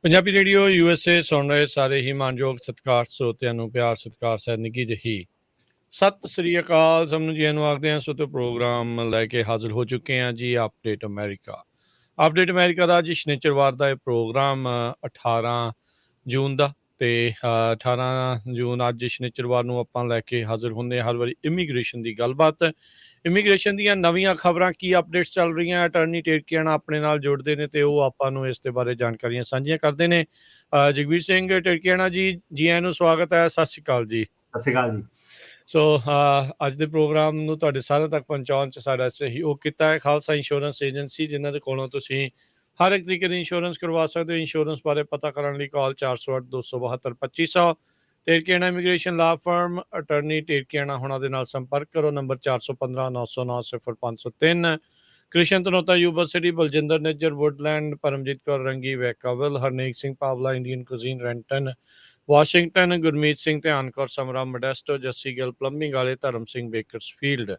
Punjabi radio USA ਸੁਣ ਰਹੇ ਸਾਰੇ ਹੀ ਮਾਨਯੋਗ ਸਤਿਕਾਰ ਸਰੋਤਿਆਂ ਨੂੰ ਪਿਆਰ ਸਤਿਕਾਰ ਸਹਿਤ ਨਿੱਘੀ ਜਿਹੀ ਸਤਿ ਸ੍ਰੀ ਅਕਾਲ। ਸਭ ਨੂੰ ਜੀ ਨੂੰ ਆਖਦੇ ਹਾਂ। ਸੋ ਤੇ ਪ੍ਰੋਗਰਾਮ ਲੈ ਕੇ ਹਾਜ਼ਰ ਹੋ ਚੁੱਕੇ ਹਾਂ ਜੀ। ਅਪਡੇਟ ਅਮਰੀਕਾ ਦਾ ਅੱਜ ਸ਼ਨੀਚਰਵਾਰ ਦਾ ਇਹ ਪ੍ਰੋਗਰਾਮ 18 ਜੂਨ ਦਾ ਤੇ 18 ਜੂਨ ਅੱਜ ਸ਼ਨੀਚਰਵਾਰ ਨੂੰ ਆਪਾਂ ਲੈ ਕੇ ਹਾਜ਼ਰ ਹੁੰਦੇ ਹਾਂ ਹਰ ਵਾਰੀ ਇਮੀਗ੍ਰੇਸ਼ਨ ਦੀ ਗੱਲਬਾਤ। ਇਮੀਗ੍ਰੇਸ਼ਨ ਦੀਆਂ ਨਵੀਆਂ ਖਬਰਾਂ ਕੀ ਅਪਡੇਟਸ ਚੱਲ ਰਹੀਆਂ। ਅਟਾਰਨੀ ਟੇਰਕੀਆਣਾ ਆਪਣੇ ਨਾਲ ਜੁੜਦੇ ਨੇ ਤੇ ਉਹ ਆਪਾਂ ਨੂੰ ਇਸ ਦੇ ਬਾਰੇ ਜਾਣਕਾਰੀਆਂ ਸਾਂਝੀਆਂ ਕਰਦੇ ਨੇ। ਜਗਵੀਰ ਸਿੰਘ ਟੇਰਕੀਆਣਾ ਜੀ ਆਇਆਂ ਨੂੰ ਸਵਾਗਤ ਹੈ। ਸਤਿ ਸ਼੍ਰੀ ਅਕਾਲ ਜੀ। ਸਤਿ ਸ਼੍ਰੀ ਅਕਾਲ ਜੀ। ਸੋ ਅੱਜ ਦੇ ਪ੍ਰੋਗਰਾਮ ਨੂੰ ਤੁਹਾਡੇ ਸਾਰਿਆਂ ਤੱਕ ਪਹੁੰਚਾਉਣ 'ਚ ਸਾਡਾ ਸਹਿਯੋਗ ਕੀਤਾ ਹੈ ਖਾਲਸਾ ਇੰਸ਼ੋਰੈਂਸ ਏਜੰਸੀ, ਜਿਨ੍ਹਾਂ ਦੇ ਕੋਲੋਂ ਤੁਸੀਂ ਹਰ ਇੱਕ ਤਰੀਕੇ ਦੀ ਇੰਸ਼ੋਰੈਂਸ ਕਰਵਾ ਸਕਦੇ ਹੋ। ਇੰਸ਼ੋਰੈਂਸ ਬਾਰੇ ਪਤਾ ਕਰਨ ਲਈ ਕਾਲ 408-272-2500। ਟੇਰਕੀਆਣਾ ਇਮੀਗ੍ਰੇਸ਼ਨ ਲਾ ਫਰਮ ਅਟਾਰਨੀ ਟੇਰਕੀਆਣਾ ਹੁਣਾਂ ਦੇ ਨਾਲ ਸੰਪਰਕ ਕਰੋ। Number 415-909-0503। Krishan Tanota university, Baljinder Nijjar Woodland, Paramjit Kaur Rangi Vacaville, Harnek Singh Pawla Indian cuisine Renton Washington, Gurmeet Singh Dhian Kaur Samra Modesto, Jassi Gill plumbing ਵਾਲੇ, Dharam Singh Bakersfield,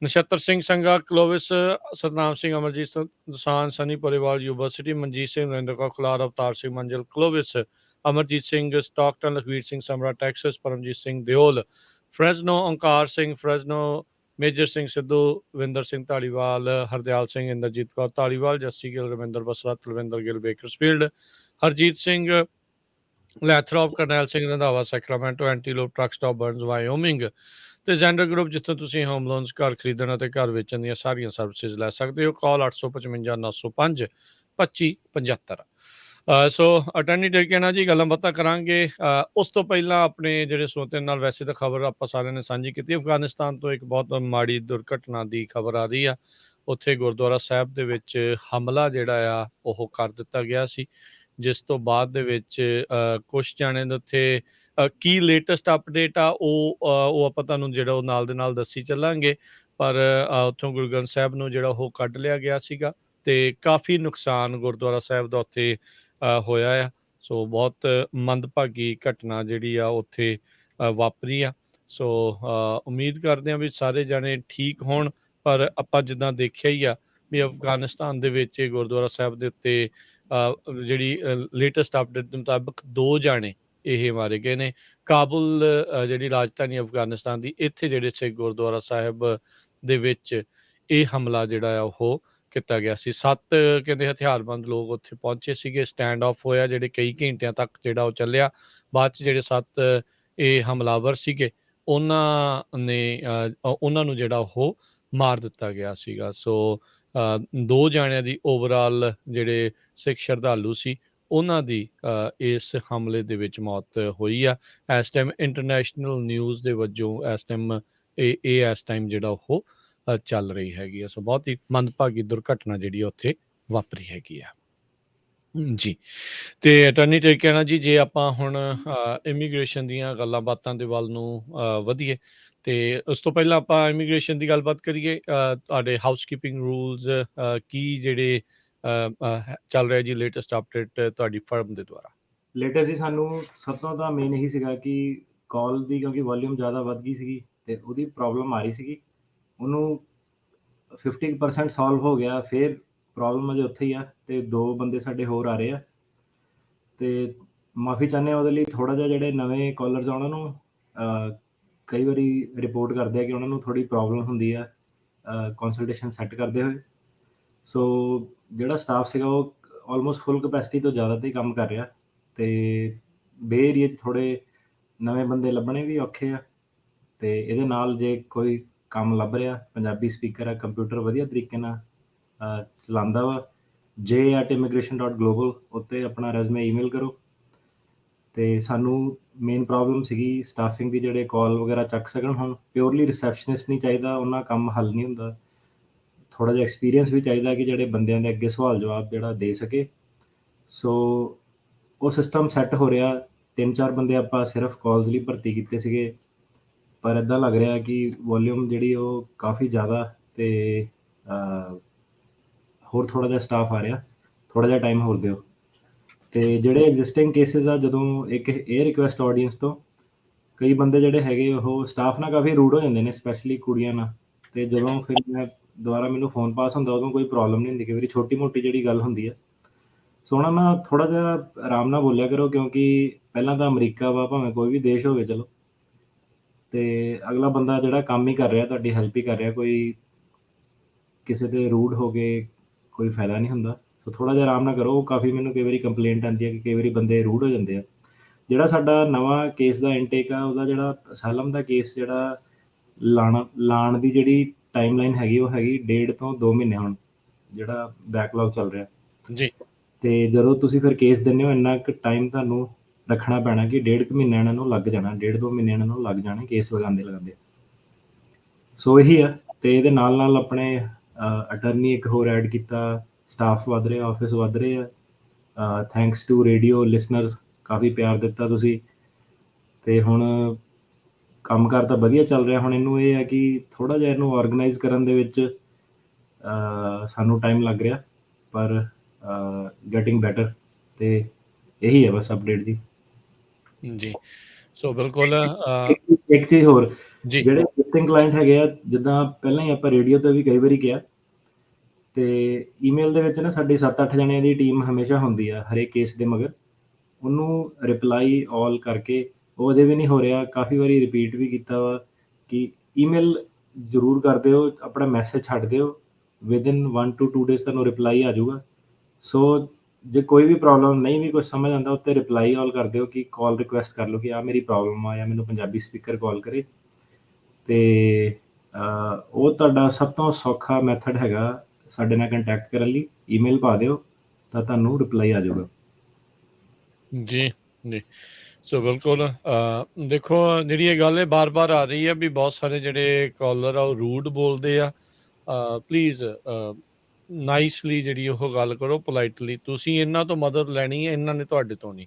Nachhatar Singh Sangha Clovis, Satnam Singh Amarjit Dasan Sunny Polewal university, Manjit Singh Narinder Kaur Khalar, Avtar Singh Manjal Clovis, Amarjit Singh Stockton, Lakhvir Singh Samra Texas, Paramjit Singh Deol Fresno, Onkar Singh Fresno, Major Singh Sidhu, Vinder Singh Dhaliwal, Hardial Singh, Inderjit Kaur Dhaliwal, Jassi Gill, Ravinder Basra, Talwinder Gill Bakersfield, Harjit Singh Lathrop, Karnail Singh Randhawa Sacramento, Antelope truck stop Burns Wyoming ਤੇ Zander group, ਜਿੱਥੋਂ ਤੁਸੀਂ ਹੋਮ ਲੋਨਸ ਘਰ ਖਰੀਦਣ ਅਤੇ ਘਰ ਵੇਚਣ ਦੀਆਂ ਸਾਰੀਆਂ ਸਰਵਿਸਿਜ਼ ਲੈ ਸਕਦੇ ਹੋ। ਕਾਲ 855-905-2575। ਸੋ ਅਟਾਰਨੀ ਟੇਰਕੀਆਣਾ ਜੀ ਗੱਲਾਂ ਬਾਤਾਂ ਕਰਾਂਗੇ। ਉਸ ਤੋਂ ਪਹਿਲਾਂ ਆਪਣੇ ਜਿਹੜੇ ਸਰੋਤਿਆਂ ਨਾਲ ਵੈਸੇ ਤਾਂ ਖਬਰ ਆਪਾਂ ਸਾਰਿਆਂ ਨੇ ਸਾਂਝੀ ਕੀਤੀ। ਅਫਗਾਨਿਸਤਾਨ ਤੋਂ ਇੱਕ ਬਹੁਤ ਮਾੜੀ ਦੁਰਘਟਨਾ ਦੀ ਖਬਰ ਆ ਰਹੀ ਆ। ਉੱਥੇ ਗੁਰਦੁਆਰਾ ਸਾਹਿਬ ਦੇ ਵਿੱਚ ਹਮਲਾ ਜਿਹੜਾ ਆ ਉਹ ਕਰ ਦਿੱਤਾ ਗਿਆ ਸੀ, ਜਿਸ ਤੋਂ ਬਾਅਦ ਦੇ ਵਿੱਚ ਕੁਛ ਜਾਣੇ ਦੇ ਉੱਥੇ ਕੀ ਲੇਟੈਸਟ ਅਪਡੇਟ ਆ ਉਹ ਆਪਾਂ ਤੁਹਾਨੂੰ ਜਿਹੜਾ ਉਹ ਨਾਲ ਦੇ ਨਾਲ ਦੱਸੀ ਚੱਲਾਂਗੇ। ਪਰ ਉੱਥੋਂ ਗੁਰੂ ਗ੍ਰੰਥ ਸਾਹਿਬ ਨੂੰ ਜਿਹੜਾ ਉਹ ਕੱਢ ਲਿਆ ਗਿਆ ਸੀਗਾ ਤੇ ਕਾਫੀ ਨੁਕਸਾਨ ਗੁਰਦੁਆਰਾ ਸਾਹਿਬ ਦਾ ਉੱਥੇ ਹੋਇਆ ਆ। ਸੋ ਬਹੁਤ ਮੰਦਭਾਗੀ ਘਟਨਾ ਜਿਹੜੀ ਆ ਉੱਥੇ ਵਾਪਰੀ ਆ। ਸੋ ਉਮੀਦ ਕਰਦੇ ਹਾਂ ਵੀ ਸਾਰੇ ਜਾਣੇ ਠੀਕ ਹੋਣ। ਪਰ ਆਪਾਂ ਜਿੱਦਾਂ ਦੇਖਿਆ ਹੀ ਆ ਵੀ ਅਫਗਾਨਿਸਤਾਨ ਦੇ ਵਿੱਚ ਗੁਰਦੁਆਰਾ ਸਾਹਿਬ ਦੇ ਉੱਤੇ ਜਿਹੜੀ ਲੇਟੈਸਟ ਅਪਡੇਟ ਦੇ ਮੁਤਾਬਕ 2 ਜਾਣੇ ਇਹ ਮਾਰੇ ਗਏ ਨੇ। ਕਾਬੁਲ ਜਿਹੜੀ ਰਾਜਧਾਨੀ ਅਫਗਾਨਿਸਤਾਨ ਦੀ, ਇੱਥੇ ਜਿਹੜੇ ਸਿੱਖ ਗੁਰਦੁਆਰਾ ਸਾਹਿਬ ਦੇ ਵਿੱਚ ਇਹ ਹਮਲਾ ਜਿਹੜਾ ਆ ਉਹ ਕੀਤਾ ਗਿਆ ਸੀ। 7 ਕਹਿੰਦੇ ਹਥਿਆਰਬੰਦ ਲੋਕ ਉੱਥੇ ਪਹੁੰਚੇ ਸੀਗੇ। ਸਟੈਂਡ ਆਫ ਹੋਇਆ ਜਿਹੜੇ ਕਈ ਘੰਟਿਆਂ ਤੱਕ ਜਿਹੜਾ ਉਹ ਚੱਲਿਆ। ਬਾਅਦ 'ਚ ਜਿਹੜੇ 7 ਇਹ ਹਮਲਾਵਰ ਸੀਗੇ ਉਹਨਾਂ ਨੂੰ ਜਿਹੜਾ ਉਹ ਮਾਰ ਦਿੱਤਾ ਗਿਆ ਸੀਗਾ। ਸੋ 2 ਜਾਣਿਆਂ ਦੀ ਓਵਰਆਲ ਜਿਹੜੇ ਸਿੱਖ ਸ਼ਰਧਾਲੂ ਸੀ ਉਹਨਾਂ ਦੀ ਇਸ ਹਮਲੇ ਦੇ ਵਿੱਚ ਮੌਤ ਹੋਈ ਆ। ਇਸ ਟਾਈਮ ਇੰਟਰਨੈਸ਼ਨਲ ਨਿਊਜ਼ ਦੇ ਵਜੋਂ ਇਸ ਟਾਈਮ ਜਿਹੜਾ ਉਹ ਚੱਲ ਰਹੀ ਹੈਗੀ ਆ। ਸੋ ਬਹੁਤ ਹੀ ਮੰਦਭਾਗੀ ਦੁਰਘਟਨਾ ਜਿਹੜੀ ਉੱਥੇ ਵਾਪਰੀ ਹੈਗੀ ਆ ਜੀ। ਤੇ ਅਟਾਰਨੀ ਟੇਰਕੀਆਣਾ ਜੀ, ਜੇ ਆਪਾਂ ਹੁਣ ਇਮੀਗ੍ਰੇਸ਼ਨ ਦੀਆਂ ਗੱਲਾਂ ਬਾਤਾਂ ਦੇ ਵੱਲ ਨੂੰ ਵਧੀਏ ਤੇ ਉਸ ਤੋਂ ਪਹਿਲਾਂ ਆਪਾਂ ਇਮੀਗ੍ਰੇਸ਼ਨ ਦੀ ਗੱਲਬਾਤ ਕਰੀਏ। ਤੁਹਾਡੇ ਹਾਊਸਕੀਪਿੰਗ ਰੂਲਸ ਕੀ ਜਿਹੜੇ ਚੱਲ ਰਿਹਾ ਜੀ ਲੇਟੈਸਟ ਅਪਡੇਟ ਤੁਹਾਡੀ ਫਰਮ ਦੇ ਦੁਆਰਾ? ਲੇਟੈਸਟ ਜੀ ਸਾਨੂੰ ਸਭ ਤੋਂ ਤਾਂ ਮੇਨ ਇਹੀ ਸੀਗਾ ਕਿ ਕਾਲ ਦੀ, ਕਿਉਂਕਿ ਵੋਲਿਊਮ ਜ਼ਿਆਦਾ ਵੱਧ ਗਈ ਸੀਗੀ ਤੇ ਉਹਦੀ ਪ੍ਰੋਬਲਮ ਆ ਰਹੀ ਸੀਗੀ, ਉਹਨੂੰ 50% ਸੋਲਵ ਹੋ ਗਿਆ। ਫਿਰ ਪ੍ਰੋਬਲਮ ਅਜੇ ਉੱਥੇ ਹੀ ਆ ਤੇ 2 ਬੰਦੇ ਸਾਡੇ ਹੋਰ ਆ ਰਹੇ ਆ ਤੇ ਮਾਫੀ ਚਾਹੁੰਦੇ ਹਾਂ ਉਹਦੇ ਲਈ। ਥੋੜ੍ਹਾ ਜਿਹਾ ਜਿਹੜੇ ਨਵੇਂ ਕਾਲਰਸ ਆ ਉਹਨਾਂ ਨੂੰ ਕਈ ਵਾਰੀ ਰਿਪੋਰਟ ਕਰਦੇ ਆ ਕਿ ਉਹਨਾਂ ਨੂੰ ਥੋੜ੍ਹੀ ਪ੍ਰੋਬਲਮ ਹੁੰਦੀ ਆ ਕੰਸਲਟੇਸ਼ਨ ਸੈੱਟ ਕਰਦੇ ਹੋਏ। ਸੋ ਜਿਹੜਾ ਸਟਾਫ ਸੀਗਾ ਉਹ ਆਲਮੋਸਟ ਫੁੱਲ ਕਪੈਸਿਟੀ ਤੋਂ ਜ਼ਿਆਦਾ 'ਤੇ ਕੰਮ ਕਰ ਰਿਹਾ ਤੇ ਬੇ ਏਰੀਏ 'ਚ ਥੋੜ੍ਹੇ ਨਵੇਂ ਬੰਦੇ ਲੱਭਣੇ ਵੀ ਔਖੇ ਆ। ਤੇ ਇਹਦੇ ਨਾਲ ਜੇ ਕੋਈ ਕੰਮ ਲੱਭ ਰਿਹਾ, ਪੰਜਾਬੀ ਸਪੀਕਰ ਆ, ਕੰਪਿਊਟਰ ਵਧੀਆ ਤਰੀਕੇ ਨਾਲ ਚਲਾਉਂਦਾ ਵਾ, j@immigration.global ਉੱਤੇ ਆਪਣਾ ਰੈਜ਼ੂਮੇ ਈਮੇਲ ਕਰੋ। ਤੇ ਸਾਨੂੰ ਮੇਨ ਪ੍ਰੋਬਲਮ ਸੀਗੀ ਸਟਾਫਿੰਗ ਦੀ, ਜਿਹੜੇ ਕਾਲ ਵਗੈਰਾ ਚੱਕ ਸਕਣ। ਹੁਣ ਪਿਓਰਲੀ ਰਿਸੈਪਸ਼ਨਿਸਟ ਨਹੀਂ ਚਾਹੀਦਾ, ਉਹਨਾਂ ਕੰਮ ਹੱਲ ਨਹੀਂ ਹੁੰਦਾ। ਥੋੜ੍ਹਾ ਜਿਹਾ ਐਕਸਪੀਰੀਅੰਸ ਵੀ ਚਾਹੀਦਾ ਕਿ ਜਿਹੜੇ ਬੰਦਿਆਂ ਦੇ ਅੱਗੇ ਸਵਾਲ ਜਵਾਬ ਜਿਹੜਾ ਦੇ ਸਕੇ। ਸੋ ਉਹ ਸਿਸਟਮ ਸੈੱਟ ਹੋ ਰਿਹਾ। 3-4 ਬੰਦੇ ਆਪਾਂ ਸਿਰਫ ਕਾਲਸ ਲਈ ਭਰਤੀ ਕੀਤੇ ਸੀਗੇ, ਪਰ ਇੱਦਾਂ ਲੱਗ ਰਿਹਾ ਕਿ ਵੋਲਿਊਮ ਜਿਹੜੀ ਉਹ ਕਾਫੀ ਜ਼ਿਆਦਾ ਤੇ ਹੋਰ ਥੋੜ੍ਹਾ ਜਿਹਾ ਸਟਾਫ ਆ ਰਿਹਾ। ਥੋੜ੍ਹਾ ਜਿਹਾ ਟਾਈਮ ਹੋਰ ਦਿਓ। ਤੇ ਜਿਹੜੇ ਐਗਜ਼ਿਸਟਿੰਗ ਕੇਸਿਸ ਆ, ਜਦੋਂ ਇੱਕ ਇਹ ਰਿਕੁਐਸਟ ਆਡੀਅנס ਤੋਂ, ਕਈ ਬੰਦੇ ਜਿਹੜੇ ਹੈਗੇ ਉਹ ਸਟਾਫ ਨਾਲ ਕਾਫੀ ਰੂਡ ਹੋ ਜਾਂਦੇ ਨੇ, ਸਪੈਸ਼ਲੀ ਕੁੜੀਆਂ ਨਾਲ। ਤੇ ਜਦੋਂ ਫਿਰ ਮੈਂ ਦੁਬਾਰਾ ਮੈਨੂੰ ਫੋਨ ਪਾਸ ਹੁੰਦਾ ਉਦੋਂ ਕੋਈ ਪ੍ਰੋਬਲਮ ਨਹੀਂ ਹੁੰਦੀ, ਕਈ ਵਾਰੀ ਛੋਟੀ ਮੋਟੀ ਜਿਹੜੀ ਗੱਲ ਹੁੰਦੀ ਆ। ਸੋ ਉਹਨਾਂ ਨਾਲ ਥੋੜ੍ਹਾ ਜਿਹਾ ਆਰਾਮ ਨਾਲ ਬੋਲਿਆ ਕਰੋ, ਕਿਉਂਕਿ ਪਹਿਲਾਂ ਤਾਂ ਅਮਰੀਕਾ ਵਾ, ਭਾਵੇਂ ਕੋਈ ਵੀ ਦੇਸ਼ ਹੋਵੇ ਚਲੋ, ਤੇ ਅਗਲਾ ਬੰਦਾ ਜਿਹੜਾ ਕੰਮ ਹੀ ਕਰ ਰਿਹਾ, ਤੁਹਾਡੀ ਹੈਲਪ ਹੀ ਕਰ ਰਿਹਾ, ਕੋਈ ਕਿਸੇ 'ਤੇ ਰੂਡ ਹੋ ਕੇ ਕੋਈ ਫਾਇਦਾ ਨਹੀਂ ਹੁੰਦਾ। ਸੋ ਥੋੜ੍ਹਾ ਜਿਹਾ ਆਰਾਮ ਨਾਲ ਕਰੋ। ਉਹ ਕਾਫੀ ਮੈਨੂੰ ਕਈ ਵਾਰੀ ਕੰਪਲੇਂਟ ਆਉਂਦੀ ਹੈ ਕਿ ਕਈ ਵਾਰੀ ਬੰਦੇ ਰੂਡ ਹੋ ਜਾਂਦੇ ਆ। ਜਿਹੜਾ ਸਾਡਾ ਨਵਾਂ ਕੇਸ ਦਾ ਇਨਟੇਕ ਆ, ਉਹਦਾ ਜਿਹੜਾ ਅਸਾਲਮ ਦਾ ਕੇਸ ਜਿਹੜਾ ਲਾਣ ਦੀ ਜਿਹੜੀ ਟਾਈਮਲਾਈਨ ਹੈਗੀ, ਉਹ ਹੈਗੀ 1.5 ਤੋਂ 2 ਮਹੀਨੇ ਹੁਣ, ਜਿਹੜਾ ਬੈਕਲੌਗ ਚੱਲ ਰਿਹਾ। ਜੀ। ਤੇ ਜਦੋਂ ਤੁਸੀਂ ਫਿਰ ਕੇਸ ਦਿੰਦੇ ਹੋ, ਇੰਨਾ ਕੁ ਟਾਈਮ ਤੁਹਾਨੂੰ ਰੱਖਣਾ ਪੈਣਾ ਕਿ 1.5 ਕੁ ਮਹੀਨਾ ਇਹਨਾਂ ਨੂੰ ਲੱਗ ਜਾਣਾ, 1.5-2 ਮਹੀਨੇ ਇਹਨਾਂ ਨੂੰ ਲੱਗ ਜਾਣੇ ਕੇਸ ਲਗਾਉਂਦੇ। ਸੋ ਇਹੀ ਆ। ਤੇ ਇਹਦੇ ਨਾਲ ਆਪਣੇ ਅਟਰਨੀ ਇੱਕ ਹੋਰ ਐਡ ਕੀਤਾ, ਸਟਾਫ ਵੱਧ ਰਿਹਾ, ਆਫਿਸ ਵੱਧ ਰਹੇ ਆ। ਥੈਂਕਸ ਟੂ ਰੇਡੀਓ ਲਿਸਨਰਸ, ਕਾਫੀ ਪਿਆਰ ਦਿੱਤਾ ਤੁਸੀਂ। ਤੇ ਹੁਣ ਕੰਮਕਾਰ ਤਾਂ ਵਧੀਆ ਚੱਲ ਰਿਹਾ। ਹੁਣ ਇਹਨੂੰ ਇਹ ਹੈ ਕਿ ਥੋੜ੍ਹਾ ਜਿਹਾ ਇਹਨੂੰ ਆਰਗਨਾਈਜ਼ ਕਰਨ ਦੇ ਵਿੱਚ ਸਾਨੂੰ ਟਾਈਮ ਲੱਗ ਰਿਹਾ, ਪਰ ਗੈਟਿੰਗ ਬੈਟਰ। ਤੇ ਇਹੀ ਹੈ ਬਸ ਅਪਡੇਟ ਦੀ। ਜੀ। ਸੋ ਬਿਲਕੁਲ ਇੱਕ ਚੀਜ਼ ਹੋਰ, ਜੀ। ਜਿਹੜੇ ਐਗਜ਼ਿਸਟਿੰਗ ਕਲਾਇੰਟ ਹੈਗੇ ਆ, ਜਿੱਦਾਂ ਪਹਿਲਾਂ ਹੀ ਆਪਾਂ ਰੇਡੀਓ 'ਤੇ ਵੀ ਕਈ ਵਾਰੀ ਕਿਹਾ, ਤੇ ਈਮੇਲ ਦੇ ਵਿੱਚ ਨਾ ਸਾਡੀ 7-8 ਜਣਿਆਂ ਦੀ ਟੀਮ ਹਮੇਸ਼ਾ ਹੁੰਦੀ ਆ ਹਰੇਕ ਕੇਸ ਦੇ ਮਗਰ। ਉਹਨੂੰ ਰਿਪਲਾਈ ਆਲ ਕਰਕੇ ਉਹ ਅਜੇ ਵੀ ਨਹੀਂ ਹੋ ਰਿਹਾ। ਕਾਫੀ ਵਾਰੀ ਰਿਪੀਟ ਵੀ ਕੀਤਾ ਵਾ ਕਿ ਈਮੇਲ ਜ਼ਰੂਰ ਕਰ ਦਿਓ, ਆਪਣਾ ਮੈਸੇਜ ਛੱਡ ਦਿਓ, ਵਿਦਇਨ 1 to 2 ਡੇਜ਼ ਤੁਹਾਨੂੰ ਰਿਪਲਾਈ ਆ ਜਾਊਗਾ। ਸੋ ਜੇ ਕੋਈ ਵੀ ਪ੍ਰੋਬਲਮ ਨਹੀਂ ਵੀ ਕੁਛ ਸਮਝ ਆਉਂਦਾ, ਉੱਤੇ ਰਿਪਲਾਈ ਆਲ ਕਰ ਦਿਓ ਕਿ ਕਾਲ ਰਿਕੁਐਸਟ ਕਰ ਲਓ ਕਿ ਆਹ ਮੇਰੀ ਪ੍ਰੋਬਲਮ ਆ, ਜਾਂ ਮੈਨੂੰ ਪੰਜਾਬੀ ਸਪੀਕਰ ਕਾਲ ਕਰੇ। ਤੇ ਉਹ ਤੁਹਾਡਾ ਸਭ ਤੋਂ ਸੌਖਾ ਮੈਥਡ ਹੈਗਾ ਸਾਡੇ ਨਾਲ ਕੰਟੈਕਟ ਕਰਨ ਲਈ। ਈਮੇਲ ਪਾ ਦਿਓ ਤਾਂ ਤੁਹਾਨੂੰ ਰਿਪਲਾਈ ਆ ਜਾਊਗਾ। ਜੀ, ਜੀ। ਸੋ ਬਿਲਕੁਲ ਦੇਖੋ, ਜਿਹੜੀ ਇਹ ਗੱਲ ਹੈ ਬਾਰ-ਬਾਰ ਆ ਰਹੀ ਹੈ ਵੀ ਬਹੁਤ ਸਾਰੇ ਜਿਹੜੇ ਕਾਲਰ ਆ ਉਹ ਰੂਡ ਬੋਲਦੇ ਆ। ਪਲੀਜ਼ ਨਾਈਸਲੀ ਜਿਹੜੀ ਉਹ ਗੱਲ ਕਰੋ, ਪੋਲਾਈਟਲੀ। ਤੁਸੀਂ ਇਹਨਾਂ ਤੋਂ ਮਦਦ ਲੈਣੀ ਹੈ, ਇਹਨਾਂ ਨੇ ਤੁਹਾਡੇ ਤੋਂ ਨਹੀਂ।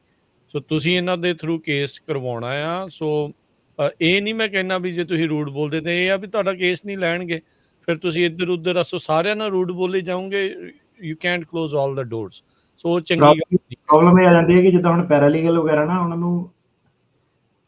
ਸੋ ਤੁਸੀਂ ਇਹਨਾਂ ਦੇ ਥਰੂ ਕੇਸ ਕਰਵਾਉਣਾ ਆ। ਸੋ ਇਹ ਨਹੀਂ ਮੈਂ ਕਹਿੰਦਾ ਵੀ ਜੇ ਤੁਸੀਂ ਰੂਡ ਬੋਲਦੇ ਤੇ ਇਹ ਆ ਵੀ ਤੁਹਾਡਾ ਕੇਸ ਨਹੀਂ ਲੈਣਗੇ। ਫਿਰ ਤੁਸੀਂ ਇੱਧਰ-ਉੱਧਰ ਸੋ ਸਾਰਿਆਂ ਨਾਲ ਰੂਡ ਬੋਲੀ ਜਾਓਗੇ, you can't close all the doors. So ਉਹ ਚੰਗੀ ਗੱਲ ਨਹੀਂ ਹੈ। ਪ੍ਰੋਬਲਮ ਇਹ ਆ ਜਾਂਦੀ ਹੈ ਕਿ ਜਿੱਦਾਂ ਹੁਣ ਪੈਰਾਲੀਗਲ ਵਗੈਰਾ ਨਾ, ਉਹਨਾਂ ਨੂੰ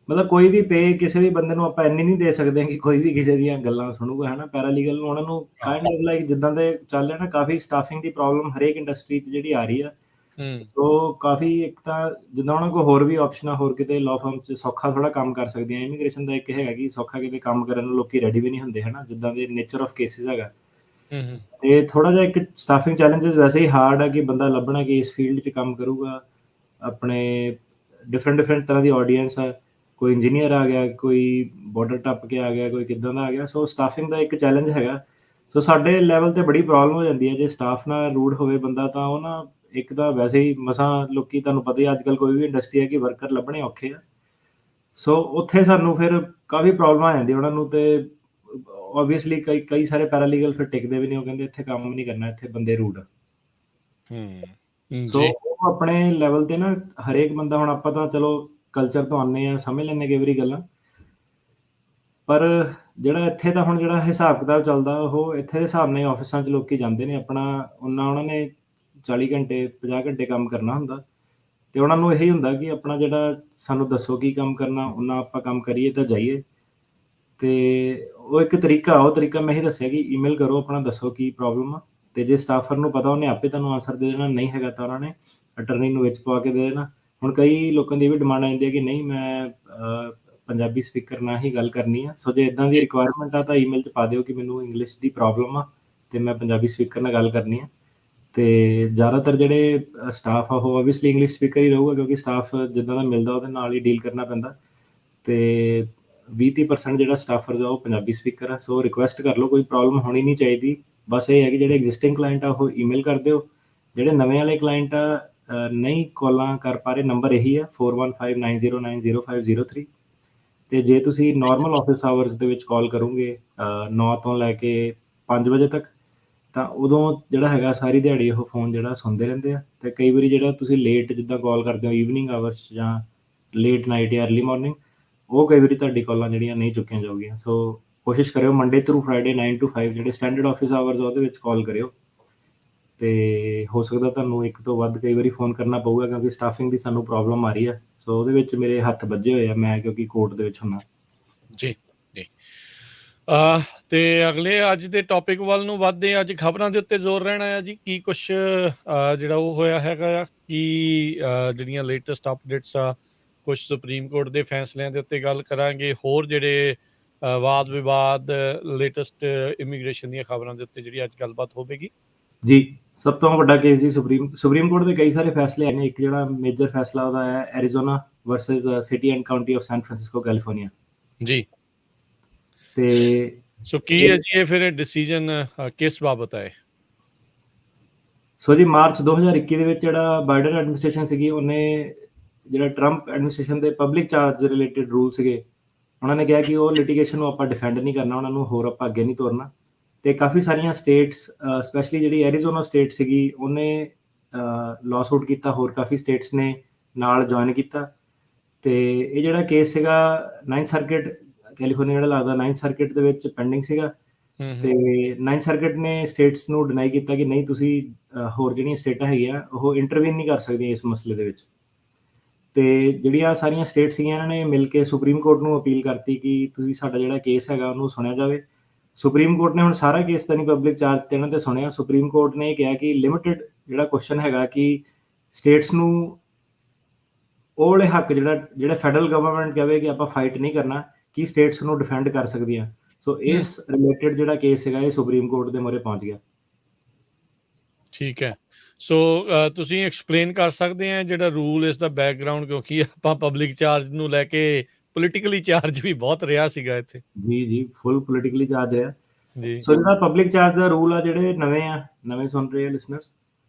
ਮਤਲਬ ਕੋਈ ਵੀ ਪੇ ਕਿਸੇ ਵੀ ਬੰਦੇ ਨੂੰ ਆਪਾਂ ਇੰਨੀ ਨਹੀਂ ਦੇ ਸਕਦੇ ਕਿ ਕੋਈ ਵੀ ਕਿਸੇ ਦੀਆਂ ਗੱਲਾਂ ਸੁਣੂਗਾ, ਹੈ ਨਾ। ਪੈਰਾਲੀਗਲ ਨੂੰ ਉਹਨਾਂ ਨੂੰ ਹਾਂ। ਕਾਇੰਡ ਆਫ ਲਾਈਕ ਜਿੱਦਾਂ ਦੇ ਚੱਲ ਰਿਹਾ ਨਾ, ਕਾਫੀ ਸਟਾਫਿੰਗ ਦੀ ਪ੍ਰੋਬਲਮ ਹਰੇਕ ਇੰਡਸਟਰੀ 'ਚ ਜਿਹੜੀ ਆ ਰਹੀ ਆ। ਹੂੰ। ਸੋ ਕਾਫੀ ਇੱਕ ਤਾਂ ਜਿੱਦਾਂ ਉਹਨਾਂ ਕੋਲ ਹੋਰ ਵੀ ਆਪਸ਼ਨਾਂ, ਹੋਰ ਕਿਤੇ ਲਾਅ ਫਰਮ 'ਚ ਸੌਖਾ ਥੋੜ੍ਹਾ ਕੰਮ ਕਰ ਸਕਦੀਆਂ। ਇਮੀਗ੍ਰੇਸ਼ਨ ਦਾ ਇੱਕ ਹੈਗਾ ਕਿ ਸੌਖਾ ਕਿਤੇ ਕੰਮ ਕਰਨ ਨੂੰ ਲੋਕੀ ਰੈਡੀ ਵੀ ਨਹੀਂ ਹੁੰਦੇ, ਹੈ ਨਾ, ਜਿੱਦਾਂ ਦੇ ਨੇਚਰ ਆਫ ਕੇਸਿਸ ਹੈਗਾ। ਹੂੰ, ਹੂੰ। ਤੇ ਥੋੜ੍ਹਾ ਜਿਹਾ ਇੱਕ ਸਟਾਫਿੰਗ ਚੈਲੰਜਸ ਵੈਸੇ ਹੀ ਹਾਰਡ ਆ ਕਿ ਬੰਦਾ ਲੱਭਣਾ ਕਿ ਇਸ ਫੀਲਡ 'ਚ ਕੰਮ ਕਰੂਗਾ। ਆਪਣੇ ਡਿਫਰੈਂਟ ਤਰ੍ਹਾਂ ਦੀ ਆਡੀਅנס ਆ। ਕੋਈ ਇੰਜੀਨੀਅਰ ਆ ਗਿਆ, ਕੋਈ ਬਾਰਡਰ ਟੱਪ ਕੇ ਆ ਗਿਆ, ਕੋਈ ਕਿੱਦਾਂ ਦਾ ਆ ਗਿਆ। ਸੋ ਸਟਾਫਿੰਗ ਦਾ ਇੱਕ ਚੈਲੰਜ ਹੈਗਾ। ਸੋ ਸਾਡੇ ਲੈਵਲ ਤੇ ਬੜੀ ਪ੍ਰੋਬਲਮ ਹੋ ਜਾਂਦੀ ਹੈ ਜੇ ਸਟਾਫ ਨਾਲ ਰੂਡ ਹੋਵੇ ਬੰਦਾ, ਤਾਂ ਉਹ ਨਾ ਇੱਕ ਤਾਂ ਵੈਸੇ ਹੀ ਮਸਾਂ ਲੋਕੀ, ਤੁਹਾਨੂੰ ਪਤਾ ਹੀ ਅੱਜ-ਕੱਲ੍ਹ ਕੋਈ ਵੀ ਇੰਡਸਟਰੀ ਹੈ ਕਿ ਵਰਕਰ ਲੱਭਣੇ ਔਖੇ ਆ। ਸੋ ਉੱਥੇ ਸਾਨੂੰ ਫਿਰ ਕਾਫੀ ਪ੍ਰੋਬਲਮ ਆ ਜਾਂਦੀ ਉਹਨਾਂ ਨੂੰ। ਤੇ ਆਬਵੀਅਸਲੀ ਕਈ ਸਾਰੇ ਪੈਰਾਲੀਗਲ ਫਿਰ ਟਿਕਦੇ ਵੀ ਨਹੀਂ। ਉਹ ਕਹਿੰਦੇ ਇੱਥੇ ਕੰਮ ਨਹੀਂ ਕਰਨਾ, ਇੱਥੇ ਬੰਦੇ ਰੂਡ ਆ। ਸੋ ਜੀ। ਉਹ ਆਪਣੇ ਲੈਵਲ ਤੇ ਨਾ ਹਰੇਕ ਬੰਦਾ, ਹੁਣ ਆਪਾਂ ਤਾਂ ਚਲੋ ਕਲਚਰ ਤੋਂ ਆਉਂਦੇ ਹਾਂ, ਸਮਝ ਲੈਂਦੇ ਕਈ ਵਾਰੀ ਗੱਲਾਂ। ਪਰ ਜਿਹੜਾ ਇੱਥੇ ਦਾ ਹੁਣ ਜਿਹੜਾ ਹਿਸਾਬ ਕਿਤਾਬ ਚੱਲਦਾ, ਉਹ ਇੱਥੇ ਦੇ ਹਿਸਾਬ ਨਾਲ ਹੀ ਆਫਿਸਾਂ 'ਚ ਲੋਕੀ ਜਾਂਦੇ ਨੇ। ਆਪਣਾ ਉਹਨਾਂ ਨੇ 40 ਘੰਟੇ 50 ਘੰਟੇ ਕੰਮ ਕਰਨਾ ਹੁੰਦਾ, ਤੇ ਉਹਨਾਂ ਨੂੰ ਇਹੀ ਹੁੰਦਾ ਕਿ ਆਪਣਾ ਜਿਹੜਾ ਸਾਨੂੰ ਦੱਸੋ ਕੀ ਕੰਮ ਕਰਨਾ, ਓਨਾ ਆਪਾਂ ਕੰਮ ਕਰੀਏ ਤਾਂ ਜਾਈਏ। ਤੇ ਉਹ ਇੱਕ ਤਰੀਕਾ, ਉਹ ਤਰੀਕਾ ਮੈਂ ਇਹੀ ਦੱਸਿਆ ਕਿ ਈਮੇਲ ਕਰੋ, ਆਪਣਾ ਦੱਸੋ ਕੀ ਪ੍ਰੋਬਲਮ ਆ। ਤੇ ਜੇ ਸਟਾਫਰ ਨੂੰ ਪਤਾ, ਉਹਨੇ ਆਪੇ ਤੁਹਾਨੂੰ ਆਨਸਰ ਦੇ ਦੇਣਾ। ਨਹੀਂ ਹੈਗਾ ਤਾਂ ਉਹਨਾਂ ਨੇ ਅਟਰਨੀ ਨੂੰ ਵਿੱਚ ਪਵਾ ਕੇ ਦੇ ਦੇਣਾ। ਹੁਣ ਕਈ ਲੋਕਾਂ ਦੀ ਇਹ ਵੀ ਡਿਮਾਂਡ ਆ ਜਾਂਦੀ ਹੈ ਕਿ ਨਹੀਂ, ਮੈਂ ਪੰਜਾਬੀ ਸਪੀਕਰ ਨਾਲ ਹੀ ਗੱਲ ਕਰਨੀ ਆ। ਸੋ ਜੇ ਇੱਦਾਂ ਦੀ ਰਿਕੁਆਇਰਮੈਂਟ ਆ ਤਾਂ ਈਮੇਲ 'ਚ ਪਾ ਦਿਓ ਕਿ ਮੈਨੂੰ ਇੰਗਲਿਸ਼ ਦੀ ਪ੍ਰੋਬਲਮ ਆ ਤੇ ਮੈਂ ਪੰਜਾਬੀ ਸਪੀਕਰ ਨਾਲ ਗੱਲ ਕਰਨੀ ਆ। ਤੇ ਜ਼ਿਆਦਾਤਰ ਜਿਹੜੇ ਸਟਾਫ ਆ, ਉਹ ਆਬਵੀਅਸਲੀ ਇੰਗਲਿਸ਼ ਸਪੀਕਰ ਹੀ ਰਹੂਗਾ, ਕਿਉਂਕਿ ਸਟਾਫ ਜਿੱਦਾਂ ਦਾ ਮਿਲਦਾ ਉਹਦੇ ਨਾਲ ਹੀ ਡੀਲ ਕਰਨਾ ਪੈਂਦਾ। ਤੇ 20-30% ਜਿਹੜਾ ਸਟਾਫਰਸ ਆ ਉਹ ਪੰਜਾਬੀ ਸਪੀਕਰ ਆ। ਸੋ ਰਿਕੁਐਸਟ ਕਰ ਲਓ, ਕੋਈ ਪ੍ਰੋਬਲਮ ਹੋਣੀ ਨਹੀਂ ਚਾਹੀਦੀ। ਬਸ ਇਹ ਹੈ ਕਿ ਜਿਹੜੇ ਐਗਜ਼ਿਸਟਿੰਗ ਕਲਾਇੰਟ ਆ ਉਹ ਈਮੇਲ ਕਰ ਦਿਓ। ਜਿਹੜੇ ਨਵੇਂ ਵਾਲੇ ਕਲਾਇੰਟ ਆ ਨਹੀਂ ਕਾਲਾਂ ਕਰ ਪਾ ਰਹੇ, ਨੰਬਰ ਇਹੀ ਆ 4159090503। ਤੇ ਜੇ ਤੁਸੀਂ ਨਾਰਮਲ ਆਫਿਸ ਆਵਰਸ ਦੇ ਵਿੱਚ ਕਾਲ ਕਰੋਗੇ 9 ਤੋਂ ਲੈ ਕੇ 5 ਵਜੇ ਤੱਕ, ਤਾਂ ਉਦੋਂ ਜਿਹੜਾ ਹੈਗਾ ਸਾਰੀ ਦਿਹਾੜੀ ਉਹ ਫ਼ੋਨ ਜਿਹੜਾ ਸੁਣਦੇ ਰਹਿੰਦੇ ਆ। ਤੇ ਕਈ ਵਾਰੀ ਜਿਹੜਾ ਤੁਸੀਂ ਲੇਟ ਜਿੱਦਾਂ ਕਾਲ ਕਰਦੇ ਹੋ ਈਵਨਿੰਗ ਆਵਰਸ 'ਚ ਜਾਂ ਲੇਟ ਨਾਈਟ ਜਾਂ ਅਰਲੀ ਮਾਰਨਿੰਗ, ਉਹ ਕਈ ਵਾਰੀ ਤੁਹਾਡੀ ਕਾਲਾਂ ਜਿਹੜੀਆਂ ਨਹੀਂ ਚੁੱਕੀਆਂ ਜਾਊਗੀਆਂ। ਸੋ ਕੋਸ਼ਿਸ਼ ਕਰਿਓ ਮੰਡੇ ਥਰੂ ਫਰਾਈਡੇ 9 to 5 ਜਿਹੜੇ ਸਟੈਂਡਰਡ ਆਫਿਸ ਆਵਰਸ ਆ ਉਹਦੇ ਵਿੱਚ ਕਾਲ ਕਰਿਓ। ਤੇ ਹੋ ਸਕਦਾ ਤੁਹਾਨੂੰ ਇੱਕ ਤੋਂ ਵੱਧ ਕਈ ਵਾਰੀ ਫ਼ੋਨ ਕਰਨਾ ਪਊਗਾ, ਕਿਉਂਕਿ ਸਟਾਫਿੰਗ ਦੀ ਸਾਨੂੰ ਪ੍ਰੋਬਲਮ ਆ ਰਹੀ ਆ। ਸੋ ਉਹਦੇ ਵਿੱਚ ਮੇਰੇ ਹੱਥ ਵੱਜੇ ਹੋਏ ਆ, ਮੈਂ ਕਿਉਂਕਿ ਕੋਰਟ ਦੇ ਵਿੱਚ ਹੁੰਦਾ। ਜੀ, ਜੀ। ਤੇ ਅਗਲੇ ਅੱਜ ਦੇ ਟੌਪਿਕ ਵੱਲ ਨੂੰ ਵੱਧਦੇ ਹਾਂ। ਅੱਜ ਖਬਰਾਂ ਦੇ ਉੱਤੇ ਜ਼ੋਰ ਰਹਿਣਾ ਆ ਜੀ। ਕੀ ਕੁਛ ਜਿਹੜਾ ਉਹ ਹੋਇਆ ਹੈਗਾ ਆ, ਕੀ ਜਿਹੜੀਆਂ ਲੇਟੈਸਟ ਅਪਡੇਟਸ ਆ, ਕੁਛ ਸੁਪਰੀਮ ਕੋਰਟ ਦੇ ਫੈਸਲਿਆਂ ਦੇ ਉੱਤੇ ਗੱਲ ਕਰਾਂਗੇ, ਹੋਰ ਜਿਹੜੇ ਵਾਦ ਵਿਵਾਦ, ਲੇਟੈਸਟ ਇਮੀਗ੍ਰੇਸ਼ਨ ਦੀਆਂ ਖਬਰਾਂ ਦੇ ਉੱਤੇ ਜਿਹੜੀ ਅੱਜ ਗੱਲਬਾਤ ਹੋਵੇਗੀ। ਜੀ, ਸਭ ਤੋਂ ਵੱਡਾ ਕੇਸ ਜੀ ਸੁਪਰੀਮ ਕੋਰਟ ਦੇ ਕਈ ਸਾਰੇ ਫੈਸਲੇ ਆਏ ਨੇ। ਇੱਕ ਜਿਹੜਾ ਮੇਜਰ ਫੈਸਲਾ ਉਹਦਾ ਹੈ Arizona versus city and county of San Francisco California. ਜੀ, ਤੇ ਸੋ ਕੀ ਹੈ ਜੀ ਇਹ ਫਿਰ ਡਿਸੀਜਨ ਕਿਸ ਬਾਬਤ ਹੈ? ਸੋ ਜੀ ਮਾਰਚ 2021 ਦੇ ਵਿੱਚ ਜਿਹੜਾ ਬਾਈਡਨ ਐਡਮਿਨਿਸਟ੍ਰੇਸ਼ਨ ਸੀਗੀ, ਉਹਨੇ ਜਿਹੜਾ ਟਰੰਪ ਐਡਮਿਨਿਸਟ੍ਰੇਸ਼ਨ ਦੇ ਪਬਲਿਕ ਚਾਰਜ ਰਿਲੇਟਡ ਰੂਲ ਸੀਗੇ, ਉਹਨਾਂ ਨੇ ਕਿਹਾ ਕਿ ਉਹ ਲਿਟੀਗੇਸ਼ਨ ਨੂੰ ਆਪਾਂ ਡਿਫੈਂਡ ਨਹੀਂ ਕਰਨਾ, ਉਹਨਾਂ ਨੂੰ ਹੋਰ ਆਪਾਂ ਅੱਗੇ ਨਹੀਂ ਤੋਰਨਾ। ਤੇ ਕਾਫੀ ਸਾਰੀਆਂ ਸਟੇਟਸ, ਸਪੈਸ਼ਲੀ ਜਿਹੜੀ ਐਰੀਜ਼ੋਨਾ ਸਟੇਟ ਸੀਗੀ, ਉਹਨੇ ਲਾਅਸੂਟ ਕੀਤਾ। ਹੋਰ ਕਾਫੀ ਸਟੇਟਸ ਨੇ ਨਾਲ ਜੁਆਇਨ ਕੀਤਾ। ਤੇ ਇਹ ਜਿਹੜਾ ਕੇਸ ਸੀਗਾ 9th ਸਰਕਿਟ ਕੈਲੀਫੋਰਨੀਆ ਜਿਹੜਾ ਲੱਗਦਾ 9th ਸਰਕਿਟ ਦੇ ਵਿੱਚ ਪੈਂਡਿੰਗ ਸੀਗਾ। ਤੇ 9th ਸਰਕਿਟ ਨੇ ਸਟੇਟਸ ਨੂੰ ਡਿਨਾਈ ਕੀਤਾ ਕਿ ਨਹੀਂ, ਤੁਸੀਂ ਹੋਰ ਜਿਹੜੀਆਂ ਸਟੇਟਾਂ ਹੈਗੀਆਂ ਉਹ ਇੰਟਰਵੀਨ ਨਹੀਂ ਕਰ ਸਕਦੀਆਂ ਇਸ ਮਸਲੇ ਦੇ ਵਿੱਚ। ਤੇ ਜਿਹੜੀਆਂ ਸਾਰੀਆਂ ਸਟੇਟ ਸੀਗੀਆਂ, ਇਹਨਾਂ ਨੇ ਮਿਲ ਕੇ ਸੁਪਰੀਮ ਕੋਰਟ ਨੂੰ ਅਪੀਲ ਕਰਤੀ ਕਿ ਤੁਸੀਂ ਸਾਡਾ ਜਿਹੜਾ ਕੇਸ ਹੈਗਾ ਉਹਨੂੰ ਸੁਣਿਆ ਜਾਵੇ। ਸੁਪਰੀਮ ਕੋਰਟ ਨੇ ਹੁਣ ਸਾਰਾ ਕੇਸ ਤਾਂ ਨਹੀਂ ਪਬਲਿਕ ਚਾਰਜ ਤੇ ਇਹਨਾਂ ਤੇ ਸੁਣਿਆ। ਸੁਪਰੀਮ ਕੋਰਟ ਨੇ ਇਹ ਕਿਹਾ ਕਿ ਲਿਮਿਟਡ ਜਿਹੜਾ ਕੁਐਸਚਨ ਹੈਗਾ ਕਿ ਸਟੇਟਸ ਨੂੰ ਉਹ ਵਾਲੇ ਹੱਕ ਜਿਹੜਾ ਫੈਡਰਲ ਗਵਰਨਮੈਂਟ ਕਹੇ ਕਿ ਆਪਾਂ ਫਾਈਟ ਨਹੀਂ ਕਰਨਾ, ਕਿ ਸਟੇਟਸ ਨੂੰ ਡਿਫੈਂਡ ਕਰ ਸਕਦੀਆਂ। ਸੋ ਇਸ ਰਿਲੇਟਡ ਜਿਹੜਾ ਕੇਸ ਹੈਗਾ ਇਹ ਸੁਪਰੀਮ ਕੋਰਟ ਦੇ ਮੂਹਰੇ ਪਹੁੰਚ ਗਿਆ। ਠੀਕ ਹੈ। ਸੋ ਤੁਸੀਂ ਐਕਸਪਲੇਨ ਕਰ ਸਕਦੇ ਆ ਜਿਹੜਾ ਰੂਲ ਇਸ ਦਾ ਬੈਕਗਰਾਉਂਡ, ਕਿਉਂਕਿ ਆਪਾਂ ਪਬਲਿਕ ਚਾਰਜ ਨੂੰ ਲੈ ਕੇ ਪੋਲੀਟੀਕਲੀ ਚਾਰਜ ਵੀ ਬਹੁਤ ਰਿਹਾ ਸੀਗਾ ਇੱਥੇ। ਜੀ ਫੁੱਲ ਪੋਲੀਟੀਕਲੀ ਚਾਰਜ ਰਿਹਾ। ਜੀ, ਸੋ ਜਿਹੜਾ ਪਬਲਿਕ ਚਾਰਜ ਦਾ ਰੂਲ ਆ, ਜਿਹੜੇ ਨਵੇਂ ਸੁਣ ਰਹੇ ਆ ਲਿਸਨਰਸ,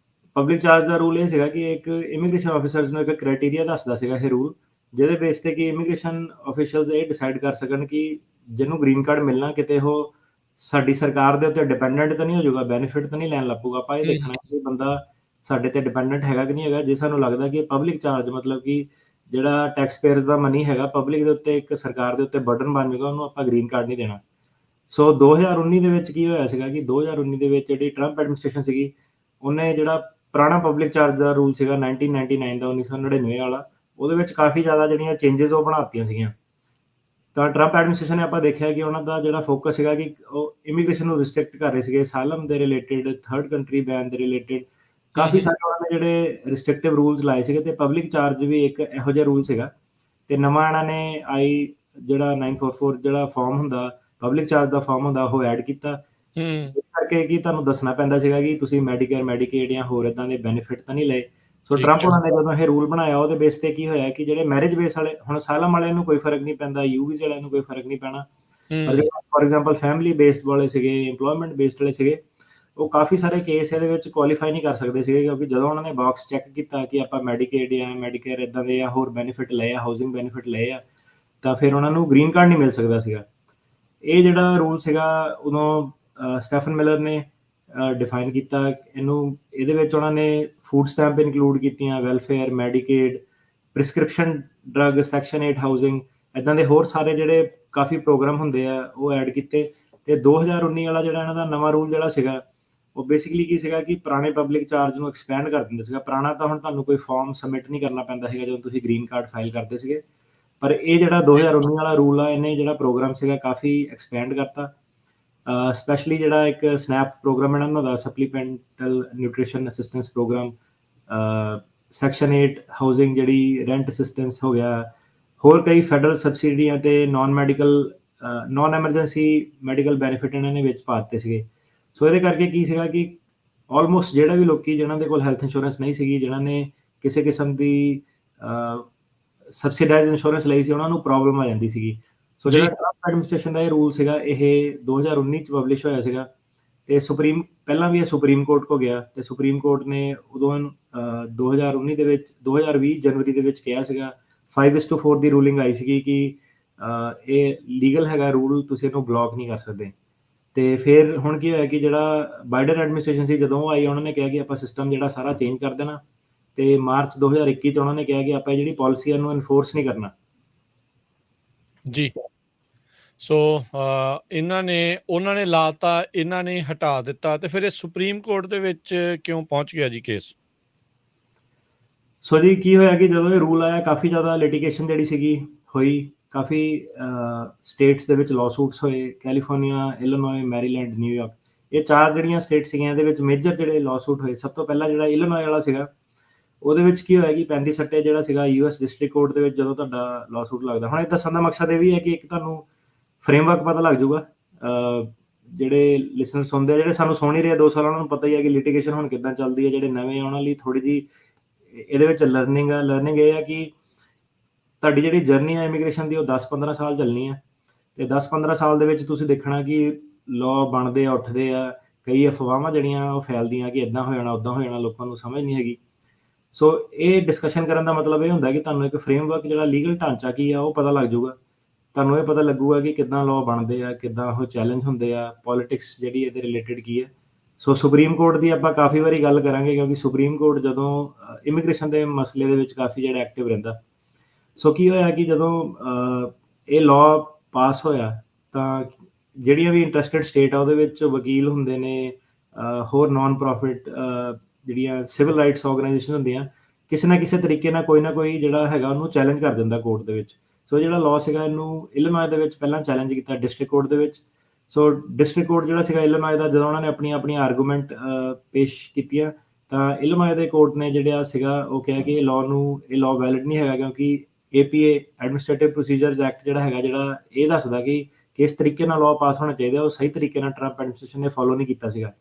ਪਬਲਿਕ ਚਾਰਜ ਦਾ ਰੂਲ ਇਹ ਸੀਗਾ ਕਿ ਇੱਕ ਇਮੀਗ੍ਰੇਸ਼ਨ ਆਫਿਸਰਸ ਨੂੰ ਇੱਕ ਕ੍ਰਾਈਟੇਰੀਆ ਦੱਸਦਾ ਸੀਗਾ ਇਹ ਰੂਲ, ਜਿਹਦੇ ਬੇਸ ਤੇ ਕਿ ਇਮੀਗ੍ਰੇਸ਼ਨ ਆਫੀਸ਼ੀਅਲਸ ਇਹ ਡਿਸਾਈਡ ਕਰ ਸਕਣ ਕਿ ਜਿਹਨੂੰ ਗ੍ਰੀਨ ਕਾਰਡ ਮਿਲਣਾ, ਕਿਤੇ ਉਹ ਸਾਡੀ ਸਰਕਾਰ ਦੇ ਉੱਤੇ ਡਿਪੈਂਡੈਂਟ ਤਾਂ ਨਹੀਂ ਹੋ ਜਾਊਗਾ, ਬੈਨੀਫਿਟ ਤਾਂ ਨਹੀਂ ਲੈਣ ਲੱਗ ਪਊਗਾ। ਆਪਾਂ ਇਹ ਦੇਖਣਾ ਕਿ ਬੰਦਾ ਸਾਡੇ ਤੇ ਡਿਪੈਂਡੈਂਟ ਹੈਗਾ ਕਿ ਨਹੀਂ ਹੈਗਾ। ਜੇ ਸਾਨੂੰ ਲੱਗਦਾ ਕਿ ਪਬਲਿਕ ਚਾਰਜ ਮਤਲਬ ਕਿ ਜਿਹੜਾ ਟੈਕਸ ਪੇਅਰਸ ਦਾ ਮਨੀ ਹੈਗਾ ਪਬਲਿਕ ਦੇ ਉੱਤੇ, ਇੱਕ ਸਰਕਾਰ ਦੇ ਉੱਤੇ ਬਰਡਨ ਬਣ ਜਾਊਗਾ, ਉਹਨੂੰ ਆਪਾਂ ਗ੍ਰੀਨ ਕਾਰਡ ਨਹੀਂ ਦੇਣਾ। ਸੋ 2019 ਦੇ ਵਿੱਚ ਕੀ ਹੋਇਆ ਸੀਗਾ ਕਿ 2019 ਦੇ ਵਿੱਚ ਜਿਹੜੀ ਟਰੰਪ ਐਡਮਿਨਿਸਟ੍ਰੇਸ਼ਨ ਸੀਗੀ, ਉਹਨੇ ਜਿਹੜਾ ਪੁਰਾਣਾ ਪਬਲਿਕ ਚਾਰਜ ਦਾ ਰੂਲ ਸੀਗਾ 1999 ਦਾ 1999 ਵਾਲਾ, ਉਹਦੇ ਵਿੱਚ ਕਾਫੀ ਜ਼ਿਆਦਾ ਜਿਹੜੀਆਂ ਚੇਂਜਸ ਉਹ ਬਣਾਤੀਆਂ ਸੀਗੀਆਂ। ਤਾਂ ਟਰੰਪ ਐਡਮਿਨਿਸਟ੍ਰੇਸ਼ਨ ਨੇ ਆਪਾਂ ਦੇਖਿਆ ਕਿ ਉਹਨਾਂ ਦਾ ਜਿਹੜਾ ਫੋਕਸ ਸੀਗਾ ਕਿ ਉਹ ਇਮੀਗ੍ਰੇਸ਼ਨ ਨੂੰ ਰਿਸਟ੍ਰਿਕਟ ਕਰ ਰਹੇ ਸੀਗੇ, ਅਸਾਈਲਮ ਦੇ ਰਿਲੇਟਡ, ਥਰਡ ਕੰਟਰੀ ਬੈਨ ਦੇ ਰਿਲੇਟਡ ਕਾਫੀ ਸਾਰੇ ਉਹਨਾਂ ਨੇ ਜਿਹੜੇ ਰਿਸਟ੍ਰਿਕਟਿਵ ਰੂਲਸ ਲਾਏ ਸੀਗੇ। ਤੇ ਪਬਲਿਕ ਚਾਰਜ ਵੀ ਇੱਕ ਇਹੋ ਜਿਹਾ ਰੂਲ ਸੀਗਾ। ਤੇ ਨਵਾਂ ਇਹਨਾਂ ਨੇ ਜਿਹੜਾ 944 ਜਿਹੜਾ ਫਾਰਮ ਹੁੰਦਾ, ਪਬਲਿਕ ਚਾਰਜ ਦਾ ਫਾਰਮ ਹੁੰਦਾ, ਉਹ ਐਡ ਕੀਤਾ। ਇਸ ਕਰਕੇ ਕਿ ਤੁਹਾਨੂੰ ਦੱਸਣਾ ਪੈਂਦਾ ਸੀਗਾ ਕਿ ਤੁਸੀਂ ਮੈਡੀਕੇਅਰ, ਮੈਡੀਕੇਡ ਜਾਂ ਹੋਰ ਇਦਾਂ ਦੇ ਬੈਨੀਫਿਟ ਤਾਂ ਨਹੀਂ ਲਏ। ਸੋ ਟਰੰਪ ਉਹਨਾਂ ਨੇ ਜਦੋਂ ਇਹ ਰੂਲ ਬਣਾਇਆ, ਉਹਦੇ ਬੇਸ ਤੇ ਕੀ ਹੋਇਆ ਕਿ ਜਿਹੜੇ ਮੈਰਿਜ ਬੇਸ ਵਾਲੇ, ਹੁਣ ਅਸਾਈਲਮ ਵਾਲਿਆਂ ਨੂੰ ਕੋਈ ਫਰਕ ਨਹੀਂ ਪੈਂਦਾ, ਯੂ ਵੀਜ਼ਾ ਵਾਲਿਆਂ ਨੂੰ ਕੋਈ ਫਰਕ ਨਹੀਂ ਪੈਣਾ, ਪਰ ਜਿਹੜੇ ਫੋਰ ਐਗਜ਼ਾਮਪਲ ਫੈਮਿਲੀ ਬੇਸਡ ਵਾਲੇ ਸੀਗੇ, ਇੰਪਲੋਇਮੈਂਟ ਬੇਸਡ ਵਾਲੇ ਸੀਗੇ, ਉਹ ਕਾਫੀ ਸਾਰੇ ਕੇਸ ਇਹਦੇ ਵਿੱਚ ਕੁਆਲੀਫਾਈ ਨਹੀਂ ਕਰ ਸਕਦੇ ਸੀਗੇ, ਕਿਉਂਕਿ ਜਦੋਂ ਉਹਨਾਂ ਨੇ ਬਾਕਸ ਚੈੱਕ ਕੀਤਾ ਕਿ ਆਪਾਂ ਮੈਡੀਕੇਡ ਜਾਂ ਮੈਡੀਕੇਅਰ ਇਦਾਂ ਦੇ ਜਾਂ ਹੋਰ ਬੈਨੀਫਿਟ ਲਏ ਆ, ਹਾਊਸਿੰਗ ਬੈਨੀਫਿਟ ਲਏ ਆ, ਤਾਂ ਫਿਰ ਉਹਨਾਂ ਨੂੰ ਗ੍ਰੀਨ ਕਾਰਡ ਨਹੀਂ ਮਿਲ ਸਕਦਾ ਸੀਗਾ। ਇਹ ਜਿਹੜਾ ਰੂਲ ਸੀਗਾ ਉਦੋਂ ਸਟੈਫਨ ਮਿਲਰ ਨੇ ਡਿਫਾਈਨ ਕੀਤਾ ਇਹਨੂੰ। ਇਹਦੇ ਵਿੱਚ ਉਹਨਾਂ ਨੇ ਫੂਡ ਸਟੈਂਪ ਇਨਕਲੂਡ ਕੀਤੀਆਂ, welfare, Medicaid, prescription drug, section 8 housing, ਇਦਾਂ ਦੇ ਹੋਰ ਸਾਰੇ ਜਿਹੜੇ ਕਾਫੀ ਪ੍ਰੋਗਰਾਮ ਹੁੰਦੇ ਆ ਉਹ ਐਡ ਕੀਤੇ। ਤੇ 2019 ਵਾਲਾ ਜਿਹੜਾ ਇਹਨਾਂ ਦਾ ਨਵਾਂ ਰੂਲ ਜਿਹੜਾ ਸੀਗਾ, ਉਹ ਬੇਸਿਕਲੀ ਕੀ ਸੀਗਾ ਕਿ ਪੁਰਾਣੇ ਪਬਲਿਕ ਚਾਰਜ ਨੂੰ ਐਕਸਪੈਂਡ ਕਰ ਦਿੰਦੇ ਸੀਗਾ। ਪੁਰਾਣਾ ਤਾਂ ਹੁਣ ਤੁਹਾਨੂੰ ਕੋਈ ਫਾਰਮ ਸਬਮਿਟ ਨਹੀਂ ਕਰਨਾ ਪੈਂਦਾ ਸੀਗਾ ਜਦੋਂ ਤੁਸੀਂ ਗ੍ਰੀਨ ਕਾਰਡ ਫਾਈਲ ਕਰਦੇ ਸੀਗੇ, ਪਰ ਇਹ ਜਿਹੜਾ 2019 ਵਾਲਾ ਰੂਲ ਆ, ਇਹਨੇ ਜਿਹੜਾ ਪ੍ਰੋਗਰਾਮ ਸੀਗਾ ਕਾਫੀ ਐਕਸਪੈਂਡ ਕਰਤਾ। ਸਪੈਸ਼ਲੀ ਜਿਹੜਾ ਇੱਕ ਸਨੈਪ ਪ੍ਰੋਗਰਾਮ ਇਹਨਾਂ ਦਾ supplemental nutrition assistance program, section 8 housing, ਜਿਹੜੀ ਰੈਂਟ ਅਸਿਸਟੈਂਸ ਹੋ ਗਿਆ, ਹੋਰ ਕਈ ਫੈਡਰਲ ਸਬਸਿਡੀਆਂ ਤੇ ਨਾਨ ਐਮਰਜੈਂਸੀ ਮੈਡੀਕਲ ਬੈਨੀਫਿਟ ਇਹਨਾਂ ਨੇ ਵਿੱਚ ਪਾ ਦਿੱਤੇ ਸੀਗੇ। ਸੋ ਇਹਦੇ ਕਰਕੇ ਕੀ ਸੀਗਾ ਕਿ ਆਲਮੋਸਟ ਜਿਹੜੇ ਵੀ ਲੋਕੀ ਜਿਨ੍ਹਾਂ ਦੇ ਕੋਲ ਹੈਲਥ ਇੰਸ਼ੋਰੈਂਸ ਨਹੀਂ ਸੀਗੀ, ਜਿਨ੍ਹਾਂ ਨੇ ਕਿਸੇ ਕਿਸਮ ਦੀ ਸਬਸਿਡਾਈਜ਼ ਇੰਸ਼ੋਰੈਂਸ ਲਈ ਸੀ, ਉਹਨਾਂ ਨੂੰ ਪ੍ਰੋਬਲਮ ਆ ਜਾਂਦੀ ਸੀਗੀ। ਸੋ ਜਿਹੜਾ ਟਰੰਪ ਐਡਮਿਨਿਸਟ੍ਰੇਸ਼ਨ ਦਾ ਇਹ ਰੂਲ ਸੀਗਾ, ਇਹ 2019 ਚ ਪਬਲਿਸ਼ ਹੋਇਆ ਸੀਗਾ। ਤੇ ਪਹਿਲਾਂ ਵੀ ਇਹ ਸੁਪਰੀਮ ਕੋਰਟ ਕੋ ਗਿਆ, ਤੇ ਸੁਪਰੀਮ ਕੋਰਟ ਨੇ ਉਦੋਂ 2019 ਦੇ ਵਿੱਚ 2020 ਜਨਵਰੀ ਦੇ ਵਿੱਚ ਕਿਹਾ ਸੀਗਾ, 5:4 ਦੀ ਰੂਲਿੰਗ ਆਈ ਸੀਗੀ ਕਿ ਇਹ ਲੀਗਲ ਹੈਗਾ ਰੂਲ, ਤੁਸੀਂ ਇਹਨੂੰ ਬਲੌਕ ਨਹੀਂ ਕਰ ਸਕਦੇ। ਤੇ ਫਿਰ ਹੁਣ ਕੀ ਹੋਇਆ ਕਿ ਜਿਹੜਾ ਬਾਈਡਨ ਐਡਮਿਨਿਸਟ੍ਰੇਸ਼ਨ ਸੀ, ਜਦੋਂ ਉਹ ਆਈ, ਉਹਨਾਂ ਨੇ ਕਿਹਾ ਕਿ ਆਪਾਂ ਸਿਸਟਮ ਜਿਹੜਾ ਸਾਰਾ ਚੇਂਜ ਕਰ ਦੇਣਾ। ਤੇ ਮਾਰਚ 2021 ਚ ਉਹਨਾਂ ਨੇ ਕਿਹਾ ਕਿ ਆਪਾਂ ਜਿਹੜੀ ਪਾਲਿਸੀ ਇਹਨੂੰ ਇਨਫੋਰਸ ਨਹੀਂ ਕਰਨਾ। ਜੀ, ਸੋ ਉਹਨਾਂ ਨੇ ਲਾਤਾ, ਇਹਨਾਂ ਨੇ ਹਟਾ ਦਿੱਤਾ, ਤੇ ਫਿਰ ਇਹ ਸੁਪਰੀਮ ਕੋਰਟ ਦੇ ਵਿੱਚ ਕਿਉਂ ਪਹੁੰਚ ਗਿਆ ਜੀ ਕੇਸ? ਸੋ ਜੀ ਕੀ ਹੋਇਆ ਕਿ ਜਦੋਂ ਇਹ ਰੂਲ ਆਇਆ, ਕਾਫੀ ਜ਼ਿਆਦਾ ਲਿਟੀਗੇਸ਼ਨ ਜਿਹੜੀ ਸੀਗੀ ਹੋਈ, ਕਾਫੀ ਸਟੇਟਸ ਦੇ ਵਿੱਚ ਲਾਅਸੂਟਸ ਹੋਏ, ਕੈਲੀਫੋਰਨੀਆ, ਇਲੀਨੋਏ, ਮੈਰੀਲੈਂਡ, ਨਿਊਯਾਰਕ। ਇਹ 4 ਜਿਹੜੀਆਂ ਸਟੇਟ ਸੀਗੀਆਂ ਇਹਦੇ ਵਿੱਚ ਮੇਜਰ ਜਿਹੜੇ ਲਾਅਸੂਟ ਹੋਏ। ਸਭ ਤੋਂ ਪਹਿਲਾਂ ਜਿਹੜਾ ਇਲੀਨੋਏ ਵਾਲਾ ਸੀਗਾ, ਉਹਦੇ ਵਿੱਚ ਕੀ ਹੋਇਆ ਕਿ 35 ਸੱਟੇ ਜਿਹੜਾ ਸੀਗਾ ਯੂਐਸ ਡਿਸਟ੍ਰਿਕਟ ਕੋਰਟ ਦੇ ਵਿੱਚ ਜਦੋਂ ਤੁਹਾਡਾ ਲਾਅਸੂਟ ਲੱਗਦਾ। ਹੁਣ ਇਹ ਦੱਸਣ ਦਾ ਮਕਸਦ ਇਹ ਵੀ ਹੈ ਕਿ ਇੱਕ ਤੁਹਾਨੂੰ ਫਰੇਮਵਰਕ ਪਤਾ ਲੱਗ ਜਾਊਗਾ। ਜਿਹੜੇ ਲਿਸਨਰਸ ਹੁੰਦੇ ਆ, ਜਿਹੜੇ ਸਾਨੂੰ ਸੁਣ ਹੀ ਰਹੇ 2 ਸਾਲ, ਉਹਨਾਂ ਨੂੰ ਪਤਾ ਹੀ ਹੈ ਕਿ ਲਿਟੀਗੇਸ਼ਨ ਹੁਣ ਕਿੱਦਾਂ ਚੱਲਦੀ ਹੈ। ਜਿਹੜੇ ਨਵੇਂ ਆਉਣ ਲਈ ਥੋੜ੍ਹੀ ਜਿਹੀ ਇਹਦੇ ਵਿੱਚ ਲਰਨਿੰਗ ਇਹ ਹੈ ਕਿ ਤੁਹਾਡੀ ਜਿਹੜੀ ਜਰਨੀ ਹੈ ਇਮੀਗ੍ਰੇਸ਼ਨ ਦੀ, ਉਹ 10-15 ਸਾਲ ਚੱਲਣੀ ਹੈ। ਅਤੇ 10-15 ਸਾਲ ਦੇ ਵਿੱਚ ਤੁਸੀਂ ਦੇਖਣਾ ਕਿ ਲਾਅ ਬਣਦੇ ਆ, ਉੱਠਦੇ ਆ, ਕਈ ਅਫਵਾਹਾਂ ਜਿਹੜੀਆਂ ਉਹ ਫੈਲਦੀਆਂ ਕਿ ਇੱਦਾਂ ਹੋ ਜਾਣਾ, ਉੱਦਾਂ ਹੋ ਜਾਣਾ, ਲੋਕਾਂ ਨੂੰ ਸਮਝ ਨਹੀਂ ਹੈਗੀ। ਸੋ ਇਹ ਡਿਸਕਸ਼ਨ ਕਰਨ ਦਾ ਮਤਲਬ ਇਹ ਹੁੰਦਾ ਕਿ ਤੁਹਾਨੂੰ ਇੱਕ ਫਰੇਮਵਰਕ, ਜਿਹੜਾ ਲੀਗਲ ਢਾਂਚਾ ਕੀ ਆ, ਉਹ ਪਤਾ ਲੱਗ ਜਾਊਗਾ। ਤੁਹਾਨੂੰ ਇਹ ਪਤਾ ਲੱਗੂਗਾ ਕਿ ਕਿੱਦਾਂ ਲਾਅ ਬਣਦੇ ਆ, ਕਿੱਦਾਂ ਉਹ ਚੈਲੰਜ ਹੁੰਦੇ ਆ, ਪੋਲੀਟਿਕਸ ਜਿਹੜੀ ਇਹਦੇ ਰਿਲੇਟਿਡ ਕੀ ਹੈ। ਸੋ ਸੁਪਰੀਮ ਕੋਰਟ ਦੀ ਆਪਾਂ ਕਾਫੀ ਵਾਰੀ ਗੱਲ ਕਰਾਂਗੇ, ਕਿਉਂਕਿ ਸੁਪਰੀਮ ਕੋਰਟ ਜਦੋਂ ਇਮੀਗ੍ਰੇਸ਼ਨ ਦੇ ਮਸਲੇ ਦੇ ਵਿੱਚ ਕਾਫੀ ਜਿਹੜਾ ਐਕਟਿਵ ਰਹਿੰਦਾ। ਸੋ ਕੀ ਹੋਇਆ ਕਿ ਜਦੋਂ ਇਹ ਲਾਅ ਪਾਸ ਹੋਇਆ, ਤਾਂ ਜਿਹੜੀਆਂ ਵੀ ਇੰਟਰਸਟਿਡ ਸਟੇਟ ਆ ਉਹਦੇ ਵਿੱਚ ਵਕੀਲ ਹੁੰਦੇ ਨੇ, ਹੋਰ ਨਾਨ ਪ੍ਰੋਫਿਟ ਜਿਹੜੀਆਂ ਸਿਵਲ ਰਾਈਟਸ ਆਰਗੇਨਾਈਜੇਸ਼ਨ ਹੁੰਦੀਆਂ, ਕਿਸੇ ਨਾ ਕਿਸੇ ਤਰੀਕੇ ਨਾਲ ਕੋਈ ਨਾ ਕੋਈ ਜਿਹੜਾ ਹੈਗਾ ਉਹਨੂੰ ਚੈਲੰਜ ਕਰ ਦਿੰਦਾ ਕੋਰਟ ਦੇ ਵਿੱਚ। ਸੋ ਜਿਹੜਾ ਲਾਅ ਸੀਗਾ ਇਹਨੂੰ ਇਲੀਨੋਏ ਦੇ ਵਿੱਚ ਪਹਿਲਾਂ ਚੈਲੰਜ ਕੀਤਾ ਡਿਸਟ੍ਰਿਕਟ ਕੋਰਟ ਦੇ ਵਿੱਚ। ਸੋ ਡਿਸਟ੍ਰਿਕਟ ਕੋਰਟ ਜਿਹੜਾ ਸੀਗਾ ਇਲੀਨੋਏ ਦਾ, ਜਦੋਂ ਉਹਨਾਂ ਨੇ ਆਪਣੀਆਂ ਆਰਗੂਮੈਂਟ ਪੇਸ਼ ਕੀਤੀਆਂ, ਤਾਂ ਇਲੀਨੋਏ ਦੇ ਕੋਰਟ ਨੇ ਜਿਹੜਾ ਸੀਗਾ ਉਹ ਕਿਹਾ ਕਿ ਇਹ ਲਾਅ ਵੈਲਿਡ ਨਹੀਂ ਹੈਗਾ, ਕਿਉਂਕਿ APA ਐਡਮਿਨਿਸਟ੍ਰੇਟਿਵ ਪ੍ਰੋਸੀਜਰਸ ਐਕਟ ਜਿਹੜਾ ਹੈਗਾ, ਜਿਹੜਾ ਇਹ ਦੱਸਦਾ ਕਿ ਕਿਸ ਤਰੀਕੇ ਨਾਲ ਲਾਅ ਪਾਸ ਹੋਣਾ ਚਾਹੀਦਾ, ਉਹ ਸਹੀ ਤਰੀਕੇ ਨਾਲ ਟਰੰਪ ਐਡਮਿਨਿਸਟ੍ਰੇਸ਼ਨ ਨੇ ਫੋਲੋ ਨਹੀਂ ਕੀਤਾ ਸੀਗਾ।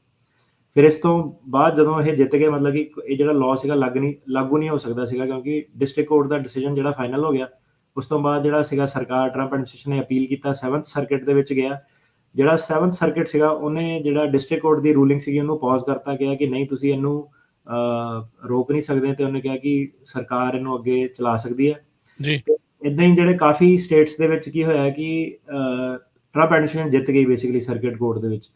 ਫਿਰ ਇਸ ਤੋਂ ਬਾਅਦ ਜਦੋਂ ਇਹ ਜਿੱਤ ਗਏ, ਮਤਲਬ ਕਿ ਇਹ ਜਿਹੜਾ ਲਾਅ ਸੀਗਾ ਲਾਗੂ ਨਹੀਂ ਹੋ ਸਕਦਾ ਸੀਗਾ, ਕਿਉਂਕਿ ਡਿਸਟ੍ਰਿਕਟ ਕੋਰਟ ਦਾ ਡਿਸੀਜਨ ਜਿਹੜਾ ਫਾਈਨਲ ਹੋ ਗਿਆ। ਉਸ ਤੋਂ ਬਾਅਦ ਜਿਹੜਾ ਸੀਗਾ ਸਰਕਾਰ, ਟਰੰਪ ਐਡਮਿਨਿਸਟ੍ਰੇਸ਼ਨ ਨੇ ਅਪੀਲ ਕੀਤਾ, 7th ਸਰਕਿਟ ਦੇ ਵਿੱਚ ਗਿਆ। ਜਿਹੜਾ 7th ਸਰਕਿਟ ਸੀਗਾ, ਉਹਨੇ ਜਿਹੜਾ ਡਿਸਟ੍ਰਿਕਟ ਕੋਰਟ ਦੀ ਰੂਲਿੰਗ ਸੀਗੀ ਉਹਨੂੰ ਪੌਜ਼ ਕਰਤਾ, ਕਿਹਾ ਕਿ ਨਹੀਂ, ਤੁਸੀਂ ਇਹਨੂੰ ਰੋਕ ਨਹੀਂ ਸਕਦੇ, ਅਤੇ ਉਹਨੇ ਕਿਹਾ ਕਿ ਸਰਕਾਰ ਇਹਨੂੰ ਅੱਗੇ ਚਲਾ ਸਕਦੀ ਹੈ ਜੀ। ਇੱਦਾਂ ਹੀ ਜਿਹੜੇ ਕਾਫੀ ਸਟੇਟਸ ਦੇ ਵਿੱਚ ਕੀ ਹੋਇਆ ਕਿ ਟਰੰਪ ਐਡਮਿਨਿਸਟ੍ਰੇਸ਼ਨ ਜਿੱਤ ਗਈ ਬੇਸਿਕਲੀ ਸਰਕਿਟ ਕੋਰਟ ਦੇ ਵਿੱਚ।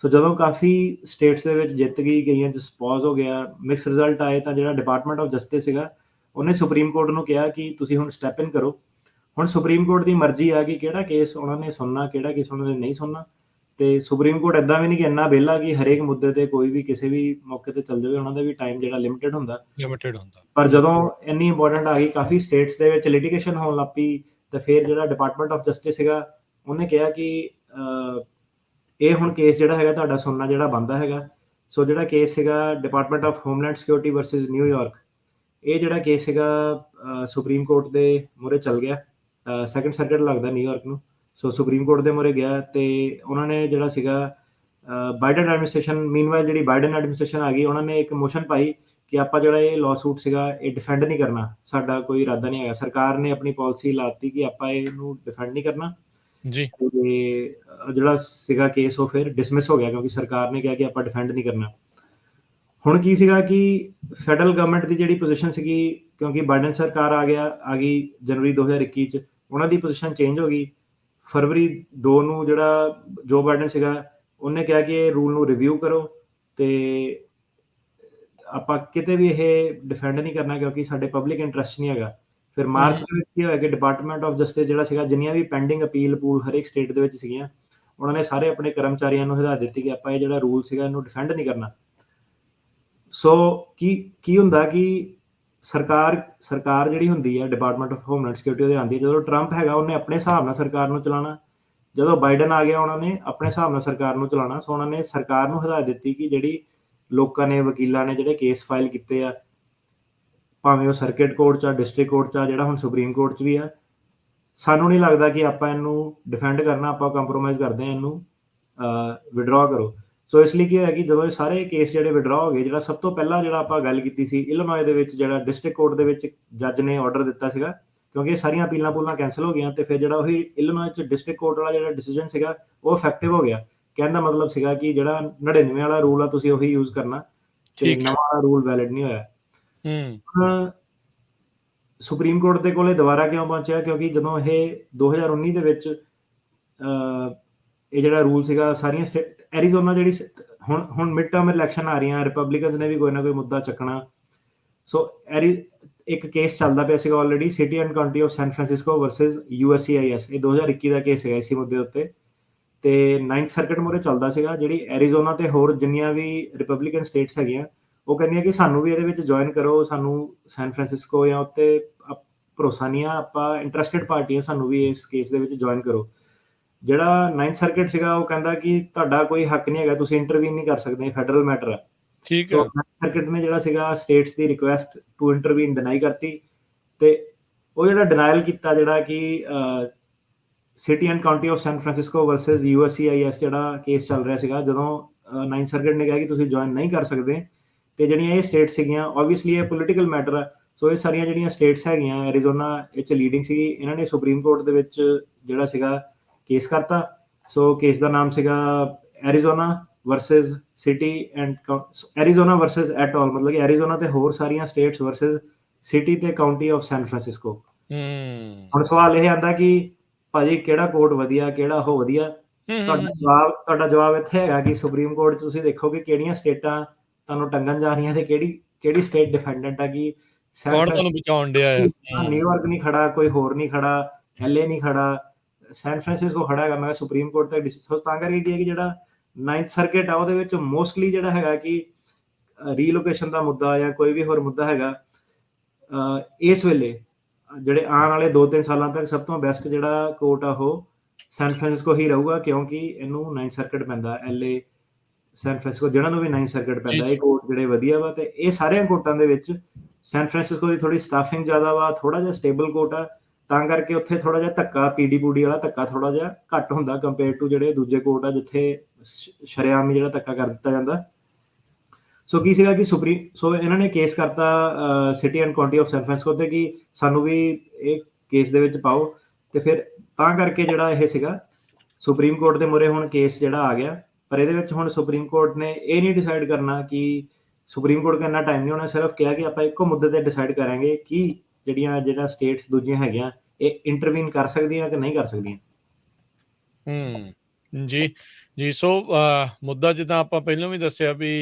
ਸੋ ਜਦੋਂ ਕਾਫੀ ਸਟੇਟਸ ਦੇ ਵਿੱਚ ਜਿੱਤ ਗਈ, ਕਈਆਂ 'ਚ ਪੌਜ਼ ਹੋ ਗਿਆ, ਮਿਕਸ ਰਿਜ਼ਲਟ ਆਏ, ਤਾਂ ਜਿਹੜਾ ਡਿਪਾਰਟਮੈਂਟ ਆਫ ਜਸਟਿਸ ਸੀਗਾ, ਉਹਨੇ ਸੁਪਰੀਮ ਕੋਰਟ ਨੂੰ ਕਿਹਾ ਕਿ ਤੁਸੀਂ ਹੁਣ ਸਟੈਪ ਇਨ ਕਰੋ। ਹੁਣ ਸੁਪਰੀਮ ਕੋਰਟ ਦੀ ਮਰਜ਼ੀ ਆ ਕਿ ਕਿਹੜਾ ਕੇਸ ਉਹਨਾਂ ਨੇ ਸੁਣਨਾ, ਕਿਹੜਾ ਕੇਸ ਉਹਨਾਂ ਨੇ ਨਹੀਂ ਸੁਣਨਾ। ਅਤੇ ਸੁਪਰੀਮ ਕੋਰਟ ਇੱਦਾਂ ਵੀ ਨਹੀਂ ਕਿ ਇੰਨਾ ਵਿਹਲਾ ਕਿ ਹਰੇਕ ਮੁੱਦੇ 'ਤੇ ਕੋਈ ਵੀ ਕਿਸੇ ਵੀ ਮੌਕੇ 'ਤੇ ਚੱਲ ਜਾਵੇ। ਉਹਨਾਂ ਦਾ ਵੀ ਟਾਈਮ ਜਿਹੜਾ ਲਿਮਿਟਿਡ ਹੁੰਦਾ। ਪਰ ਜਦੋਂ ਇੰਨੀ ਇੰਪੋਰਟੈਂਟ ਆ ਗਈ, ਕਾਫੀ ਸਟੇਟਸ ਦੇ ਵਿੱਚ ਲਿਟੀਗੇਸ਼ਨ ਹੋਣ ਲੱਗ ਪਈ, ਤਾਂ ਫਿਰ ਜਿਹੜਾ ਡਿਪਾਰਟਮੈਂਟ ਆਫ ਜਸਟਿਸ ਸੀਗਾ, ਉਹਨੇ ਕਿਹਾ ਕਿ ਇਹ ਹੁਣ ਕੇਸ ਜਿਹੜਾ ਹੈਗਾ ਤੁਹਾਡਾ ਸੁਣਨਾ ਜਿਹੜਾ ਬਣਦਾ ਹੈਗਾ। ਸੋ ਜਿਹੜਾ ਕੇਸ ਸੀਗਾ department of homeland security versus New York, ਇਹ ਜਿਹੜਾ ਕੇਸ ਸੀਗਾ ਸੁਪਰੀਮ ਕੋਰਟ ਦੇ ਮੂਹਰੇ ਚੱਲ ਗਿਆ। 2nd ਸਰਕਿਟ ਲੱਗਦਾ ਨਿਊਯਾਰਕ ਨੂੰ। ਸੋ ਸੁਪਰੀਮ ਕੋਰਟ ਦੇ ਮੂਹਰੇ ਗਿਆ, ਅਤੇ ਉਹਨਾਂ ਨੇ ਜਿਹੜਾ ਸੀਗਾ ਬਾਈਡਨ ਐਡਮਿਨਿਸਟ੍ਰੇਸ਼ਨ, ਮੀਨਵਾਈਲ ਜਿਹੜੀ ਬਾਈਡਨ ਐਡਮਿਨਿਸਟ੍ਰੇਸ਼ਨ ਆ ਗਈ, ਉਹਨਾਂ ਨੇ ਇੱਕ ਮੋਸ਼ਨ ਪਾਈ ਕਿ ਆਪਾਂ ਜਿਹੜਾ ਇਹ ਲਾਅਸੂਟ ਸੀਗਾ ਇਹ ਡਿਫੈਂਡ ਨਹੀਂ ਕਰਨਾ, ਸਾਡਾ ਕੋਈ ਇਰਾਦਾ ਨਹੀਂ ਹੈਗਾ। ਸਰਕਾਰ ਨੇ ਆਪਣੀ ਪਾਲਿਸੀ ਲਾਤੀ ਕਿ ਆਪਾਂ ਇਹਨੂੰ ਡਿਫੈਂਡ ਨਹੀਂ ਕਰਨਾ ਜੀ। ਤੇ ਜਿਹੜਾ ਸੀਗਾ ਕੇਸ ਉਹ ਫਿਰ ਡਿਸਮਿਸ ਹੋ ਗਿਆ, ਕਿਉਂਕਿ ਸਰਕਾਰ ਨੇ ਕਿਹਾ ਕਿ ਆਪਾਂ ਡਿਫੈਂਡ ਨਹੀਂ ਕਰਨਾ। ਹੁਣ ਕੀ ਸੀਗਾ ਕਿ ਫੈਡਰਲ ਗਵਰਨਮੈਂਟ ਦੀ ਜਿਹੜੀ ਪੋਜੀਸ਼ਨ ਸੀਗੀ, ਕਿਉਂਕਿ ਬਾਈਡਨ ਸਰਕਾਰ ਆ ਗਈ ਜਨਵਰੀ 2021 'ਚ, ਉਹਨਾਂ ਦੀ ਪੋਜੀਸ਼ਨ ਚੇਂਜ ਹੋ ਗਈ। ਫਰਵਰੀ 2 ਨੂੰ ਜਿਹੜਾ ਜੋ ਬਾਈਡਨ ਸੀਗਾ, ਉਹਨੇ ਕਿਹਾ ਕਿ ਇਹ ਰੂਲ ਨੂੰ ਰਿਵਿਊ ਕਰੋ, ਅਤੇ ਆਪਾਂ ਕਿਤੇ ਵੀ ਇਹ ਡਿਫੈਂਡ ਨਹੀਂ ਕਰਨਾ, ਕਿਉਂਕਿ ਸਾਡੇ ਪਬਲਿਕ ਇੰਟਰਸਟ ਨਹੀਂ ਹੈਗਾ। ਫਿਰ ਮਾਰਚ ਦੇ ਵਿੱਚ ਕੀ ਹੋਇਆ ਕਿ ਡਿਪਾਰਟਮੈਂਟ ਆਫ ਜਸਟਿਸ ਜਿਹੜਾ ਸੀਗਾ, ਜਿੰਨੀਆਂ ਵੀ ਪੈਂਡਿੰਗ ਅਪੀਲ ਹਰੇਕ ਸਟੇਟ ਦੇ ਵਿੱਚ ਸੀਗੀਆਂ, ਉਹਨਾਂ ਨੇ ਸਾਰੇ ਆਪਣੇ ਕਰਮਚਾਰੀਆਂ ਨੂੰ ਹਦਾਇਤ ਦਿੱਤੀ ਕਿ ਆਪਾਂ ਇਹ ਜਿਹੜਾ ਰੂਲ ਸੀਗਾ ਇਹਨੂੰ ਡਿਫੈਂਡ ਨਹੀਂ ਕਰਨਾ। ਸੋ ਕੀ ਹੁੰਦਾ ਕਿ ਸਰਕਾਰ ਜਿਹੜੀ ਹੁੰਦੀ ਹੈ ਡਿਪਾਰਟਮੈਂਟ ਆਫ ਹੋਮਲੈਂਡ ਸਿਕਿਉਰਿਟੀ ਉਹਦੇ ਆਉਂਦੀ ਹੈ। ਜਦੋਂ ਟਰੰਪ ਹੈਗਾ, ਉਹਨੇ ਆਪਣੇ ਹਿਸਾਬ ਨਾਲ ਸਰਕਾਰ ਨੂੰ ਚਲਾਉਣਾ। ਜਦੋਂ ਬਾਈਡਨ ਆ ਗਿਆ, ਉਹਨਾਂ ਨੇ ਆਪਣੇ ਹਿਸਾਬ ਨਾਲ ਸਰਕਾਰ ਨੂੰ ਚਲਾਉਣਾ। ਸੋ ਉਹਨਾਂ ਨੇ ਸਰਕਾਰ ਨੂੰ ਹਦਾਇਤ ਦਿੱਤੀ ਕਿ ਜਿਹੜੀ ਲੋਕਾਂ ਨੇ, ਵਕੀਲਾਂ ਨੇ ਜਿਹੜੇ ਕੇਸ ਫਾਈਲ ਕੀਤੇ ਆ, ਭਾਵੇਂ ਉਹ ਸਰਕਿਟ ਕੋਰਟ 'ਚ ਆ, ਡਿਸਟ੍ਰਿਕਟ ਕੋਰਟ 'ਚ ਆ, ਜਿਹੜਾ ਹੁਣ ਸੁਪਰੀਮ ਕੋਰਟ 'ਚ ਵੀ ਆ, ਸਾਨੂੰ ਨਹੀਂ ਲੱਗਦਾ ਕਿ ਆਪਾਂ ਇਹਨੂੰ ਡਿਫੈਂਡ ਕਰਨਾ, ਆਪਾਂ ਕੰਪਰੋਮਾਈਜ਼ ਕਰਦੇ ਹਾਂ, ਇਹਨੂੰ ਵਿਡਰਾ ਕਰੋ। ਸੋ ਇਸ ਲਈ ਕੀ ਹੋਇਆ ਕਿ ਜਦੋਂ ਇਹ ਸਾਰੇ ਕੇਸ ਜਿਹੜੇ ਵਿਡਰਾ ਹੋ ਗਏ, ਜਿਹੜਾ ਸਭ ਤੋਂ ਪਹਿਲਾਂ ਜਿਹੜਾ ਆਪਾਂ ਗੱਲ ਕੀਤੀ ਸੀ ਇਲੀਨੋਏ ਦੇ ਵਿੱਚ, ਜਿਹੜਾ ਡਿਸਟ੍ਰਿਕਟ ਕੋਰਟ ਦੇ ਵਿੱਚ ਜੱਜ ਨੇ ਆਰਡਰ ਦਿੱਤਾ ਸੀਗਾ, ਕਿਉਂਕਿ ਇਹ ਸਾਰੀਆਂ ਅਪੀਲਾਂ ਕੈਂਸਲ ਹੋ ਗਈਆਂ, ਅਤੇ ਫਿਰ ਜਿਹੜਾ ਉਹੀ ਇਲੀਨੋਏ 'ਚ ਡਿਸਟ੍ਰਿਕਟ ਕੋਰਟ ਵਾਲਾ ਜਿਹੜਾ ਡਿਸੀਜਨ ਸੀਗਾ ਉਹ ਇਫੈਕਟਿਵ ਹੋ ਗਿਆ। ਕਹਿਣ ਦਾ ਮਤਲਬ ਸੀਗਾ ਕਿ ਜਿਹੜਾ 99 ਵਾਲਾ ਰੂਲ ਆ ਤੁਸੀਂ ਉਹੀ ਯੂਜ਼ ਕਰਨਾ, ਤੇ ਨਵਾਂ ਰੂਲ ਵੈਲਿਡ ਨਹੀਂ ਹੋਇਆ। ਸੁਪਰੀਮ ਕੋਰਟ ਦੇ ਕੋਲੇ ਦੁਬਾਰਾ ਕਿਉਂ ਪਹੁੰਚਿਆ? ਕਿਉਂਕਿ ਜਦੋਂ ਇਹ 2019 ਦੇ ਵਿੱਚ ਇਹ ਜਿਹੜਾ ਰੂਲ ਸੀਗਾ, ਸਾਰੀਆਂ ਐਰੀਜ਼ੋਨਾ ਜਿਹੜੀ ਹੁਣ ਮਿਡ ਟਰਮ ਇਲੈਕਸ਼ਨ ਆ ਰਹੀਆਂ, ਰਿਪਬਲਿਕਨਸ ਨੇ ਵੀ ਕੋਈ ਨਾ ਕੋਈ ਮੁੱਦਾ ਚੱਕਣਾ। ਸੋ ਇੱਕ ਕੇਸ ਚੱਲਦਾ ਪਿਆ ਸੀਗਾ already, city and county of San Francisco versus USCIS। ਇਹ 2021 ਦਾ ਕੇਸ ਸੀਗਾ ਇਸੇ ਮੁੱਦੇ ਉੱਤੇ, ਤੇ 9th ਸਰਕਿਟ ਮੂਹਰੇ ਚੱਲਦਾ ਸੀਗਾ। ਜਿਹੜੀ ਐਰੀਜ਼ੋਨਾ ਤੇ ਹੋਰ ਜਿੰਨੀਆਂ ਵੀ ਰਿਪਬਲਿਕਨ ਸਟੇਟਸ ਹੈਗੀਆਂ, ਉਹ ਕਹਿੰਦੀਆਂ ਕਿ ਸਾਨੂੰ ਵੀ ਇਹਦੇ ਵਿੱਚ ਜੁਆਇਨ ਕਰੋ, ਸਾਨੂੰ ਸੈਨ ਫਰਾਂਸਿਸਕੋ ਜਾਂ ਉੱਤੇ ਭਰੋਸਾ ਨਹੀਂ ਆ, ਆਪਾਂ ਇੰਟਰਸਟਿਡ ਪਾਰਟੀ ਆ, ਸਾਨੂੰ ਵੀ ਇਸ ਕੇਸ ਦੇ ਵਿੱਚ ਜੁਆਇਨ ਕਰੋ। ਜਿਹੜਾ 9th ਸਰਕਿਟ ਸੀਗਾ ਉਹ ਕਹਿੰਦਾ ਕਿ ਤੁਹਾਡਾ ਕੋਈ ਹੱਕ ਨਹੀਂ ਹੈਗਾ, ਤੁਸੀਂ ਇੰਟਰਵੀਨ ਨਹੀਂ ਕਰ ਸਕਦੇ, ਫੈਡਰਲ ਮੈਟਰ ਹੈ। ਠੀਕ ਸੋ ਹੈ। 9th ਸਰਕਿਟ ਨੇ ਜਿਹੜਾ ਸੀਗਾ ਸਟੇਟਸ ਦੀ ਰਿਕੁਐਸਟ ਟੂ ਇੰਟਰਵੀਨ ਡਿਨਾਈ ਕਰਤੀ, ਤੇ ਉਹ ਜਿਹੜਾ ਡਿਨਾਇਲ ਕੀਤਾ, ਜਿਹੜਾ ਕਿ city and county of San Francisco versus USCIS ਜਿਹੜਾ ਕੇਸ ਚੱਲ ਰਿਹਾ ਸੀਗਾ, ਜਦੋਂ 9th ਸਰਕਿਟ ਨੇ ਕਿਹਾ ਕਿ ਤੁਸੀਂ ਜੁਆਇਨ ਨਹੀਂ ਕਰ ਸਕਦੇ, ਤੇ ਜਿਹੜੀਆਂ ਇਹ ਸਟੇਟ ਸੀਗੀਆਂ, ਓਬਵੀਅਸਲੀ ਇਹ ਪੋਲੀਟੀਕਲ ਮੈਟਰ ਆ, ਸੋ ਇਹ ਸਾਰੀਆਂ ਜਿਹੜੀਆਂ ਸਟੇਟਸ ਹੈਗੀਆਂ, ਐਰੀਜ਼ੋਨਾ ਇਹ 'ਚ ਲੀਡਿੰਗ ਸੀਗੀ, ਇਹਨਾਂ ਨੇ ਸੁਪਰੀਮ ਕੋਰਟ ਦੇ ਵਿੱਚ ਜਿਹੜਾ ਸੀਗਾ ਕੇਸ ਕਰਤਾ। ਸੋ ਕੇਸ ਦਾ ਨਾਮ ਸੀਗਾ Arizona versus city and Arizona versus at all, ਮਤਲਬ ਕਿ ਐਰੀਜ਼ੋਨਾ ਤੇ ਹੋਰ ਸਾਰੀਆਂ ਸਟੇਟਸ ਵਰਸਸ ਸਿਟੀ ਤੇ ਕਾਉਂਟੀ ਆਫ ਸੈਨ ਫਰਾਂਸਿਸਕੋ। ਹੁਣ ਸਵਾਲ ਇਹ ਆਂਦਾ ਕਿ ਭਾਜੀ ਕਿਹੜਾ ਕੋਰਟ ਵਧੀਆ, ਕਿਹੜਾ ਉਹ ਵਧੀਆ? ਤੁਹਾਡਾ ਜਵਾਬ ਇੱਥੇ ਹੈਗਾ ਕਿ ਸੁਪਰੀਮ ਕੋਰਟ 'ਚ ਤੁਸੀਂ ਦੇਖੋ ਕਿ ਕਿਹੜੀਆਂ ਸਟੇਟਾਂ ਤੁਹਾਨੂੰ ਟੰਗਣ ਜਾ ਰਹੀਆਂ, ਤੇ ਕਿਹੜੀ ਸਟੇਟ ਡਿਫੈਂਡੈਂਟ ਆ, ਕਿ ਕੌਣ ਤੁਹਾਨੂੰ ਬਚਾਉਣ ਡਿਆ ਆ? ਨਿਊਯਾਰਕ ਨਹੀਂ ਖੜਾ, ਕੋਈ ਹੋਰ ਨਹੀਂ ਖੜਾ, LA ਨਹੀਂ ਖੜਾ, ਸੈਨ ਫਰਾਂਸਿਸਕੋ ਖੜਾ ਹੈਗਾ। ਮੈਂ ਸੁਪਰੀਮ ਕੋਰਟ ਤੱਕ ਤਾਂ ਕਰਕੇ ਕੀ ਹੈ ਕਿ ਜਿਹੜਾ 9th ਸਰਕਿਟ ਆ ਉਹਦੇ ਵਿੱਚ ਮੋਸਟਲੀ ਜਿਹੜਾ ਹੈਗਾ ਕਿ ਰੀਲੋਕੇਸ਼ਨ ਦਾ ਮੁੱਦਾ ਜਾਂ ਕੋਈ ਵੀ ਹੋਰ ਮੁੱਦਾ ਹੈਗਾ, ਇਸ ਵੇਲੇ ਜਿਹੜੇ ਆਉਣ ਵਾਲੇ 2-3 ਸਾਲਾਂ ਤੱਕ ਸਭ ਤੋਂ ਬੈਸਟ ਜਿਹੜਾ ਕੋਰਟ ਆ ਉਹ ਸੈਨ ਫਰਾਂਸਿਸਕੋ ਹੀ ਰਹੂਗਾ, ਕਿਉਂਕਿ ਇਹਨੂੰ 9th ਸਰਕਿਟ ਪੈਂਦਾ, LA ਸੈਨ ਫਰਾਂਸਿਸਕੋ ਜਿਹੜਾ ਨੂੰ ਵੀ 9th ਸਰਕਿਟ ਪੈਂਦਾ, ਇਹ ਕੋਰਟ ਜਿਹੜੇ ਵਧੀਆ ਵਾ। ਤੇ ਇਹ ਸਾਰਿਆਂ ਕੋਰਟਾਂ ਦੇ ਵਿੱਚ ਸੈਨ ਫਰਾਂਸਿਸਕੋ ਦੀ ਥੋੜੀ ਸਟਾਫਿੰਗ ਜ਼ਿਆਦਾ ਵਾ, ਥੋੜਾ ਜਿਹਾ ਸਟੇਬਲ ਕੋਰਟ ਆ, ਤਾਂ ਕਰਕੇ ਉੱਥੇ ਥੋੜਾ ਜਿਹਾ ਧੱਕਾ, ਪੀਡੀ ਵਾਲਾ ਧੱਕਾ ਥੋੜਾ ਜਿਹਾ ਘੱਟ ਹੁੰਦਾ ਕੰਪੇਅਰ ਟੂ ਜਿਹੜੇ ਦੂਜੇ ਕੋਰਟ ਆ, ਜਿੱਥੇ ਸ਼ਰੇਆਮ ਜਿਹੜਾ ਧੱਕਾ ਕਰ ਦਿੱਤਾ ਜਾਂਦਾ। ਸੋ ਕੀ ਸੀਗਾ ਕਿ ਸੋ ਇਹਨਾਂ ਨੇ ਕੇਸ ਕਰਤਾ city and county of San Francisco ਤੇ, ਕਿ ਸਾਨੂੰ ਵੀ ਇਹ ਕੇਸ ਦੇ ਵਿੱਚ ਪਾਓ। ਤੇ ਫਿਰ ਤਾਂ ਕਰਕੇ ਜਿਹੜਾ ਇਹ ਸੀਗਾ ਸੁਪਰੀਮ ਕੋਰਟ ਦੇ ਮੂਹਰੇ ਹੁਣ ਕੇਸ ਜਿਹੜਾ ਆ ਗਿਆ। ਪਰ ਇਹਦੇ ਵਿੱਚ ਹੁਣ ਸੁਪਰੀਮ ਕੋਰਟ ਨੇ ਇਹ ਨਹੀਂ ਡਿਸਾਈਡ ਕਰਨਾ, ਕਿ ਸੁਪਰੀਮ ਕੋਰਟ ਕੋਲ ਇੰਨਾ ਟਾਈਮ ਨਹੀਂ, ਉਹਨੇ ਸਿਰਫ ਕਿਹਾ ਕਿ ਆਪਾਂ ਇੱਕੋ ਮੁੱਦੇ ਤੇ ਡਿਸਾਈਡ ਕਰਾਂਗੇ ਕਿ ਜਿਹੜਾ ਸਟੇਟਸ ਦੂਜੀਆਂ ਹੈਗੀਆਂ ਇਹ ਇੰਟਰਵੀਨ ਕਰ ਸਕਦੀਆਂ ਕਿ ਨਹੀਂ ਕਰ ਸਕਦੀਆਂ। ਜੀ। ਸੋ ਮੁੱਦਾ ਜਿੱਦਾਂ ਆਪਾਂ ਪਹਿਲਾਂ ਵੀ ਦੱਸਿਆ ਵੀ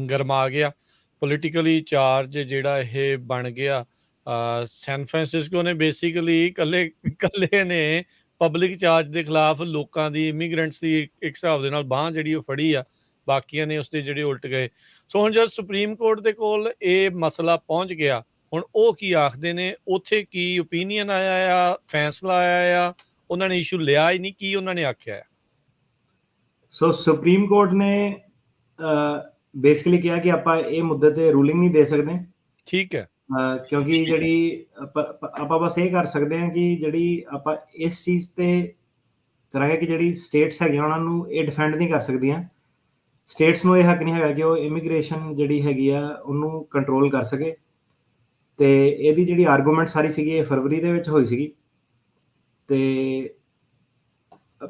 ਗਰਮਾ ਗਿਆ, ਪੋਲੀਟੀਕਲੀ ਚਾਰਜ ਜਿਹੜਾ ਇਹ ਬਣ ਗਿਆ। ਸੈਨ ਫਰਾਂਸਿਸਕੋ ਨੇ ਬੇਸਿਕਲੀ ਇਕੱਲੇ ਨੇ ਪਬਲਿਕ ਚਾਰਜ ਦੇ ਖਿਲਾਫ ਲੋਕਾਂ ਦੀ, ਇਮੀਗ੍ਰੈਂਟਸ ਦੀ ਇੱਕ ਹਿਸਾਬ ਦੇ ਨਾਲ ਬਾਂਹ ਜਿਹੜੀ ਉਹ ਫੜੀ ਆ, ਬਾਕੀਆਂ ਨੇ ਉਸਦੇ ਜਿਹੜੇ ਉਲਟ ਗਏ। ਸੋ ਹੁਣ ਜਦ ਸੁਪਰੀਮ ਕੋਰਟ ਦੇ ਕੋਲ ਇਹ ਮਸਲਾ ਪਹੁੰਚ ਗਿਆ, ਹੁਣ ਉਹ ਕੀ ਆਖਦੇ ਨੇ, ਉੱਥੇ ਕੀ ਓਪੀਨੀਅਨ ਆਇਆ ਆ, ਫੈਸਲਾ ਆਇਆ ਆ, ਉਹਨਾਂ ਨੇ ਇਸ਼ੂ ਲਿਆ ਹੀ ਨਹੀਂ, ਕੀ ਉਹਨਾਂ ਨੇ ਆਖਿਆ? ਸੋ ਸੁਪਰੀਮ ਕੋਰਟ ਨੇ ਬੇਸਿਕਲੀ ਕਿਹਾ ਕਿ ਆਪਾਂ ਇਹ ਮੁੱਦੇ ਤੇ ਰੂਲਿੰਗ ਨਹੀਂ ਦੇ ਸਕਦੇ। ਠੀਕ ਹੈ। ਕਿਉਂਕਿ ਜਿਹੜੀ ਆਪਾਂ ਬਸ ਇਹ ਕਰ ਸਕਦੇ ਹਾਂ ਕਿ ਜਿਹੜੀ ਆਪਾਂ ਇਸ ਚੀਜ਼ ਤੇ ਕਰਾਂਗੇ ਕਿ ਜਿਹੜੀ ਸਟੇਟਸ ਹੈਗੀਆਂ ਉਹਨਾਂ ਨੂੰ ਇਹ ਡਿਫੈਂਡ ਨਹੀਂ ਕਰ ਸਕਦੀਆਂ। ਸਟੇਟਸ ਨੂੰ ਇਹ ਹੱਕ ਨਹੀਂ ਹੈਗਾ ਕਿ ਉਹ ਇਮੀਗ੍ਰੇਸ਼ਨ ਜਿਹੜੀ ਹੈਗੀ ਆ ਉਹਨੂੰ ਕੰਟਰੋਲ ਕਰ ਸਕੇ। ਤੇ ਇਹਦੀ ਜਿਹੜੀ ਆਰਗੂਮੈਂਟ ਸਾਰੀ ਸੀਗੀ ਇਹ ਫਰਵਰੀ ਦੇ ਵਿੱਚ ਹੋਈ ਸੀਗੀ, ਤੇ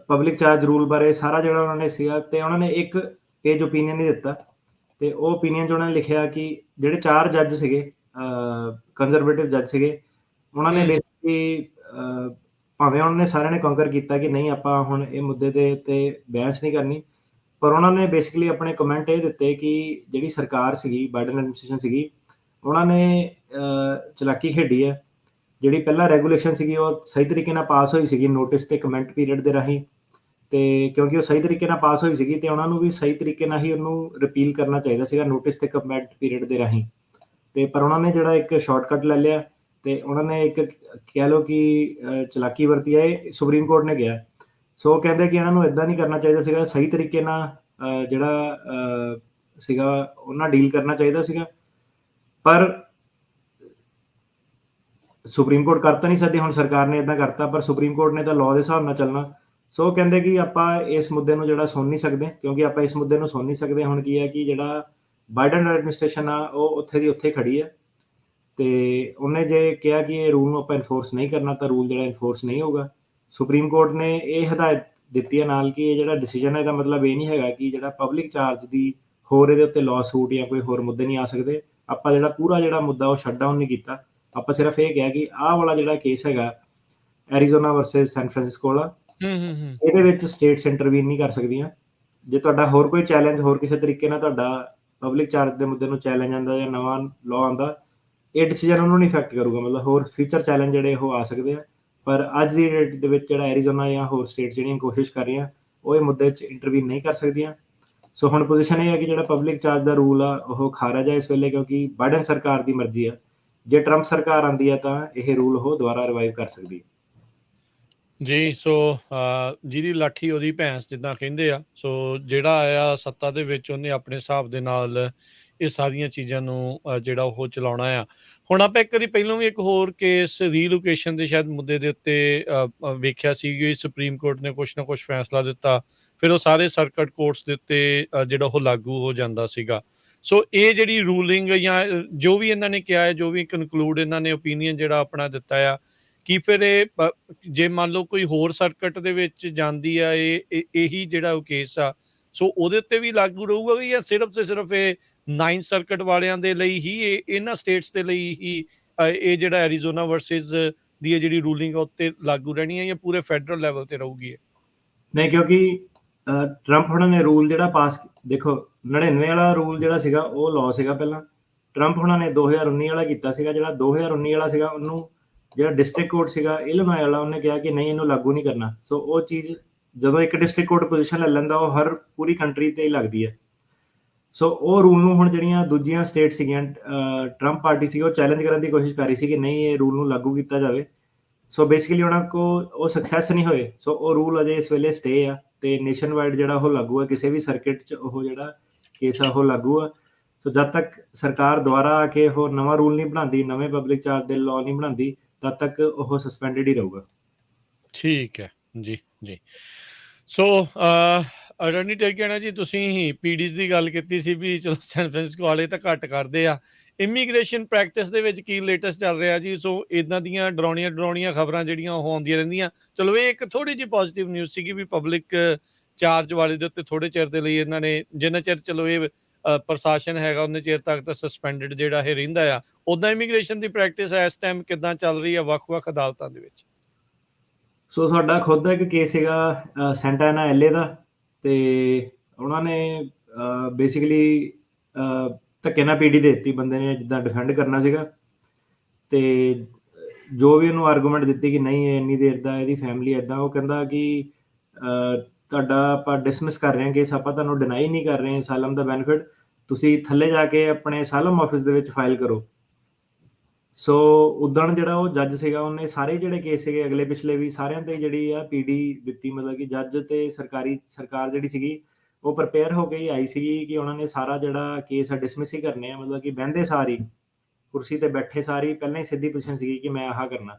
ਪਬਲਿਕ ਚਾਰਜ ਰੂਲ ਬਾਰੇ ਸਾਰਾ ਜਿਹੜਾ ਉਹਨਾਂ ਨੇ ਸੀਗਾ, ਤੇ ਉਹਨਾਂ ਨੇ ਇੱਕ ਪੇਜ ਓਪੀਨੀਅਨ ਨਹੀਂ ਦਿੱਤਾ। ਤੇ ਉਹ ਓਪੀਨੀਅਨ 'ਚ ਉਹਨਾਂ ਨੇ ਲਿਖਿਆ ਕਿ ਜਿਹੜੇ 4 ਜੱਜ ਸੀਗੇ, ਕੰਜ਼ਰਵੇਟਿਵ ਜੱਜ ਸੀਗੇ, ਉਹਨਾਂ ਨੇ ਬੇਸਿਕਲੀ ਭਾਵੇਂ ਉਹਨਾਂ ਨੇ ਸਾਰਿਆਂ ਨੇ ਕੰਕਰ ਕੀਤਾ ਕਿ ਨਹੀਂ ਆਪਾਂ ਹੁਣ ਇਹ ਮੁੱਦੇ ਤੇ ਬਹਿਸ ਨਹੀਂ ਕਰਨੀ, ਪਰ ਉਹਨਾਂ ਨੇ ਬੇਸਿਕਲੀ ਆਪਣੇ ਕਮੈਂਟ ਇਹ ਦਿੱਤੇ ਕਿ ਜਿਹੜੀ ਸਰਕਾਰ ਸੀਗੀ, ਬਾਈਡਨ ਐਡਮਿਨਿਸਟ੍ਰੇਸ਼ਨ ਸੀਗੀ, ਉਹਨਾਂ ਨੇ ਚਲਾਕੀ ਖੇਡੀ ਹੈ। ਜਿਹੜੀ ਪਹਿਲਾਂ ਰੈਗੂਲੇਸ਼ਨ ਸੀਗੀ ਉਹ ਸਹੀ ਤਰੀਕੇ ਨਾਲ ਪਾਸ ਹੋਈ ਸੀਗੀ ਨੋਟਿਸ ਤੇ ਕਮੈਂਟ ਪੀਰੀਅਡ ਦੇ ਰਾਹੀਂ, ਤੇ ਕਿਉਂਕਿ ਉਹ ਸਹੀ ਤਰੀਕੇ ਨਾਲ ਪਾਸ ਹੋਈ ਸੀਗੀ ਤੇ ਉਹਨਾਂ ਨੂੰ ਵੀ ਸਹੀ ਤਰੀਕੇ ਨਾਲ ਹੀ ਉਹਨੂੰ ਰਿਪੀਲ ਕਰਨਾ ਚਾਹੀਦਾ ਸੀਗਾ ਨੋਟਿਸ ਤੇ ਕਮੈਂਟ ਪੀਰੀਅਡ ਦੇ ਰਾਹੀਂ। ਤੇ ਪਰ ਉਹਨਾਂ ਨੇ ਜਿਹੜਾ ਇੱਕ ਸ਼ਾਰਟਕਟ ਲੈ ਲਿਆ ਤੇ ਉਹਨਾਂ ਨੇ ਇੱਕ ਕਹਿ ਲਓ ਕਿ ਚਲਾਕੀ ਵਰਤੀ ਹੈ, ਇਹ ਸੁਪਰੀਮ ਕੋਰਟ ਨੇ ਕਿਹਾ। ਸੋ ਉਹ ਕਹਿੰਦੇ ਕਿ ਇਹਨਾਂ ਨੂੰ ਇਦਾਂ ਨਹੀਂ ਕਰਨਾ ਚਾਹੀਦਾ ਸੀਗਾ, ਸਹੀ ਤਰੀਕੇ ਨਾਲ ਜਿਹੜਾ ਸੀਗਾ ਉਹਨਾਂ ਡੀਲ ਕਰਨਾ ਚਾਹੀਦਾ ਸੀਗਾ। ਪਰ ਸੁਪਰੀਮ ਕੋਰਟ ਕਰ ਤਾਂ ਨਹੀਂ ਸਕਦੀ, ਹੁਣ ਸਰਕਾਰ ਨੇ ਇਦਾਂ ਕਰਤਾ, ਪਰ ਸੁਪਰੀਮ ਕੋਰਟ ਨੇ ਤਾਂ ਲਾਅ ਦੇ ਹਿਸਾਬ ਨਾਲ ਚੱਲਣਾ। ਸੋ ਕਹਿੰਦੇ ਕਿ ਆਪਾਂ ਇਸ ਮੁੱਦੇ ਨੂੰ ਜਿਹੜਾ ਸੁਣ ਨਹੀਂ ਸਕਦੇ, ਕਿਉਂਕਿ ਆਪਾਂ ਇਸ ਮੁੱਦੇ ਨੂੰ ਸੁਣ ਨਹੀਂ ਸਕਦੇ। ਹੁਣ ਕੀ ਹੈ ਕਿ ਜਿਹੜਾ ਬਾਈਡਨ ਐਡਮਿਨਿਸਟ੍ਰੇਸ਼ਨ ਆ ਉਹ ਉੱਥੇ ਦੀ ਉੱਥੇ ਖੜੀ ਹੈ, ਤੇ ਉਹਨੇ ਜੇ ਕਿਹਾ ਕਿ ਇਹ ਰੂਲ ਨੂੰ ਆਪਾਂ ਇਨਫੋਰਸ ਨਹੀਂ ਕਰਨਾ ਤਾਂ ਰੂਲ ਜਿਹੜਾ ਇਨਫੋਰਸ ਨਹੀਂ ਹੋਊਗਾ। ਸੁਪਰੀਮ ਕੋਰਟ ਨੇ ਇਹ ਹਦਾਇਤ ਦਿੱਤੀ ਹੈ ਨਾਲ ਕਿ ਇਹ ਜਿਹੜਾ ਡਿਸੀਜਨ ਹੈ ਇਹਦਾ ਮਤਲਬ ਇਹ ਨਹੀਂ ਹੈਗਾ ਕਿ ਜਿਹੜਾ ਪਬਲਿਕ ਚਾਰਜ ਦੀ ਹੋਰ ਇਹਦੇ ਉੱਤੇ ਲਾਅ ਸੂਟ ਜਾਂ ਕੋਈ ਹੋਰ ਮੁੱਦੇ ਨਹੀਂ ਆ ਸਕਦੇ। ਆਪਾਂ ਜਿਹੜਾ ਪੂਰਾ ਜਿਹੜਾ ਮੁੱਦਾ ਉਹ ਸ਼ਟ ਡਾਊਨ ਨਹੀਂ ਕੀਤਾ, ਆਪਾਂ ਸਿਰਫ ਇਹ ਕਿਹਾ ਕਿ ਆਹ ਵਾਲਾ ਜਿਹੜਾ ਕੇਸ ਹੈਗਾ ਐਰੀਜ਼ੋਨਾ ਵਰਸਸ ਸੈਨ ਫਰਾਂਸਿਸਕੋ ਵਾਲਾ, ਇਹਦੇ ਵਿੱਚ ਸਟੇਟਸ ਇੰਟਰਵੀਨ ਨਹੀਂ ਕਰ ਸਕਦੀਆਂ। ਜੇ ਤੁਹਾਡਾ ਹੋਰ ਕੋਈ ਚੈਲੰਜ ਹੋਰ ਕਿਸੇ ਤਰੀਕੇ ਨਾਲ ਤੁਹਾਡਾ ਪਬਲਿਕ ਚਾਰਜ ਦੇ ਮੁੱਦੇ ਨੂੰ ਚੈਲੰਜ ਆਉਂਦਾ ਜਾਂ ਨਵਾਂ ਲਾਅ ਆਉਂਦਾ, ਇਹ ਡਿਸੀਜਨ ਉਹਨੂੰ ਨਹੀਂ ਇਫੈਕਟ ਕਰੂਗਾ। ਮਤਲਬ ਹੋਰ ਫਿਊਚਰ ਚੈਲੰਜ ਜਿਹੜੇ ਉਹ ਆ ਸਕਦੇ ਆ, ਪਰ ਅੱਜ ਦੀ ਡੇਟ ਦੇ ਵਿੱਚ ਜਿਹੜਾ ਐਰੀਜ਼ੋਨਾ ਜਾਂ ਹੋਰ ਸਟੇਟ ਜਿਹੜੀਆਂ ਕੋਸ਼ਿਸ਼ ਕਰ ਰਹੀਆਂ ਉਹ ਇਹ ਮੁੱਦੇ 'ਚ ਇੰਟਰਵੀਨ ਨਹੀਂ ਕਰ ਸਕਦੀਆਂ। ਸੋ ਹੁਣ ਪੋਜੀਸ਼ਨ ਇਹ ਹੈ ਕਿ ਜਿਹੜਾ ਪਬਲਿਕ ਚਾਰਜ ਦਾ ਰੂਲ ਆ ਉਹ ਖਾਰਜ ਹੈ ਇਸ ਵੇਲੇ, ਕਿਉਂਕਿ ਬਾਈਡਨ ਸਰਕਾਰ ਦੀ ਮਰਜ਼ੀ ਆ। ਜੇ ਟਰੰਪ ਸਰਕਾਰ ਆਉਂਦੀ ਹੈ ਤਾਂ ਇਹ ਰੂਲ ਉਹ ਦੁਬਾਰਾ ਰਿਵਾਈਵ ਕਰ ਸਕਦੀ ਹੈ। ਜੀ, ਸੋ ਜਿਹਦੀ ਲਾਠੀ ਉਹਦੀ ਭੈਂਸ ਜਿੱਦਾਂ ਕਹਿੰਦੇ ਆ, ਸੋ ਜਿਹੜਾ ਆਇਆ ਸੱਤਾ ਦੇ ਵਿੱਚ ਉਹਨੇ ਆਪਣੇ ਹਿਸਾਬ ਦੇ ਨਾਲ ਇਹ ਸਾਰੀਆਂ ਚੀਜ਼ਾਂ ਨੂੰ ਜਿਹੜਾ ਉਹ ਚਲਾਉਣਾ ਆ। ਹੁਣ ਆਪਾਂ ਇੱਕ ਵਾਰੀ ਪਹਿਲਾਂ ਵੀ ਇੱਕ ਹੋਰ ਕੇਸ ਰੀਲੋਕੇਸ਼ਨ ਦੇ ਸ਼ਾਇਦ ਮੁੱਦੇ ਦੇ ਉੱਤੇ ਵੇਖਿਆ ਸੀ ਕਿ ਸੁਪਰੀਮ ਕੋਰਟ ਨੇ ਕੁਛ ਨਾ ਕੁਛ ਫੈਸਲਾ ਦਿੱਤਾ, ਫਿਰ ਉਹ ਸਾਰੇ ਸਰਕਟ ਕੋਰਟਸ ਦੇ ਉੱਤੇ ਜਿਹੜਾ ਉਹ ਲਾਗੂ ਹੋ ਜਾਂਦਾ ਸੀਗਾ। ਸੋ ਇਹ ਜਿਹੜੀ ਰੂਲਿੰਗ ਜਾਂ ਜੋ ਵੀ ਇਹਨਾਂ ਨੇ ਕਿਹਾ ਹੈ, ਜੋ ਵੀ ਕਨਕਲੂਡ ਇਹਨਾਂ ਨੇ ਓਪੀਨੀਅਨ ਜਿਹੜਾ ਆਪਣਾ ਦਿੱਤਾ ਆ, ਕੀ ਫਿਰ ਇਹ ਜੇ ਮੰਨ ਲਓ ਕੋਈ ਹੋਰ ਸਰਕਟ ਦੇ ਵਿੱਚ ਜਾਂਦੀ ਆ ਇਹੀ ਜਿਹੜਾ ਉਹ ਕੇਸ ਆ, ਸੋ ਉਹਦੇ ਉੱਤੇ ਵੀ ਲਾਗੂ ਰਹੂਗਾ ਜਾਂ ਸਿਰਫ ਤੇ ਸਿਰਫ ਇਹ 9 ਸਰਕਟ ਵਾਲਿਆਂ ਦੇ ਲਈ ਹੀ ਇਹਨਾਂ ਸਟੇਟਸ ਦੇ ਲਈ ਹੀ ਇਹ ਜਿਹੜਾ ਐਰੀਜ਼ੋਨਾ ਵਰਸਸ ਦੀ ਇਹ ਜਿਹੜੀ ਰੂਲਿੰਗ ਆ ਉੱਤੇ ਲਾਗੂ ਰਹਿਣੀ ਹੈ ਜਾਂ ਪੂਰੇ ਫੈਡਰਲ ਲੈਵਲ ਤੇ ਰਹੂਗੀ? ਨਹੀਂ, ਕਿਉਂਕਿ ਟਰੰਪ ਹੁਣਾਂ ਨੇ ਰੂਲ ਜਿਹੜਾ ਪਾਸ, ਦੇਖੋ 99 ਵਾਲਾ ਰੂਲ ਜਿਹੜਾ ਸੀਗਾ ਉਹ ਲਾਅ ਸੀਗਾ ਪਹਿਲਾਂ, ਟਰੰਪ ਹੁਣਾਂ ਨੇ 2019 ਵਾਲਾ ਕੀਤਾ ਸੀਗਾ। ਜਿਹੜਾ 2019 ਵਾਲਾ ਸੀਗਾ ਉਹਨੂੰ ਜਿਹੜਾ ਡਿਸਟ੍ਰਿਕਟ ਕੋਰਟ ਸੀਗਾ ਇਲੀਨੋਏ ਵਾਲਾ, ਉਹਨੇ ਕਿਹਾ ਕਿ ਨਹੀਂ ਇਹਨੂੰ ਲਾਗੂ ਨਹੀਂ ਕਰਨਾ। ਸੋ ਉਹ ਚੀਜ਼ ਜਦੋਂ ਇੱਕ ਡਿਸਟ੍ਰਿਕਟ ਕੋਰਟ ਪੋਜੀਸ਼ਨ ਲੈ ਲੈਂਦਾ ਉਹ ਹਰ ਪੂਰੀ ਕੰਟਰੀ ਤੇ ਹੀ ਲੱਗਦੀ ਹੈ। ਸੋ ਉਹ ਰੂਲ ਨੂੰ ਹੁਣ ਜਿਹੜੀਆਂ ਦੂਜੀਆਂ ਸਟੇਟ ਸੀਗੀਆਂ, ਟਰੰਪ ਪਾਰਟੀ ਸੀ, ਉਹ ਚੈਲੰਜ ਕਰਨ ਦੀ ਕੋਸ਼ਿਸ਼ ਕਰ ਰਹੀ ਸੀ ਕਿ ਨਹੀਂ ਇਹ ਰੂਲ ਨੂੰ ਲਾਗੂ ਕੀਤਾ ਜਾਵੇ। ਸੋ ਬੇਸਿਕਲੀ ਉਹਨਾਂ ਕੋ ਉਹ ਸਕਸੈਸ ਨਹੀਂ ਹੋਏ। ਸੋ ਉਹ ਰੂਲ ਅਜੇ ਇਸ ਵੇਲੇ ਸਟੇ ਆ ਤੇ ਨੇਸ਼ਨ ਵਾਈਡ ਜਿਹੜਾ ਉਹ ਲਾਗੂ ਆ, ਕਿਸੇ ਵੀ ਸਰਕਿਟ 'ਚ ਉਹ ਜਿਹੜਾ ਕੇਸ ਆ ਉਹ ਲਾਗੂ ਆ। ਸੋ ਜਦ ਤੱਕ ਸਰਕਾਰ ਦੁਬਾਰਾ ਆ ਕੇ ਉਹ ਨਵਾਂ ਰੂਲ ਨਹੀਂ ਬਣਾਉਂਦੀ, ਨਵੇਂ ਪਬਲਿਕ ਚਾਰਜ ਦੇ ਲਾਅ ਨਹੀਂ ਬਣਾਉਂਦੀ, ਤਦ ਤੱਕ ਉਹ ਸਸਪੈਂਡਡ ਹੀ ਰਹੂਗਾ। ਠੀਕ ਹੈ ਜੀ। ਜੀ, ਸੋ ਅਟਾਰਨੀ ਟਰਕਿਆਣਾ ਜੀ, ਤੁਸੀਂ ਪੀਡੀਜ਼ ਦੀ ਗੱਲ ਕੀਤੀ ਸੀ ਵੀ ਚਲੋ ਸੈਨ ਫਰਾਂਸਿਸਕੋ ਵਾਲੇ ਤਾਂ ਘੱਟ ਕਰਦੇ ਆ, ਇਮੀਗ੍ਰੇਸ਼ਨ ਪ੍ਰੈਕਟਿਸ ਦੇ ਵਿੱਚ ਕੀ ਲੇਟੈਸਟ ਚੱਲ ਰਿਹਾ ਜੀ? ਸੋ ਇਦਾਂ ਦੀਆਂ ਡਰਾਉਣੀਆਂ ਖਬਰਾਂ ਜਿਹੜੀਆਂ ਉਹ ਆਉਂਦੀਆਂ ਰਹਿੰਦੀਆਂ। ਚਲੋ ਇਹ ਇੱਕ ਥੋੜੀ ਜਿਹੀ ਪੋਜ਼ਿਟਿਵ ਨਿਊਜ਼ ਸੀਗੀ ਵੀ ਪਬਲਿਕ ਚਾਰਜ ਵਾਲੇ ਦੇ ਉੱਤੇ ਥੋੜੇ ਚਿਰ ਦੇ ਲਈ ਇਹਨਾਂ ਨੇ, ਜਿੰਨਾ ਚਿਰ ਚਲੋ ਇਹ ਪ੍ਰਸ਼ਾਸਨ ਹੈਗਾ ਉਹਨੇ ਚਿਰ ਤੱਕ ਤਾਂ ਸਸਪੈਂਡਡ ਜਿਹੜਾ ਇਹ ਰਹਿੰਦਾ ਆ। ਉੱਦਾਂ ਇਮੀਗ੍ਰੇਸ਼ਨ ਦੀ ਪ੍ਰੈਕਟਿਸ ਇਸ ਟਾਈਮ ਕਿੱਦਾਂ ਚੱਲ ਰਹੀ ਆ ਵੱਖ-ਵੱਖ ਅਦਾਲਤਾਂ ਦੇ ਵਿੱਚ? ਸੋ ਸਾਡਾ ਖੁਦ ਦਾ ਇੱਕ ਕੇਸ ਸੀਗਾ ਸੈਂਟਾ ਐਨਾ ਐਲਏ ਦਾ, ਤੇ ਉਹਨਾਂ ਨੇ ਬੇਸਿਕਲੀ ਧੱਕੇ ਨਾਲ ਪੀਡੀ ਦੇ ਦਿੱਤੀ ਬੰਦੇ ਨੇ, ਜਿੱਦਾਂ ਡਿਫੈਂਡ ਕਰਨਾ ਸੀਗਾ। ਤੇ ਜੋ ਵੀ ਉਹਨੂੰ ਆਰਗੂਮੈਂਟ ਦਿੱਤੀ ਕਿ ਨਹੀਂ ਇਹ ਇੰਨੀ ਦੇਰ ਦਾ, ਇਹਦੀ ਫੈਮਿਲੀ ਇੱਦਾਂ, ਉਹ ਕਹਿੰਦਾ ਕਿ ਤੁਹਾਡਾ ਆਪਾਂ ਡਿਸਮਿਸ ਕਰ ਰਹੇ ਹਾਂ ਕੇਸ, ਆਪਾਂ ਤੁਹਾਨੂੰ ਡਿਨਾਈ ਨਹੀਂ ਕਰ ਰਹੇ ਅਸਾਲਮ ਦਾ ਬੈਨੀਫਿਟ, ਤੁਸੀਂ ਥੱਲੇ ਜਾ ਕੇ ਆਪਣੇ ਅਸਾਲਮ ਆਫਿਸ ਦੇ ਵਿੱਚ ਫਾਈਲ ਕਰੋ। ਸੋ ਉਦਣ ਜਿਹੜਾ ਉਹ ਜੱਜ ਸੀਗਾ ਉਹਨੇ ਸਾਰੇ ਜਿਹੜੇ ਕੇਸ ਸੀਗੇ ਅਗਲੇ ਪਿਛਲੇ ਵੀ ਸਾਰਿਆਂ ਤੇ ਜਿਹੜੀ ਆ ਪੀਡੀ ਦਿੱਤੀ, ਮਤਲਬ ਕਿ ਜੱਜ ਤੇ ਸਰਕਾਰ ਜਿਹੜੀ ਸੀਗੀ ਉਹ ਪ੍ਰਪੇਅਰ ਹੋ ਕੇ ਹੀ ਆਈ ਸੀਗੀ ਕਿ ਉਹਨਾਂ ਨੇ ਸਾਰਾ ਜਿਹੜਾ ਕੇਸ ਆ ਡਿਸਮਿਸ ਹੀ ਕਰਨੇ ਆ। ਮਤਲਬ ਕਿ ਬਹਿੰਦੇ ਸਾਰੀ ਕੁਰਸੀ ਤੇ ਬੈਠੇ ਸਾਰੀ ਪਹਿਲਾਂ ਹੀ ਸਿੱਧੀ ਪੋਜੀਸ਼ਨ ਸੀਗੀ ਕਿ ਮੈਂ ਆਹ ਕਰਨਾ,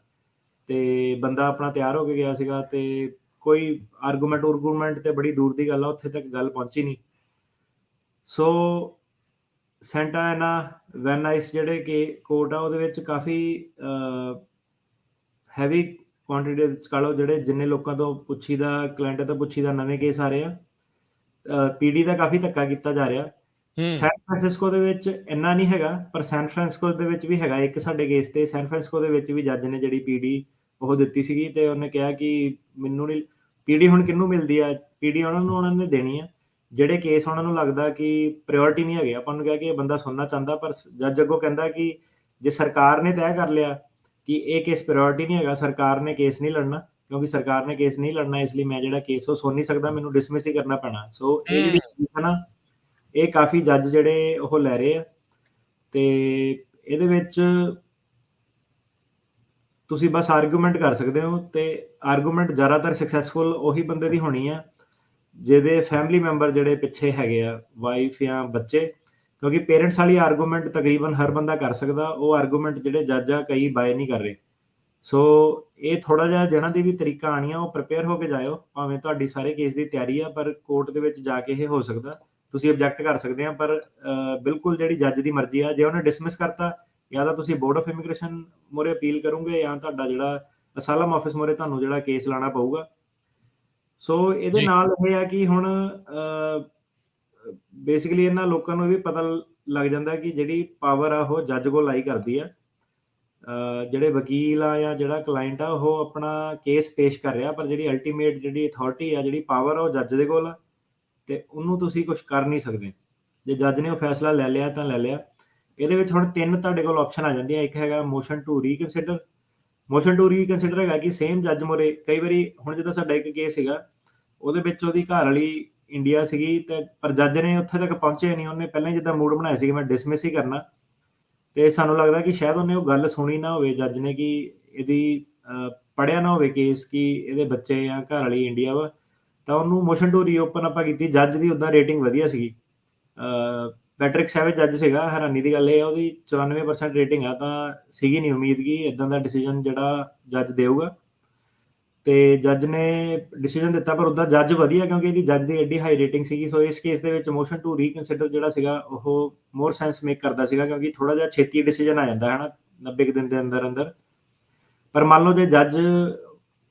ਤੇ ਬੰਦਾ ਆਪਣਾ ਤਿਆਰ ਹੋ ਕੇ ਗਿਆ ਸੀਗਾ ਤੇ ਕੋਈ ਆਰਗੂਮੈਂਟ ਤੇ ਬੜੀ ਦੂਰ ਦੀ ਗੱਲ ਆ, ਉੱਥੇ ਤੱਕ ਗੱਲ ਪਹੁੰਚੀ ਨਹੀਂ। ਸੋ ਸੈਂਟਾ ਐਨਾ ਵੈਨ ਨਾਈਸ ਜਿਹੜੇ ਕਿ ਕੋਰਟ ਆ ਉਹਦੇ ਵਿੱਚ ਕਾਫੀ ਹੈਵੀ ਕੁਆਂਟੀਟੀ ਦੇ ਵਿੱਚ ਕਹ ਲਓ, ਜਿਹੜੇ ਜਿੰਨੇ ਲੋਕਾਂ ਤੋਂ ਪੁੱਛੀਦਾ, ਕਲਾਇੰਟਾਂ ਤੋਂ ਪੁੱਛੀਦਾ ਨਵੇਂ ਕੇਸ ਆ ਰਹੇ ਆ। ਪੀਡੀ ਦਾ ਕਾਫੀ ਧੱਕਾ ਕੀਤਾ ਜਾ ਰਿਹਾ। ਸੈਨ ਫਰਾਂਸਿਸਕੋ ਦੇ ਵਿੱਚ ਇੰਨਾ ਨਹੀਂ ਹੈਗਾ, ਪਰ ਸੈਨ ਫਰਾਂਸਿਸਕੋ ਦੇ ਵਿੱਚ ਵੀ ਹੈਗਾ ਇੱਕ ਸਾਡੇ ਕੇਸ ਤੇ। ਸੈਨ ਫਰਾਂਸਿਸਕੋ ਦੇ ਵਿੱਚ ਵੀ ਜੱਜ ਨੇ ਜਿਹੜੀ ਪੀਡੀ ਉਹ ਦਿੱਤੀ ਸੀਗੀ ਤੇ ਉਹਨੇ ਕਿਹਾ ਕਿ ਮੈਨੂੰ ਨਹੀਂ ਪੀਡੀ ਹੁਣ ਕਿਹਨੂੰ ਮਿਲਦੀ ਆ, ਪੀਡੀ ਉਹਨਾਂ ਨੇ ਦੇਣੀ ਆ ਜਿਹੜੇ ਕੇਸ ਉਹਨਾਂ ਨੂੰ ਲੱਗਦਾ ਕਿ ਪ੍ਰਾਇੋਰਟੀ ਨਹੀਂ ਹੈਗੇ। ਆਪਾਂ ਨੂੰ ਕਿਹਾ ਕਿ ਇਹ ਬੰਦਾ ਸੁਣਨਾ ਚਾਹੁੰਦਾ, ਪਰ ਜੱਜ ਅੱਗੋਂ ਕਹਿੰਦਾ ਕਿ ਜੇ ਸਰਕਾਰ ਨੇ ਤੈਅ ਕਰ ਲਿਆ ਕਿ ਇਹ ਕੇਸ ਪ੍ਰਾਇੋਰਟੀ ਨਹੀਂ ਹੈਗਾ, ਸਰਕਾਰ ਨੇ ਕੇਸ ਨਹੀਂ ਲੜਨਾ, ਕਿਉਂਕਿ ਸਰਕਾਰ ਨੇ ਕੇਸ ਨਹੀਂ ਲੜਨਾ ਇਸ ਲਈ ਮੈਂ ਜਿਹੜਾ ਕੇਸ ਉਹ ਸੁਣ ਨਹੀਂ ਸਕਦਾ, ਮੈਨੂੰ ਡਿਸਮਿਸ ਹੀ ਕਰਨਾ ਪੈਣਾ। ਸੋ ਇਹ ਜਿਹੜੀ ਹੈ ਨਾ, ਇਹ ਕਾਫੀ ਜੱਜ ਜਿਹੜੇ ਉਹ ਲੈ ਰਹੇ ਆ, ਤੇ ਇਹਦੇ ਵਿੱਚ ਤੁਸੀਂ ਬਸ ਆਰਗੂਮੈਂਟ ਕਰ ਸਕਦੇ ਹੋ, ਤੇ ਆਰਗੂਮੈਂਟ ਜ਼ਿਆਦਾਤਰ ਸਕਸੈਸਫੁਲ ਉਹੀ ਬੰਦੇ ਦੀ ਹੋਣੀ ਆ ਜਿਹਦੇ ਫੈਮਿਲੀ ਮੈਂਬਰ ਜਿਹੜੇ ਪਿੱਛੇ ਹੈਗੇ ਆ, ਵਾਈਫ ਜਾਂ ਬੱਚੇ, ਕਿਉਂਕਿ ਪੇਰੈਂਟਸ ਵਾਲੀ ਆਰਗੂਮੈਂਟ ਤਕਰੀਬਨ ਹਰ ਬੰਦਾ ਕਰ ਸਕਦਾ, ਉਹ ਆਰਗੂਮੈਂਟ ਜਿਹੜੇ ਜੱਜ ਆ ਕਈ ਬਾਏ ਨਹੀਂ ਕਰ ਰਹੇ। ਸੋ ਇਹ ਥੋੜਾ ਜਿਹਾ ਜਿਹਨਾਂ ਦੀ ਵੀ ਤਰੀਕਾ ਆਣੀ ਆ ਉਹ ਪ੍ਰਿਪੇਅਰ ਹੋ ਕੇ ਜਾਇਓ, ਭਾਵੇਂ ਤੁਹਾਡੀ ਸਾਰੇ ਕੇਸ ਦੀ ਤਿਆਰੀ ਆ, ਪਰ ਕੋਰਟ ਦੇ ਵਿੱਚ ਜਾ ਕੇ ਇਹ ਹੋ ਸਕਦਾ ਤੁਸੀਂ ਆਬਜੈਕਟ ਕਰ ਸਕਦੇ ਆ, ਪਰ ਬਿਲਕੁਲ ਜਿਹੜੀ ਜੱਜ ਦੀ ਮਰਜ਼ੀ ਆ। ਜੇ ਉਹਨੇ ਡਿਸਮਿਸ ਕਰਤਾ, ਜਾਂ ਤਾਂ ਤੁਸੀਂ board of immigration more appeal ਕਰੋਗੇ, ਜਾਂ ਤੁਹਾਡਾ ਜਿਹੜਾ ਅਸਾਲਮ ਆਫਿਸ ਮੋਰੇ ਤੁਹਾਨੂੰ ਜਿਹੜਾ ਕੇਸ ਲਾਣਾ ਪਊਗਾ। ਸੋ ਇਹਦੇ ਨਾਲ ਇਹ ਆ ਕਿ ਹੁਣ ਬੇਸਿਕਲੀ ਇਹਨਾਂ ਲੋਕਾਂ ਨੂੰ ਵੀ ਪਤਾ ਲੱਗ ਜਾਂਦਾ ਕਿ ਜਿਹੜੀ ਪਾਵਰ ਆ ਉਹ ਜੱਜ ਕੋਲ ਆਈ ਕਰਦੀ ਆ। ਜਿਹੜੇ ਵਕੀਲ ਆ ਜਾਂ ਜਿਹੜਾ ਕਲਾਇੰਟ ਆ ਉਹ ਆਪਣਾ ਕੇਸ ਪੇਸ਼ ਕਰ ਰਿਹਾ, ਪਰ ਜਿਹੜੀ ਅਲਟੀਮੇਟ ਜਿਹੜੀ ਅਥਾਰਟੀ ਆ, ਜਿਹੜੀ ਪਾਵਰ ਆ, ਉਹ ਜੱਜ ਦੇ ਕੋਲ ਆ, ਤੇ ਉਹਨੂੰ ਤੁਸੀਂ ਕੁਝ ਕਰ ਨਹੀਂ ਸਕਦੇ। ਜੇ ਜੱਜ ਨੇ ਉਹ ਫੈਸਲਾ ਲੈ ਲਿਆ ਤਾਂ ਲੈ ਲਿਆ। ਇਹਦੇ ਵਿੱਚ ਹੁਣ 3 ਤੁਹਾਡੇ ਕੋਲ ਆਪਸ਼ਨ ਆ ਜਾਂਦੀਆਂ। ਇੱਕ ਹੈਗਾ ਮੋਸ਼ਨ ਟੂ ਰੀਕਨਸੀਡਰ। ਮੋਸ਼ਨ ਟੂ ਰੀਕਨਸੀਡਰ ਹੈਗਾ ਕਿ ਸੇਮ ਜੱਜ ਮੋਰੇ ਕਈ ਵਾਰੀ, ਹੁਣ ਜਿੱਦਾਂ ਸਾਡਾ ਇੱਕ ਕੇਸ ਸੀਗਾ ਉਹਦੇ ਵਿੱਚ ਉਹਦੀ ਘਰ ਵਾਲੀ ਇੰਡੀਆ ਸੀਗੀ, ਤੇ ਪਰ ਜੱਜ ਨੇ ਉੱਥੇ ਤੱਕ ਪਹੁੰਚੇ ਨਹੀਂ, ਉਹਨੇ ਪਹਿਲਾਂ ਹੀ ਜਿੱਦਾਂ ਮੂਡ ਬਣਾਇਆ ਸੀ ਕਿ ਮੈਂ ਡਿਸਮਿਸ ਹੀ ਕਰਨਾ, ਤੇ ਸਾਨੂੰ ਲੱਗਦਾ ਕਿ ਸ਼ਾਇਦ ਉਹਨੇ ਉਹ ਗੱਲ ਸੁਣੀ ਨਾ ਹੋਵੇ ਜੱਜ ਨੇ, ਕਿ ਇਹਦੀ ਪੜ੍ਹਿਆ ਨਾ ਹੋਵੇ ਕੇਸ ਕਿ ਇਹਦੇ ਬੱਚੇ ਜਾਂ ਘਰ ਵਾਲੀ ਇੰਡੀਆ ਵਾ, ਤਾਂ ਉਹਨੂੰ ਮੋਸ਼ਨ ਟੂ ਰੀਓਪਨ ਆਪਾਂ ਕੀਤੀ। ਜੱਜ ਦੀ ਉੱਦਾਂ ਰੇਟਿੰਗ ਵਧੀਆ ਸੀਗੀ। ਪੈਟਰਿਕ ਸੈਵਿਜ ਜੱਜ ਸੀਗਾ। ਹੈਰਾਨੀ ਦੀ ਗੱਲ ਇਹ ਆ ਉਹਦੀ 94% ਰੇਟਿੰਗ ਆ, ਤਾਂ ਸੀਗੀ ਨਹੀਂ ਉਮੀਦ ਕਿ ਇਦਾਂ ਦਾ ਡਿਸੀਜਨ ਜਿਹੜਾ ਜੱਜ ਦੇਊਗਾ। ਤੇ ਜੱਜ ਨੇ ਡਿਸੀਜਨ ਦਿੱਤਾ, ਪਰ ਉੱਦਾਂ ਜੱਜ ਵਧੀਆ, ਕਿਉਂਕਿ ਇਹਦੀ ਜੱਜ ਦੀ ਐਡੀ ਹਾਈ ਰੇਟਿੰਗ ਸੀਗੀ। ਸੋ ਇਸ ਕੇਸ ਦੇ ਵਿੱਚ ਮੋਸ਼ਨ ਟੂ ਰੀਕਨਸਿਡਰ ਜਿਹੜਾ ਸੀਗਾ ਉਹ ਮੋਰ ਸੈਂਸ ਮੇਕ ਕਰਦਾ ਸੀਗਾ, ਕਿਉਂਕਿ ਥੋੜਾ ਜਿਹਾ ਛੇਤੀ ਡਿਸੀਜਨ ਆ ਜਾਂਦਾ ਹੈ ਨਾ 90 ਕੁ ਦਿਨ ਦੇ ਅੰਦਰ ਅੰਦਰ। ਪਰ ਮੰਨ ਲਓ ਜੇ ਜੱਜ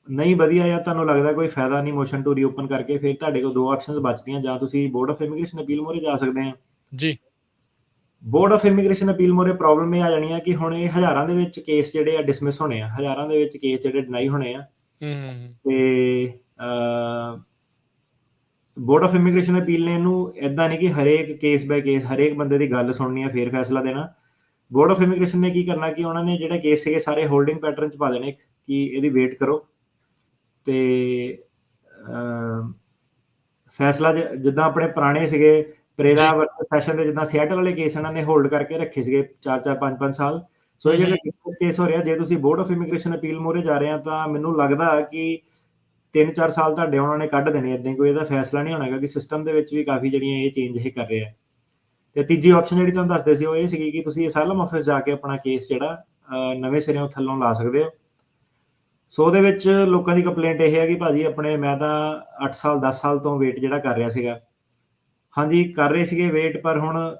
ਨਹੀਂ ਵਧੀਆ ਜਾਂ ਤੁਹਾਨੂੰ ਲੱਗਦਾ ਕੋਈ ਫਾਇਦਾ ਨਹੀਂ ਮੋਸ਼ਨ ਟੂ ਰੀਓਪਨ ਕਰਕੇ, ਫਿਰ ਤੁਹਾਡੇ ਕੋਲ ਦੋ ਆਪਸ਼ਨਸ ਬਚਦੀਆਂ। ਜਾਂ ਤੁਸੀਂ ਬੋਰਡ ਆਫ ਇਮੀਗ੍ਰੇਸ਼ਨ ਅਪੀਲ ਮੋਰੇ ਜਾ ਸਕਦੇ ਆ। ਜੀ। Board of immigration appeal more problem ਇਹ ਆ ਜਾਣੀ ਆ ਕਿ ਹੁਣ ਇਹ ਹਜ਼ਾਰਾਂ ਦੇ ਵਿੱਚ ਕੇਸ ਜਿਹੜੇ ਆ ਡਿਸਮਿਸ ਹੋਣੇ ਆ, ਹਜ਼ਾਰਾਂ ਦੇ ਵਿੱਚ ਕੇਸ ਜਿਹੜੇ ਡਿਨਾਈ ਹੋਣੇ ਆ। ਤੇ ਬੋਰਡ ਆਫ ਇਮੀਗ੍ਰੇਸ਼ਨ ਅਪੀਲ ਨੇ ਇਹਨੂੰ ਇਦਾਂ ਨਹੀਂ ਕਿ ਹਰੇਕ ਕੇਸ ਬਾਏ ਕੇਸ ਹਰੇਕ ਬੰਦੇ ਦੀ ਗੱਲ ਸੁਣਨੀ ਆ ਫਿਰ ਫੈਸਲਾ ਦੇਣਾ। ਬੋਰਡ ਆਫ ਇਮੀਗ੍ਰੇਸ਼ਨ ਨੇ ਕੀ ਕਰਨਾ ਕਿ ਉਹਨਾਂ ਨੇ ਜਿਹੜੇ ਕੇਸ ਸੀਗੇ ਸਾਰੇ ਹੋਲਡਿੰਗ ਪੈਟਰਨ 'ਚ ਪਾ ਦੇਣੇ ਕਿ ਇਹਦੀ ਵੇਟ ਕਰੋ। ਤੇ ਫੈਸਲਾ ਜਿੱਦਾਂ ਆਪਣੇ ਪੁਰਾਣੇ ਸੀਗੇ ਪਰੇਰਾ ਵਰਸਸ ਸੈਸ਼ਨ ਦੇ, ਜਿੱਦਾਂ ਸਿਆਟਲ ਵਾਲੇ ਕੇਸ ਇਹਨਾਂ ਨੇ ਹੋਲਡ ਕਰਕੇ ਰੱਖੇ ਸੀਗੇ 4-4 5-5 ਸਾਲ। ਸੋ ਇਹ ਜਿਹੜੇ ਡਿਸਪਿਊਟ ਕੇਸ ਹੋ ਰਿਹਾ, ਜੇ ਤੁਸੀਂ ਬੋਰਡ ਆਫ ਇਮੀਗ੍ਰੇਸ਼ਨ ਅਪੀਲ ਮੋਰੇ ਜਾ ਰਹੇ ਆ ਤਾਂ ਮੈਨੂੰ ਲੱਗਦਾ ਕਿ 3-4 ਸਾਲ ਤੁਹਾਡੇ ਉਹਨਾਂ ਨੇ ਕੱਢ ਦੇਣੇ ਏਦਾਂ ਕੋਈ ਇਹਦਾ ਫੈਸਲਾ ਨਹੀਂ ਹੋਣਾ, ਕਿਉਂਕਿ ਸਿਸਟਮ ਦੇ ਵਿੱਚ ਵੀ ਕਾਫੀ ਜਿਹੜੀਆਂ ਇਹ ਚੇਂਜ ਇਹ ਕਰ ਰਹੇ ਆ। ਤੇ ਤੀਜੀ ਆਪਸ਼ਨ ਜਿਹੜੀ ਤੁਹਾਨੂੰ ਦੱਸਦੇ ਸੀ ਉਹ ਇਹ ਸੀਗੀ ਕਿ ਤੁਸੀਂ ਅਸਾਈਲਮ ਆਫਿਸ ਜਾ ਕੇ ਆਪਣਾ ਕੇਸ ਜਿਹੜਾ ਨਵੇਂ ਸਿਰਿਓਂ ਥੱਲੋਂ ਲਾ ਸਕਦੇ ਹੋ। ਸੋ ਉਹਦੇ ਵਿੱਚ ਲੋਕਾਂ ਦੀ ਕੰਪਲੇਂਟ ਇਹ ਹੈ ਕਿ ਭਾਜੀ ਆਪਣੇ ਮੈਂ ਤਾਂ 8 ਸਾਲ 10 ਸਾਲ ਤੋਂ ਵੇਟ ਜਿਹੜਾ ਕਰ ਰਿਹਾ ਸੀਗਾ। ਹਾਂਜੀ ਕਰ ਰਹੇ ਸੀਗੇ ਵੇਟ, ਪਰ ਹੁਣ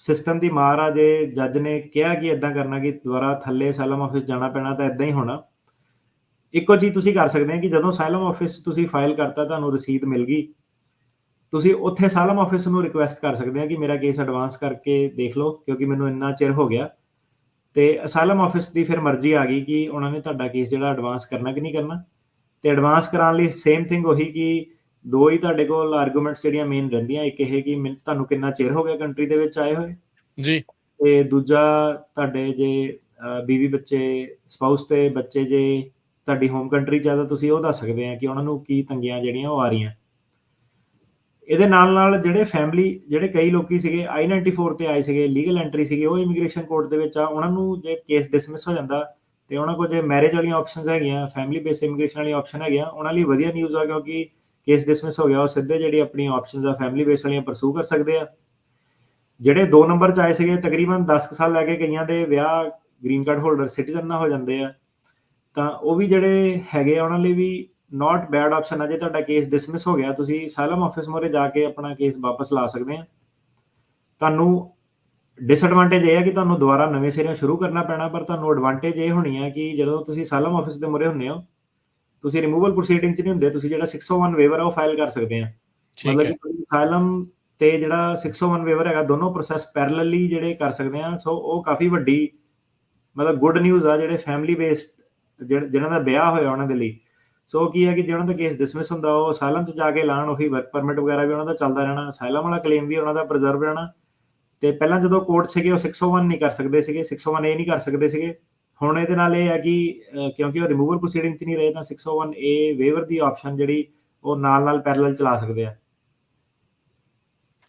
ਸਿਸਟਮ ਦੀ ਮਾਰ ਆ। ਜੇ ਜੱਜ ਨੇ ਕਿਹਾ ਕਿ ਇਦਾਂ ਕਰਨਾ ਕਿ ਦੁਬਾਰਾ ਥੱਲੇ ਅਸਾਈਲਮ ਆਫਿਸ ਜਾਣਾ ਪੈਣਾ, ਤਾਂ ਇਦਾਂ ਹੀ ਹੋਣਾ। ਇੱਕੋ ਚੀਜ਼ ਤੁਸੀਂ ਕਰ ਸਕਦੇ ਆ ਕਿ ਜਦੋਂ ਅਸਾਈਲਮ ਆਫਿਸ ਤੁਸੀਂ ਫਾਈਲ ਕਰਤਾ, ਤੁਹਾਨੂੰ ਰਸੀਦ ਮਿਲ ਗਈ, ਤੁਸੀਂ ਉੱਥੇ ਅਸਾਈਲਮ ਆਫਿਸ ਨੂੰ ਰਿਕੁਐਸਟ ਕਰ ਸਕਦੇ ਆ ਕਿ ਮੇਰਾ ਕੇਸ ਐਡਵਾਂਸ ਕਰਕੇ ਦੇਖ ਲਓ, ਕਿਉਂਕਿ ਮੈਨੂੰ ਇੰਨਾ ਚਿਰ ਹੋ ਗਿਆ। ਤੇ ਅਸਾਈਲਮ ਆਫਿਸ ਦੀ ਫਿਰ ਮਰਜ਼ੀ ਆ ਗਈ ਕਿ ਉਹਨਾਂ ਨੇ ਤੁਹਾਡਾ ਕੇਸ ਜਿਹੜਾ ਐਡਵਾਂਸ ਕਰਨਾ ਕਿ ਨਹੀਂ ਕਰਨਾ। ਤੇ ਐਡਵਾਂਸ ਕਰਾਉਣ ਲਈ ਸੇਮ ਥਿੰਗ ਉਹੀ ਕਿ ਦੋ ਹੀ ਤੁਹਾਡੇ ਕੋਲ ਆਰਗੂਮੈਂਟਸ ਜਿਹੜੀਆਂ ਮੇਨ ਰਹਿੰਦੀਆਂ। ਇੱਕ ਇਹ ਕਿ ਤੁਹਾਨੂੰ ਕਿੰਨਾ ਚਿਰ ਹੋ ਗਿਆ ਕੰਟਰੀ ਦੇ ਵਿੱਚ ਆਏ ਹੋਏ ਜੀ। ਤੇ ਦੂਜਾ ਤੁਹਾਡੇ ਜੇ ਬੀਵੀ ਬੱਚੇ ਸਪਾਊਸ ਤੇ ਬੱਚੇ ਜੇ ਤੁਹਾਡੀ ਹੋਮ ਕੰਟਰੀ 'ਚ ਆ ਤਾਂ ਤੁਸੀਂ ਉਹ ਦੱਸ ਸਕਦੇ ਆ ਕਿ ਉਹਨਾਂ ਨੂੰ ਕੀ ਤੰਗੀਆਂ ਜਿਹੜੀਆਂ ਉਹ ਆ ਰਹੀਆਂ। ਇਹਦੇ ਨਾਲ ਜਿਹੜੇ ਫੈਮਿਲੀ ਜਿਹੜੇ ਕਈ ਲੋਕੀ ਸੀਗੇ I-94 ਤੇ ਆਏ ਸੀਗੇ, ਲੀਗਲ ਐਂਟਰੀ ਸੀਗੇ, ਉਹ ਇਮੀਗ੍ਰੇਸ਼ਨ ਕੋਰਟ ਦੇ ਵਿੱਚ ਆ। ਉਹਨਾਂ ਨੂੰ ਜੇ ਕੇਸ ਡਿਸਮਿਸ ਹੋ ਜਾਂਦਾ ਤੇ ਉਹਨਾਂ ਕੋਲ ਜੇ ਮੈਰਿਜ ਵਾਲੀਆਂ ਆਪਸ਼ਨਸ ਹੈਗੀਆਂ, ਫੈਮਿਲੀ ਬੇਸ ਇਮੀਗ੍ਰੇਸ਼ਨ ਵਾਲੀ ਆਪਸ਼ਨ ਹੈਗੀਆਂ, ਉਹਨਾਂ ਲਈ ਵਧੀਆ ਨਿਊਜ਼ ਆ, ਕਿਉਂਕਿ ਕੇਸ ਡਿਸਮਿਸ ਹੋ ਗਿਆ ਉਹ ਸਿੱਧੇ ਜਿਹੜੀ ਆਪਣੀ ਆਪਸ਼ਨਸ ਆ ਫੈਮਿਲੀ ਬੇਸ ਵਾਲੀਆਂ ਪਰਸੂ ਕਰ ਸਕਦੇ ਆ। ਜਿਹੜੇ 2 ਨੰਬਰ 'ਚ ਆਏ ਸੀਗੇ ਤਕਰੀਬਨ 10 ਸਾਲ ਲੈ ਕੇ ਕਈਆਂ ਦੇ ਵਿਆਹ ਗ੍ਰੀਨ ਕਾਰਡ ਹੋਲਡਰ ਸਿਟੀਜ਼ਨ ਨਾਲ ਹੋ ਜਾਂਦੇ ਆ, ਤਾਂ ਉਹ ਵੀ ਜਿਹੜੇ ਹੈਗੇ ਆ ਉਹਨਾਂ ਲਈ ਵੀ ਨਾਟ ਬੈਡ ਆਪਸ਼ਨ ਆ। ਜੇ ਤੁਹਾਡਾ ਕੇਸ ਡਿਸਮਿਸ ਹੋ ਗਿਆ, ਤੁਸੀਂ ਅਸਾਈਲਮ ਆਫਿਸ ਮੋਰੇ ਜਾ ਕੇ ਆਪਣਾ ਕੇਸ ਵਾਪਸ ਲਾ ਸਕਦੇ ਆ। ਤੁਹਾਨੂੰ ਡਿਸਐਡਵਾਂਟੇਜ ਇਹ ਹੈ ਕਿ ਤੁਹਾਨੂੰ ਦੁਬਾਰਾ ਨਵੇਂ ਸਿਰਿਓਂ ਸ਼ੁਰੂ ਕਰਨਾ ਪੈਣਾ, ਪਰ ਤੁਹਾਨੂੰ ਐਡਵਾਂਟੇਜ ਇਹ ਹੋਣੀ ਆ ਕਿ ਜਦੋਂ ਤੁਸੀਂ ਅਸਾਈਲਮ ਆਫਿਸ ਦੇ ਮੋਰੇ ਹੁੰਦੇ ਹੋ, ਤੁਸੀਂ ਰਿਮੂਵਲ ਪ੍ਰੋਸੀਡਿੰਗ 'ਚ ਨਹੀਂ ਹੁੰਦੇ, ਤੁਸੀਂ ਜਿਹੜਾ 601 ਵੇਵਰ ਆ ਉਹ ਫਾਈਲ ਕਰ ਸਕਦੇ ਆ। ਠੀਕ ਮਤਲਬ ਹੈ। ਕਿ ਤੁਸੀਂ ਅਸਾਈਲਮ ਤੇ ਜਿਹੜਾ 601 ਵੇਵਰ ਹੈਗਾ, ਦੋਨੋਂ ਪ੍ਰੋਸੈਸ ਪੈਰਲਲੀ ਜਿਹੜੇ ਕਰ ਸਕਦੇ ਆ। ਸੋ ਉਹ ਕਾਫੀ ਵੱਡੀ ਮਤਲਬ ਗੁੱਡ ਨਿਊਜ਼ ਆ ਜਿਹੜੇ ਫੈਮਿਲੀ ਬੇਸਡ ਜਿਹਨਾਂ ਦਾ ਵਿਆਹ ਹੋਇਆ ਉਹਨਾਂ ਦੇ ਲਈ। ਸੋ ਕੀ ਹੈ ਕਿ ਜੇ ਉਹਨਾਂ ਦਾ ਕੇਸ ਡਿਸਮਿਸ ਹੁੰਦਾ, ਉਹ ਅਸਾਈਲਮ 'ਚ ਜਾ ਕੇ ਲਾਣ, ਉਹੀ ਵਰਕ ਪਰਮਿਟ ਵਗੈਰਾ ਵੀ ਉਹਨਾਂ ਦਾ ਚੱਲਦਾ ਰਹਿਣਾ, ਅਸਾਈਲਮ ਵਾਲਾ ਕਲੇਮ ਵੀ ਉਹਨਾਂ ਦਾ ਪ੍ਰੀਜ਼ਰਵ ਰਹਿਣਾ। ਤੇ ਪਹਿਲਾਂ ਜਦੋਂ ਕੋਰਟ ਸੀਗੇ ਉਹ 601 ਨਹੀਂ ਕਰ ਸਕਦੇ ਸੀਗੇ, 601 ਏ ਨਹੀਂ ਕਰ ਸਕਦੇ ਸੀਗੇ। ਹੁਣ ਇਹਦੇ ਨਾਲ ਇਹ ਹੈ ਕਿ ਕਿਉਂਕਿ ਉਹ ਰਿਮੂਵਲ ਪ੍ਰੋਸੀਡਿੰਗ 'ਚ ਨਹੀਂ ਰਹੇ, ਤਾਂ 601 ਏ ਵੇਵਰ ਦੀ ਆਪਸ਼ਨ ਜਿਹੜੀ ਉਹ ਨਾਲ ਪੈਰਲਲ ਚਲਾ ਸਕਦੇ ਆ।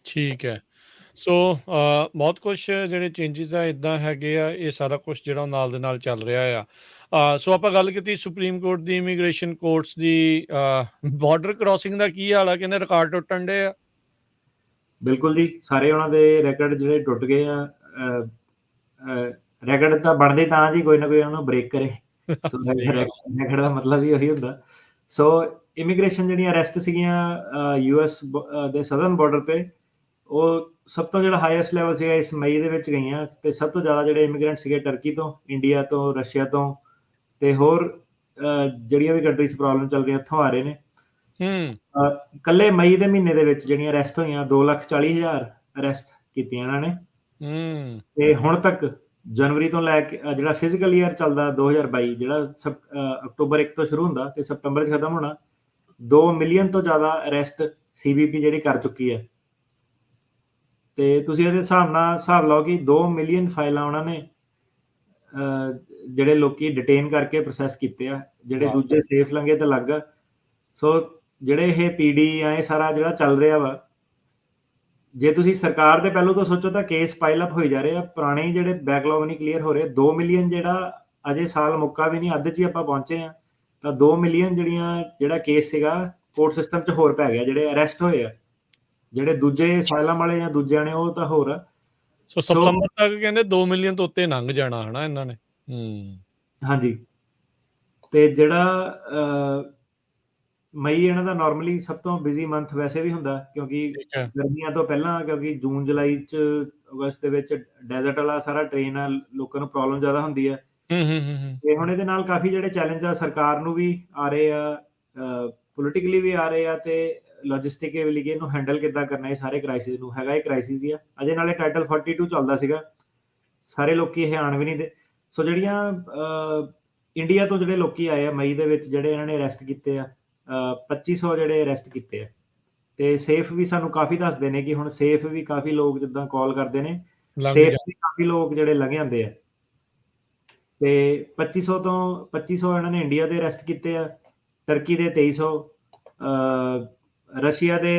ਠੀਕ ਹੈ। ਸੋ ਬਹੁਤ ਕੁਛ ਜਿਹੜੇ ਚੇਂਜਿਸ ਆ ਇੱਦਾਂ ਹੈਗੇ ਆ, ਇਹ ਸਾਰਾ ਕੁਛ ਜਿਹੜਾ ਉਹ ਨਾਲ ਦੇ ਨਾਲ ਚੱਲ ਰਿਹਾ ਆ। ਸੋ ਆਪਾਂ ਗੱਲ ਕੀਤੀ ਸੁਪਰੀਮ ਕੋਰਟ ਦੀ, ਇਮੀਗ੍ਰੇਸ਼ਨ ਕੋਰਟਸ ਦੀ। ਬਾਰਡਰ ਕ੍ਰਾਸਿੰਗ ਦਾ ਕੀ ਹਾਲ ਆ? ਕਹਿੰਦੇ ਰਿਕਾਰਡ ਟੁੱਟਣ ਡੇ ਆ। ਬਿਲਕੁਲ ਜੀ, ਸਾਰੇ ਉਹਨਾਂ ਦੇ ਰੈਕਡ ਜਿਹੜੇ ਟੁੱਟ ਗਏ ਆ। ਰੈਕਡ ਤਾਂ ਬਣਦੇ ਤਾਂ ਜੀ ਕੋਈ ਨਾ ਕੋਈ ਉਹਨਾਂ ਨੂੰ ਬ੍ਰੇਕ ਕਰੇ। ਸੋ ਸਹੀ ਗੱਲ। ਰੈਕਡ ਦਾ ਮਤਲਬ ਹੀ ਉਹੀ ਹੁੰਦਾ। ਸੋ ਇਮੀਗ੍ਰੇਸ਼ਨ ਜਿਹੜੀਆਂ ਅਰੈਸਟ ਸੀਗੀਆਂ US ਦੇ ਸਦਰਨ ਬਾਰਡਰ ਤੇ, ਉਹ ਸਭ ਤੋਂ ਜਿਹੜਾ ਹਾਈਐਸਟ ਲੈਵਲ ਸੀਗਾ ਇਸ ਮਈ ਦੇ ਵਿੱਚ ਗਈਆਂ। ਤੇ ਸਭ ਤੋਂ ਜ਼ਿਆਦਾ ਜਿਹੜੇ ਇਮੀਗ੍ਰੈਂਟ ਸੀਗੇ ਟਰਕੀ ਤੋਂ, ਇੰਡੀਆ ਤੋਂ, ਰਸ਼ੀਆ ਤੋਂ ਤੇ ਹੋਰ ਜਿਹੜੀਆਂ ਵੀ ਕੰਟਰੀ 'ਚ ਪ੍ਰੋਬਲਮ ਚੱਲ ਰਹੀਆਂ ਉੱਥੋਂ ਆ ਰਹੇ ਨੇ। ਇਕੱਲੇ ਮਈ ਦੇ ਮਹੀਨੇ ਦੇ ਵਿੱਚ ਜਿਹੜੀਆਂ ਅਰੈਸਟ ਹੋਈਆਂ 2,40,000 ਅਰੈਸਟ ਕੀਤੀਆਂ ਇਹਨਾਂ ਨੇ। ਤੇ ਹੁਣ ਤੱਕ ਜਨਵਰੀ ਤੋਂ ਲੈ ਕੇ ਜਿਹੜਾ ਫਿਜ਼ੀਕਲ ਈਅਰ ਚੱਲਦਾ 2022, ਜਿਹੜਾ ਅਕਤੂਬਰ 1 ਤੋਂ ਸ਼ੁਰੂ ਹੁੰਦਾ ਤੇ ਸਤੰਬਰ 'ਚ ਖਤਮ ਹੋਣਾ, 2 ਮਿਲੀਅਨ ਤੋਂ ਜ਼ਿਆਦਾ ਅਰੈਸਟ CBP ਜਿਹੜੀ ਕਰ ਚੁੱਕੀ ਹੈ। ਤੇ ਤੁਸੀਂ ਇਹਦੇ ਹਿਸਾਬ ਲਾਓ ਕਿ 2 ਮਿਲੀਅਨ ਫਾਈਲਾਂ ਉਹਨਾਂ ਨੇ ਜਿਹੜੇ ਲੋਕੀ ਡਿਟੇਨ ਕਰਕੇ ਪ੍ਰੋਸੈਸ ਕੀਤੇ ਆ, ਜਿਹੜੇ ਦੂਜੇ ਸੇਫ ਲੰਗੇ ਤੇ ਲੱਗ। ਸੋ ਜਿਹੜੇ ਇਹ PD ਆ ਇਹ ਸਾਰਾ ਜਿਹੜਾ ਚੱਲ ਰਿਹਾ ਵਾ, ਜੇ ਤੁਸੀਂ ਸਰਕਾਰ ਦੇ ਪਹਿਲੂ ਤੋਂ ਸੋਚੋ ਤਾਂ ਕੇਸ ਪਾਈਲ ਅਪ ਹੋਈ ਜਾ ਰਹੇ ਆ, ਪੁਰਾਣੇ ਜਿਹੜੇ ਬੈਕਲੌਗ ਨਹੀਂ ਕਲੀਅਰ ਹੋ ਰਹੇ। 2 ਮਿਲੀਅਨ ਜਿਹੜਾ ਅਜੇ ਸਾਲ ਮੁੱਕਾ ਵੀ ਨਹੀਂ, ਅੱਧ 'ਚ ਹੀ ਆਪਾਂ ਪਹੁੰਚੇ ਆ, ਤਾਂ 2 ਮਿਲੀਅਨ ਜਿਹੜਾ ਕੇਸ ਸੀਗਾ ਕੋਰਟ ਸਿਸਟਮ 'ਚ ਹੋਰ ਪੈ ਗਿਆ, ਜਿਹੜੇ ਅਰੈਸਟ ਹੋਏ ਆ। ਜਿਹੜੇ ਦੂਜੇ ਅਸਾਈਲਮ ਵਾਲੇ ਜਾਂ ਦੂਜਿਆਂ ਨੇ ਉਹ ਤਾਂ ਹੋਰ ਆ। ਸੋ ਸਤੰਬਰ ਤੱਕ ਕਹਿੰਦੇ 2 ਮਿਲੀਅਨ ਤੋਂ ਉੱਤੇ ਲੰਘ ਜਾਣਾ ਹਨਾ ਇਹਨਾਂ ਨੇ। ਹਾਂਜੀ, ਤੇ ਜਿਹੜਾ ਮਈ ਇਹਨਾਂ ਦਾ ਨਾਰਮਲੀ ਸਭ ਤੋਂ ਬਿਜ਼ੀ ਮੰਥ ਵੈਸੇ ਵੀ ਹੁੰਦਾ, ਕਿਉਂਕਿ ਠੀਕ ਹੈ। ਗਰਮੀਆਂ ਤੋਂ ਪਹਿਲਾਂ, ਕਿਉਂਕਿ ਜੂਨ ਜੁਲਾਈ 'ਚ ਅਗਸਤ ਦੇ ਵਿੱਚ ਡੈਜ਼ਰਟ ਵਾਲਾ ਸਾਰਾ ਟ੍ਰੇਨ ਆ, ਲੋਕਾਂ ਨੂੰ ਪ੍ਰੋਬਲਮ ਜ਼ਿਆਦਾ ਹੁੰਦੀ ਹੈ। ਤੇ ਹੁਣ ਇਹਦੇ ਨਾਲ ਕਾਫੀ ਜਿਹੜੇ ਚੈਲੰਜ ਆ ਸਰਕਾਰ ਨੂੰ ਵੀ ਆ ਰਹੇ ਆ, ਪੋਲੀਟੀਕਲੀ ਵੀ ਆ ਰਹੇ ਆ, ਤੇ ਲੌਜਿਸਟਿਕਲੀ ਕਿ ਇਹਨੂੰ ਹੈਂਡਲ ਕਿੱਦਾਂ ਕਰਨਾ ਇਹ ਸਾਰੇ ਕ੍ਰਾਈਸਿਸ ਨੂੰ। ਹੈਗਾ ਇਹ ਕ੍ਰਾਈਸਿਸ ਹੀ ਆ ਅਜੇ, ਨਾਲੇ ਟਾਈਟਲ 42 ਚੱਲਦਾ ਸੀਗਾ, ਸਾਰੇ ਲੋਕੀ ਇਹ ਆਣ ਵੀ ਨਹੀਂ ਦੇ। ਸੋ ਜਿਹੜੀਆਂ ਇੰਡੀਆ ਤੋਂ ਜਿਹੜੇ ਲੋਕੀ ਆਏ ਆ ਮਈ ਦੇ ਵਿੱਚ, ਜਿਹੜੇ ਇਹਨਾਂ ਨੇ ਅਰੈਸਟ ਕੀਤੇ ਆ, 2500 ਜਿਹੜੇ ਅਰੈਸਟ ਕੀਤੇ ਆ, ਤੇ ਸੇਫ ਵੀ ਸਾਨੂੰ ਕਾਫੀ ਦੱਸਦੇ ਨੇ ਕਿ ਹੁਣ ਸੇਫ ਵੀ ਕਾਫੀ ਲੋਕ ਜਿੱਦਾਂ ਕਾਲ ਕਰਦੇ ਨੇ, ਸੇਫ ਵੀ ਕਾਫੀ ਲੋਕ ਜਿਹੜੇ ਲੰਘ ਜਾਂਦੇ ਆ। ਤੇ 2500 ਇਹਨਾਂ ਨੇ ਇੰਡੀਆ ਦੇ ਅਰੈਸਟ ਕੀਤੇ ਆ, ਟਰਕੀ ਦੇ 2300, ਰਸ਼ੀਆ ਦੇ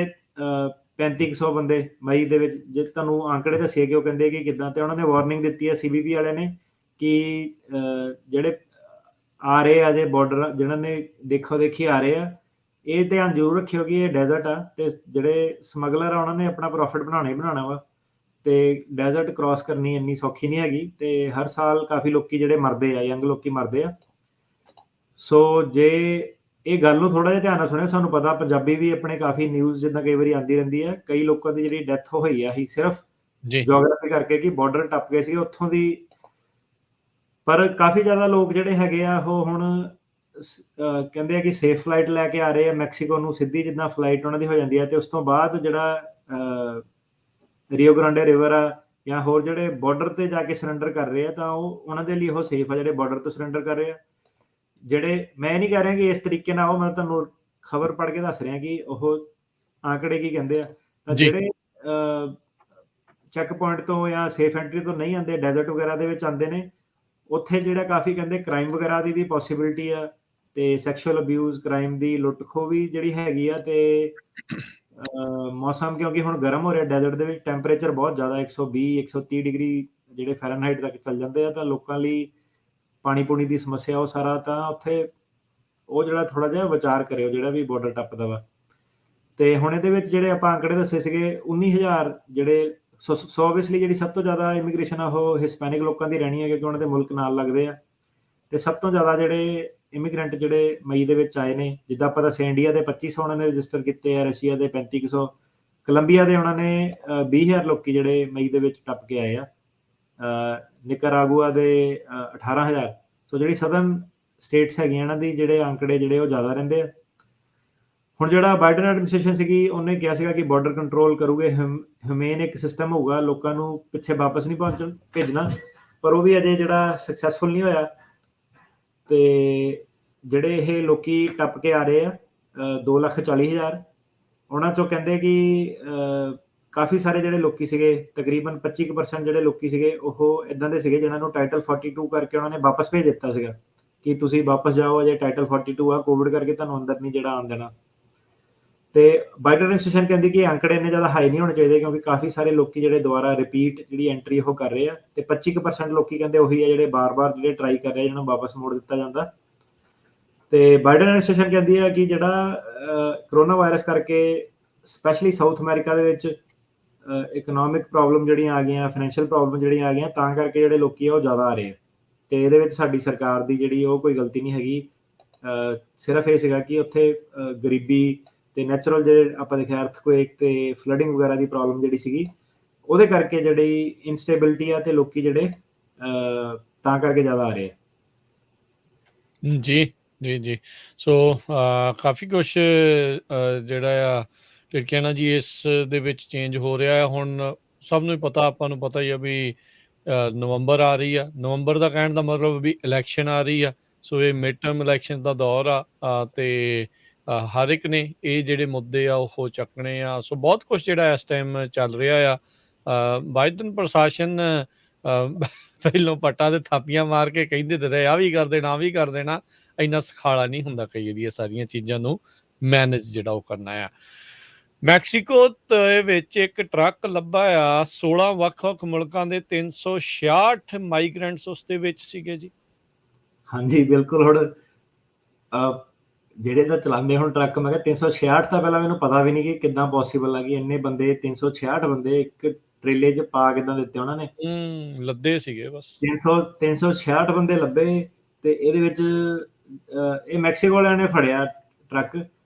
3500 ਬੰਦੇ ਮਈ ਦੇ ਵਿੱਚ। ਜੇ ਤੁਹਾਨੂੰ ਆંકੜੇ ਦੱਸੇ ਕਿ ਉਹ ਕਹਿੰਦੇ ਕਿ ਕਿੱਦਾਂ, ਤੇ ਉਹਨਾਂ ਨੇ ਵਾਰਨਿੰਗ ਦਿੱਤੀ ਹੈ ਸੀਬੀਪੀ ਵਾਲਿਆਂ ਨੇ ਕਿ ਜਿਹੜੇ ਆ ਰਹੇ ਆ ਜੇ ਬਾਰਡਰ, ਜਿਹਨਾਂ ਨੇ ਦੇਖੋ ਦੇਖੀ ਆ ਰਹੇ ਆ, ਇਹ ਧਿਆਨ ਜ਼ਰੂਰ ਰੱਖਿਓ ਕਿ ਇਹ ਡੈਜ਼ਰਟ ਆ, ਤੇ ਜਿਹੜੇ ਸਮਗਲਰ ਆ ਉਹਨਾਂ ਨੇ ਆਪਣਾ ਪ੍ਰੋਫਿਟ ਬਣਾਉਣਾ ਹੀ ਬਣਾਉਣਾ ਵਾ, ਤੇ ਡੈਜ਼ਰਟ ਕ੍ਰਾਸ ਕਰਨੀ ਇੰਨੀ ਸੌਖੀ ਨਹੀਂ ਹੈਗੀ, ਤੇ ਹਰ ਸਾਲ ਕਾਫੀ ਲੋਕੀ ਜਿਹੜੇ ਮਰਦੇ ਆ, ਯੰਗ ਲੋਕੀ ਮਰਦੇ ਆ। ਸੋ ਜੇ ਇਹ ਗੱਲ ਨੂੰ ਥੋੜਾ ਜਿਹਾ ਧਿਆਨ ਨਾਲ ਸੁਣਿਓ, ਸਾਨੂੰ ਪਤਾ ਪੰਜਾਬੀ ਵੀ ਆਪਣੇ ਕਾਫੀ ਨਿਊਜ਼ ਜਿੱਦਾਂ ਕਈ ਵਾਰੀ ਆਉਂਦੀ ਰਹਿੰਦੀ ਹੈ, ਕਈ ਲੋਕਾਂ ਦੀ ਜਿਹੜੀ ਡੈਥ ਹੋਈ ਆ ਹੀ ਸਿਰਫ ਜੀਓਗ੍ਰਾਫੀ ਕਰਕੇ ਕਿ ਬਾਰਡਰ ਟੱਪ ਗਏ ਸੀ ਉੱਥੋਂ ਦੀ। ਪਰ ਕਾਫੀ ਜ਼ਿਆਦਾ ਲੋਕ ਜਿਹੜੇ ਹੈਗੇ ਆ ਉਹ ਹੁਣ ਕਹਿੰਦੇ ਆ ਕਿ ਸੇਫ ਫਲਾਈਟ ਲੈ ਕੇ ਆ ਰਹੇ ਆ ਮੈਕਸੀਕੋ ਨੂੰ, ਸਿੱਧੀ ਜਿੱਦਾਂ ਫਲਾਈਟ ਉਹਨਾਂ ਦੀ ਹੋ ਜਾਂਦੀ ਹੈ, ਤੇ ਉਸ ਤੋਂ ਬਾਅਦ ਜਿਹੜਾ ਰੀਓ ਗ੍ਰਾਂਡੇ ਰਿਵਰ ਆ ਜਾਂ ਹੋਰ ਜਿਹੜੇ ਬਾਰਡਰ ਤੇ ਜਾ ਕੇ ਸਰੈਂਡਰ ਕਰ ਰਹੇ ਆ, ਤਾਂ ਉਹ ਉਹਨਾਂ ਦੇ ਲਈ ਉਹ ਸੇਫ ਆ ਜਿਹੜੇ ਬਾਰਡਰ ਤੋਂ ਸਰੈਂਡਰ ਕਰ ਰਹੇ ਆ। ਜਿਹੜੇ ਮੈਂ ਨਹੀਂ ਕਹਿ ਰਿਹਾ ਕਿ ਇਸ ਤਰੀਕੇ ਨਾਲ, ਉਹ ਮੈਂ ਤੁਹਾਨੂੰ ਖਬਰ ਪੜ੍ਹ ਕੇ ਦੱਸ ਰਿਹਾ ਕਿ ਉਹ ਆંકੜੇ ਕੀ ਕਹਿੰਦੇ ਆ। ਤਾਂ ਜਿਹੜੇ ਚੈੱਕ ਪੁਆਇੰਟ ਤੋਂ ਜਾਂ ਸੇਫ ਐਂਟਰੀ ਤੋਂ ਨਹੀਂ ਆਉਂਦੇ, ਡੈਜ਼ਰਟ ਵਗੈਰਾ ਦੇ ਵਿੱਚ ਆਉਂਦੇ ਨੇ, ਉੱਥੇ ਜਿਹੜਾ ਕਾਫੀ ਕਹਿੰਦੇ ਕ੍ਰਾਈਮ ਵਗੈਰਾ ਦੀ ਵੀ ਪੋਸੀਬਿਲਿਟੀ ਆ, ਤੇ ਸੈਕਸ਼ੂਅਲ ਅਬਿਊਜ਼ ਕ੍ਰਾਈਮ ਦੀ ਲੁੱਟ ਖੋਹ ਵੀ ਜਿਹੜੀ ਹੈਗੀ ਆ। ਤੇ ਮੌਸਮ ਕਿਉਂਕਿ ਹੁਣ ਗਰਮ ਹੋ ਰਿਹਾ ਡੈਜ਼ਰਟ ਦੇ ਵਿੱਚ, ਟੈਂਪਰੇਚਰ ਬਹੁਤ ਜ਼ਿਆਦਾ 120-130 ਡਿਗਰੀ ਜਿਹੜੇ ਫੈਰਨਹਾਈਟ ਤੱਕ ਚੱਲ ਜਾਂਦੇ ਆ, ਤਾਂ ਲੋਕਾਂ ਲਈ ਪਾਣੀ ਪੂਣੀ ਦੀ ਸਮੱਸਿਆ ਉਹ ਸਾਰਾ, ਤਾਂ ਉੱਥੇ ਉਹ ਜਿਹੜਾ ਥੋੜਾ ਜਿਹਾ ਵਿਚਾਰ ਕਰਿਓ ਜਿਹੜਾ ਵੀ ਬਾਰਡਰ ਟੱਪਦਾ ਵਾ। ਤੇ ਹੁਣ ਇਹਦੇ ਵਿੱਚ ਜਿਹੜੇ ਆਪਾਂ ਆંકੜੇ ਦੱਸੇ ਸੀਗੇ 19,000 ਜਿਹੜੇ, ਸੋ ਓਬਵੀਅਸਲੀ ਜਿਹੜੀ ਸਭ ਤੋਂ ਜ਼ਿਆਦਾ ਇਮੀਗ੍ਰੇਸ਼ਨ ਆ ਉਹ ਹਿਸਪੈਨਿਕ ਲੋਕਾਂ ਦੀ ਰਹਿਣੀ ਹੈ, ਕਿਉਂਕਿ ਉਹਨਾਂ ਦੇ ਮੁਲਕ ਨਾਲ ਲੱਗਦੇ ਆ, ਤੇ ਸਭ ਤੋਂ ਜ਼ਿਆਦਾ ਜਿਹੜੇ ਇਮੀਗ੍ਰੈਂਟ ਜਿਹੜੇ ਮਈ ਦੇ ਵਿੱਚ ਆਏ ਨੇ, ਜਿੱਦਾਂ ਆਪਾਂ ਦੱਸਿਆ ਇੰਡੀਆ ਦੇ 2500 ਉਹਨਾਂ ਨੇ ਰਜਿਸਟਰ ਕੀਤੇ ਆ, ਰਸ਼ੀਆ ਦੇ 3500, ਕੋਲੰਬੀਆ ਦੇ ਉਹਨਾਂ ਨੇ 20,000 ਲੋਕੀ ਜਿਹੜੇ ਮਈ ਦੇ ਵਿੱਚ ਟੱਪ ਕੇ ਆਏ ਆ, ਨਿਕਾਰਾਗੁਆ ਦੇ 18,000। ਸੋ ਜਿਹੜੀ ਸਦਰਨ ਸਟੇਟਸ ਹੈਗੀਆਂ ਇਹਨਾਂ ਦੀ ਜਿਹੜੇ ਆંકੜੇ ਜਿਹੜੇ ਉਹ ਜ਼ਿਆਦਾ ਰਹਿੰਦੇ ਆ। ਹੁਣ ਜਿਹੜਾ ਬਾਈਡਨ ਐਡਮਿਨਿਸਟ੍ਰੇਸ਼ਨ ਸੀਗੀ, ਉਹਨੇ ਕਿਹਾ ਸੀਗਾ ਕਿ ਬਾਰਡਰ ਕੰਟਰੋਲ ਕਰੂਗੇ, ਹਿਊਮੇਨ ਇੱਕ ਸਿਸਟਮ ਹੋਊਗਾ, ਲੋਕਾਂ ਨੂੰ ਪਿੱਛੇ ਵਾਪਸ ਨਹੀਂ ਭੇਜਣਾ, ਪਰ ਉਹ ਵੀ ਅਜੇ ਜਿਹੜਾ ਸਕਸੈਸਫੁਲ ਨਹੀਂ ਹੋਇਆ। ਤੇ ਜਿਹੜੇ ਇਹ ਲੋਕੀ ਟੱਪ ਕੇ ਆ ਰਹੇ ਆ 2,40,000, ਉਹਨਾਂ ਚੋਂ ਕਹਿੰਦੇ ਕਿ ਕਾਫੀ ਸਾਰੇ ਜਿਹੜੇ ਲੋਕੀ ਸੀਗੇ, ਤਕਰੀਬਨ 25% ਜਿਹੜੇ ਲੋਕੀ ਸੀਗੇ ਉਹ ਇਦਾਂ ਦੇ ਸੀਗੇ ਜਿਹਨਾਂ ਨੂੰ ਟਾਈਟਲ 42 ਕਰਕੇ ਉਹਨਾਂ ਨੇ ਵਾਪਸ ਭੇਜ ਦਿੱਤਾ ਸੀਗਾ ਕਿ ਤੁਸੀਂ ਵਾਪਸ ਜਾਓ, ਅਜੇ ਟਾਈਟਲ 42 ਆ, ਕੋਵਿਡ ਕਰਕੇ ਤੁਹਾਨੂੰ ਅੰਦਰ ਨਹੀਂ ਜਿਹੜਾ ਆਉਣ ਦੇਣਾ। ਤੇ ਬਾਈਡਨ ਐਡਮਿਨਿਸਟ੍ਰੇਸ਼ਨ ਕਹਿੰਦੀ ਕਿ ਆંકੜੇ ਇੰਨੇ ਜ਼ਿਆਦਾ ਹਾਈ ਨਹੀਂ ਹੋਣੇ ਚਾਹੀਦੇ, ਕਿਉਂਕਿ ਕਾਫੀ ਸਾਰੇ ਲੋਕੀ ਜਿਹੜੇ ਦੁਬਾਰਾ ਰਿਪੀਟ ਜਿਹੜੀ ਐਂਟਰੀ ਉਹ ਕਰ ਰਹੇ ਆ, ਤੇ 25% ਲੋਕੀ ਕਹਿੰਦੇ ਉਹੀ ਆ ਜਿਹੜੇ ਬਾਰ-ਬਾਰ ਜਿਹੜੇ ਟਰਾਈ ਕਰ ਰਹੇ, ਜਿਹਨਾਂ ਨੂੰ ਵਾਪਸ ਮੋੜ ਦਿੱਤਾ ਜਾਂਦਾ। ਤੇ ਬਾਈਡਨ ਐਡਮਿਨਿਸਟ੍ਰੇਸ਼ਨ ਕਹਿੰਦੀ ਹੈ ਕਿ ਜਿਹੜਾ ਕਰੋਨਾ ਵਾਇਰਸ ਕਰਕੇ ਸਪੈਸ਼ਲੀ ਸਾਊਥ ਅਮਰੀਕਾ ਦੇ ਵਿੱਚ ਇਕਨੋਮਿਕ ਪ੍ਰੋਬਲਮ ਜਿਹੜੀਆਂ ਆ ਗਈਆਂ, ਫਾਈਨੈਂਸ਼ੀਅਲ ਪ੍ਰੋਬਲਮ ਜਿਹੜੀਆਂ ਆ ਗਈਆਂ, ਤਾਂ ਕਰਕੇ ਜਿਹੜੇ ਲੋਕੀ ਆ ਉਹ ਜ਼ਿਆਦਾ ਆ ਰਹੇ ਆ, ਤੇ ਇਹਦੇ ਵਿੱਚ ਸਾਡੀ ਸਰਕਾਰ ਦੀ ਜਿਹੜੀ ਉਹ ਕੋਈ ਗਲਤੀ ਨਹੀਂ ਹੈਗੀ। ਸਿਰਫ ਇਹ ਸੀਗਾ ਕਿ ਉੱਥੇ ਗਰੀਬੀ ਤੇ ਨੈਚੁਰਲ ਜਿਹੜੇ ਆਪਾਂ ਦੇਖਿਆ ਅਰਥਕੁਏਕ ਤੇ ਫਲੱਡਿੰਗ ਵਗੈਰਾ ਦੀ ਪ੍ਰੋਬਲਮ ਜਿਹੜੀ ਸੀਗੀ, ਉਹਦੇ ਕਰਕੇ ਜਿਹੜੀ ਇਨਸਟੇਬਿਲਿਟੀ ਆ, ਤੇ ਲੋਕੀ ਜਿਹੜੇ ਤਾਂ ਕਰਕੇ ਜ਼ਿਆਦਾ ਆ ਰਹੇ ਆ। ਜੀ। ਸੋ ਕਾਫੀ ਕੁਛ ਜਿਹੜਾ ਆ ਟਿਕਿਆ ਨਾ ਜੀ ਇਸ ਦੇ ਵਿੱਚ ਚੇਂਜ ਹੋ ਰਿਹਾ ਹੈ। ਹੁਣ ਸਭ ਨੂੰ ਪਤਾ, ਆਪਾਂ ਨੂੰ ਪਤਾ ਹੀ ਆ ਵੀ ਨਵੰਬਰ ਆ ਰਹੀ ਆ। ਨਵੰਬਰ ਦਾ ਕਹਿਣ ਦਾ ਮਤਲਬ ਵੀ ਇਲੈਕਸ਼ਨ ਆ ਰਹੀ ਆ। ਸੋ ਇਹ ਮਿਡ ਟਰਮ ਇਲੈਕਸ਼ਨ ਦਾ ਦੌਰ ਆ, ਤੇ ਹਰ ਇੱਕ ਨੇ ਇਹ ਜਿਹੜੇ ਮੁੱਦੇ ਆ ਉਹ ਚੱਕਣੇ ਆ। ਸੋ ਬਹੁਤ ਕੁਛ ਜਿਹੜਾ ਇਸ ਟਾਈਮ ਚੱਲ ਰਿਹਾ ਆ। ਬਾਈਡਨ ਪ੍ਰਸ਼ਾਸਨ ਪਹਿਲੋਂ ਪੱਟਾਂ ਦੇ ਥਾਪੀਆਂ ਮਾਰ ਕੇ ਕਹਿੰਦੇ ਤੇ ਰਹੇ, ਆ ਵੀ ਕਰ ਦੇਣਾ, ਆ ਵੀ ਕਰ ਦੇਣਾ। ਇੰਨਾ ਸਖਾਲਾ ਨਹੀਂ ਹੁੰਦਾ ਕਈ ਵਾਰੀ ਇਹ ਸਾਰੀਆਂ ਚੀਜ਼ਾਂ ਨੂੰ ਮੈਨੇਜ ਜਿਹੜਾ ਉਹ ਕਰਨਾ ਆ। ਮੈਕਸੀਕੋ ਦੇ ਵਿੱਚ ਇੱਕ ਟਰੱਕ ਲੱਭਾ ਆ 16 ਵੱਖ-ਵੱਖ ਮੁਲਕਾਂ ਦੇ 366 ਮਾਈਗ੍ਰੈਂਟਸ ਉਸ ਦੇ ਵਿੱਚ ਸੀਗੇ ਜੀ। ਹਾਂਜੀ, ਬਿਲਕੁਲ। ਹੁਣ ਜਿਹੜੇ ਤਾਂ ਚਲਾਉਂਦੇ ਹੁਣ ਟਰੱਕ, ਮੈਂ ਕਿਹਾ 366 ਤਾਂ ਪਹਿਲਾਂ ਮੈਨੂੰ ਪਤਾ ਵੀ ਨਹੀਂ ਕਿ ਕਿੱਦਾਂ ਪੋਸੀਬਲ ਆ ਕਿ ਇੰਨੇ ਬੰਦੇ 366 ਬੰਦੇ ਇੱਕ ਟਰੇਲੇ 'ਚ ਪਾ ਕਿੱਦਾਂ ਦਿੱਤੇ ਉਹਨਾਂ ਨੇ। ਲੱਦੇ ਸੀਗੇ ਬਸ। 366 ਬੰਦੇ ਲੱਭੇ ਤੇ ਇਹਦੇ ਵਿੱਚ ਇਹ ਮੈਕਸੀਕੋ ਵਾਲਿਆਂ ਨੇ ਫੜਿਆ ਟਰੱਕ।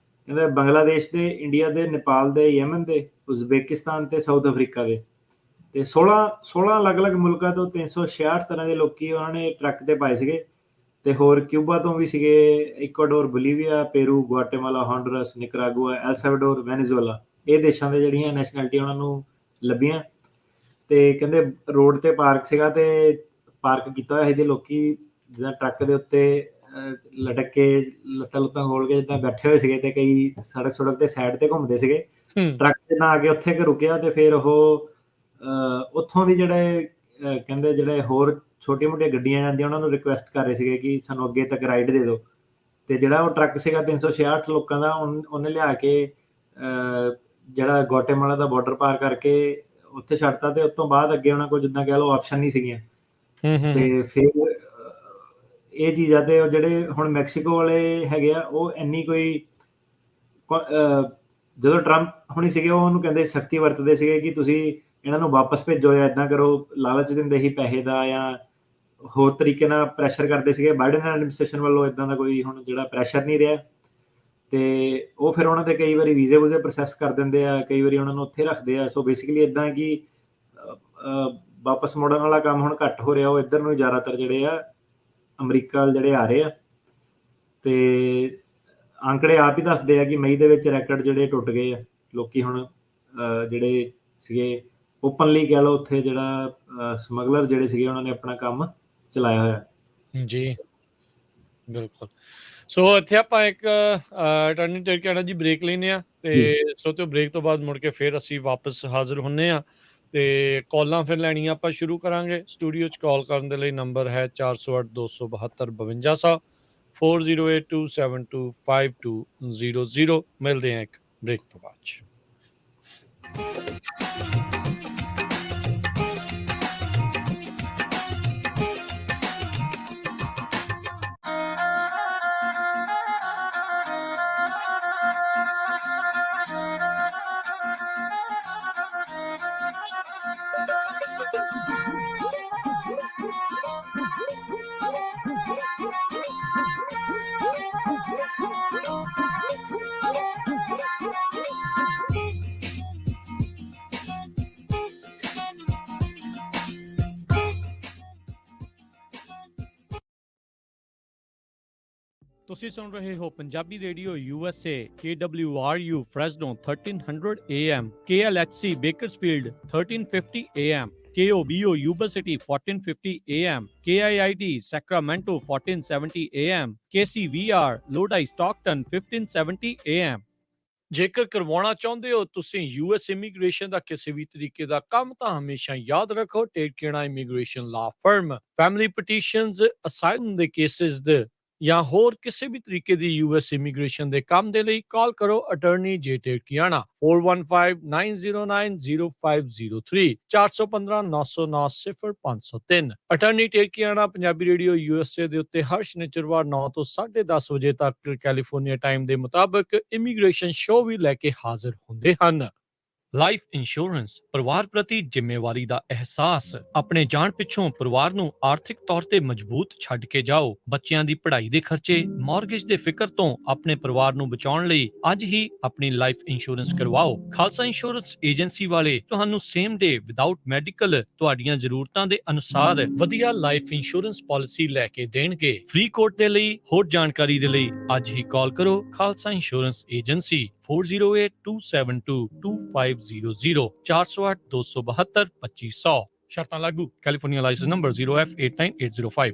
ਕਹਿੰਦੇ ਬੰਗਲਾਦੇਸ਼ ਦੇ, ਇੰਡੀਆ ਦੇ, ਨੇਪਾਲ ਦੇ, ਯਮਨ ਦੇ, ਉਜ਼ਬੇਕਿਸਤਾਨ ਤੇ ਸਾਊਥ ਅਫਰੀਕਾ ਦੇ, ਤੇ 16 ਅਲੱਗ-ਅਲੱਗ ਮੁਲਕਾਂ ਤੋਂ 366 ਤਰ੍ਹਾਂ ਦੇ ਲੋਕੀ ਉਹਨਾਂ ਨੇ ਟਰੱਕ ਤੇ ਪਾਏ ਸੀਗੇ। ਤੇ ਹੋਰ ਕਿਊਬਾ ਤੋਂ ਵੀ ਸੀਗੇ, Ecuador, Bolivia, Peru, Guatemala, Honduras, Nicaragua, El Salvador, Venezuela, ਇਹ ਦੇਸ਼ਾਂ ਦੇ ਜਿਹੜੀਆਂ ਨੈਸ਼ਨੈਲਿਟੀ ਉਹਨਾਂ ਨੂੰ ਲੱਭੀਆਂ। ਤੇ ਕਹਿੰਦੇ ਰੋਡ ਤੇ ਪਾਰਕ ਸੀਗਾ ਤੇ ਪਾਰਕ ਕੀਤਾ ਹੋਇਆ ਸੀ ਤੇ ਲੋਕੀ ਜਿੱਦਾਂ ਟਰੱਕ ਦੇ ਉੱਤੇ ਲਟਕ ਕੇ ਲੱਤਾਂ ਲੁੱਤਾਂ ਖੋਲ ਕੇ ਜਿੱਦਾਂ ਬੈਠੇ ਹੋਏ ਸੀਗੇ ਤੇ ਕਈ ਸੜਕ ਤੇ ਸਾਈਡ ਤੇ ਘੁੰਮਦੇ ਸੀਗੇ। ਟਰੱਕ ਦੇ ਨਾਲ ਆ ਕੇ ਉੱਥੇ ਕਿ ਰੁਕਿਆ ਤੇ ਫਿਰ ਉਹ ਉੱਥੋਂ ਦੀ ਜਿਹੜੇ ਕਹਿੰਦੇ ਜਿਹੜੇ ਹੋਰ ਛੋਟੀਆਂ ਮੋਟੀਆਂ ਗੱਡੀਆਂ ਜਾਂਦੀਆਂ ਉਹਨਾਂ ਨੂੰ ਰਿਕੁਐਸਟ ਕਰ ਰਹੇ ਸੀਗੇ ਕਿ ਸਾਨੂੰ ਅੱਗੇ ਤੱਕ ਰਾਈਡ ਦੇ ਦਿਓ। ਤੇ ਜਿਹੜਾ ਉਹ ਟਰੱਕ ਸੀਗਾ 366 ਲੋਕਾਂ ਦਾ, ਉਹਨੇ ਲਿਆ ਕੇ ਜਿਹੜਾ ਗੁਆਟੇਮਾਲਾ ਦਾ ਬਾਰਡਰ ਪਾਰ ਕਰਕੇ ਉੱਥੇ ਛੱਡਤਾ ਤੇ ਉਸ ਤੋਂ ਬਾਅਦ ਅੱਗੇ ਉਹਨਾਂ ਕੋਲ ਜਿੱਦਾਂ ਕਹਿ ਲਓ ਆਪਸ਼ਨ ਨਹੀਂ ਸੀਗੀਆਂ। ਤੇ ਫਿਰ ਇਹ ਚੀਜ਼ ਆ। ਤੇ ਉਹ ਜਿਹੜੇ ਹੁਣ ਮੈਕਸੀਕੋ ਵਾਲੇ ਹੈਗੇ ਆ ਉਹ ਇੰਨੀ ਕੋਈ ਜਦੋਂ ਟਰੰਪ ਹੁਣੀ ਸੀਗੇ ਉਹ ਉਹਨੂੰ ਕਹਿੰਦੇ ਸਖਤੀ ਵਰਤਦੇ ਸੀਗੇ ਕਿ ਤੁਸੀਂ ਇਹਨਾਂ ਨੂੰ ਵਾਪਸ ਭੇਜੋ ਜਾਂ ਇੱਦਾਂ ਕਰੋ, ਲਾਲਚ ਦਿੰਦੇ ਸੀ ਪੈਸੇ ਦਾ ਜਾਂ ਹੋਰ ਤਰੀਕੇ ਨਾਲ ਪ੍ਰੈਸ਼ਰ ਕਰਦੇ ਸੀਗੇ। ਬਾਈਡਨ ਐਡਮਿਨਿਸਟ੍ਰੇਸ਼ਨ ਵੱਲੋਂ ਇੱਦਾਂ ਦਾ ਕੋਈ ਹੁਣ ਜਿਹੜਾ ਪ੍ਰੈਸ਼ਰ ਨਹੀਂ ਰਿਹਾ ਤੇ ਉਹ ਫਿਰ ਉਹਨਾਂ ਦੇ ਕਈ ਵਾਰੀ ਵੀਜ਼ੇ ਵੂਜ਼ੇ ਪ੍ਰੋਸੈਸ ਕਰ ਦਿੰਦੇ ਆ, ਕਈ ਵਾਰੀ ਉਹਨਾਂ ਨੂੰ ਉੱਥੇ ਰੱਖਦੇ ਆ। ਸੋ ਬੇਸਿਕਲੀ ਇੱਦਾਂ ਕਿ ਵਾਪਸ ਮੁੜਨ ਵਾਲਾ ਕੰਮ ਹੁਣ ਘੱਟ ਹੋ ਰਿਹਾ, ਉਹ ਇੱਧਰ ਨੂੰ ਜ਼ਿਆਦਾਤਰ ਜਿਹੜੇ ਆ ਅਮਰੀਕਾ ਜਿਹੜੇ ਆ ਰਹੇ ਆ। ਤੇ ਅੰਕੜੇ ਆਪ ਹੀ ਦੱਸਦੇ ਆ ਕਿ ਮਈ ਦੇ ਵਿੱਚ ਰੈਕਡ ਜਿਹੜੇ ਟੁੱਟ ਗਏ ਆ। ਲੋਕੀ ਹੁਣ ਜਿਹੜੇ ਸੀਗੇ ਓਪਨਲੀ ਕਹਿ ਲਓ ਉੱਥੇ ਜਿਹੜਾ ਸਮਗਲਰ ਜਿਹੜੇ ਸੀਗੇ ਉਹਨਾਂ ਨੇ ਆਪਣਾ ਕੰਮ ਚਲਾਇਆ ਹੋਇਆ ਜੀ। ਬਿਲਕੁਲ। ਸੋ ਇੱਥੇ ਆਪਾਂ ਇੱਕ ਟਰਨਿੰਗ ਟੇਕ ਕਹਿਣਾ ਜੀ ਬ੍ਰੇਕ ਲੈਂਦੇ ਆ ਤੇ ਸੋ ਬ੍ਰੇਕ ਤੋਂ ਬਾਅਦ ਮੁੜ ਕੇ ਫਿਰ ਅਸੀਂ ਵਾਪਸ ਹਾਜ਼ਰ ਹੁੰਨੇ ਆ ਤੇ ਕਾਲਾਂ ਫਿਰ ਲੈਣੀਆਂ ਆਪਾਂ ਸ਼ੁਰੂ ਕਰਾਂਗੇ। ਸਟੂਡੀਓ 'ਚ ਕਾਲ ਕਰਨ ਦੇ ਲਈ ਨੰਬਰ ਹੈ 408 272 5200 4082725200। ਮਿਲਦੇ ਆ ਇੱਕ ਬ੍ਰੇਕ ਤੋਂ ਬਾਅਦ 'ਚ। ਤੁਸੀਂ ਸੁਣ ਰਹੇ ਹੋ Punjabi radio USA KWRU Fresno 1300 AM, KLHC Bakersfield 1350 AM, KOBO Yuba City 1450 AM, KIIT Sacramento 1470 AM, KCVR Lodi Stockton 1570 AM। ਜੇਕਰ ਕਰਵਾਉਣਾ ਚਾਹੁੰਦੇ ਹੋ ਤੁਸੀਂ US ਇਮੀਗ੍ਰੇਸ਼ਨ ਦਾ ਕਿਸੇ ਵੀ ਤਰੀਕੇ ਦਾ ਕੰਮ ਤਾਂ ਹਮੇਸ਼ਾ ਯਾਦ ਰੱਖੋ ਟੇਕੇਣਾ immigration law firm. Family petitions, asylum ਦੇ ਕੇਸਿਸ ਦੇ ਜਾਂ ਹੋਰ ਕਿਸੇ ਵੀ ਤਰੀਕੇ ਦੀ US ਇਮੀਗ੍ਰੇਸ਼ਨ ਦੇ ਕੰਮ ਦੇ ਲਈ ਕਾਲ ਕਰੋ ਅਟਾਰਨੀ ਜੇ ਟੇਕਿਆਣਾ 4159090503 4159090503। ਅਟਾਰਨੀ ਟੇਕਿਆਣਾ ਪੰਜਾਬੀ ਰੇਡੀਓ USA ਦੇ ਉੱਤੇ ਹਰ ਸ਼ਨੀਚਰਵਾਰ 9 ਤੋਂ 10:30 ਵਜੇ ਤੱਕ ਕੈਲੀਫੋਰਨੀਆ ਟਾਈਮ ਦੇ ਮੁਤਾਬਕ ਇਮੀਗ੍ਰੇਸ਼ਨ ਸ਼ੋਅ ਵੀ ਲੈ ਕੇ ਹਾਜ਼ਰ ਹੁੰਦੇ ਹਨ। ਲਾਈਫ ਇੰਸ਼ੋਰੈਂਸ, ਪਰਿਵਾਰ ਪ੍ਰਤੀ ਜ਼ਿੰਮੇਵਾਰੀ ਦਾ ਅਹਿਸਾਸ। ਆਪਣੇ ਜਾਣ ਪਿੱਛੋਂ ਪਰਿਵਾਰ ਨੂੰ ਆਰਥਿਕ ਤੌਰ ਤੇ ਮਜ਼ਬੂਤ ਛੱਡ ਕੇ ਜਾਓ। ਬੱਚਿਆਂ ਦੀ ਪੜ੍ਹਾਈ ਦੇ ਖਰਚੇ, ਮਾਰਗੇਜ ਦੇ ਫਿਕਰ ਤੋਂ ਆਪਣੇ ਪਰਿਵਾਰ ਨੂੰ ਬਚਾਉਣ ਲਈ ਅੱਜ ਹੀ ਆਪਣੀ ਲਾਈਫ ਇੰਸ਼ੋਰੈਂਸ ਕਰਵਾਓ। ਖਾਲਸਾ ਇੰਸ਼ੋਰੈਂਸ ਏਜੰਸੀ ਵਾਲੇ ਤੁਹਾਨੂੰ ਸੇਮ ਡੇ ਵਿਦਆਊਟ ਮੈਡੀਕਲ ਤੁਹਾਡੀਆਂ ਜ਼ਰੂਰਤਾਂ ਦੇ ਅਨੁਸਾਰ ਵਧੀਆ ਲਾਈਫ ਇੰਸ਼ੋਰੈਂਸ ਪਾਲਿਸੀ ਲੈ ਕੇ ਦੇਣਗੇ। ਫ੍ਰੀ ਕੋਟ ਦੇ ਲਈ ਹੋਰ ਜਾਣਕਾਰੀ ਦੇ ਲਈ ਅੱਜ ਹੀ ਕਾਲ ਕਰੋ ਖਾਲਸਾ ਇੰਸ਼ੋਰੈਂਸ ਏਜੰਸੀ 4082722500 408 272 2500। ਸ਼ਰਤਾਂ ਲਾਗੂ। California licence number 0F89805।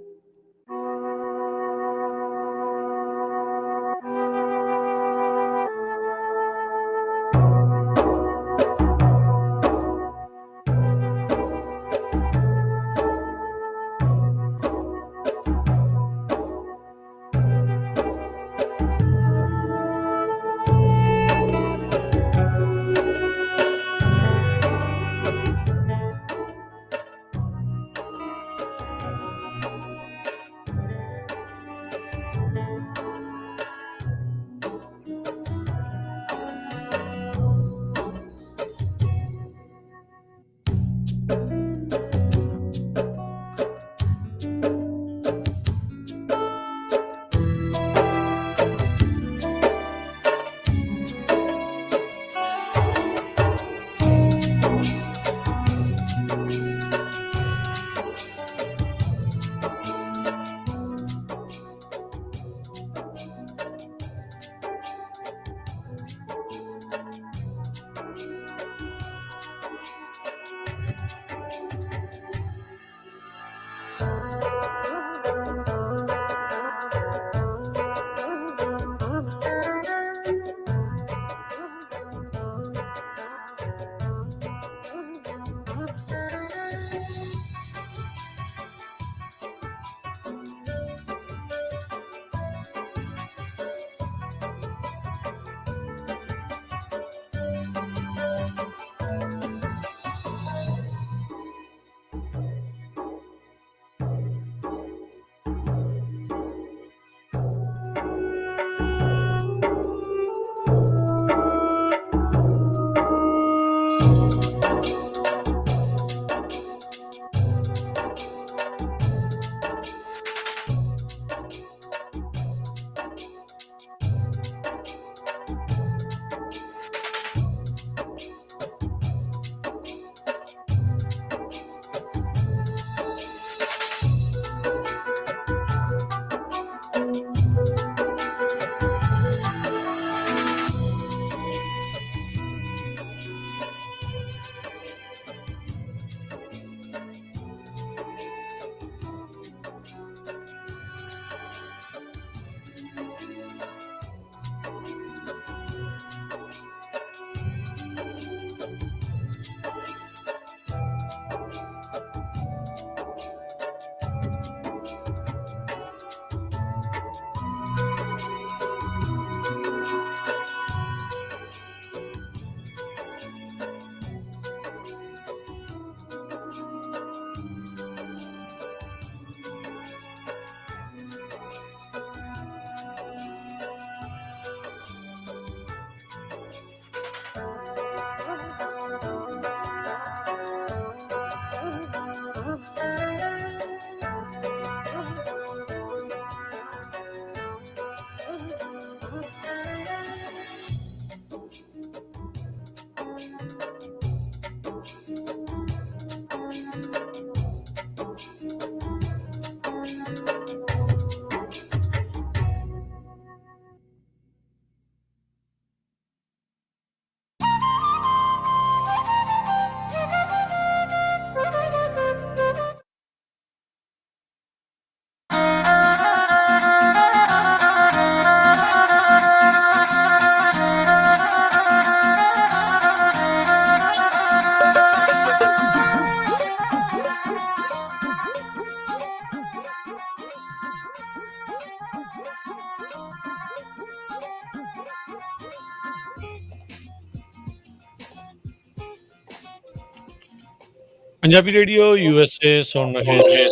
Punjabi radio USA ਸੁਣ ਰਹੇ ਸਾਡੇ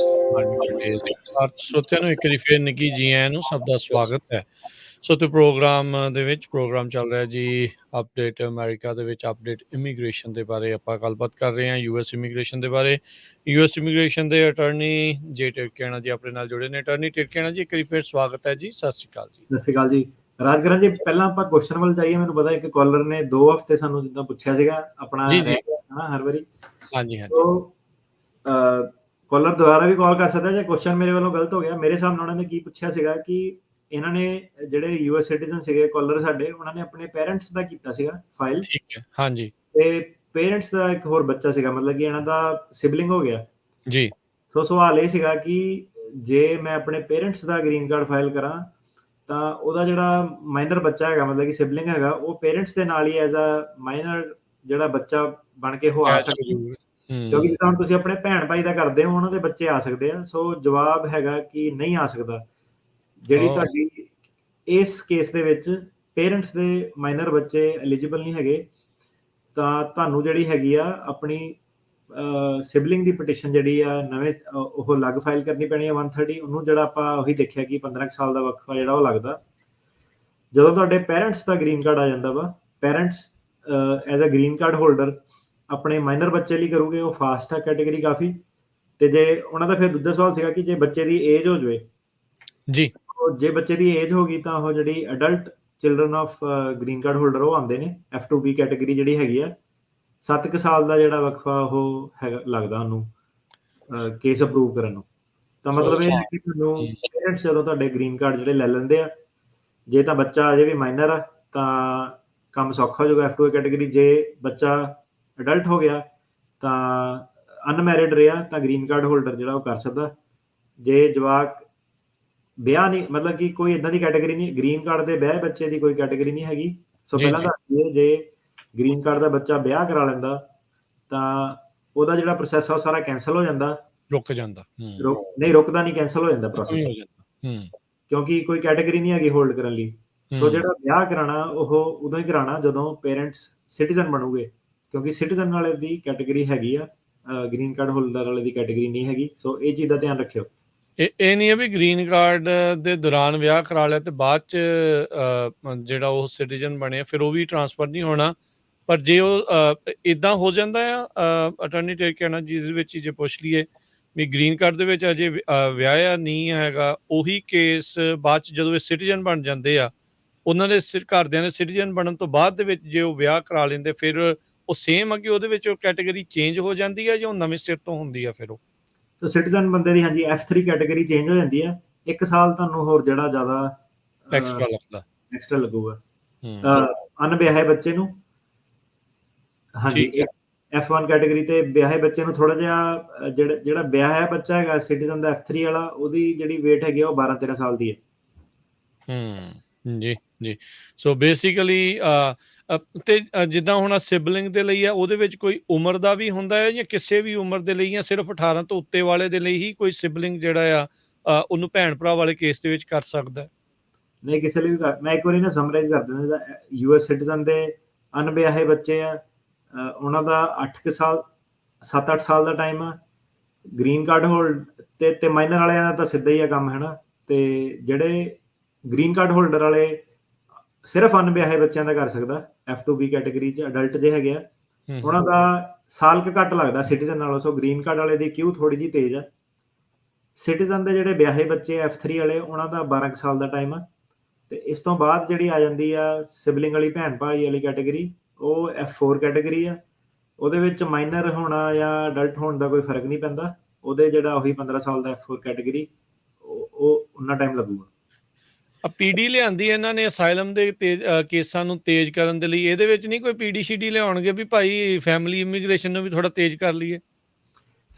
ਭਾਰਤ ਸਰੋਤਿਆਂ ਨੂੰ ਇੱਕ ਵਾਰੀ ਫੇਰ ਨਿੱਘੀ ਜੀ ਆਇਆਂ ਨੂੰ ਸਭ ਦਾ ਸਵਾਗਤ ਹੈ। ਸੋ ਤੇ ਪ੍ਰੋਗਰਾਮ ਦੇ ਵਿੱਚ ਪ੍ਰੋਗਰਾਮ ਚੱਲ ਰਿਹਾ ਜੀ ਅਪਡੇਟ ਅਮਰੀਕਾ ਦੇ ਵਿੱਚ ਅਪਡੇਟ ਇਮੀਗ੍ਰੇਸ਼ਨ ਦੇ ਬਾਰੇ ਆਪਾਂ ਗੱਲਬਾਤ ਕਰ ਰਹੇ ਹਾਂ US ਇਮੀਗ੍ਰੇਸ਼ਨ ਦੇ ਬਾਰੇ। US ਇਮੀਗ੍ਰੇਸ਼ਨ ਦੇ ਅਟਾਰਨੀ ਜੇ ਟਿਰਕੇਣਾ ਜੀ ਆਪਣੇ ਨਾਲ ਜੁੜੇ ਨੇ। ਅਟਾਰਨੀ ਟਿਰਕੇਣਾ ਜੀ ਇੱਕ ਵਾਰੀ ਫੇਰ ਸਵਾਗਤ ਹੈ ਜੀ। ਸਤਿ ਸ਼੍ਰੀ ਅਕਾਲ ਜੀ। ਸਤਿ ਸ਼੍ਰੀ ਅਕਾਲ ਜੀ। ਰਾਜਗੁਰੂ ਜੀ, ਪਹਿਲਾਂ ਆਪਾਂ ਕੁਐਸਚਨ ਵੱਲ ਜਾਈਏ। ਮੈਨੂੰ ਪਤਾ ਇੱਕ ਕਾਲਰ ਨੇ 2 ਹਫ਼ਤੇ ਸਾਨੂੰ ਜਿੱਦਾਂ ਪੁੱਛਿਆ ਸੀਗਾ, ਆਪਣਾ ਜੀ, ਰਹਿ ਜੀ। ਗਿਆ ਹਨਾ ਹਰ ਵਾਰੀ। ਹਾਂਜੀ, ਹਾਂਜੀ। ਸੋ ਕਾਲਰ ਦੁਬਾਰਾ ਵੀ ਕਾਲ ਕਰ ਸਕਦਾ ਜੇ ਕੁਐਸਚਨ ਮੇਰੇ ਵੱਲੋਂ ਗਲਤ ਹੋ ਗਿਆ। ਮੇਰੇ ਹਿਸਾਬ ਨਾਲ ਉਹਨਾਂ ਨੇ ਕੀ ਪੁੱਛਿਆ ਸੀਗਾ ਕਿ ਇਹਨਾਂ ਨੇ ਜਿਹੜੇ US ਸਿਟੀਜ਼ਨ ਸੀਗੇ ਕਾਲਰ ਸਾਡੇ, ਉਹਨਾਂ ਨੇ ਆਪਣੇ ਪੇਰੈਂਟਸ ਦਾ ਕੀਤਾ ਸੀਗਾ ਫਾਈਲ, ਠੀਕ ਹੈ। ਹਾਂਜੀ। ਤੇ ਪੇਰੈਂਟਸ ਦਾ ਇੱਕ ਹੋਰ ਬੱਚਾ ਸੀਗਾ, ਮਤਲਬ ਕਿ ਇਹਨਾਂ ਦਾ ਸਿਬਲਿੰਗ ਹੋ ਗਿਆ। ਜੀ। ਸੋ ਸਵਾਲ ਇਹ ਸੀਗਾ ਕਿ ਜੇ ਮੈਂ ਆਪਣੇ ਪੇਰੈਂਟਸ ਦਾ ਗ੍ਰੀਨ ਕਾਰਡ ਫਾਈਲ ਕਰਾਂ ਤਾਂ ਉਹਦਾ ਜਿਹੜਾ ਮਾਈਨਰ ਬੱਚਾ ਹੈਗਾ, ਮਤਲਬ ਕਿ ਸਿਬਲਿੰਗ ਹੈਗਾ, ਉਹ ਪੇਰੈਂਟਸ ਦੇ ਨਾਲ ਹੀ ਐਜ਼ ਅ ਮਾਈਨਰ ਜਿਹੜਾ ਬੱਚਾ ਬਣ ਕੇ ਉਹ ਆ ਐਜ਼ ਸਕਦਾ। ਜ਼ਰੂਰ। ਕਿਉਂਕਿ ਜਿੱਦਾਂ ਹੁਣ ਤੁਸੀਂ ਆਪਣੇ ਭੈਣ ਭਾਈ ਦਾ ਕਰਦੇ ਹੋ, ਉਹਨਾਂ ਦੇ ਬੱਚੇ ਆ ਸਕਦੇ ਆ। ਸੋ ਜਵਾਬ ਹੈਗਾ ਕਿ ਨਹੀਂ ਆ ਸਕਦਾ। ਜਿਹੜੀ ਓਹ! ਤੁਹਾਡੀ ਇਸ ਕੇਸ ਦੇ ਵਿੱਚ ਪੇਰੈਂਟਸ ਦੇ ਮਾਈਨਰ ਬੱਚੇ ਐਲੀਜੀਬਲ ਨਹੀਂ ਹੈਗੇ, ਤਾਂ ਤੁਹਾਨੂੰ ਜਿਹੜੀ ਹੈਗੀ ਆ ਆਪਣੀ ਸਿਬਲਿੰਗ ਦੀ ਪਟੀਸ਼ਨ ਜਿਹੜੀ ਆ ਨਵੇਂ ਉਹ ਅਲੱਗ ਫਾਈਲ ਕਰਨੀ ਪੈਣੀ ਆ 130। ਉਹਨੂੰ ਜਿਹੜਾ ਆਪਾਂ ਉਹੀ ਦੇਖਿਆ ਕਿ 15 ਕੁ ਸਾਲ ਦਾ ਵਕਫਾ ਜਿਹੜਾ ਉਹ ਲੱਗਦਾ। ਜਦੋਂ ਤੁਹਾਡੇ ਪੇਰੈਂਟਸ ਦਾ ਗ੍ਰੀਨ ਕਾਰਡ ਆ ਜਾਂਦਾ ਵਾ, parents as a green card holder ਆਪਣੇ ਮਾਈਨਰ ਬੱਚੇ ਲਈ ਕਰੋਗੇ, ਉਹ ਫਾਸਟ ਹੈ ਕੈਟੇਗਰੀ ਕਾਫੀ। ਤੇ ਜੇ ਉਹਨਾਂ ਦਾ ਫਿਰ ਦੂਜਾ ਸਵਾਲ ਸੀਗਾ ਕਿ ਜੇ ਬੱਚੇ ਦੀ ਏਜ ਹੋ ਜਾਵੇ, ਜੀ। ਜੇ ਬੱਚੇ ਦੀ ਏਜ ਹੋ ਗਈ ਤਾਂ ਉਹ ਜਿਹੜੀ adult children of green card holder ਉਹ ਆਉਂਦੇ ਨੇ। F2B ਕੈਟੇਗਰੀ ਜਿਹੜੀ ਹੈਗੀ ਆ, 7 ਕੁ ਸਾਲ ਦਾ ਜਿਹੜਾ ਵਕਫਾ ਉਹ ਹੈਗਾ ਲੱਗਦਾ ਉਹਨੂੰ ਕੇਸ ਅਪਰੂਵ ਕਰਨ ਨੂੰ। ਤਾਂ ਸੋ ਮਤਲਬ ਇਹ ਅੱਛਾ। ਹੈ ਕਿ ਤੁਹਾਨੂੰ ਹੂੰ। ਪੇਰੈਂਟਸ ਜਦੋਂ ਤੁਹਾਡੇ ਗ੍ਰੀਨ ਕਾਰਡ ਜਿਹੜੇ ਲੈ ਲੈਂਦੇ ਆ, ਜੇ ਤਾਂ ਬੱਚਾ ਅਜੇ ਵੀ ਮਾਈਨਰ ਆ ਤਾਂ ਕੰਮ ਸੌਖਾ ਹੋ ਜਾਊਗਾ F2A ਕੈਟੇਗਰੀ। ਜੇ ਬੱਚਾ ਅਡਲਟ ਹੋ ਗਿਆ ਤਾਂ ਅਨਮੈਰਿਡ ਰਿਹਾ ਤਾਂ ਗ੍ਰੀਨ ਕਾਰਡ ਹੋਲਡਰ ਜਿਹੜਾ ਉਹ ਕਰ ਸਕਦਾ। ਜੇ ਜਵਾਕ ਵਿਆਹ ਨਹੀਂ, ਮਤਲਬ ਕਿ ਕੋਈ ਇਦਾਂ ਦੀ ਕੈਟੇਗਰੀ ਨਹੀਂ, ਗ੍ਰੀਨ ਕਾਰਡ ਦੇ ਵਿਆਹੇ ਬੱਚੇ ਦੀ ਕੋਈ ਕੈਟੇਗਰੀ ਨਹੀਂ ਹੈਗੀ। ਸੋ ਜੀ, ਪਹਿਲਾਂ ਜੀ। ਦੱਸ ਦਈਏ, ਜੇ ਗ੍ਰੀਨ ਕਾਰਡ ਦਾ ਬੱਚਾ ਵਿਆਹ ਕਰਾ ਲੈਂਦਾ ਤਾਂ ਉਹਦਾ ਜਿਹੜਾ ਪ੍ਰੋਸੈਸ ਆ ਉਹ ਸਾਰਾ ਕੈਂਸਲ ਹੋ ਜਾਂਦਾ। ਰੁਕ ਜਾਂਦਾ। ਹੂੰ। ਨਹੀਂ ਰੁਕਦਾ ਨਹੀਂ, ਕੈਂਸਲ ਹੋ ਜਾਂਦਾ ਖਤਮ ਹੀ ਪ੍ਰੋਸੈਸ, ਹੋ ਜਾਂਦਾ। ਹੂੰ, ਕਿਉਂਕਿ ਕੋਈ ਕੈਟੇਗਰੀ ਨਹੀਂ ਹੈਗੀ ਹੋਲਡ ਕਰਨ ਲਈ। ਸੋ ਹੂੰ। ਜਿਹੜਾ ਵਿਆਹ ਕਰਾਉਣਾ ਉਹ ਉਦੋਂ ਹੀ ਕਰਾਉਣਾ ਜਦੋਂ ਪੇਰੈਂਟਸ ਸਿਟੀਜ਼ਨ ਬਣੂਗੇ, ਕਿਉਂਕਿ ਸਿਟੀਜ਼ਨ ਵਾਲੇ ਦੀ ਕੈਟੇਗਰੀ ਹੈਗੀ ਆ, ਗ੍ਰੀਨ ਕਾਰਡ ਹੋਲਡਰ ਵਾਲੇ ਦੀ ਕੈਟੇਗਰੀ ਨਹੀਂ ਹੈਗੀ। ਸੋ ਇਹ ਚੀਜ਼ ਦਾ ਧਿਆਨ ਰੱਖਿਓ। ਇਹ ਨਹੀਂ ਹੈ ਵੀ ਗ੍ਰੀਨ ਕਾਰਡ ਦੇ ਦੌਰਾਨ ਵਿਆਹ ਕਰਾ ਲਿਆ ਤੇ ਬਾਅਦ 'ਚ ਜਿਹੜਾ ਉਹ ਸਿਟੀਜ਼ਨ ਬਣਿਆ ਫਿਰ ਉਹ ਵੀ ਟਰਾਂਸਫਰ ਨਹੀਂ ਹੋਣਾ। ਪਰ ਜੇ ਉਹ ਇੱਦਾਂ ਹੋ ਜਾਂਦਾ ਆ ਅਟਾਰਨੀ ਟਿਰਕੇਣਾ ਜੀ ਦੇ ਵਿੱਚ ਹੀ ਜੇ ਪੁੱਛ ਲਈਏ ਵੀ ਗ੍ਰੀਨ ਕਾਰਡ ਦੇ ਵਿੱਚ ਅਜੇ ਵਿਆਹਿਆ ਨਹੀਂ ਹੈਗਾ, ਉਹੀ ਕੇਸ ਬਾਅਦ 'ਚ ਜਦੋਂ ਇਹ ਸਿਟੀਜ਼ਨ ਬਣ ਜਾਂਦੇ ਆ, ਉਹਨਾਂ ਦੇ ਘਰਦਿਆਂ ਦੇ ਸਿਟੀਜ਼ਨ ਬਣਨ ਤੋਂ ਬਾਅਦ ਦੇ ਵਿੱਚ ਜੇ ਉਹ ਵਿਆਹ ਕਰਾ ਲੈਂਦੇ ਫਿਰ ਉਹ ਸੇਮ ਆ ਕਿ ਉਹਦੇ ਵਿੱਚ ਉਹ ਕੈਟੇਗਰੀ ਚੇਂਜ ਹੋ ਜਾਂਦੀ ਹੈ ਜਾਂ ਉਹ ਨਵੇਂ ਸਿਰ ਤੋਂ ਹੁੰਦੀ ਆ ਫਿਰ ਉਹ? ਸੋ ਸਿਟੀਜ਼ਨ ਬੰਦੇ ਦੀ ਹਾਂਜੀ F3 ਕੈਟੇਗਰੀ ਚੇਂਜ ਹੋ ਜਾਂਦੀ ਹੈ। 1 ਸਾਲ ਤੁਹਾਨੂੰ ਹੋਰ ਜਿਹੜਾ ਜ਼ਿਆਦਾ ਐਕਸਟਰਾ ਲੱਗਦਾ। ਐਕਸਟਰਾ ਲੱਗੂਗਾ। ਹੂੰ। ਅਣਵਿਆਹੇ ਬੱਚੇ ਨੂੰ ਹਾਂਜੀ ਠੀਕ ਹੈ। F1 ਕੈਟੇਗਰੀ ਤੇ ਵਿਆਹੇ ਬੱਚੇ ਨੂੰ ਥੋੜਾ ਜਿਹਾ ਜਿਹੜਾ ਵਿਆਹਿਆ ਬੱਚਾ ਹੈਗਾ ਸਿਟੀਜ਼ਨ ਦਾ F3 ਵਾਲਾ, ਉਹਦੀ ਜਿਹੜੀ ਵੇਟ ਹੈਗੀ ਆ ਉਹ 12-13 ਸਾਲ ਦੀ ਹੈ। ਜੀ, ਜੀ। ਸੋ ਬੇਸਿਕਲੀ ਤੇ ਜਿੱਦਾਂ ਹੁਣ ਸਿਬਲਿੰਗ ਦੇ ਲਈ ਆ, ਉਹਦੇ ਵਿੱਚ ਕੋਈ ਉਮਰ ਦਾ ਵੀ ਹੁੰਦਾ ਹੈ ਜਾਂ ਕਿਸੇ ਵੀ ਉਮਰ ਦੇ ਲਈ ਜਾਂ ਸਿਰਫ 18 ਤੋਂ ਉੱਤੇ ਵਾਲੇ ਦੇ ਲਈ ਹੀ ਕੋਈ ਸਿਬਲਿੰਗ ਜਿਹੜਾ ਆ ਉਹਨੂੰ ਭੈਣ ਭਰਾ ਵਾਲੇ ਕੇਸ ਦੇ ਵਿੱਚ ਕਰ ਸਕਦਾ ਹੈ? ਨਹੀਂ ਕਿਸੇ ਲਈ ਵੀ ਮੈਂ ਇੱਕ ਵਾਰੀ ਨਾ ਸਮਰਾਈਜ਼ ਕਰ ਦਿੰਦਾ। US ਸਿਟੀਜ਼ਨ ਦੇ ਅਣਵਿਆਹੇ ਬੱਚੇ ਆ, ਉਹਨਾਂ ਦਾ 8 ਕੁ ਸਾਲ 7-8 ਸਾਲ ਦਾ ਟਾਈਮ ਆ। ਗ੍ਰੀਨ ਕਾਰਡ ਹੋਲਡ ਤੇ ਮਾਈਨਰ ਵਾਲਿਆਂ ਦਾ ਤਾਂ ਸਿੱਧਾ ਹੀ ਆ ਕੰਮ, ਹੈ ਨਾ। ਤੇ ਜਿਹੜੇ ਗ੍ਰੀਨ ਕਾਰਡ ਹੋਲਡਰ ਵਾਲੇ ਸਿਰਫ ਅਣਵਿਆਹੇ ਬੱਚਿਆਂ ਦਾ ਕਰ ਸਕਦਾ F2B ਕੈਟੇਗਰੀ 'ਚ। ਅਡਲਟ ਜੇ ਹੈਗੇ ਆ ਹੂੰ, ਉਹਨਾਂ ਹੂੰ। ਦਾ ਸਾਲ ਕੁ ਘੱਟ ਲੱਗਦਾ ਸਿਟੀਜ਼ਨ ਨਾਲੋਂ। ਸੋ ਗ੍ਰੀਨ ਕਾਰਡ ਵਾਲੇ ਦੀ ਕਿਊ ਥੋੜੀ ਜਿਹੀ ਤੇਜ਼ ਆ। ਸਿਟੀਜ਼ਨ ਦੇ ਜਿਹੜੇ ਵਿਆਹੇ ਬੱਚੇ F3 ਵਾਲੇ, ਉਹਨਾਂ ਦਾ 12 ਕੁ ਸਾਲ ਦਾ ਟਾਈਮ ਆ। ਤੇ ਇਸ ਤੋਂ ਬਾਅਦ ਜਿਹੜੀ ਆ ਜਾਂਦੀ ਆ ਸਿਬਲਿੰਗ ਵਾਲੀ ਭੈਣ ਭਾਈ ਵਾਲੀ ਕੈਟੇਗਰੀ, ਉਹ F4 ਕੈਟੇਗਰੀ ਆ। ਉਹਦੇ ਵਿੱਚ ਮਾਈਨਰ ਹੋਣਾ ਜਾਂ ਅਡਲਟ ਹੋਣ ਦਾ ਕੋਈ ਫਰਕ ਨਹੀਂ ਪੈਂਦਾ। ਉਹਦੇ ਜਿਹੜਾ ਉਹੀ 15 ਸਾਲ ਦਾ F4 ਕੈਟੇਗਰੀ, ਉਹ ਉਨਾ ਟਾਈਮ ਲੱਗੂਗਾ। ਪੀਡੀ ਲਿਆਂਦੀ ਇਹਨਾਂ ਨੇ ਅਸਾਈਲਮ ਦੇ ਕੇਸਾਂ ਨੂੰ ਤੇਜ਼ ਕਰਨ ਦੇ ਲਈ। ਇਹਦੇ ਵਿੱਚ ਨਹੀਂ ਕੋਈ ਪੀਡੀ ਸ਼ੀਡੀ ਲਿਆਉਣਗੇ ਵੀ ਭਾਈ ਫੈਮਿਲੀ ਇਮੀਗ੍ਰੇਸ਼ਨ ਨੂੰ ਵੀ ਥੋੜਾ ਤੇਜ਼ ਕਰ ਲਈਏ?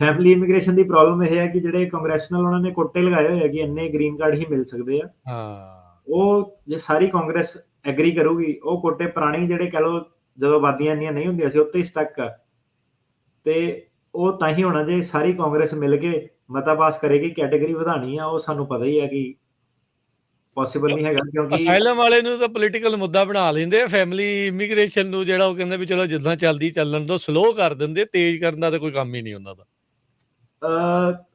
ਫੈਮਿਲੀ ਇਮੀਗ੍ਰੇਸ਼ਨ ਦੀ ਪ੍ਰੋਬਲਮ ਇਹ ਹੈ ਕਿ ਜਿਹੜੇ ਕਾਂਗਰੈਸ਼ਨਲ ਉਹਨਾਂ ਨੇ ਕੋਟੇ ਲਗਾਏ ਹੋਏ ਆ ਕਿ ਇੰਨੇ ਗ੍ਰੀਨ ਕਾਰਡ ਹੀ ਮਿਲ ਸਕਦੇ ਆ। ਹਾਂ। ਉਹ ਜੇ ਸਾਰੀ ਕਾਂਗਰਸ ਐਗਰੀ ਕਰੂਗੀ, ਉਹ ਕੋਟੇ ਪੁਰਾਣੇ ਜਿਹੜੇ ਕਹਿ ਲਓ ਜਦੋਂ ਆਬਾਦੀਆਂ ਇੰਨੀਆਂ ਨਹੀਂ ਹੁੰਦੀਆਂ ਸੀ ਉੱਤੇ ਹੀ ਸਟਕ ਆ। ਤੇ ਉਹ ਤਾਂ ਹੀ ਹੋਣਾ ਜੇ ਸਾਰੀ ਕਾਂਗਰਸ ਮਿਲ ਕੇ ਮਤਾ ਪਾਸ ਕਰੇਗੀ ਕੈਟੇਗਰੀ ਵਧਾਣੀ ਆ। ਉਹ ਸਾਨੂੰ ਪਤਾ ਹੀ ਹੈ ਕਿ ਪੋਸੀਬਲ ਨਹੀਂ ਹੈਗਾ, ਕਿਉਂਕਿ ਅਸਾਈਲਮ ਵਾਲੇ ਨੂੰ ਤਾਂ ਪੋਲੀਟੀਕਲ ਮੁੱਦਾ ਬਣਾ ਲੈਂਦੇ ਆ, ਫੈਮਿਲੀ ਇਮੀਗ੍ਰੇਸ਼ਨ ਨੂੰ ਜਿਹੜਾ ਉਹ ਕਹਿੰਦੇ ਵੀ ਚਲੋ ਜਿੱਦਾਂ ਚੱਲਦੀ ਚੱਲਣ ਤੋਂ ਸਲੋ ਕਰ ਦਿੰਦੇ, ਤੇਜ਼ ਕਰਨ ਦਾ ਤਾਂ ਕੋਈ ਕੰਮ ਹੀ ਨਹੀਂ ਉਹਨਾਂ ਦਾ।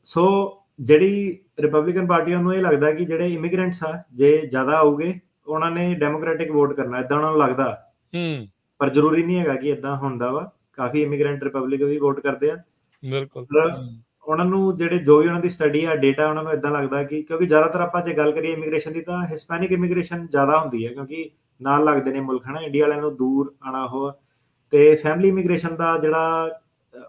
ਸੋ ਜਿਹੜੀ ਰਿਪਬਲਿਕਨ ਪਾਰਟੀ ਨੂੰ ਇਹ ਲੱਗਦਾ ਕਿ ਜਿਹੜੇ ਇਮੀਗ੍ਰੈਂਟਸ ਆ ਜੇ ਜ਼ਿਆਦਾ ਆਉਗੇ ਉਹਨਾਂ ਨੇ ਡੈਮੋਕ੍ਰੈਟਿਕ ਵੋਟ ਕਰਨਾ, ਇਦਾਂ ਉਹਨਾਂ ਨੂੰ ਲੱਗਦਾ। ਪਰ ਜ਼ਰੂਰੀ ਨਹੀਂ ਹੈਗਾ ਕਿ ਇਦਾਂ ਹੁੰਦਾ ਵਾ, ਕਾਫੀ ਇਮੀਗ੍ਰੈਂਟ ਰਿਪਬਲਿਕ ਵੀ ਵੋਟ ਕਰਦੇ ਆ। ਬਿਲਕੁਲ ਉਹਨਾਂ ਨੂੰ ਜਿਹੜੇ ਜੋ ਵੀ ਉਹਨਾਂ ਦੀ ਸਟੱਡੀ ਆ ਡੇਟਾ, ਉਹਨਾਂ ਨੂੰ ਇਦਾਂ ਲੱਗਦਾ ਕਿ ਕਿਉਂਕਿ ਜ਼ਿਆਦਾਤਰ ਆਪਾਂ ਜੇ ਗੱਲ ਕਰੀਏ ਇਮੀਗ੍ਰੇਸ਼ਨ ਦੀ ਤਾਂ ਹਿਸਪੈਨਿਕ ਇਮੀਗ੍ਰੇਸ਼ਨ ਜ਼ਿਆਦਾ ਹੁੰਦੀ ਹੈ, ਕਿਉਂਕਿ ਨਾਲ ਲੱਗਦੇ ਨੇ ਮੁਲਕ ਹਨਾ, ਇੰਡੀਆ ਵਾਲਿਆਂ ਨੂੰ ਦੂਰ ਆਣਾ ਉਹ। ਤੇ ਫੈਮਿਲੀ ਇਮੀਗ੍ਰੇਸ਼ਨ ਦਾ ਜਿਹੜਾ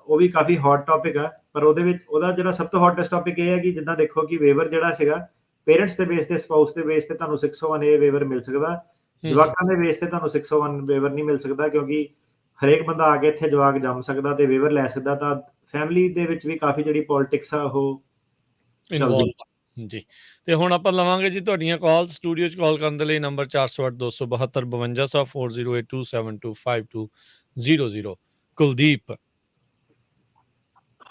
ਉਹ ਵੀ ਕਾਫੀ ਹੌਟ ਟੌਪਿਕ ਆ, ਪਰ ਉਹਦੇ ਵਿੱਚ ਉਹਦਾ ਜਿਹੜਾ ਸਭ ਤੋਂ ਹੌਟੈਸਟ ਟੌਪਿਕ ਇਹ ਹੈ ਕਿ ਜਿੱਦਾਂ ਦੇਖੋ ਕਿ ਵੇਵਰ ਜਿਹੜਾ ਸੀਗਾ ਪੇਰੈਂਟਸ ਦੇ ਬੇਸ ਤੇ, ਸਪਾਊਸ ਦੇ ਬੇਸ ਤੇ ਤੁਹਾਨੂੰ 601A ਵੇਵਰ ਮਿਲ ਸਕਦਾ, ਜਵਾਕਾਂ ਦੇ ਬੇਸ ਤੇ ਤੁਹਾਨੂੰ 601 ਵੇਵਰ ਨਹੀਂ ਮਿਲ ਸਕਦਾ, ਕਿਉਂਕਿ ਹਰੇਕ ਬੰਦਾ ਆ ਕੇ ਇੱਥੇ ਜਵਾਕ ਜੰਮ ਸਕਦਾ ਤੇ ਵੇਵਰ ਲੈ ਸਕਦਾ। ਤਾਂ ਫੈਮਿਲੀ ਦੇ ਵਿੱਚ ਵੀ ਕਾਫੀ ਜਿਹੜੀ ਪੋਲਿਟਿਕਸ ਆ ਉਹ ਇਨਵੋਲਵ ਜੀ। ਤੇ ਹੁਣ ਆਪਾਂ ਲਵਾਂਗੇ ਜੀ ਤੁਹਾਡੀਆਂ ਕਾਲ। ਸਟੂਡੀਓ 'ਚ ਕਾਲ ਕਰਨ ਦੇ ਲਈ ਨੰਬਰ 408 272 52 4082725200। ਕੁਲਦੀਪ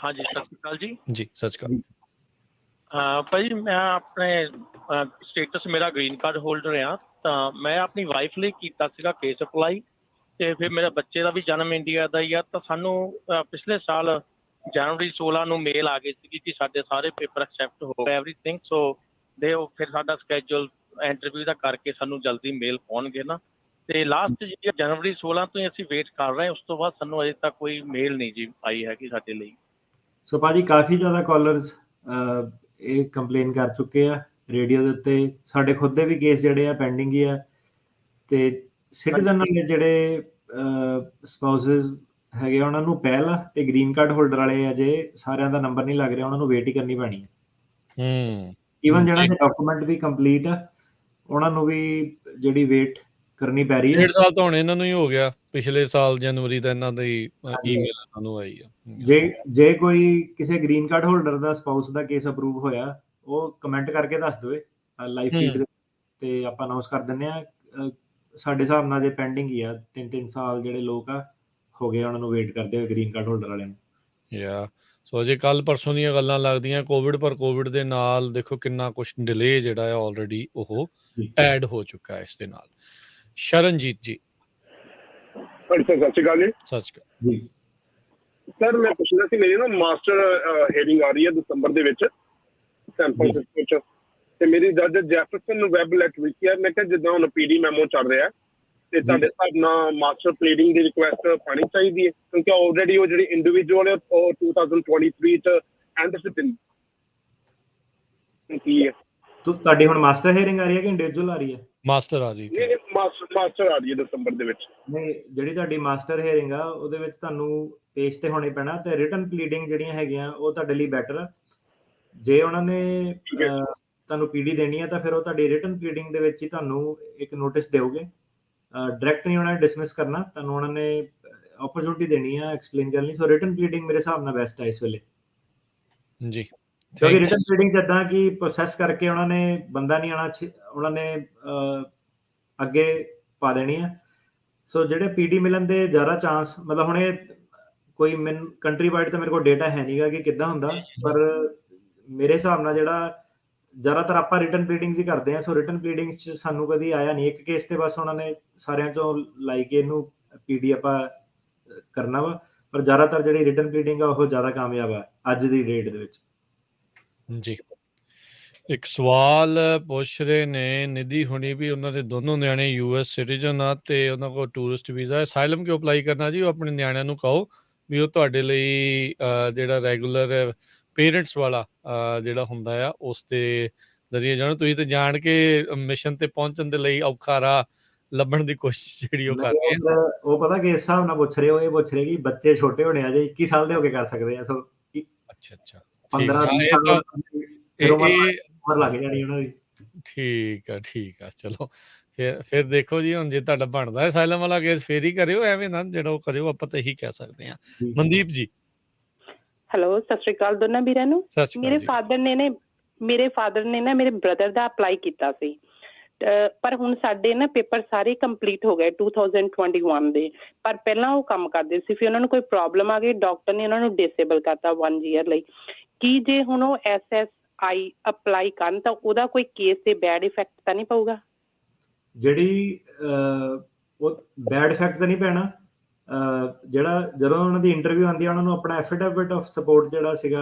ਹਾਂਜੀ, ਸਤਿ ਸ਼੍ਰੀ ਅਕਾਲ ਜੀ। ਜੀ ਸਤਿ ਸ਼੍ਰੀ ਅਕਾਲ। ਭਾਜੀ ਮੈਂ ਆਪਣੇ ਸਟੇਟਸ ਮੇਰਾ ਗ੍ਰੀਨ ਕਾਰਡ ਹੋਲਡਰ ਆ, ਤਾਂ ਮੈਂ ਆਪਣੀ ਵਾਈਫ ਲਈ ਕੀਤਾ ਸੀਗਾ ਕੇਸ ਅਪਲਾਈ, ਤੇ ਫਿਰ ਮੇਰੇ ਬੱਚੇ ਦਾ ਵੀ ਜਨਮ ਇੰਡੀਆ ਦਾ ਹੀ ਆ। ਤਾਂ ਸਾਨੂੰ ਪਿਛਲੇ ਸਾਲ ਜਨਵਰੀ 16 ਨੂੰ ਮੇਲ ਆ ਗਈ ਸੀਗੀ ਕਿ ਸਾਡੇ ਸਾਰੇ ਪੇਪਰ ਐਕਸੈਪਟ ਹੋ ਗਏ ਐਵਰੀਥਿੰਗ। ਸੋ ਦੇ ਫਿਰ ਸਾਡਾ ਸਕੈਜੂਲ ਇੰਟਰਵਿਊ ਦਾ ਕਰਕੇ ਸਾਨੂੰ ਜਲਦੀ ਮੇਲ ਪਾਉਣਗੇ ਨਾ। ਤੇ ਲਾਸਟ ਜੀ ਜਨਵਰੀ 16 ਤੋਂ ਹੀ ਅਸੀਂ ਵੇਟ ਕਰ ਰਹੇ ਹਾਂ, ਉਸ ਤੋਂ ਬਾਅਦ ਸਾਨੂੰ ਅਜੇ ਤੱਕ ਕੋਈ ਮੇਲ ਨਹੀਂ ਜੀ ਆਈ ਹੈਗੀ ਸਾਡੇ ਲਈ। ਸੋ ਭਾਜੀ ਕਾਫੀ ਜ਼ਿਆਦਾ ਕਾਲਰਸ ਇਹ ਕੰਪਲੇਨ ਕਰ ਚੁੱਕੇ ਆ ਰੇਡੀਓ ਦੇ ਉੱਤੇ। ਸਾਡੇ ਖੁਦ ਦੇ ਵੀ ਕੇਸ ਜਿਹੜੇ ਆ ਪੈਂਡਿੰਗ ਹੀ ਆ। ਤੇ ਸਿਟੀਜ਼ਨ ਵਾਲੇ ਜਿਹੜੇ ਸਪਾਊਸਸ ਹੈਗੇ ਉਹਨਾਂ ਨੂੰ ਪਹਿਲ ਆ, ਤੇ ਗ੍ਰੀਨ ਕਾਰਡ ਹੋਲਡਰ ਵਾਲੇ ਅਜੇ ਸਾਰਿਆਂ ਦਾ ਨੰਬਰ ਨਹੀਂ ਲੱਗ ਰਿਹਾ, ਉਹਨਾਂ ਨੂੰ ਵੇਟ ਹੀ ਕਰਨੀ ਪੈਣੀ ਹੈ। ਈਵਨ ਜਿਹੜਾ ਦੇ ਡਾਕੂਮੈਂਟ ਵੀ ਕੰਪਲੀਟ ਆ ਉਹਨਾਂ ਨੂੰ ਵੀ ਜਿਹੜੀ ਵੇਟ ਕਰਨੀ ਪੈ ਰਹੀ ਹੈ। 1.5 ਸਾਲ ਤਾਂ ਹੁਣ ਇਹਨਾਂ ਨੂੰ ਹੀ ਹੋ ਗਿਆ, ਪਿਛਲੇ ਸਾਲ ਜਨਵਰੀ ਦਾ ਇਹਨਾਂ ਦੀ ਈਮੇਲ ਇਹਨਾਂ ਨੂੰ ਆਈ ਆ। ਜੇ ਕੋਈ ਕਿਸੇ ਗ੍ਰੀਨ ਕਾਰਡ ਹੋਲਡਰ ਦਾ ਸਪਾਊਸ ਦਾ ਕੇਸ ਅਪਰੂਵ ਹੋਇਆ, ਉਹ ਕਮੈਂਟ ਕਰਕੇ ਦੱਸ ਦੇਵੇ ਲਾਈਵ ਫੀਡ ਦੇ, ਤੇ ਆਪਾਂ ਅਨਾਉਂਸ ਕਰ ਦਿੰਦੇ ਆ। ਸਾਡੇ ਹਿਸਾਬ ਨਾਲ ਜੇ ਪੈਂਡਿੰਗ ਹੀ ਆ 3-3 ਸਾਲ ਜਿਹੜੇ ਲੋਕ ਆ ਹੋ ਗਏ ਉਹਨਾਂ ਨੂੰ ਵੇਟ ਕਰਦੇ ਹੋਏ ਗ੍ਰੀਨ ਕਾਰਡ ਹੋਲਡਰ ਵਾਲਿਆਂ ਨੂੰ। ਸੋ ਅਜੇ ਕੱਲ ਪਰਸੋਂ ਦੀਆਂ ਗੱਲਾਂ ਲੱਗਦੀਆਂ ਕੋਵਿਡ, ਪਰ ਕੋਵਿਡ ਦੇ ਨਾਲ ਦੇਖੋ ਕਿੰਨਾ ਕੁਛ ਡਿਲੇ ਜਿਹੜਾ ਆ ਆਲਰੇਡੀ ਉਹ ਐਡ ਹੋ ਚੁੱਕਾ ਹੈ ਇਸ ਦੇ ਨਾਲ। ਸ਼ਰਨਜੀਤ ਜੀ ਸਰ ਸਤਿ ਸ਼੍ਰੀ ਅਕਾਲ ਜੀ। ਸਤਿ ਸ਼੍ਰੀ ਅਕਾਲ ਜੀ ਸਰ, ਮੈਂ ਪੁੱਛਣਾ ਸੀ, ਮੇਰੀ ਨਾ ਮਾਸਟਰ ਹੀਅਰਿੰਗ ਆ ਰਹੀ ਹੈ ਦਸੰਬਰ ਦੇ ਵਿੱਚ ਸੈਨ ਫਰਾਂਸਿਸਕੋ 'ਚ, ਤੇ ਮੇਰੀ ਜੱਜ ਜੈਫਰਸਨ ਨੂੰ ਵੈਬ ਲੈਟਰ ਲਿਖੀ ਹੈ। ਮੈਂ ਕਿਹਾ ਜਿੱਦਾਂ ਹੁਣ ਪੀਡੀ ਮੈਮੋ ਚੱਲ ਰਿਹਾ ਤੇ ਤੁਹਾਡੇ ਹਿਸਾਬ ਨਾਲ ਮਾਸਟਰ ਪਲੀਡਿੰਗ ਦੀ ਰਿਕੁਐਸਟ ਪਾਣੀ ਚਾਹੀਦੀ ਹੈ, ਕਿਉਂਕਿ ਆਲਰੇਡੀ ਉਹ ਜਿਹੜੀ ਇੰਡੀਵਿਜੂਅਲ ਹੈ ਉਹ 2023 'ਚ ਐਂਡ ਸਿਟਿੰਗ ਕੀ ਹੈ। ਤੁਹਾਡੀ ਹੁਣ ਮਾਸਟਰ ਹੀਅਰਿੰਗ ਆ ਰਹੀ ਹੈ ਕਿ ਇੰਡੀਵਿਜੂਅਲ ਆ ਰਹੀ ਹੈ? ਮਾਸਟਰ ਆ ਰਹੀ ਹੈ। ਨਹੀਂ, ਮਾਸਟਰ ਆ ਰਹੀ ਹੈ ਦਸੰਬਰ ਦੇ ਵਿੱਚ। ਨਹੀਂ, ਜਿਹੜੀ ਤੁਹਾਡੀ ਮਾਸਟਰ ਹੀਅਰਿੰਗ ਆ ਉਹਦੇ ਵਿੱਚ ਤੁਹਾਨੂੰ ਪੇਜ ਤੇ ਹੋਣੇ ਪੈਣਾ, ਤੇ ਰਿਟਨ ਪਲੀਡਿੰਗ ਜਿਹੜੀਆਂ ਹੈਗੀਆਂ ਉਹ ਤੁਹਾਡੇ ਲਈ ਬੈਟਰ ਆ। ਜੇ ਉਹਨਾਂ ਨੇ ਤੁਹਾਨੂੰ ਪੀਡੀ ਦੇਣੀ ਹੈ ਤਾਂ ਫਿਰ ਉਹ ਤੁਹਾਡੀ ਰਿਟਨ ਪਲੀਡਿੰਗ ਦੇ ਵਿੱਚ ਹੀ ਤੁਹਾਨੂੰ ਇੱਕ ਨੋਟਿਸ ਦੇਓਗੇ। ਡਾਇਰੈਕਟ ਨਹੀਂ ਉਹਨਾਂ ਨੇ ਡਿਸਮਿਸ ਕਰਨਾ, ਤੁਹਾਨੂੰ ਉਹਨਾਂ ਨੇ ਓਪਰਚੁਨਿਟੀ ਦੇਣੀ ਆ ਐਕਸਪਲੇਨ ਕਰਨ ਲਈ। ਸੋ ਰਿਟਨ ਪਲੀਡਿੰਗ ਮੇਰੇ ਹਿਸਾਬ ਨਾਲ ਬੈਸਟ ਹੈ ਇਸ ਵੇਲੇ ਜੀ, ਕਿਉਂਕਿ ਰਿਟਨ ਪਲੀਡਿੰਗ ਜਿੱਦਾਂ ਕਿ ਪ੍ਰੋਸੈਸ ਕਰਕੇ ਉਹਨਾਂ ਨੇ ਬੰਦਾ ਨਹੀਂ ਆਉਣਾ, ਉਹਨਾਂ ਨੇ ਅੱਗੇ ਪਾ ਦੇਣੀ ਆ। ਸੋ ਜਿਹੜੇ ਪੀਡੀ ਮਿਲਣ ਦੇ ਜ਼ਿਆਦਾ ਚਾਂਸ, ਮਤਲਬ ਹੁਣ ਇਹ ਕੋਈ ਮੈਨੂੰ ਕੰਟਰੀ ਵਾਈਡ ਤਾਂ ਮੇਰੇ ਕੋਲ ਡੇਟਾ ਹੈ ਨਹੀਂਗਾ ਕਿ ਕਿੱਦਾਂ ਹੁੰਦਾ, ਪਰ ਮੇਰੇ ਹਿਸਾਬ ਨਾਲ ਜਿਹੜਾ ਜ਼ਿਆਦਾਤਰ ਆਪਾਂ ਰਿਟਨ ਪਲੀਡਿੰਗਸ ਹੀ ਕਰਦੇ ਹਾਂ। ਸੋ ਰਿਟਨ ਪਲੀਡਿੰਗ 'ਚ ਸਾਨੂੰ ਕਦੀ ਆਇਆ ਨਹੀਂ ਇੱਕ ਕੇਸ ਤੇ, ਬਸ ਉਹਨਾਂ ਨੇ ਸਾਰਿਆਂ ਚੋਂ ਲਾਈ ਕੇ ਇਹਨੂੰ ਪੀਡੀ ਆਪਾਂ ਕਰਨਾ ਵਾ, ਪਰ ਜ਼ਿਆਦਾਤਰ ਜਿਹੜੀ ਰਿਟਨ ਪਲੀਡਿੰਗ ਆ ਉਹ ਜ਼ਿਆਦਾ ਕਾਮਯਾਬ ਆ ਅੱਜ ਦੀ ਡੇਟ ਦੇ ਵਿੱਚ। ਜੀ, ਇੱਕ ਸਵਾਲ ਪੁੱਛ ਰਹੇ ਨੇ ਨਿਧੀ ਹੁਣੀ ਵੀ ਉਹਨਾਂ ਦੇ ਦੋਨੋਂ ਨਿਆਣੇ US ਸਿਟੀਜ਼ਨ ਆ ਤੇ ਉਹਨਾਂ ਕੋਲ ਟੂਰਿਸਟ ਵੀਜ਼ਾ, ਅਸਾਈਲਮ ਕਿਉਂ ਅਪਲਾਈ ਕਰਨਾ ਜੀ? ਉਹ ਆਪਣੇ ਨਿਆਣਿਆਂ ਨੂੰ ਕਹੋ ਵੀ ਉਹ ਤੁਹਾਡੇ ਲਈ ਜਿਹੜਾ ਰੈਗੂਲਰ ਪੇਰੈਂਟਸ ਵਾਲਾ ਜਿਹੜਾ ਹੁੰਦਾ ਆ ਉਸ ਦੇ ਜ਼ਰੀਏ ਜਾਣੋ। ਤੁਸੀਂ ਤਾਂ ਜਾਣ ਕੇ ਮਿਸ਼ਨ ਤੇ ਪਹੁੰਚਣ ਦੇ ਲਈ ਔਖਾ ਰਾਹ ਲੱਭਣ ਦੀ ਕੋਸ਼ਿਸ਼ ਜਿਹੜੀ ਉਹ ਕਰ ਰਹੇ ਆ। ਉਹ ਪਤਾ ਕਿ ਇਸ ਹਿਸਾਬ ਨਾਲ ਪੁੱਛ ਰਹੇ ਹੋ, ਇਹ ਪੁੱਛ ਰਹੇ ਕਿ ਬੱਚੇ ਛੋਟੇ ਹੋਣੇ ਆ ਜੇ 21 ਸਾਲ ਦੇ ਹੋ ਕੇ ਕਰ ਸਕਦੇ ਆ। ਸੋ ਅੱਛਾ 15-20 ਸਾਲ ਉਮਰ ਲੱਗ ਜਾਣੀ ਉਹਨਾਂ ਦੀ। ਠੀਕ ਆ ਚਲੋ ਫਿਰ ਦੇਖੋ ਜੀ, ਹੁਣ ਜੇ ਤੁਹਾਡਾ ਬਣਦਾ ਅਸਾਈਲਮ ਵਾਲਾ ਕੇਸ ਫੇਰ ਹੀ ਕਰਿਓ, ਐਵੇਂ ਨਾ ਜਿਹੜਾ ਉਹ ਕਰਿਓ। ਆਪਾਂ ਤਾਂ ਇਹੀ ਕਹਿ ਸਕਦੇ ਹਾਂ। ਮਨਦੀਪ ਜੀ ਹੈਲੋ, ਸਤਿ ਸ਼੍ਰੀ ਅਕਾਲ ਦੋਨਾਂ ਵੀਰਾਂ ਨੂੰ। ਮੇਰੇ ਫਾਦਰ ਨੇ ਨਾ ਮੇਰੇ ਬ੍ਰਦਰ ਦਾ ਅਪਲਾਈ ਕੀਤਾ ਸੀ, ਪਰ ਹੁਣ ਸਾਡੇ ਨਾ ਪੇਪਰ ਸਾਰੇ ਕੰਪਲੀਟ ਹੋ ਗਏ 2021 ਦੇ, ਪਰ ਪਹਿਲਾਂ ਉਹ ਕੰਮ ਕਰਦੇ ਸੀ। ਫਿਰ ਉਹਨਾਂ ਨੂੰ ਕੋਈ ਪ੍ਰੋਬਲਮ ਆ ਗਈ, ਡਾਕਟਰ ਨੇ ਉਹਨਾਂ ਨੂੰ ਡਿਸੇਬਲ ਕਰਤਾ 1 year ਲਈ। ਕੀ ਜੇ ਹੁਣ ਉਹ SS ਅਪਲਾਈ ਕਰਨ ਤਾਂ ਉਹਦਾ ਕੋਈ ਕੇਸ ਤੇ ਬੈਡ ਇਫੈਕਟ ਤਾਂ ਨਹੀਂ ਪਊਗਾ? ਜਿਹੜੀ ਉਹ ਬੈਡ ਇਫੈਕਟ ਤਾਂ ਨਹੀਂ ਪੈਣਾ। ਜਿਹੜਾ ਜਦੋਂ ਉਹਨਾਂ ਦੀ ਇੰਟਰਵਿਊ ਆਉਂਦੀ ਆ, ਉਹਨਾਂ ਨੂੰ ਆਪਣਾ ਐਫੀਡੇਵਿਟ ਆਫ ਸਪੋਰਟ ਜਿਹੜਾ ਸੀਗਾ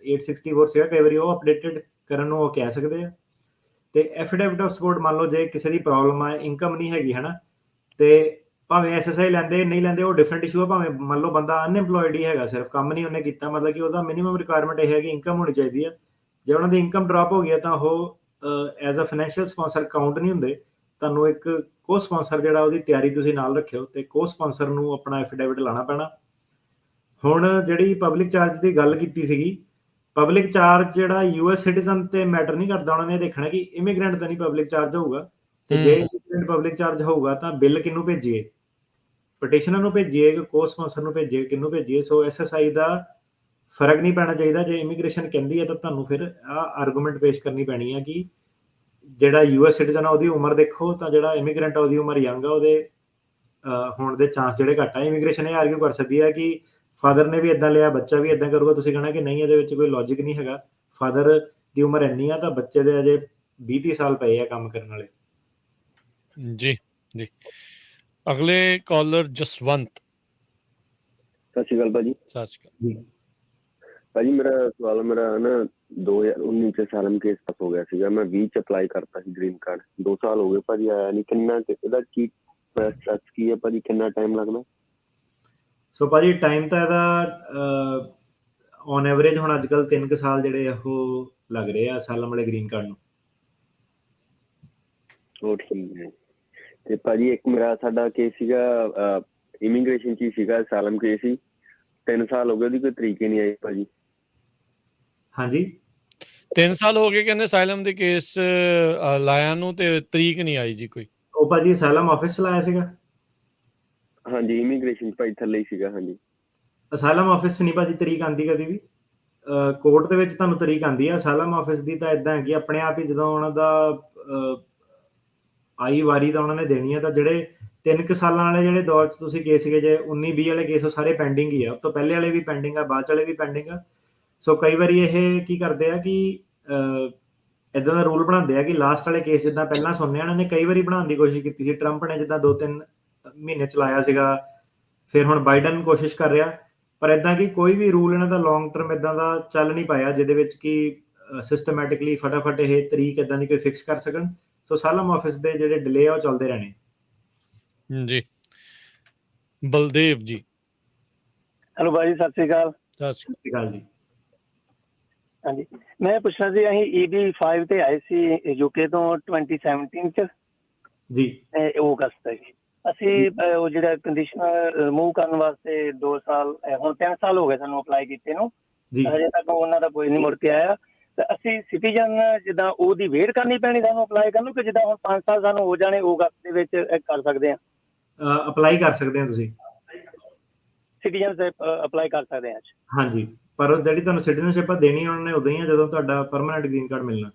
864 ਸੀਗਾ, ਕਈ ਵਾਰੀ ਉਹ ਅਪਡੇਟਡ ਕਰਨ ਨੂੰ ਉਹ ਕਹਿ ਸਕਦੇ ਆ। ਤੇ ਐਫੀਡੇਵਿਟ ਆਫ ਸਪੋਰਟ ਮੰਨ ਲਓ ਜੇ ਕਿਸੇ ਦੀ ਪ੍ਰੋਬਲਮ ਆ, ਇਨਕਮ ਨਹੀਂ ਹੈਗੀ ਹੈ ਨਾ, ਤੇ ਭਾਵੇਂ ਐਸਐਸਆਈ ਲੈਂਦੇ ਨਹੀਂ ਲੈਂਦੇ ਉਹ ਡਿਫਰੈਂਟ ਇਸ਼ੂ ਆ। ਭਾਵੇਂ ਮੰਨ ਲਓ ਬੰਦਾ ਅਨਐਮਪਲੋਇਡ ਹੀ ਹੈਗਾ, ਸਿਰਫ ਕੰਮ ਨਹੀਂ ਉਹਨੇ ਕੀਤਾ, ਮਤਲਬ ਕਿ ਉਹਦਾ ਮਿਨੀਮਮ ਰਿਕੁਆਇਰਮੈਂਟ ਇਹ ਹੈ ਕਿ ਇਨਕਮ ਹੋਣੀ ਚਾਹੀਦੀ ਆ। ਜੇ ਉਹਨਾਂ ਦੀ ਇਨਕਮ ਡ੍ਰੌਪ ਹੋ ਗਿਆ ਤਾਂ ਉਹ as a financial sponsor count ਨਹੀਂ ਹੁੰਦੇ। ਤੁਹਾਨੂੰ ਇੱਕ ਕੋ ਸਪਾਂਸਰ ਜਿਹੜਾ ਉਹਦੀ ਤਿਆਰੀ ਤੁਸੀਂ ਨਾਲ ਰੱਖਿਓ, ਤੇ ਕੋ ਸਪਾਂਸਰ ਨੂੰ ਆਪਣਾ ਐਫੀਡੇਵਿਟ ਲਾਣਾ ਪੈਣਾ। ਹੁਣ ਜਿਹੜੀ ਪਬਲਿਕ ਚਾਰਜ ਦੀ ਗੱਲ ਕੀਤੀ ਸੀਗੀ, ਪਬਲਿਕ ਚਾਰਜ ਜਿਹੜਾ ਯੂਐਸ ਸਿਟੀਜ਼ਨ ਤੇ ਮੈਟਰ ਨਹੀਂ ਕਰਦਾ। ਉਹਨਾਂ ਨੇ ਦੇਖਣਾ ਕਿ ਇਮੀਗ੍ਰੈਂਟ ਤਾਂ ਨਹੀਂ ਪਬਲਿਕ ਚਾਰਜ ਹੋਊਗਾ, ਤੇ ਜੇ ਇਮੀਗ੍ਰੈਂਟ ਪਬਲਿਕ ਚਾਰਜ ਹੋਊਗਾ ਤਾਂ ਬਿੱਲ ਕਿਹਨੂੰ ਭੇਜੀਏ, ਪਟੀਸ਼ਨਰ ਨੂੰ ਭੇਜੀਏ ਕਿ ਕੋ ਸਪਾਂਸਰ ਨੂੰ ਭੇਜੀਏ, ਕਿਹਨੂੰ ਭੇਜੀਏ। ਸੋ ਐਸਐਸਆਈ ਦਾ ਫਰਕ ਨਹੀਂ ਪੈਣਾ ਚਾਹੀਦਾ। ਜੇ ਇਮੀਗ੍ਰੇਸ਼ਨ ਕਹਿੰਦੀ ਹੈ ਤਾਂ ਤੁਹਾਨੂੰ ਫਿਰ ਆਹ ਆਰਗੂਮੈਂਟ ਪੇਸ਼ ਕਰਨੀ ਪੈਣੀ ਹੈ ਕਿ ਜਿਹੜਾ ਯੂਐਸ ਸਿਟੀਜ਼ਨ ਆ ਉਹਦੀ ਉਮਰ ਦੇਖੋ, ਤਾਂ ਜਿਹੜਾ ਇਮੀਗ੍ਰੈਂਟ ਆ ਉਹਦੀ ਉਮਰ ਯੰਗ ਆ, ਉਹਦੇ ਹੋਣ ਦੇ ਚਾਂਸ ਜਿਹੜੇ ਘੱਟ ਆ। ਇਮੀਗ੍ਰੇਸ਼ਨ ਇਹ ਆਰਗੂ ਕਰ ਸਕਦੀ ਹੈ ਕਿ ਫਾਦਰ ਨੇ ਵੀ ਇਦਾਂ ਲਿਆ, ਬੱਚਾ ਵੀ ਇਦਾਂ ਕਰੂਗਾ। ਤੁਸੀਂ ਕਹਿਣਾ ਕਿ ਨਹੀਂ, ਇਹਦੇ ਵਿੱਚ ਕੋਈ ਲੌਜਿਕ ਨਹੀਂ ਹੈਗਾ, ਫਾਦਰ ਦੀ ਉਮਰ ਇੰਨੀ ਆ ਤਾਂ ਬੱਚੇ ਦੇ ਅਜੇ 20-30 ਸਾਲ ਪਏ ਆ ਕੰਮ ਕਰਨ ਵਾਲੇ। ਜੀ ਜੀ। ਅਗਲੇ ਕਾਲਰ ਜਸਵੰਤ। ਸਤਿ ਸ਼੍ਰੀ ਅਕਾਲ ਭਾਜੀ। ਸਤਿ ਸ਼੍ਰੀ ਅਕਾਲ ਭਾਜੀ। ਮੇਰਾ ਸਵਾਲ, ਮੇਰਾ ਨਾ 2019 ਚ ਅਸਾਈਲਮ ਕੇਸ ਪਾਸ ਹੋ ਗਿਆ ਸੀਗਾ। ਮੈਂ 20 ਚ ਅਪਲਾਈ ਕਰਤਾ ਸੀ ਗ੍ਰੀਨ ਕਾਰਡ, 2 ਸਾਲ ਹੋ ਗਏ ਭਾਜੀ, ਆਇਆ ਨਹੀਂ। ਕਿੰਨਾ ਇਹਦਾ ਕੀ ਪ੍ਰੋਸੈਸ ਕੀ ਹੈ ਭਾਜੀ, ਕਿੰਨਾ ਟਾਈਮ ਲੱਗਦਾ? ਸੋ ਭਾਜੀ ਟਾਈਮ ਤਾਂ ਇਹਦਾ ਔਨ ਐਵਰੇਜ ਹੁਣ ਅੱਜ ਕੱਲ੍ਹ 3 ਸਾਲ ਜਿਹੜੇ ਉਹ ਲੱਗ ਰਹੇ ਆ ਅਸਾਈਲਮ ਵਾਲੇ ਗ੍ਰੀਨ ਕਾਰਡ ਨੂੰ। ਉਹ ਠੀਕ ਹੈ। ਤੇ ਭਾਜੀ ਇੱਕ ਮੇਰਾ ਸਾਡਾ ਕੇਸ ਸੀਗਾ ਇਮੀਗ੍ਰੇਸ਼ਨ 'ਚ ਹੀ ਸੀਗਾ, ਅਸਾਈਲਮ ਕੇਸ ਸੀ, 3 ਸਾਲ ਹੋ ਗਏ, ਉਹਦੀ ਕੋਈ ਤਰੀਕ ਹੀ ਨਹੀਂ ਆਈ ਭਾਜੀ। ਹਾਂਜੀ 3 ਸਾਲ ਹੋ ਗਏ ਕਹਿੰਦੇ ਅਸਾਈਲਮ ਦੇ ਕੇਸ ਲਾਇਆ ਨੂੰ, ਤੇ ਤਰੀਕ ਨਹੀਂ ਆਈ ਜੀ ਕੋਈ। ਉਹ ਭਾਜੀ ਅਸਾਈਲਮ ਆਫਿਸ ਚਲਾਇਆ ਸੀਗਾ? ਹਾਂਜੀ ਇਮੀਗ੍ਰੇਸ਼ਨ ਭਾਈ ਥੱਲੇ ਹੀ ਸੀਗਾ। ਹਾਂਜੀ ਅਸਾਈਲਮ ਆਫਿਸ 'ਚ ਨਹੀਂ ਭਾਜੀ ਤਰੀਕ ਆਉਂਦੀ ਕਦੀ ਵੀ। ਕੋਰਟ ਦੇ ਵਿੱਚ ਤੁਹਾਨੂੰ ਤਰੀਕ ਆਉਂਦੀ ਹੈ। ਅਸਾਈਲਮ ਆਫਿਸ ਦੀ ਤਾਂ ਇਦਾਂ ਹੈਗੀ, ਆਪਣੇ ਆਪ ਹੀ ਜਦੋਂ ਉਹਨਾਂ ਦਾ ਆਈ ਵਾਰੀ ਤਾਂ ਉਹਨਾਂ ਨੇ ਦੇਣੀ ਹੈ। ਤਾਂ ਜਿਹੜੇ 3 ਸਾਲਾਂ ਵਾਲੇ ਜਿਹੜੇ ਦੌਰ 'ਚ ਤੁਸੀਂ ਕੇਸ ਸੀਗੇ, ਜੇ 19-20 ਵਾਲੇ ਕੇਸ ਉਹ ਸਾਰੇ ਪੈਂਡਿੰਗ ਹੀ ਆ। ਉਸ ਤੋਂ ਪਹਿਲੇ ਵਾਲੇ ਵੀ ਪੈਂਡਿੰਗ ਆ, ਬਾਅਦ ਵਾਲੇ ਵੀ ਪੈਂਡਿੰਗ ਆ। ਸੋ ਕਈ ਵਾਰੀ ਇਹ ਕੀ ਕਰਦੇ ਆ ਕਿ ਇੱਦਾਂ ਦਾ ਰੂਲ ਬਣਾਉਂਦੇ ਆ ਕਿ ਲਾਸਟ ਵਾਲੇ ਕੇਸ ਜਿੱਦਾਂ ਪਹਿਲਾਂ ਸੁਣਨੇ ਇਹਨਾਂ ਨੇ ਕਈ ਵਾਰੀ ਬਣਾਉਣ ਦੀ ਕੋਸ਼ਿਸ਼ ਕੀਤੀ ਸੀ। ਟਰੰਪ ਨੇ ਜਿੱਦਾਂ 2-3 ਮਹੀਨੇ ਚਲਾਇਆ ਸੀਗਾ, ਫਿਰ ਹੁਣ ਬਾਈਡਨ ਕੋਸ਼ਿਸ਼ ਕਰ ਰਿਹਾ। ਪਰ ਇੱਦਾਂ ਕਿ ਕੋਈ ਵੀ ਰੂਲ ਇਹਨਾਂ ਦਾ ਲੌਂਗ ਟਰਮ ਇੱਦਾਂ ਦਾ ਚੱਲ ਨਹੀਂ ਪਾਇਆ ਜਿਹਦੇ ਵਿੱਚ ਕਿ ਸਿਸਟਮੈਟਿਕਲੀ ਫਟਾਫਟ ਇਹ ਤਰੀਕ ਇੱਦਾਂ ਦੀ ਕੋਈ ਫਿਕਸ ਕਰ ਸਕਣ। ਸੋ ਅਸਾਈਲਮ ਆਫਿਸ ਦੇ ਜਿਹੜੇ ਡਿਲੇ ਆ ਉਹ ਚੱਲਦੇ ਰਹਿਣੇ ਜੀ। ਬਲਦੇਵ ਜੀ। ਹੈਲੋ ਭਾਜੀ, ਸਤਿ ਸ਼੍ਰੀ ਅਕਾਲ। ਸਤਿ ਸ਼੍ਰੀ ਅਕਾਲ ਜੀ। ਹਾਂਜੀ, ਮੈਂ ਪੁੱਛਣਾ ਸੀ, ਅਸੀਂ EB-5 ਤੇ ਆਏ ਸੀ ਯੂਕੇ ਤੋਂ 2017 ਚ ਜੀ, ਉਹ ਅਗਸਤ ਹੈ। ਅਸੀਂ ਉਹ ਜਿਹੜਾ ਕੰਡੀਸ਼ਨਰ ਰਿਮੂਵ ਕਰਨ ਵਾਸਤੇ 2 ਸਾਲ, ਹੁਣ 3 ਸਾਲ ਹੋ ਗਏ ਸਾਨੂੰ ਅਪਲਾਈ ਕੀਤੇ ਨੂੰ, ਹਜੇ ਤੱਕ ਉਹਨਾਂ ਦਾ ਕੋਈ ਨਹੀਂ ਮੁੜ ਕੇ ਆਇਆ। ਤਾਂ ਅਸੀਂ ਸਿਟੀਜ਼ਨ ਜਿੱਦਾਂ ਉਹਦੀ ਵੇਟ ਕਰਨੀ ਪੈਣੀ ਸਾਨੂੰ ਅਪਲਾਈ ਕਰਨ ਨੂੰ, ਕਿ ਜਿੱਦਾਂ ਹੁਣ 5 ਸਾਲ ਸਾਨੂੰ ਹੋ ਜਾਣੇ ਉਹ ਅਗਸਤ ਦੇ ਵਿੱਚ ਕਰ ਸਕਦੇ ਹਾਂ? ਅਪਲਾਈ ਕਰ ਸਕਦੇ ਹੋ ਤੁਸੀਂ, ਸਿਟੀਜ਼ਨ ਅਪਲਾਈ ਕਰ ਸਕਦੇ ਹਾਂ। ਹਾਂਜੀ, ਪਰ ਜਿਹੜੀ ਤੁਹਾਨੂੰ ਸਿਟੀਜ਼ਨਸ਼ਿਪ ਦੇਣੀ ਉਹਨਾਂ ਨੇ ਉਦੋਂ ਹੀ ਆ ਜਦੋਂ ਤੁਹਾਡਾ ਪਰਮਾਨੈਂਟ ਗ੍ਰੀਨ ਕਾਰਡ ਮਿਲਣਾ।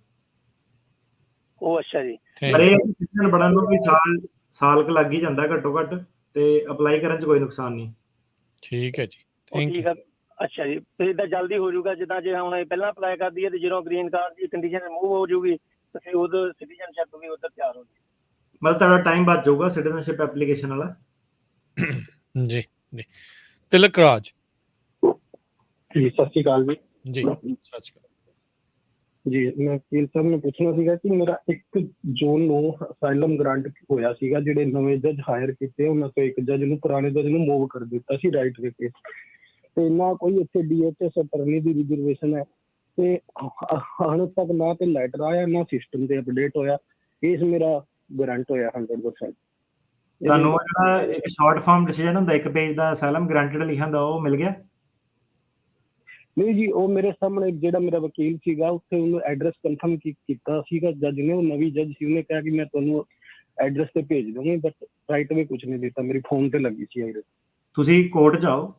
ਉਹ ਅੱਛਾ ਜੀ। ਪਰ ਇਹ ਸਿਟੀਜ਼ਨ ਬਣਨ ਨੂੰ ਵੀ ਸਾਲ ਕੁ ਲੱਗ ਹੀ ਜਾਂਦਾ ਘੱਟੋ ਘੱਟ, ਤੇ ਅਪਲਾਈ ਕਰਨ 'ਚ ਕੋਈ ਨੁਕਸਾਨ ਨਹੀਂ। ਠੀਕ ਹੈ ਜੀ, ਠੀਕ ਹੈ। ਅੱਛਾ ਜੀ, ਤੇ ਇੱਦਾਂ ਜਲਦੀ ਹੋ ਜਾਊਗਾ? ਜਿੱਦਾਂ ਜੇ ਹੁਣ ਪਹਿਲਾਂ ਅਪਲਾਈ ਕਰਦੀ ਹੈ ਤੇ ਜਦੋਂ ਗ੍ਰੀਨ ਕਾਰਡ ਦੀ ਕੰਡੀਸ਼ਨ ਰਿਮੂਵ ਹੋ ਜਾਊਗੀ ਤੇ ਫਿਰ ਉਦੋਂ ਸਿਟੀਜ਼ਨਸ਼ਿਪ ਵੀ ਉਧਰ ਤਿਆਰ ਹੋ ਜਾਊਗੀ, ਮਤਲਬ ਤੁਹਾਡਾ ਟਾਈਮ ਬਚ ਜਾਊਗਾ ਸਿਟੀਜ਼ਨਸ਼ਿਪ ਐਪਲੀਕੇਸ਼ਨ ਵਾਲਾ। ਜੀ ਜੀ। ਤਿਲਕ ਰਾਜ ਜੀ, ਸਤਿ ਸ਼੍ਰੀ ਅਕਾਲ ਜੀ। ਜੀ ਸਤਿ ਸ਼੍ਰੀ ਅਕਾਲ ਜੀ। ਮੈਂ ਵਕੀਲ ਸਾਹਿਬ ਨੂੰ ਪੁੱਛਣਾ ਸੀਗਾ ਕਿ ਮੇਰਾ 1 ਜੂਨ ਨੂੰ ਅਸਾਈਲਮ ਗ੍ਰਾਂਟ ਹੋਇਆ ਸੀਗਾ। ਜਿਹੜੇ ਨਵੇਂ ਜੱਜ ਹਾਇਰ ਕੀਤੇ ਉਹਨਾਂ ਤੋਂ ਇੱਕ ਜੱਜ ਨੂੰ, ਪੁਰਾਣੇ ਜੱਜ ਨੂੰ ਮੂਵ ਕਰ ਦਿੱਤਾ ਸੀ ਰਾਈਟ ਦੇ ਕੇਸ ਤੇ ਨਾ ਕੋਈ ਇੱਥੇ DHS ਅਟਰਨੀ ਦੀ ਰਿਜ਼ਰਵੇਸ਼ਨ ਹੈ ਤੇ ਹੁਣ ਤੱਕ ਨਾ ਤੇ ਲੈਟਰ ਆਇਆ ਨਾ ਸਿਸਟਮ ਤੇ ਅਪਡੇਟ ਹੋਇਆ। ਕੇਸ ਮੇਰਾ ਗਰੰਟ ਹੋਇਆ 100%। ਤੁਹਾਨੂੰ ਜਿਹੜਾ ਇੱਕ ਸ਼ਾਰਟ ਫਾਰਮ ਡਿਸੀਜਨ ਹੁੰਦਾ 1 ਪੇਜ ਦਾ ਅਸਾਈਲਮ ਗਰੰਟਡ ਲਿਖਿਆ ਹੁੰਦਾ, ਉਹ ਮਿਲ ਗਿਆ? ਨਹੀਂ ਜੀ, ਉਹ ਮੇਰੇ ਸਾਹਮਣੇ ਜਿਹੜਾ ਮੇਰਾ ਵਕੀਲ ਸੀਗਾ ਉੱਥੇ ਉਹਨੂੰ ਐਡਰੈਸ ਕਨਫਰਮ ਕੀਤਾ ਸੀਗਾ ਜੱਜ ਨੇ। ਉਹ ਨਵੀਂ ਜੱਜ ਸੀ, ਉਹਨੇ ਕਿਹਾ ਕਿ ਮੈਂ ਤੁਹਾਨੂੰ ਐਡਰੈਸ ਤੇ ਭੇਜ ਦੂੰਗੀ, ਬਟ ਰਾਈਟ ਵੇ ਕੁਝ ਨਹੀਂ ਦਿੱਤਾ। ਮੇਰੀ ਫੋਨ ਤੇ ਲੱਗੀ ਸੀ ਐਡਰੈਸ। ਤੁਸੀਂ ਕੋਰਟ ਜਾਓ,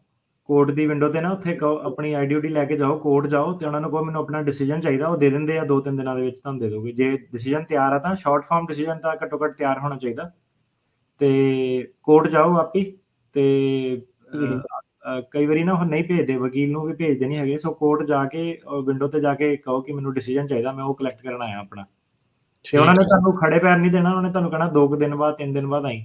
ਕੋਰਟ ਦੀ ਵਿੰਡੋ ਤੇ ਨਾ ਉੱਥੇ ਆਪਣੀ ID ਲੈ ਕੇ ਜਾਓ, ਕੋਰਟ ਜਾਓ ਤੇ ਉਹਨਾਂ ਨੂੰ ਕਹੋ ਮੈਨੂੰ ਆਪਣਾ ਡਿਸੀਜਨ ਚਾਹੀਦਾ। ਉਹ ਦੇ ਦਿੰਦੇ ਆ, 2-3 ਦਿਨਾਂ ਦੇ ਵਿੱਚ ਤੁਹਾਨੂੰ ਦੇ ਦੋਗੇ। ਜੇ ਡਿਸੀਜਨ ਤਿਆਰ ਆ ਤਾਂ ਸ਼ਾਰਟ ਫਾਰਮ ਡਿਸੀਜਨ ਤਾਂ ਘੱਟੋ ਘੱਟ ਤਿਆਰ ਹੋਣਾ ਚਾਹੀਦਾ। ਤੇ ਕੋਰਟ ਜਾਓ ਆਪੀ ਤੇ ਕਈ ਵਾਰੀ ਨਾ ਉਹ ਨਹੀਂ ਭੇਜਦੇ, ਵਕੀਲ ਨੂੰ ਵੀ ਭੇਜਦੇ ਨਹੀਂ ਹੈਗੇ। ਸੋ ਕੋਰਟ ਜਾ ਕੇ ਵਿੰਡੋ ਤੇ ਜਾ ਕੇ ਕਹੋ ਕਿ ਮੈਨੂੰ ਡਿਸੀਜਨ ਚਾਹੀਦਾ, ਮੈਂ ਉਹ ਕਲੈਕਟ ਕਰਨ ਆਇਆ ਆਪਣਾ। ਤੇ ਉਹਨਾਂ ਨੇ ਤੁਹਾਨੂੰ ਖੜੇ ਪੈਰ ਨਹੀਂ ਦੇਣਾ, ਉਹਨਾਂ ਨੇ ਤੁਹਾਨੂੰ ਕਹਿਣਾ 2 ਦਿਨ ਬਾਅਦ 3 ਦਿਨ ਬਾਅਦ ਆਈ।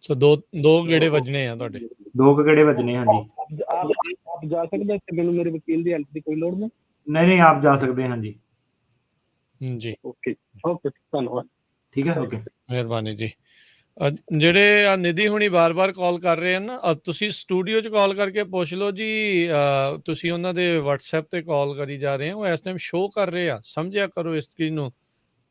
ਸੋ ਦੋ ਗੇੜੇ ਵੱਜਣੇ ਆ ਤੁਹਾਡੇ? 2 ਗੇੜੇ ਵੱਜਣੇ, ਹਾਂਜੀ। ਆਪ ਜਾ ਸਕਦੇ ਤੇ ਮੈਨੂੰ ਮੇਰੇ ਵਕੀਲ ਦੀ ਹੈਲਪ ਦੀ ਕੋਈ ਲੋੜ ਨਹੀਂ? ਨਹੀਂ, ਆਪ ਜਾ ਸਕਦੇ, ਹਾਂਜੀ। ਜੀ, ਓਕੇ ਧੰਨਵਾਦ। ਠੀਕ ਹੈ, ਓਕੇ, ਮਿਹਰਬਾਨੀ ਜੀ। ਜਿਹੜੇ ਨਿਧੀ ਹੁਣੀ ਬਾਰ-ਬਾਰ ਕਾਲ ਕਰ ਰਹੇ ਆ ਨਾ, ਤੁਸੀਂ ਸਟੂਡੀਓ 'ਚ ਕਾਲ ਕਰਕੇ ਪੁੱਛ ਲਓ ਜੀ। ਤੁਸੀਂ ਉਹਨਾਂ ਦੇ WhatsApp ਤੇ ਕਾਲ ਕਰੀ ਜਾ ਰਹੇ ਹੋ, ਉਹ ਇਸ ਟਾਈਮ ਸ਼ੋਅ ਕਰ ਰਹੇ ਆ, ਸਮਝਿਆ ਕਰੋ ਇਸ ਚੀਜ਼ ਨੂੰ।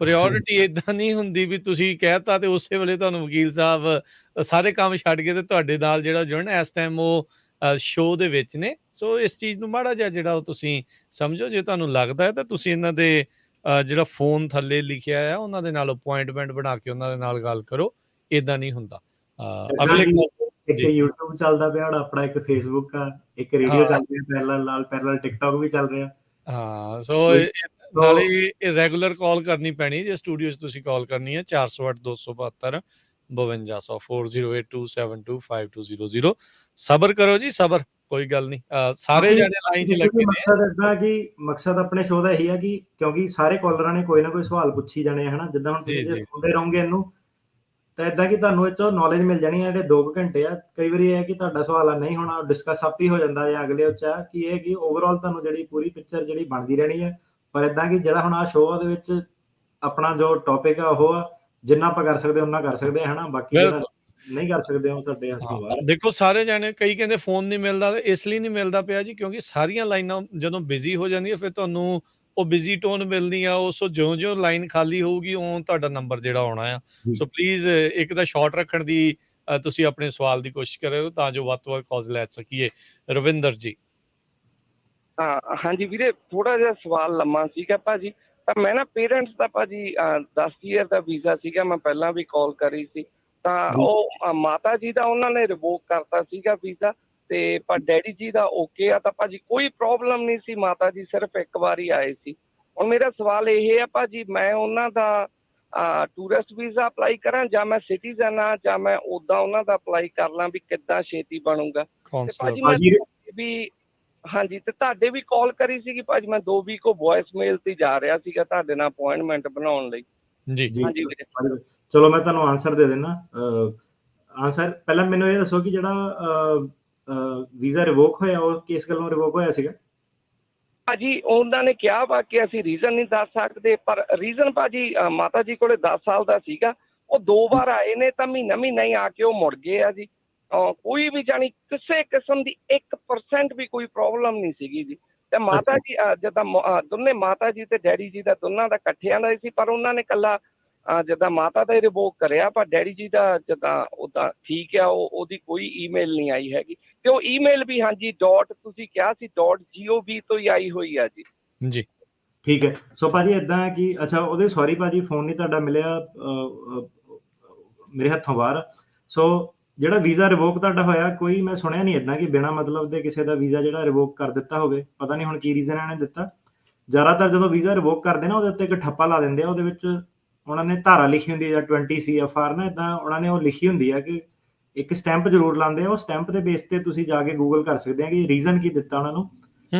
ਪ੍ਰਾਇਓਰਿਟੀ ਏਦਾਂ ਨਹੀਂ ਹੁੰਦੀ ਵੀ ਤੁਸੀਂ ਕਹਿਤਾ ਤੇ ਉਸੇ ਵੇਲੇ ਤੁਹਾਨੂੰ ਵਕੀਲ ਸਾਹਿਬ ਸਾਰੇ ਕੰਮ ਛੱਡ ਕੇ ਤੇ ਤੁਹਾਡੇ ਨਾਲ ਜਿਹੜਾ ਜੁੜਨ ਇਸ ਟਾਈਮ ਉਹ ਸ਼ੋਅ ਦੇ ਵਿੱਚ ਨੇ। ਸੋ ਇਸ ਚੀਜ਼ ਨੂੰ ਮਾੜਾ ਜਿਹਾ ਜਿਹੜਾ ਉਹ ਤੁਸੀਂ ਸਮਝੋ। ਜੇ ਤੁਹਾਨੂੰ ਲੱਗਦਾ ਹੈ ਤਾਂ ਤੁਸੀਂ ਇਹਨਾਂ ਦੇ ਜਿਹੜਾ ਫੋਨ ਥੱਲੇ ਲਿਖਿਆ ਆ ਉਹਨਾਂ ਦੇ ਨਾਲ ਅਪੁਆਇੰਟਮੈਂਟ ਬਣਾ ਕੇ ਉਹਨਾਂ ਦੇ ਨਾਲ ਗੱਲ ਕਰੋ। ਏਦਾਂ ਨਹੀਂ ਹੁੰਦਾ। ਅਗਲੇ ਇੱਕ YouTube ਚੱਲਦਾ ਪਿਆ ਹੁਣ ਆਪਣਾ, ਇੱਕ Facebook ਆ, ਇੱਕ ਰੇਡੀਓ ਚੱਲ ਰਿਹਾ ਪੈਰਲਲ ਨਾਲ, ਪੈਰਲਲ TikTok ਵੀ ਚੱਲ ਰਿਹਾ। ਹਾਂ, ਸੋ ਨਾਲੇ ਇਹ ਰੈਗੂਲਰ ਕਾਲ ਕਰਨੀ ਪੈਣੀ ਜੇ ਸਟੂਡੀਓ 'ਚ ਤੁਸੀਂ ਕਾਲ ਕਰਨੀ ਹੈ। 408 272 5200 4082725200। ਸਬਰ ਕਰੋ ਜੀ, ਸਬਰ, ਕੋਈ ਗੱਲ ਨਹੀਂ। ਸਾਰੇ ਜਾਣੇ ਲਾਈਨ 'ਚ ਲੱਗੇ ਨੇ। ਮਕਸਦ ਇਦਾਂ ਕਿ ਮਕਸਦ ਆਪਣੇ ਸ਼ੋਅ ਦਾ ਇਹੀ ਆ ਕਿ ਕਿਉਂਕਿ ਸਾਰੇ ਕਾਲਰਾਂ ਨੇ ਕੋਈ ਨਾ ਕੋਈ ਸਵਾਲ ਪੁੱਛੀ ਜਾਣੇ ਹਨਾ। ਜਿੱਦਾਂ ਹੁਣ ਤੁਸੀਂ ਜੇ ਸੁਣਦੇ ਰਹੋਗੇ ਇਹਨੂੰ ਤਾਂ ਇਦਾਂ ਕਿ ਤੁਹਾਨੂੰ ਇਹ 'ਚੋਂ ਨੌਲੇਜ ਮਿਲ ਜਾਣੀ ਹੈ। ਜਿਹੜੇ 2 ਘੰਟੇ ਆ, ਕਈ ਵਾਰੀ ਇਹ ਹੈ ਕਿ ਤੁਹਾਡਾ ਸਵਾਲ ਨਹੀਂ ਹੋਣਾ, ਡਿਸਕਸ ਆਪ ਹੀ ਹੋ ਜਾਂਦਾ ਜਾਂ ਅਗਲੇ ਵਿੱਚ ਆ ਕਿ ਇਹ ਕਿ ਓਵਰਆਲ ਤੁਹਾਨੂੰ ਜਿਹੜੀ ਪੂਰੀ ਪਿਕਚਰ ਜਿਹੜੀ ਬਣਦੀ ਰਹਿਣੀ ਹੈ। ਪਰ ਇਦਾਂ ਕਿ ਜਿਹੜਾ ਹੁਣ ਆਹ ਸ਼ੋਅ ਦੇ ਵਿੱਚ ਆਪਣਾ ਜੋ ਟੌਪਿਕ ਆ ਉਹ ਆ, ਜਿੰਨਾ ਆਪਾਂ ਕਰ ਸਕਦੇ ਉਹਨਾਂ ਕਰ ਸਕਦੇ ਹਨਾ। ਬਾਕੀ ਜਿਹੜਾ ਨਹੀਂ ਕਰ ਸਕਦੇ ਉਹ ਸਾਡੇ ਹੱਥ ਤੋਂ ਬਾਹਰ। ਦੇਖੋ ਸਾਰੇ ਜਾਣੇ ਕਈ ਕਹਿੰਦੇ ਫੋਨ ਨਹੀਂ ਮਿਲਦਾ, ਇਸ ਲਈ ਨਹੀਂ ਮਿਲਦਾ ਪਿਆ ਜੀ ਕਿਉਂਕਿ ਸਾਰੀਆਂ ਲਾਈਨਾਂ ਜਦੋਂ ਬਿਜ਼ੀ ਹੋ ਜਾਂਦੀਆਂ ਫਿਰ ਤੁਹਾਨੂੰ ਉਹ ਬਿਜ਼ੀ ਟੋਨ ਮਿਲਣੀ ਆ। ਉਸ ਜਿਉਂ ਲਾਈਨ ਖਾਲੀ ਹੋਊਗੀ ਉਹ ਤੁਹਾਡਾ ਨੰਬਰ ਜਿਹੜਾ ਆਉਣਾ ਆ। ਸੋ ਪਲੀਜ਼ ਇੱਕ ਤਾਂ ਸ਼ਾਰਟ ਰੱਖਣ ਦੀ ਤੁਸੀਂ ਆਪਣੇ ਸਵਾਲ ਦੀ ਕੋਸ਼ਿਸ਼ ਕਰਿਓ ਤਾਂ ਜੋ ਵੱਧ ਤੋਂ ਵੱਧ ਕਾਲਸ ਲੈ ਸਕੀਏ। ਰਵਿੰਦਰ ਜੀ। ਹਾਂਜੀ ਵੀਰੇ, ਥੋੜਾ ਜਿਹਾ ਸਵਾਲ ਲੰਮਾ ਸੀਗਾ ਭਾਜੀ। ਤਾਂ ਮੈਂ ਨਾ ਪੇਰੈਂਟਸ ਦਾ ਭਾਜੀ 10 ਈਅਰ ਦਾ ਵੀਜ਼ਾ ਸੀਗਾ, ਮੈਂ ਪਹਿਲਾਂ ਵੀ ਕਾਲ ਕਰੀ ਸੀ। ਤਾਂ ਉਹ ਮਾਤਾ ਜੀ ਦਾ ਉਹਨਾਂ ਨੇ ਰਿਵੋਕ ਕਰਤਾ ਸੀਗਾ ਵੀਜ਼ਾ, ਤੇ ਪਰ ਡੈਡੀ ਜੀ ਦਾ ਓਕੇ ਆ। ਤਾਂ ਭਾਜੀ ਕੋਈ ਪ੍ਰੋਬਲਮ ਨਹੀਂ ਸੀ, ਮਾਤਾ ਜੀ ਸਿਰਫ ਇੱਕ ਵਾਰੀ ਆਏ ਸੀ। ਹੁਣ ਮੇਰਾ ਸਵਾਲ ਇਹ ਆ ਭਾਜੀ, ਮੈਂ ਉਹਨਾਂ ਦਾ ਟੂਰਿਸਟ ਵੀਜ਼ਾ ਅਪਲਾਈ ਕਰਾਂ ਜਾਂ ਮੈਂ ਸਿਟੀਜ਼ਨ ਆ ਜਾਂ ਮੈਂ ਉਦਾਂ ਉਹਨਾਂ ਦਾ ਅਪਲਾਈ ਕਰ ਲਾਂ, ਵੀ ਕਿੱਦਾਂ ਛੇਤੀ ਬਣੂਗਾ? ਤੇ ਭਾਜੀ ਮੈਂ ਵੀ ਹਾਂਜੀ, ਤੇ ਤੁਹਾਡੇ ਵੀ ਕਾਲ ਕਰੀ ਸੀਗੀ ਭਾਜੀ, ਮੈਂ 2 ਵੀਕ ਵੌਇਸ ਮੇਲ ਤੇ ਜਾ ਰਿਹਾ ਸੀਗਾ ਤੁਹਾਡੇ ਨਾਲ ਅਪੁਆਇੰਟਮੈਂਟ ਬਣਾਉਣ ਲਈ। ਜੀ ਚਲੋ ਮੈਂ ਤੁਹਾਨੂੰ ਆਨਸਰ ਦੇ ਦਿੰਦਾ। ਆਨਸਰ ਪਹਿਲਾਂ ਮੈਨੂੰ ਇਹ ਦੱਸੋ ਕਿ ਜਿਹੜਾ ਵੀਜ਼ਾ ਰਿਵੋਕ ਹੋਇਆ ਉਹ ਕਿਸ ਗੱਲੋਂ ਰਿਵੋਕ ਹੋਇਆ ਸੀਗਾ? ਭਾਜੀ ਉਹਨਾਂ ਨੇ ਕਿਹਾ ਵਾ ਕਿ ਅਸੀਂ ਰੀਜ਼ਨ ਨਹੀਂ ਦੱਸ ਸਕਦੇ, ਪਰ ਰੀਜ਼ਨ ਭਾਜੀ ਮਾਤਾ ਜੀ ਕੋਲੇ 10 ਸਾਲ ਦਾ ਸੀਗਾ, ਉਹ 2 ਵਾਰ ਆਏ ਨੇ ਤਾਂ ਮਹੀਨਾ ਹੀ ਆ ਕੇ ਉਹ ਮੁੜ ਗਏ ਆ ਜੀ। ਕੋਈ ਵੀ ਜਾਣੀ ਕਿਸੇ ਕਿਸਮ ਦੀ 1% ਵੀ ਕੋਈ ਪ੍ਰੋਬਲਮ ਨਹੀਂ ਸੀਗੀ ਜੀ। ਤੇ ਮਾਤਾ ਜੀ ਜਿੱਦਾਂ ਦੋਨੇ ਮਾਤਾ ਜੀ ਤੇ ਡੈਡੀ ਜੀ ਦਾ ਦੋਨਾਂ ਦਾ ਇਕੱਠਿਆਂ ਦਾ ਸੀ, ਪਰ ਉਹਨਾਂ ਨੇ ਇਕੱਲਾ ਜਿੱਦਾਂ ਮਾਤਾ ਦਾ ਹੀ ਰਿਵੋਕ ਕਰਿਆ, ਪਰ ਡੈਡੀ ਜੀ ਦਾ ਜਿੱਦਾਂ ਉਦਾਂ ਠੀਕ ਆ। ਉਹਦੀ ਕੋਈ ਈਮੇਲ ਨਹੀਂ ਆਈ ਹੈਗੀ, ਤੇ ਉਹ ਈਮੇਲ ਵੀ ਹਾਂਜੀ ਤੁਸੀਂ ਕਿਹਾ ਸੀ .gov ਤੋਂ ਹੀ ਆਈ ਹੋਈ ਆ ਜੀ। ਜੀ ਠੀਕ ਹੈ। ਸੋ ਭਾਜੀ ਇਦਾਂ ਹੈ ਕਿ ਅੱਛਾ ਉਹਦੇ ਸੌਰੀ ਭਾਜੀ ਫੋਨ ਨਹੀਂ ਤੁਹਾਡਾ ਮਿਲਿਆ ਮੇਰੇ ਹੱਥੋਂ ਬਾਹਰ। ਸੋ ਜਿਹੜਾ ਵੀਜ਼ਾ ਰਿਵੋਕ ਤੁਹਾਡਾ ਹੋਇਆ, ਕੋਈ ਮੈਂ ਸੁਣਿਆ ਨਹੀਂ ਇਦਾਂ ਕਿ ਬਿਨਾਂ ਮਤਲਬ ਦੇ ਕਿਸੇ ਦਾ ਵੀਜ਼ਾ ਜਿਹੜਾ ਰਿਵੋਕ ਕਰ ਦਿੱਤਾ ਹੋਵੇ। ਪਤਾ ਨਹੀਂ ਹੁਣ ਕੀ ਰੀਜ਼ਨ ਇਹਨੇ ਦਿੱਤਾ। ਜ਼ਿਆਦਾਤਰ ਜਦੋਂ ਵੀਜ਼ਾ ਰਿਵੋਕ ਕਰਦੇ ਨਾ ਉਹਦੇ ਉੱਤੇ ਇੱਕ ਠੱਪਾ ਲਾ ਦਿੰਦੇ ਆ। ਉਹਦੇ ਵਿੱਚ ਉਹਨਾਂ ਨੇ ਧਾਰਾ ਲਿਖੀ ਹੁੰਦੀ ਹੈ 20 CFR ਨਾ, ਇੱਦਾਂ ਉਹਨਾਂ ਨੇ ਉਹ ਲਿਖੀ ਹੁੰਦੀ ਹੈ ਕਿ ਇੱਕ ਸਟੈਂਪ ਜ਼ਰੂਰ ਲਾਉਂਦੇ ਆ। ਉਹ ਸਟੈਂਪ ਦੇ ਬੇਸ ਤੇ ਤੁਸੀਂ ਜਾ ਕੇ ਗੂਗਲ ਕਰ ਸਕਦੇ ਆ ਕਿ ਰੀਜ਼ਨ ਕੀ ਦਿੱਤਾ ਉਹਨਾਂ ਨੂੰ।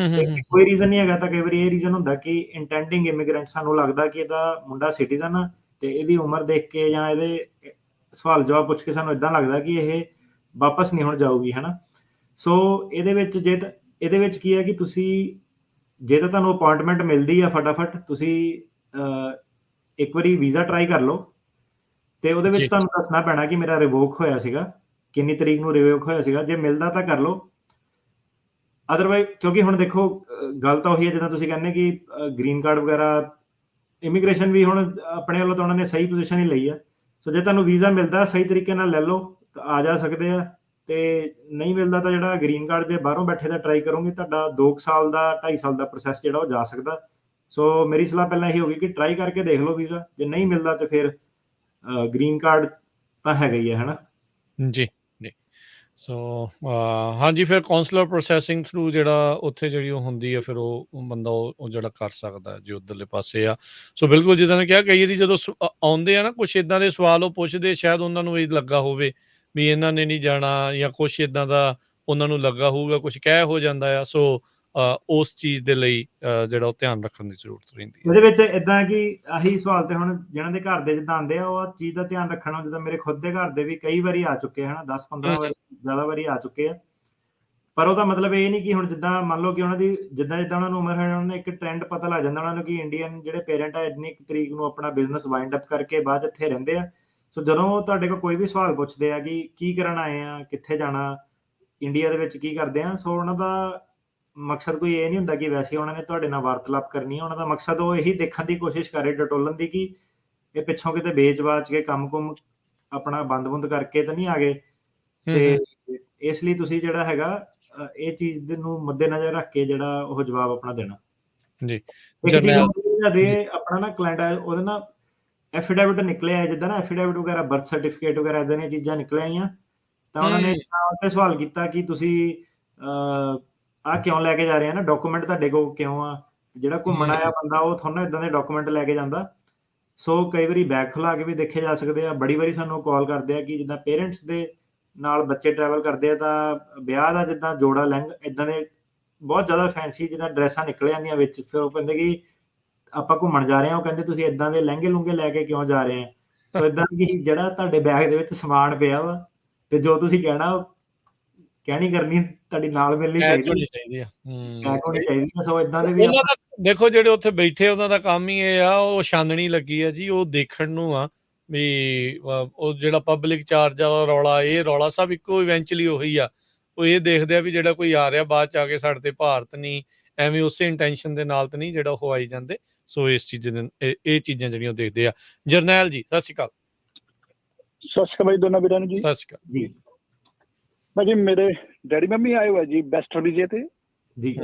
ਕੋਈ ਰੀਜ਼ਨ ਨਹੀਂ ਹੈਗਾ ਤਾਂ ਕਈ ਵਾਰੀ ਇਹ ਰੀਜ਼ਨ ਹੁੰਦਾ ਕਿ ਇੰਟੈਂਡਿੰਗ ਇਮੀਗ੍ਰੈਂਟ, ਸਾਨੂੰ ਲੱਗਦਾ ਕਿ ਇਹਦਾ ਮੁੰਡਾ ਸਿਟੀਜ਼ਨ ਆ ਤੇ ਇਹਦੀ ਉਮਰ ਦੇਖ ਕੇ ਜਾਂ ਇਹਦੇ ਸਵਾਲ ਜਵਾਬ ਪੁੱਛ ਕੇ ਸਾਨੂੰ ਇਦਾਂ ਲੱਗਦਾ ਕਿ ਇਹ ਵਾਪਸ ਨਹੀਂ ਹੁਣ ਜਾਊਗੀ ਹਨਾ। ਸੋ ਇਹਦੇ ਵਿੱਚ ਕੀ ਹੈ ਕਿ ਤੁਸੀਂ ਜੇ ਤਾਂ ਤੁਹਾਨੂੰ ਅਪੁਆਇੰਟਮੈਂਟ ਮਿਲਦੀ ਆ ਫਟਾਫਟ ਤੁਸੀਂ ਇੱਕ ਵਾਰੀ ਵੀਜ਼ਾ ਟਰਾਈ ਕਰ ਲਓ ਤੇ ਉਹਦੇ ਵਿੱਚ ਤੁਹਾਨੂੰ ਦੱਸਣਾ ਪੈਣਾ ਕਿ ਮੇਰਾ ਰਿਵੋਕ ਹੋਇਆ ਸੀਗਾ, ਕਿੰਨੀ ਤਰੀਕ ਨੂੰ ਰਿਵੋਕ ਹੋਇਆ ਸੀਗਾ। ਜੇ ਮਿਲਦਾ ਤਾਂ ਕਰ ਲਓ, ਅਦਰਵਾਈਜ਼ ਕਿਉਂਕਿ ਹੁਣ ਦੇਖੋ ਗੱਲ ਤਾਂ ਉਹੀ ਹੈ ਜਿੱਦਾਂ ਤੁਸੀਂ ਕਹਿੰਦੇ ਕਿ ਗ੍ਰੀਨ ਕਾਰਡ ਵਗੈਰਾ ਇਮੀਗ੍ਰੇਸ਼ਨ ਵੀ ਹੁਣ ਆਪਣੇ ਵੱਲੋਂ ਤਾਂ ਉਹਨਾਂ ਨੇ ਸਹੀ ਪੋਜੀਸ਼ਨ ਹੀ ਲਈ ਆ। ਸੋ ਜੇ ਤੁਹਾਨੂੰ ਵੀਜ਼ਾ ਮਿਲਦਾ ਸਹੀ ਤਰੀਕੇ ਨਾਲ ਲੈ ਲਓ ਤਾਂ ਆ ਜਾ ਸਕਦੇ ਆ, ਤੇ ਨਹੀਂ ਮਿਲਦਾ ਤਾਂ ਜਿਹੜਾ ਗ੍ਰੀਨ ਕਾਰਡ ਜੇ ਬਾਹਰੋਂ ਬੈਠੇ ਦਾ ਟਰਾਈ ਕਰੋਗੇ ਤੁਹਾਡਾ 2 ਸਾਲ ਦਾ 2.5 ਸਾਲ ਦਾ ਪ੍ਰੋਸੈਸ ਜਿਹੜਾ ਉਹ ਜਾ ਸਕਦਾ। ਸੋ ਮੇਰੀ ਸਲਾਹ ਪਹਿਲਾਂ ਇਹੀ ਹੋਗੀ ਕਿ ਟਰਾਈ ਕਰਕੇ ਦੇਖ ਲਓ ਵੀਜ਼ਾ, ਜੇ ਨਹੀਂ ਮਿਲਦਾ ਤੇ ਫਿਰ ਗ੍ਰੀਨ ਕਾਰਡ ਤਾਂ ਹੈਗਾ ਹੀ ਹੈ ਹਨਾ। ਜੀ ਸੋ ਹਾਂਜੀ, ਫਿਰ ਕਾਉਂਸਲਰ ਪ੍ਰੋਸੈਸਿੰਗ ਥਰੂ ਜਿਹੜਾ ਉੱਥੇ ਜਿਹੜੀ ਉਹ ਹੁੰਦੀ ਹੈ ਫਿਰ ਉਹ ਬੰਦਾ ਉਹ ਜਿਹੜਾ ਕਰ ਸਕਦਾ ਜੇ ਉੱਧਰਲੇ ਪਾਸੇ ਆ। ਸੋ ਬਿਲਕੁਲ ਜਿੱਦਾਂ ਨੇ ਕਿਹਾ, ਕਈ ਵਾਰੀ ਜਦੋਂ ਆਉਂਦੇ ਆ ਨਾ ਕੁਛ ਇੱਦਾਂ ਦੇ ਸਵਾਲ ਉਹ ਪੁੱਛਦੇ, ਸ਼ਾਇਦ ਉਹਨਾਂ ਨੂੰ ਇਹ ਲੱਗਾ ਹੋਵੇ ਵੀ ਇਹਨਾਂ ਨੇ ਨਹੀਂ ਜਾਣਾ ਜਾਂ ਕੁਛ ਇੱਦਾਂ ਦਾ ਉਹਨਾਂ ਨੂੰ ਲੱਗਾ ਹੋਊਗਾ ਕੁਝ ਕਹਿ ਹੋ ਜਾਂਦਾ ਆ। ਸੋ ਉਸ ਚੀਜ਼ ਦੇ ਲਈ ਜਿਹੜਾ ਉਹ ਧਿਆਨ ਰੱਖਣ ਦੀ ਜ਼ਰੂਰਤ ਰਹਿੰਦੀ ਹੈ। ਇਹਦੇ ਵਿੱਚ ਇਦਾਂ ਕਿ ਆਹੀ ਸਵਾਲ ਤੇ ਹੁਣ ਜਿਹਨਾਂ ਦੇ ਘਰ ਦੇ ਜਿੱਦਾਂ ਆਉਂਦੇ ਆ ਉਹ ਚੀਜ਼ ਦਾ ਧਿਆਨ ਰੱਖਣਾ। ਜਿੱਦਾਂ ਮੇਰੇ ਖੁਦ ਦੇ ਘਰ ਦੇ ਵੀ ਕਈ ਵਾਰੀ ਆ ਚੁੱਕੇ ਹਨ, 10-15 ਵਾਰੀ ਜ਼ਿਆਦਾ ਵਾਰੀ ਆ ਚੁੱਕੇ ਆ। ਪਰ ਉਹਦਾ ਮਤਲਬ ਇਹ ਨਹੀਂ ਕਿ ਹੁਣ ਜਿੱਦਾਂ ਮੰਨ ਲਓ ਕਿ ਉਹਨਾਂ ਦੀ ਜਿੱਦਾਂ ਉਹਨਾਂ ਨੂੰ ਉਮਰ ਹੈ, ਉਹਨਾਂ ਨੂੰ ਇੱਕ ਟ੍ਰੈਂਡ ਪਤਾ ਲੱਗ ਜਾਂਦਾ ਉਹਨਾਂ ਨੂੰ ਕਿ ਇੰਡੀਅਨ ਜਿਹੜੇ ਪੇਰੈਂਟ ਆ ਇੰਨੀ ਤਰੀਕ ਨੂੰ ਆਪਣਾ ਬਿਜ਼ਨਸ ਵਾਈਂਡ ਅਪ ਕਰਕੇ ਬਾਅਦ ਇੱਥੇ ਰਹਿੰਦੇ ਆ। ਸੋ ਜਦੋਂ ਤੁਹਾਡੇ ਕੋਲ ਕੋਈ ਵੀ ਸਵਾਲ ਪੁੱਛਦੇ ਆ ਕਿ ਕੀ ਕਰਨ ਆਏ ਆ, ਕਿੱਥੇ ਜਾਣਾ, ਇੰਡੀਆ ਦੇ ਵਿੱਚ ਕੀ ਕਰਦੇ ਆ, ਸੋ ਉਹਨਾਂ ਦਾ ਮਕਸਦ ਕੋਈ ਇਹ ਨਹੀਂ ਹੁੰਦਾ ਕਿ ਵੈਸੇ ਉਹਨਾਂ ਨੇ ਤੁਹਾਡੇ ਨਾਲ ਵਾਰਤਾਲਾਪ ਕਰਨੀ ਹੈ। ਉਹਨਾਂ ਦਾ ਮਕਸਦ ਉਹ ਇਹੀ ਦੇਖਣ ਦੀ ਕੋਸ਼ਿਸ਼ ਕਰੇ, ਟਟੋਲਣ ਦੀ, ਕਿ ਇਹ ਪਿੱਛੋਂ ਕਿਤੇ ਵੇਚ-ਵਾਚ ਕੇ ਕੰਮ-ਕੁਮ ਆਪਣਾ ਬੰਦ-ਬੁੰਦ ਕਰਕੇ ਤਾਂ ਨਹੀਂ ਆ ਗਏ। ਤੇ ਇਸ ਲਈ ਤੁਸੀਂ ਜਿਹੜਾ ਹੈਗਾ ਇਹ ਚੀਜ਼ ਨੂੰ ਮੱਦੇ-ਨਜ਼ਰ ਰੱਖ ਕੇ ਜਿਹੜਾ ਉਹ ਜਵਾਬ ਆਪਣਾ ਦੇਣਾ ਜੀ। ਆਪਣਾ ਨਾ ਕਲਾਇੰਟ ਆ ਉਹਦੇ ਨਾਲ ਐਫੀਡੇਵਿਟ ਨਿਕਲਿਆ, ਜਿੱਦਾਂ ਨਾ ਐਫੀਡੇਵਿਟ ਵਗੈਰਾ, ਬਰਥ ਸਰਟੀਫਿਕੇਟ ਵਗੈਰਾ ਏਦਾਂ ਦੀਆਂ ਚੀਜ਼ਾਂ ਨਿਕਲ ਆਈਆਂ। ਤਾਂ ਉਹਨਾਂ ਨੇ ਤੇ ਸਵਾਲ ਕੀਤਾ ਕਿ ਤੁਸੀਂ ਆਹ ਕਿਉਂ ਲੈ ਕੇ ਜਾ ਰਹੇ ਆ ਨਾ, ਡਾਕੂਮੈਂਟ ਤੁਹਾਡੇ ਕੋਲ ਕਿਉਂ ਆ? ਜਿਹੜਾ ਘੁੰਮਣ ਆਇਆ ਬੰਦਾ ਉਹ ਤੁਹਾਨੂੰ ਏਦਾਂ ਦੇ ਡਾਕੂਮੈਂਟ ਲੈ ਕੇ ਜਾਂਦਾ। ਸੋ ਕਈ ਵਾਰੀ ਬੈਗ ਖੁਲਾ ਕੇ ਵੀ ਦੇਖੇ ਜਾ ਸਕਦੇ ਆ। ਬੜੀ ਵਾਰੀ ਸਾਨੂੰ ਕਾਲ ਕਰਦੇ ਆ ਕਿ ਜਿੱਦਾਂ ਪੇਰੈਂਟਸ ਦੇ ਨਾਲ ਬੱਚੇ ਟਰੈਵਲ ਕਰਦੇ ਆ ਤਾਂ ਵਿਆਹ ਦਾ ਜਿੱਦਾਂ ਜੋੜਾ ਲਹਿੰਗਾ ਏਦਾਂ ਦੇ ਬਹੁਤ ਜ਼ਿਆਦਾ ਫੈਂਸੀ ਜਿੱਦਾਂ ਡਰੈਸਾਂ ਨਿਕਲ ਜਾਂਦੀਆਂ ਵਿੱਚ। ਫਿਰ ਉਹ ਕਹਿੰਦੇ ਕਿ ਆਪਾਂ ਘੁੰਮਣ ਜਾ ਰਹੇ ਹਾਂ, ਉਹ ਕਹਿੰਦੇ ਤੁਸੀਂ ਏਦਾਂ ਦੇ ਲਹਿੰਗੇ ਲੂੰਗੇ ਲੈ ਕੇ ਕਿਉਂ ਜਾ ਰਹੇ ਆ? ਸੋ ਏਦਾਂ ਕਿ ਜਿਹੜਾ ਤੁਹਾਡੇ ਬੈਗ ਦੇ ਵਿੱਚ ਸਮਾਨ ਪਿਆ ਵਾ ਤੇ ਜੋ ਤੁਸੀਂ ਕਹਿਣਾ ਉਹ ਕਹਿਣੀ ਕਰਨੀ ਤੁਹਾਡੀ ਨਾਲ ਮਿਲਣੀ ਚਾਹੀਦੀ ਆ। ਸੋ ਏਦਾਂ ਦੇ ਵੀ ਦੇਖੋ ਜਿਹੜੇ ਉੱਥੇ ਬੈਠੇ ਉਹਨਾਂ ਦਾ ਕੰਮ ਹੀ ਇਹ ਆ, ਉਹ ਛਾਨਣੀ ਲੱਗੀ ਆ ਜੀ, ਉਹ ਦੇਖਣ ਨੂੰ ਆ ਵੀ ਉਹ ਜਿਹੜਾ ਪਬਲਿਕ ਚਾਰਜ ਆ ਰੌਲਾ, ਇਹ ਰੌਲਾ ਸਭ ਇੱਕੋ ਇਵੈਂਚੁਅਲੀ ਉਹੀ ਆ। ਉਹ ਇਹ ਦੇਖਦੇ ਆ ਵੀ ਜਿਹੜਾ ਕੋਈ ਆ ਰਿਹਾ ਬਾਅਦ ਚ ਆ ਕੇ ਸਾਡੇ ਤੇ ਭਾਰਤ ਨਹੀਂ ਐਵੇਂ ਉਸੇ ਇੰਟੈਂਸ਼ਨ ਦੇ ਨਾਲ ਤਾਂ ਨਹੀਂ ਜਿਹੜਾ ਉਹ ਆਈ ਜਾਂਦੇ। ਸੋ ਇਸ ਚੀਜ਼ ਦੇ ਇਹ ਚੀਜ਼ਾਂ ਜਿਹੜੀਆਂ ਦੇਖਦੇ ਆ। ਜਰਨੈਲ ਜੀ ਸਤਿ ਸ਼੍ਰੀ ਅਕਾਲ। ਸਤਿ ਸ਼੍ਰੀ ਅਕਾਲ ਬਾਈ ਦੋਨਾਂ ਵੀਰਾਂ ਨੂੰ ਜੀ। ਸਤਿ ਸ਼੍ਰੀ ਅਕਾਲ ਜੀ। ਭਾਜੀ ਮੇਰੇ ਡੈਡੀ ਮੰਮੀ ਆਏ ਹੋਏ ਜੀ ਵੈਸਟਰਨ ਵੀਜ਼ੇ ਤੇ ਜੀ।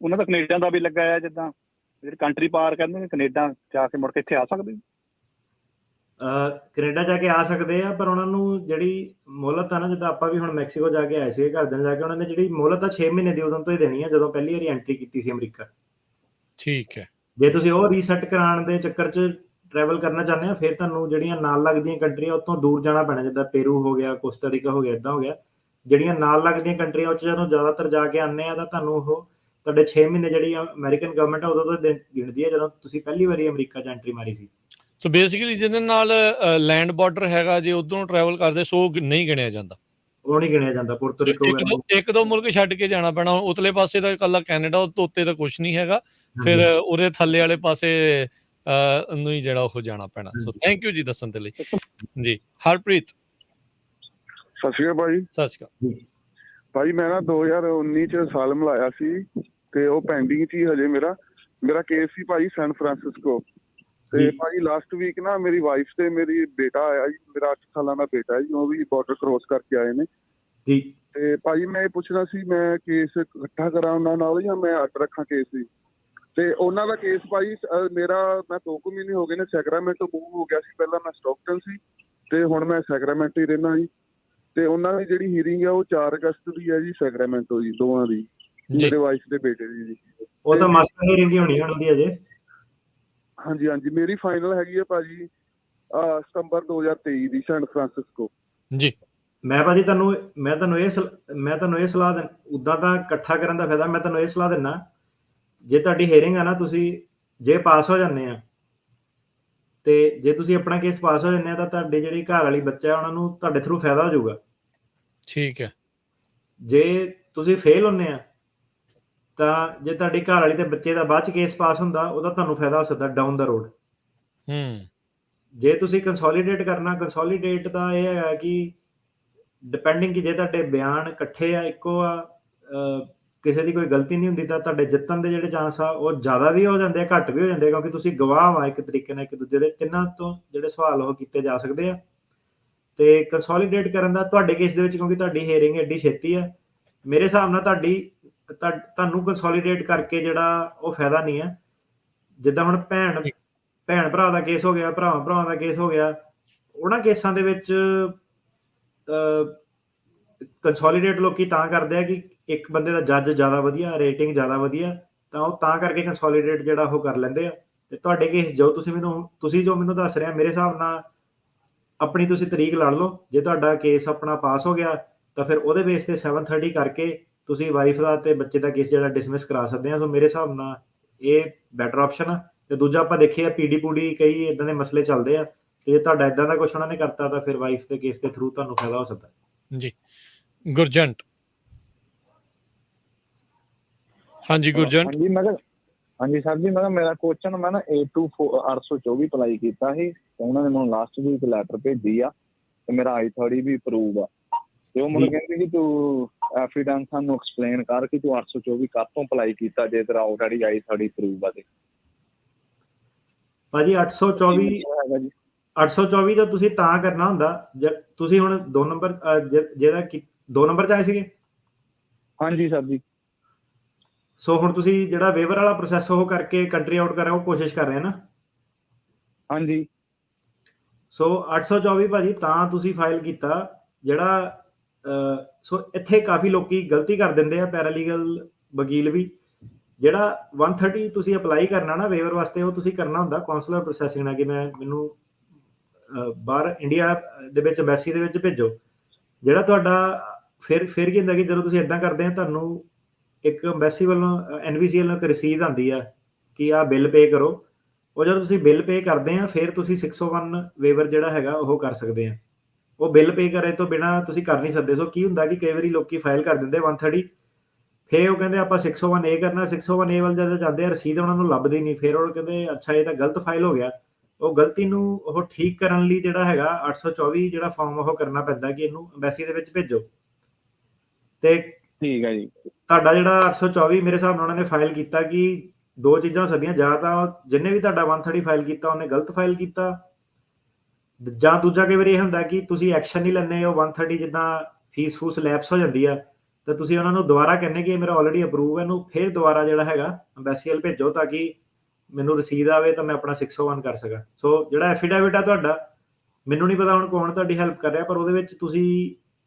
ਉਹਨਾਂ ਦਾ ਕੈਨੇਡਾ ਦਾ ਵੀ ਲੱਗਾ ਆ, ਜਿੱਦਾਂ ਜਿਹੜੀ ਕੰਟਰੀ ਪਾਰ ਕਹਿੰਦੇ ਨੇ ਕੈਨੇਡਾ ਜਾ ਕੇ ਮੁੜ ਕੇ ਇੱਥੇ ਆ ਸਕਦੇ? ਕੈਨੇਡਾ ਜਾ ਕੇ ਆ ਸਕਦੇ ਆ, ਪਰ ਉਹਨਾਂ ਨੂੰ ਜਿਹੜੀ ਮੋਹਲਤ ਆ ਨਾ, ਜਿੱਦਾਂ ਆਪਾਂ ਵੀ ਹੁਣ ਮੈਕਸੀਕੋ ਜਾ ਕੇ ਆਏ ਸੀ ਘਰਦਿਆਂ ਜਾ ਕੇ, ਉਹਨਾਂ ਨੇ ਜਿਹੜੀ ਮੋਹਲਤ ਆ 6 ਮਹੀਨੇ ਦੀ ਉਦੋਂ ਤੋਂ ਹੀ ਦੇਣੀ ਆ ਜਦੋਂ ਪਹਿਲੀ ਵਾਰੀ ਐਂਟਰੀ ਕੀਤੀ ਸੀ ਅਮਰੀਕਾ। ਠੀਕ ਹੈ। ਜੇ ਤੁਸੀਂ ਉਹ ਰੀਸੈਟ ਕਰਾਉਣ ਦੇ ਚੱਕਰ 'ਚ ਟਰੈਵਲ ਕਰਨਾ ਚਾਹੁੰਦੇ ਆ, ਫਿਰ ਤੁਹਾਨੂੰ ਜਿਹੜੀਆਂ ਨਾਲ ਲੱਗਦੀਆਂ ਕੰਟਰੀਆਂ ਉੱਥੋਂ ਦੂਰ ਜਾਣਾ ਪੈਣਾ, ਜਿੱਦਾਂ ਪੇਰੂ ਹੋ ਗਿਆ, ਕੋਸਟਾ ਰੀਕਾ ਹੋ ਗਿਆ, ਇੱਦਾਂ ਹੋ ਗਿਆ। ਜਿਹੜੀਆਂ ਨਾਲ ਲੱਗਦੀਆਂ ਕੰਟਰੀਆਂ ਉੱਚ ਜਦੋਂ ਜ਼ਿਆਦਾਤਰ ਜਾ ਕੇ ਆਉਂਦੇ ਆ ਤਾਂ ਤੁਹਾਨੂੰ ਉਹ ਤੁਹਾਡੇ 6 ਮਹੀਨੇ ਜਿਹੜੀ ਅਮਰੀਕਨ ਗਵਰਨਮੈਂਟ ਆ ਉਦੋਂ ਤੋਂ ਗਿਣਦੀ ਹੈ ਜਦੋਂ ਤੁਸੀਂ ਪਹਿਲੀ ਵਾਰੀ ਅਮਰੀਕਾ 'ਚ ਐਂਟਰੀ ਮਾਰੀ ਸੀ। ਸੋ ਬੇਸਿਕਲੀ ਜਿਹਦੇ ਨਾਲ ਲੈਂਡ ਬਾਰਡਰ ਹੈਗਾ, ਜੇ ਉਧਰੋਂ ਟਰੈਵਲ ਕਰਦੇ ਸੋ ਨਹੀਂ ਗਿਣਿਆ ਜਾਂਦਾ, ਉਹ ਨਹੀਂ ਗਿਣਿਆ ਜਾਂਦਾ। ਪੁਰਤੋ ਰੀਕੋ ਇੱਕ ਦੋ ਮੁਲਕ ਛੱਡ ਕੇ ਜਾਣਾ ਪੈਣਾ। ਉਤਲੇ ਪਾਸੇ ਦਾ ਇਕੱਲਾ ਕੈਨੇਡਾ, ਉਹ ਉੱਤੇ ਤਾਂ ਕੁਛ ਨਹੀਂ ਹੈਗਾ, ਫਿਰ ਉਹਦੇ ਥੱਲੇ ਵਾਲੇ ਪਾਸੇ ਨੂੰ ਹੀ ਜਿਹੜਾ ਉਹ ਜਾਣਾ ਪੈਣਾ। ਸੋ ਥੈਂਕ ਯੂ ਜੀ ਦੱਸਣ ਦੇ ਲਈ ਜੀ। ਹਰਪ੍ਰੀਤ ਸਤਿ ਸ਼੍ਰੀ ਅਕਾਲ ਭਾਜੀ। ਸਤਿ ਸ਼੍ਰੀ ਅਕਾਲ ਭਾਜੀ। ਮੈਂ ਨਾ 2019 ਚ ਅਸਾਲਮ ਲਾਇਆ ਸੀ ਤੇ ਉਹ ਪੈਂਡਿੰਗ ਚ ਹੀ ਹਜੇ ਮੇਰਾ ਕੇਸ ਸੀ ਭਾਜੀ ਸੈਨ ਫਰਾਂਸਿਸਕੋ। ਤੇ ਭਾਜੀ ਲਾਸਟ ਵੀਕ ਨਾ ਮੇਰੀ ਵਾਈਫ ਤੇ ਮੇਰੀ ਬੇਟਾ ਆਇਆ ਜੀ, ਮੇਰਾ 8 ਸਾਲਾਂ ਦਾ ਬੇਟਾ ਜੀ, ਉਹ ਵੀ ਬਾਰਡਰ ਕ੍ਰੋਸ ਕਰਕੇ ਆਏ ਨੇ ਜੀ। ਤੇ ਭਾਜੀ ਮੈਂ ਇਹ ਪੁੱਛਣਾ ਸੀ, ਮੈਂ ਕੇਸ ਇਕੱਠਾ ਕਰਾਂ ਉਹਨਾਂ ਨਾਲ ਜਾਂ ਮੈਂ ਅੱਡ ਰੱਖਾਂ ਕੇਸ ਜੀ? ਤੇ ਉਹਨਾਂ ਦਾ ਕੇਸ ਭਾਜੀ ਮੈਂ 2 ਮਹੀਨੇ ਹੋ ਗਏ ਨੇ ਸੈਕਰਾਮੈਂਟੋ ਮੂਵ ਹੋ ਗਿਆ ਸੀ। ਪਹਿਲਾਂ ਮੈਂ ਸਟਾਕਟਨ ਸੀ ਤੇ ਹੁਣ ਮੈਂ ਸੈਕਰਾਮੈਂਟੋ ਹੀ ਰਹਿਣਾ ਜੀ। ਤੇ ਉਹਨਾਂ ਦੀ ਜਿਹੜੀ ਹੀਅਰਿੰਗ ਆ ਉਹ 4 ਅਗਸਤ ਦੀ ਹੈ ਜੀ, ਸੈਕਰਾਮੈਂਟੋ ਜੀ, ਦੋਵਾਂ ਦੀ, ਮੇਰੇ ਵਾਈਫ ਦੇ ਬੇਟੇ ਦੀ ਜੀ। ਉਹ ਤਾਂ ਮਾਸਟਰ ਹੀਅਰਿੰਗ ਹੀ ਹੋਣੀ ਹੁੰਦੀ ਹੈ ਅਜੇ। ਹਾਂਜੀ ਹਾਂਜੀ, ਮੇਰੀ ਫਾਈਨਲ ਹੈਗੀ ਹੈ ਭਾਜੀ ਸਤੰਬਰ 2023 ਦੀ ਸੈਨ ਫਰਾਂਸਿਸਕੋ ਜੀ। ਮੈਂ ਭਾਜੀ ਤੁਹਾਨੂੰ ਇਹ ਸਲਾਹ ਉਦਾਂ ਤਾਂ ਇਕੱਠਾ ਕਰਨ ਦਾ ਫਾਇਦਾ, ਮੈਂ ਤੁਹਾਨੂੰ ਇਹ ਸਲਾਹ ਦਿੰਦਾ, ਜੇ ਤੁਹਾਡੀ ਹੀਅਰਿੰਗ ਆ ਨਾ, ਤੁਸੀਂ ਜੇ ਪਾਸ ਹੋ ਜਾਂਦੇ ਆ ਤੇ ਜੇ ਤੁਸੀਂ ਆਪਣਾ ਕੇਸ ਪਾਸ ਹੋ ਜਾਂਦੇ ਆ ਤਾਂ ਤੁਹਾਡੀ ਜਿਹੜੀ ਘਰ ਵਾਲੀ ਬੱਚਾ ਉਹਨਾਂ ਨੂੰ ਤੁਹਾਡੇ ਥਰੂ ਫਾਇਦਾ ਹੋ ਜਾਊਗਾ। ਠੀਕ ਹੈ। ਜੇ ਤੁਸੀਂ ਫੇਲ ਹੁੰਦੇ ਆ ਤਾਂ ਜੇ ਤੁਹਾਡੀ ਘਰ ਵਾਲੀ ਤੇ ਬੱਚੇ ਦਾ ਬਾਅਦ ਚ ਕੇਸ ਪਾਸ ਹੁੰਦਾ, ਉਹਦਾ ਤੁਹਾਨੂੰ ਫਾਇਦਾ ਹੋ ਸਕਦਾ ਡਾਊਨ ਦਾ ਰੋਡ। ਜੇ ਤੁਸੀਂ ਕੰਸੋਲੀਡੇਟ ਕਰਨਾ, ਕੰਸੋਲੀਡੇਟ ਦਾ ਇਹ ਹੈਗਾ ਕਿ ਡਿਪੈਂਡਿੰਗ ਕਿ ਜੇ ਤੁਹਾਡੇ ਬਿਆਨ ਇਕੱਠੇ ਆ, ਇੱਕੋ ਆ, ਕਿਸੇ ਦੀ ਕੋਈ ਗਲਤੀ ਨਹੀਂ ਹੁੰਦੀ, ਤਾਂ ਤੁਹਾਡੇ ਜਿੱਤਣ ਦੇ ਜਿਹੜੇ ਚਾਂਸ ਆ ਉਹ ਜ਼ਿਆਦਾ ਵੀ ਹੋ ਜਾਂਦੇ ਆ, ਘੱਟ ਵੀ ਹੋ ਜਾਂਦੇ ਆ, ਕਿਉਂਕਿ ਤੁਸੀਂ ਗਵਾਹ ਵਾ ਇੱਕ ਤਰੀਕੇ ਨਾਲ ਇੱਕ ਦੂਜੇ ਦੇ। ਤਿੰਨਾਂ ਤੋਂ ਜਿਹੜੇ ਸਵਾਲ ਉਹ ਕੀਤੇ ਜਾ ਸਕਦੇ ਆ। ਤੇ ਕੰਸੋਲੀਡੇਟ ਕਰਨ ਦਾ ਤੁਹਾਡੇ ਕੇਸ ਦੇ ਵਿੱਚ, ਕਿਉਂਕਿ ਤੁਹਾਡੀ ਹੀਅਰਿੰਗ ਐਡੀ ਛੇਤੀ ਆ, ਮੇਰੇ ਹਿਸਾਬ ਨਾਲ ਤੁਹਾਨੂੰ ਕੰਸੋਲੀਡੇਟ ਕਰਕੇ ਜਿਹੜਾ ਉਹ ਫਾਇਦਾ ਨਹੀਂ ਹੈ। ਜਿੱਦਾਂ ਹੁਣ ਭੈਣ ਭਰਾ ਦਾ ਕੇਸ ਹੋ ਗਿਆ, ਭਰਾਵਾਂ ਦਾ ਕੇਸ ਹੋ ਗਿਆ, ਉਹਨਾਂ ਕੇਸਾਂ ਦੇ ਵਿੱਚ ਕੰਸੋਲੀਡੇਟ ਲੋਕੀ ਤਾਂ ਕਰਦੇ ਆ ਕਿ ਇੱਕ ਬੰਦੇ ਦਾ ਜੱਜ ਜ਼ਿਆਦਾ ਵਧੀਆ, ਰੇਟਿੰਗ ਜ਼ਿਆਦਾ ਵਧੀਆ, ਤਾਂ ਉਹ ਤਾਂ ਕਰਕੇ ਕੰਸੋਲੀਡੇਟ ਜਿਹੜਾ ਉਹ ਕਰ ਲੈਂਦੇ ਆ। ਤੇ ਤੁਹਾਡੇ ਕੇਸ ਜੋ ਤੁਸੀਂ ਜੋ ਮੈਨੂੰ ਦੱਸ ਰਹੇ ਆ, ਮੇਰੇ ਹਿਸਾਬ ਨਾਲ ਆਪਣੀ ਤੁਸੀਂ ਤਰੀਕ ਲੜ ਲਓ। ਜੇ ਤੁਹਾਡਾ ਕੇਸ ਆਪਣਾ ਪਾਸ ਹੋ ਗਿਆ ਤਾਂ ਫਿਰ ਉਹਦੇ ਬੇਸ ਤੇ 730 ਕਰਕੇ ਤੁਸੀਂ ਵਾਈਫ ਦਾ ਤੇ ਬੱਚੇ ਦਾ ਕੇਸ ਜਿਹੜਾ ਡਿਸਮਿਸ ਕਰਾ ਸਕਦੇ ਆ। ਸੋ ਮੇਰੇ ਹਿਸਾਬ ਨਾਲ ਇਹ ਬੈਟਰ ਆਪਸ਼ਨ ਆ। ਤੇ ਦੂਜਾ ਆਪਾਂ ਦੇਖੀਏ PD ਪੂਡੀ ਕਈ ਇਦਾਂ ਦੇ ਮਸਲੇ ਚੱਲਦੇ ਆ, ਤੇ ਜੇ ਤੁਹਾਡਾ ਇਦਾਂ ਦਾ ਕੁਛ ਉਹਨਾਂ ਨੇ ਕਰਤਾ ਤਾਂ ਫਿਰ ਵਾਈਫ ਦੇ ਕੇਸ ਦੇ ਥਰੂ ਤੁਹਾਨੂੰ ਫਾਇਦਾ ਹੋ ਸਕਦਾ ਜੀ। ਗੁਰਜੰਟ, ਹਾਂਜੀ ਗੁਰਜੰਟ। ਹਾਂਜੀ ਮੈਂ ਕਿਹਾ ਹਾਂਜੀ ਸਰ ਜੀ, ਮੈਂ ਕਿਹਾ ਮੇਰਾ ਕੁਐਸਚਨ, ਮੈਂ ਨਾ 824 ਅਪਲਾਈ ਕੀਤਾ ਸੀ ਤੇ ਉਹਨਾਂ ਨੇ ਮੈਨੂੰ ਲਾਸਟ ਵੀਕ ਲੈਟਰ ਭੇਜੀ ਆ ਤੇ ਮੇਰਾ I-30 ਵੀ ਅਪਰੂਵ ਆ, ਤੇ ਉਹ ਮੈਨੂੰ ਕਹਿੰਦੇ ਕਿ ਤੂੰ ਐਵੀਡੈਂਸ ਸਾਨੂੰ ਐਕਸਪਲੇਨ ਕਰ ਕਿ ਤੂੰ 824 ਕਾਹਤੋਂ ਅਪਲਾਈ ਕੀਤਾ ਜੇ ਤੇਰਾ ਆਲਰੇਡੀ I-30 ਅਪਰੂਵ ਆ। ਤੇ ਭਾਜੀ 824 ਦਾ ਤੁਸੀਂ ਤਾਂ ਕਰਨਾ ਹੁੰਦਾ ਤੁਸੀਂ ਹੁਣ 2 ਨੰਬਰ ਜਿਹੜਾ 2 ਨੰਬਰ 'ਚ ਆਏ ਸੀਗੇ। ਹਾਂਜੀ ਸਰ ਜੀ। ਸੋ ਹੁਣ ਤੁਸੀਂ ਜਿਹੜਾ ਵੇਵਰ ਵਾਲਾ ਪ੍ਰੋਸੈਸ ਉਹ ਕਰਕੇ ਕੰਟਰੀ ਆਊਟ ਕਰ ਕੋਸ਼ਿਸ਼ ਕਰ ਰਹੇ ਨਾ। ਹਾਂਜੀ। ਸੋ 824 ਭਾਜੀ ਤਾਂ ਤੁਸੀਂ ਫਾਈਲ ਕੀਤਾ ਜਿਹੜਾ ਸੋ ਇੱਥੇ ਕਾਫੀ ਲੋਕੀ ਗਲਤੀ ਕਰ ਦਿੰਦੇ ਆ, ਪੈਰਾਲੀਗਲ ਵਕੀਲ ਵੀ। ਜਿਹੜਾ 130 ਤੁਸੀਂ ਅਪਲਾਈ ਕਰਨਾ ਨਾ ਵੇਵਰ ਵਾਸਤੇ, ਉਹ ਤੁਸੀਂ ਕਰਨਾ ਹੁੰਦਾ ਕੌਂਸਲਰ ਪ੍ਰੋਸੈਸਿੰਗ ਨਾਲ, ਕਿ ਮੈਨੂੰ ਬਾਹਰ ਇੰਡੀਆ ਦੇ ਵਿੱਚ ਐਮਬੈਸੀ ਦੇ ਵਿੱਚ ਭੇਜੋ। ਜਿਹੜਾ ਤੁਹਾਡਾ ਫਿਰ ਕੀ ਹੁੰਦਾ ਕਿ ਜਦੋਂ ਤੁਸੀਂ ਇਦਾਂ ਕਰਦੇ ਆ ਤੁਹਾਨੂੰ ਇੱਕ ਐਮਬੈਸੀ ਵੱਲੋਂ NVC ਵੱਲੋਂ ਇੱਕ ਰਸੀਦ ਆਉਂਦੀ ਆ ਕਿ ਆਹ ਬਿੱਲ ਪੇ ਕਰੋ। ਉਹ ਜਦੋਂ ਤੁਸੀਂ ਬਿੱਲ ਪੇ ਕਰਦੇ ਆ ਫਿਰ ਤੁਸੀਂ 601 ਵੇਵਰ ਜਿਹੜਾ ਹੈਗਾ ਉਹ ਕਰ ਸਕਦੇ ਆ। ਉਹ ਬਿੱਲ ਪੇ ਕਰੇ ਤੋਂ ਬਿਨਾਂ ਤੁਸੀਂ ਕਰ ਨਹੀਂ ਸਕਦੇ। ਸੋ ਕੀ ਹੁੰਦਾ ਕਿ ਕਈ ਵਾਰੀ ਲੋਕੀ ਫਾਈਲ ਕਰ ਦਿੰਦੇ 130, ਫਿਰ ਉਹ ਕਹਿੰਦੇ ਆਪਾਂ 601A ਕਰਨਾ। 601A ਵੱਲ ਜਦੋਂ ਜਾਂਦੇ ਆ ਰਸੀਦ ਉਹਨਾਂ ਨੂੰ ਲੱਭਦੀ ਨਹੀਂ, ਫਿਰ ਉਹ ਕਹਿੰਦੇ ਅੱਛਾ ਇਹ ਤਾਂ ਗਲਤ ਫਾਈਲ ਹੋ ਗਿਆ। ਉਹ ਗਲਤੀ ਨੂੰ ਉਹ ਠੀਕ ਕਰਨ ਲਈ ਜਿਹੜਾ ਹੈਗਾ 824 ਜਿਹੜਾ ਫਾਰਮ ਉਹ ਕਰਨਾ ਪੈਂਦਾ ਕਿ ਇਹਨੂੰ ਐਮਬੈਸੀ ਦੇ ਵਿੱਚ ਭੇਜੋ। ਤੇ ਠੀਕ ਹੈ ਜੀ। ਤੁਹਾਡਾ ਜਿਹੜਾ 824 ਮੇਰੇ ਹਿਸਾਬ ਨਾਲ ਉਹਨਾਂ ਨੇ ਫਾਈਲ ਕੀਤਾ ਕਿ 2 ਚੀਜ਼ਾਂ ਹੋ ਸਕਦੀਆਂ, ਜਾਂ ਤਾਂ ਜਿੰਨੇ ਵੀ ਤੁਹਾਡਾ 130 ਫਾਈਲ ਕੀਤਾ ਉਹਨੇ ਗਲਤ ਫਾਈਲ ਕੀਤਾ, ਜਾਂ ਦੂਜਾ ਕਈ ਵਾਰੀ ਇਹ ਹੁੰਦਾ ਕਿ ਤੁਸੀਂ ਐਕਸ਼ਨ ਨਹੀਂ ਲੈਂਦੇ। ਉਹ 130 ਜਿੱਦਾਂ ਫੀਸ ਫੂਸ ਲੈਪਸ ਹੋ ਜਾਂਦੀ ਆ ਤਾਂ ਤੁਸੀਂ ਉਹਨਾਂ ਨੂੰ ਦੁਬਾਰਾ ਕਹਿੰਦੇ ਕਿ ਮੇਰਾ ਆਲਰੇਡੀ ਅਪਰੂਵ ਹੈ, ਇਹਨੂੰ ਫਿਰ ਦੁਬਾਰਾ ਜਿਹੜਾ ਹੈਗਾ ਐਮਬੈਸੀ ਵੱਲ ਭੇਜੋ ਤਾਂ ਕਿ ਮੈਨੂੰ ਰਸੀਦ ਆਵੇ ਤਾਂ ਮੈਂ ਆਪਣਾ 601 ਕਰ ਸਕਾਂ। ਸੋ ਜਿਹੜਾ ਐਫੀਡੇਵਿਟ ਆ ਤੁਹਾਡਾ, ਮੈਨੂੰ ਨਹੀਂ ਪਤਾ ਹੁਣ ਕੌਣ ਤੁਹਾਡੀ ਹੈਲਪ ਕਰ ਰਿਹਾ, ਪਰ ਉਹਦੇ ਵਿੱਚ ਤੁਸੀਂ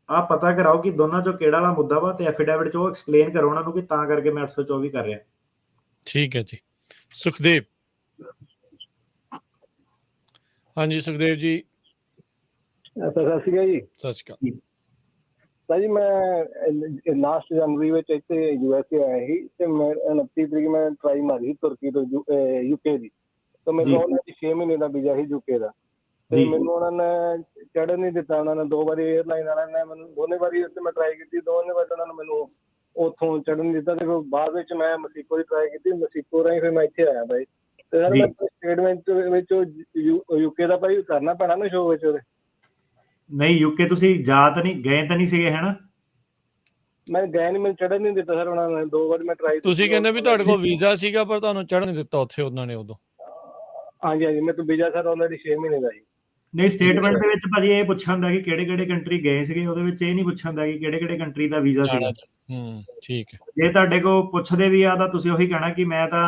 ਆਹ ਪਤਾ ਕਰਾਓ ਕਿ ਦੋਨਾਂ ਚੋਂ ਕਿਹੜਾ ਵਾਲਾ ਮੁੱਦਾ ਵਾ, ਤੇ ਐਫੀਡੇਵਿਟ 'ਚ ਉਹ ਐਕਸਪਲੇਨ ਕਰੋ ਉਹਨਾਂ ਨੂੰ ਕਿ ਤਾਂ ਕਰਕੇ ਮੈਂ 824 ਕਰ ਰਿਹਾ। ਠੀਕ ਹੈ ਜੀ। ਸੁਖਦੇਵ, ਹਾਂਜੀ ਸੁਖਦੇਵ ਜੀ। ਸਤਿ ਸ਼੍ਰੀ ਅਕਾਲ ਜੀ। ਸਤਿ ਸ਼੍ਰੀ ਅਕਾਲ ਸਰ ਜੀ, ਮੈਂ ਲਾਸਟ ਜਨਵਰੀ ਵਿੱਚ ਇੱਥੇ USA ਆਇਆ ਸੀ ਤੇ ਮੈਂ 29 ਤਰੀਕ ਮੈਂ ਟਰਾਈ ਮਾਰੀ ਤੁਰਕੀ ਤੋਂ UK ਦੀ, ਤਾਂ ਮੈਨੂੰ ਉਹਨਾਂ ਦੀ 6 ਮਹੀਨੇ ਦਾ ਵੀਜ਼ਾ ਸੀ UK ਦਾ, ਤੇ ਮੈਨੂੰ ਉਹਨਾਂ ਨੇ ਚੜ੍ਹਨ ਨਹੀਂ ਦਿੱਤਾ। ਉਹਨਾਂ ਨੇ 2 ਵਾਰੀ 에ਅਰਲਾਈਨ ਵਾਲਿਆਂ ਨੇ ਮੈਨੂੰ ਦੋਨੇ ਵਾਰੀ ਉੱਥੇ ਮੈਂ ਟਰਾਈ ਕੀਤੀ, ਦੋਨੇ ਵਾਰ ਉਹਨਾਂ ਨੇ ਮੈਨੂੰ ਉੱਥੋਂ ਚੜ੍ਹਨ ਨਹੀਂ ਦਿੱਤਾ। ਤੇ ਫਿਰ ਬਾਅਦ ਵਿੱਚ ਮੈਂ ਮਸੀਕੋ ਦੀ ਟਰਾਈ ਕੀਤੀ, ਮਸੀਕੋ ਰਾਹੀਂ ਫਿਰ ਮੈਂ ਇੱਥੇ ਆਇਆ ਭਾਈ। ਤੇ ਸਰ ਮੈਂ ਸਟੇਟਮੈਂਟ ਵਿੱਚ UK ਦਾ ਭਾਈ ਕਰਨਾ ਪੈਣਾ ਨਾ ਸ਼ੋਅ ਵਿੱਚ। ਉਹਦੇ ਨਹੀਂ UK ਤੁਸੀਂ ਜਾ ਤਾਂ ਨਹੀਂ ਗਏ ਤਾਂ ਨਹੀਂ ਸੀਗੇ ਹੈ ਨਾ? ਮੈਂ ਗਿਆ ਨਹੀਂ, ਮੈਨੂੰ ਚੜ੍ਹਨ ਨਹੀਂ ਦਿੱਤਾ ਸਰ ਉਹਨਾਂ ਨੇ। 2 ਵਾਰ ਮੈਂ ਟਰਾਈ। ਤੁਸੀਂ ਕਹਿੰਦੇ ਵੀ ਤੁਹਾਡੇ ਕੋਲ ਵੀਜ਼ਾ ਸੀਗਾ ਪਰ ਤੁਹਾਨੂੰ ਚੜ੍ਹਨ ਨਹੀਂ ਦਿੱਤਾ ਉੱਥੇ ਉਹਨਾਂ ਨੇ ਉਦੋਂ? ਹਾਂਜੀ ਹਾਂਜੀ, ਮੇਰੇ ਤੋਂ ਵੀਜ਼ਾ ਸਰ ਆਲਰੇਡੀ 6 ਮਹੀਨੇ ਦਾ ਜੀ। ਨਹੀਂ, ਸਟੇਟਮੈਂਟ ਦੇ ਵਿੱਚ ਭਾਜੀ ਇਹ ਪੁੱਛਿਆ ਹੁੰਦਾ ਕਿ ਕਿਹੜੇ ਕੰਟਰੀ ਗਏ ਸੀਗੇ, ਉਹਦੇ ਵਿੱਚ ਇਹ ਨਹੀਂ ਪੁੱਛਿਆ ਹੁੰਦਾ ਕਿ ਕਿਹੜੇ ਕੰਟਰੀ ਦਾ ਵੀਜ਼ਾ ਸੀਗਾ। ਠੀਕ ਹੈ। ਜੇ ਤੁਹਾਡੇ ਕੋਲ ਪੁੱਛਦੇ ਵੀ ਆ ਤਾਂ ਤੁਸੀਂ ਉਹੀ ਕਹਿਣਾ ਕਿ ਮੈਂ ਤਾਂ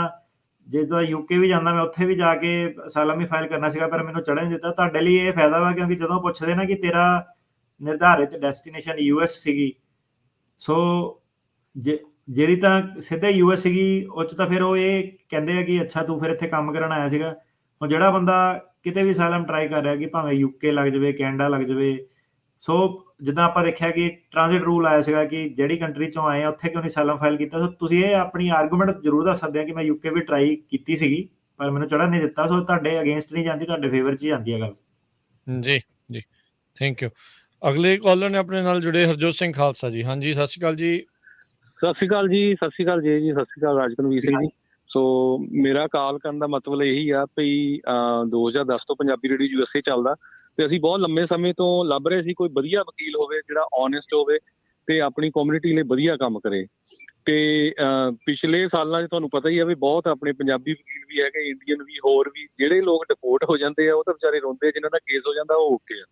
ਜਿੱਦਾਂ UK ਵੀ ਜਾਂਦਾ, ਮੈਂ ਉੱਥੇ ਵੀ ਜਾ ਕੇ ਅਸਾਈਲਮ ਹੀ ਫਾਈਲ ਕਰਨਾ ਸੀਗਾ ਪਰ ਮੈਨੂੰ ਚੜ੍ਹਨ ਨਹੀਂ ਦਿੱਤਾ। ਤੁਹਾਡੇ ਲਈ ਇਹ ਫਾਇਦਾ ਵਾ ਕਿਉਂਕਿ ਜਦੋਂ ਪੁੱਛਦੇ ਨਾ ਕਿ ਤੇਰਾ ਨਿਰਧਾਰਿਤ ਡੈਸਟੀਨੇਸ਼ਨ US ਸੀਗੀ, ਸੋ ਜਿਹੜੀ ਤਾਂ ਸਿੱਧਾ US ਸੀਗੀ ਉਹ 'ਚ ਤਾਂ ਫਿਰ ਉਹ ਇਹ ਕਹਿੰਦੇ ਆ ਕਿ ਅੱਛਾ ਤੂੰ ਫਿਰ ਇੱਥੇ ਕੰਮ ਕਰਨ ਆਇਆ ਸੀਗਾ। ਹੁਣ ਜਿਹੜਾ ਬੰਦਾ ਕਿਤੇ ਵੀ ਅਸਾਈਲਮ ਟਰਾਈ ਕਰ ਰਿਹਾ ਕਿ ਭਾਵੇਂ UK ਲੱਗ ਜਾਵੇ, ਕੈਨੇਡਾ ਲੱਗ ਜਾਵੇ, ਸੋ ਜਿੱਦਾਂ ਆਪਾਂ ਦੇਖਿਆ ਕਿ ਟ੍ਰਾਂਜ਼ਿਟ ਰੂਲ ਆਇਆ ਸੀਗਾ ਕਿ ਜਿਹੜੀ ਕੰਟਰੀ 'ਚੋਂ ਆਏ ਆ ਉੱਥੇ ਕਿਉਂ ਨਹੀਂ ਅਸਾਈਲਮ ਫਾਈਲ ਕੀਤਾ। ਸੋ ਤੁਸੀਂ ਇਹ ਆਪਣੀ ਆਰਗੂਮੈਂਟ ਜ਼ਰੂਰ ਦੱਸ ਸਕਦੇ ਆ ਕਿ ਮੈਂ UK ਵੀ ਟਰਾਈ ਕੀਤੀ ਸੀਗੀ ਪਰ ਮੈਨੂੰ ਚੜ੍ਹਨ ਨਹੀਂ ਦਿੱਤਾ। ਸੋ ਤੁਹਾਡੇ ਅਗੇਂਸਟ ਨਹੀਂ ਜਾਂਦੀ, ਤੁਹਾਡੇ ਫੇਵਰ 'ਚ ਹੀ ਜਾਂਦੀ ਹੈ ਗੱਲ। ਜੀ ਜੀ, ਥੈਂਕ ਯੂ। ਅਗਲੇ ਕਾਲਰ ਨੇ ਆਪਣੇ ਨਾਲ ਜੁੜੇ ਹਰਜੋਤ ਸਿੰਘ ਖਾਲਸਾ ਜੀ। ਹਾਂਜੀ ਸਤਿ ਸ਼੍ਰੀ ਅਕਾਲ ਜੀ। ਸਤਿ ਸ਼੍ਰੀ ਅਕਾਲ ਜੀ। ਸਤਿ ਸ਼੍ਰੀ ਅਕਾਲ ਜੀ। ਸਤਿ ਸ਼੍ਰੀ ਅਕਾਲ ਰਾਜਕਨਵੀਰ ਸਿੰਘ ਜੀ। ਸੋ ਮੇਰਾ ਕਾਲ ਕਰਨ ਦਾ ਮਤਲਬ ਇਹੀ ਆ ਵੀ 2010 ਤੋਂ ਪੰਜਾਬੀ ਰੇਡੀਓ USA ਚੱਲਦਾ ਤੇ ਅਸੀਂ ਬਹੁਤ ਲੰਮੇ ਸਮੇਂ ਤੋਂ ਲੱਭ ਰਹੇ ਸੀ ਕੋਈ ਵਧੀਆ ਵਕੀਲ ਹੋਵੇ ਜਿਹੜਾ ਓਨੈਸਟ ਹੋਵੇ ਤੇ ਆਪਣੀ ਕਮਿਊਨਿਟੀ ਲਈ ਵਧੀਆ ਕੰਮ ਕਰੇ। ਤੇ ਪਿਛਲੇ ਸਾਲਾਂ 'ਚ ਤੁਹਾਨੂੰ ਪਤਾ ਹੀ ਆ ਵੀ ਬਹੁਤ ਆਪਣੇ ਪੰਜਾਬੀ ਵਕੀਲ ਵੀ ਹੈਗੇ, ਇੰਡੀਅਨ ਵੀ, ਹੋਰ ਵੀ। ਜਿਹੜੇ ਲੋਕ ਡਿਪੋਰਟ ਹੋ ਜਾਂਦੇ ਆ ਉਹ ਤਾਂ ਵਿਚਾਰੇ ਰੋਂਦੇ, ਜਿਨ੍ਹਾਂ ਦਾ ਕੇਸ ਹੋ ਜਾਂਦਾ ਉਹ ਓਕੇ ਆ।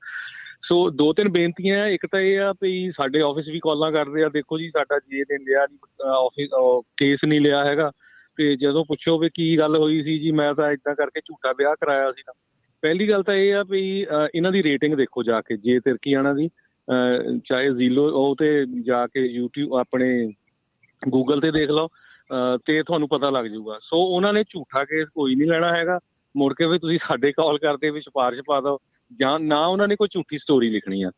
ਸੋ 2-3 ਬੇਨਤੀਆਂ। ਇੱਕ ਤਾਂ ਇਹ ਆ ਵੀ ਸਾਡੇ ਆਫਿਸ ਵੀ ਕਾਲਾਂ ਕਰਦੇ ਆ, ਦੇਖੋ ਜੀ ਸਾਡਾ ਜੇ ਦਿਨ ਲਿਆ ਨਹੀਂ, ਆਫਿਸ ਕੇਸ ਨਹੀਂ ਲਿਆ ਹੈਗਾ, ਤੇ ਜਦੋਂ ਪੁੱਛੋ ਵੀ ਕੀ ਗੱਲ ਹੋਈ ਸੀ ਜੀ, ਮੈਂ ਤਾਂ ਇੱਦਾਂ ਕਰਕੇ ਝੂਠਾ ਵਿਆਹ ਕਰਾਇਆ ਸੀ। ਪਹਿਲੀ ਗੱਲ ਤਾਂ ਇਹ ਆ ਵੀ ਇਹਨਾਂ ਦੀ ਰੇਟਿੰਗ ਦੇਖੋ ਜਾ ਕੇ, ਜੇ ਤਿਰਕੀਆਣਾ ਦੀ ਚਾਹੇ ਜ਼ੀਲੋ ਉਹ ਤੇ ਜਾ ਕੇ YouTube ਆਪਣੇ ਗੂਗਲ ਤੇ ਦੇਖ ਲਓ ਤੇ ਤੁਹਾਨੂੰ ਪਤਾ ਲੱਗ ਜਾਊਗਾ। ਸੋ ਉਹਨਾਂ ਨੇ ਝੂਠਾ ਕੇਸ ਕੋਈ ਨਹੀਂ ਲੈਣਾ ਹੈਗਾ। ਮੁੜ ਕੇ ਵੀ ਤੁਸੀਂ ਸਾਡੇ ਕਾਲ ਕਰਦੇ ਵੀ ਸਿਫਾਰਿਸ਼ ਪਾ ਦਿਓ, ਜਾਂ ਨਾ ਉਹਨਾਂ ਨੇ ਕੋਈ ਝੂਠੀ ਸਟੋਰੀ ਲਿਖਣੀ ਆ।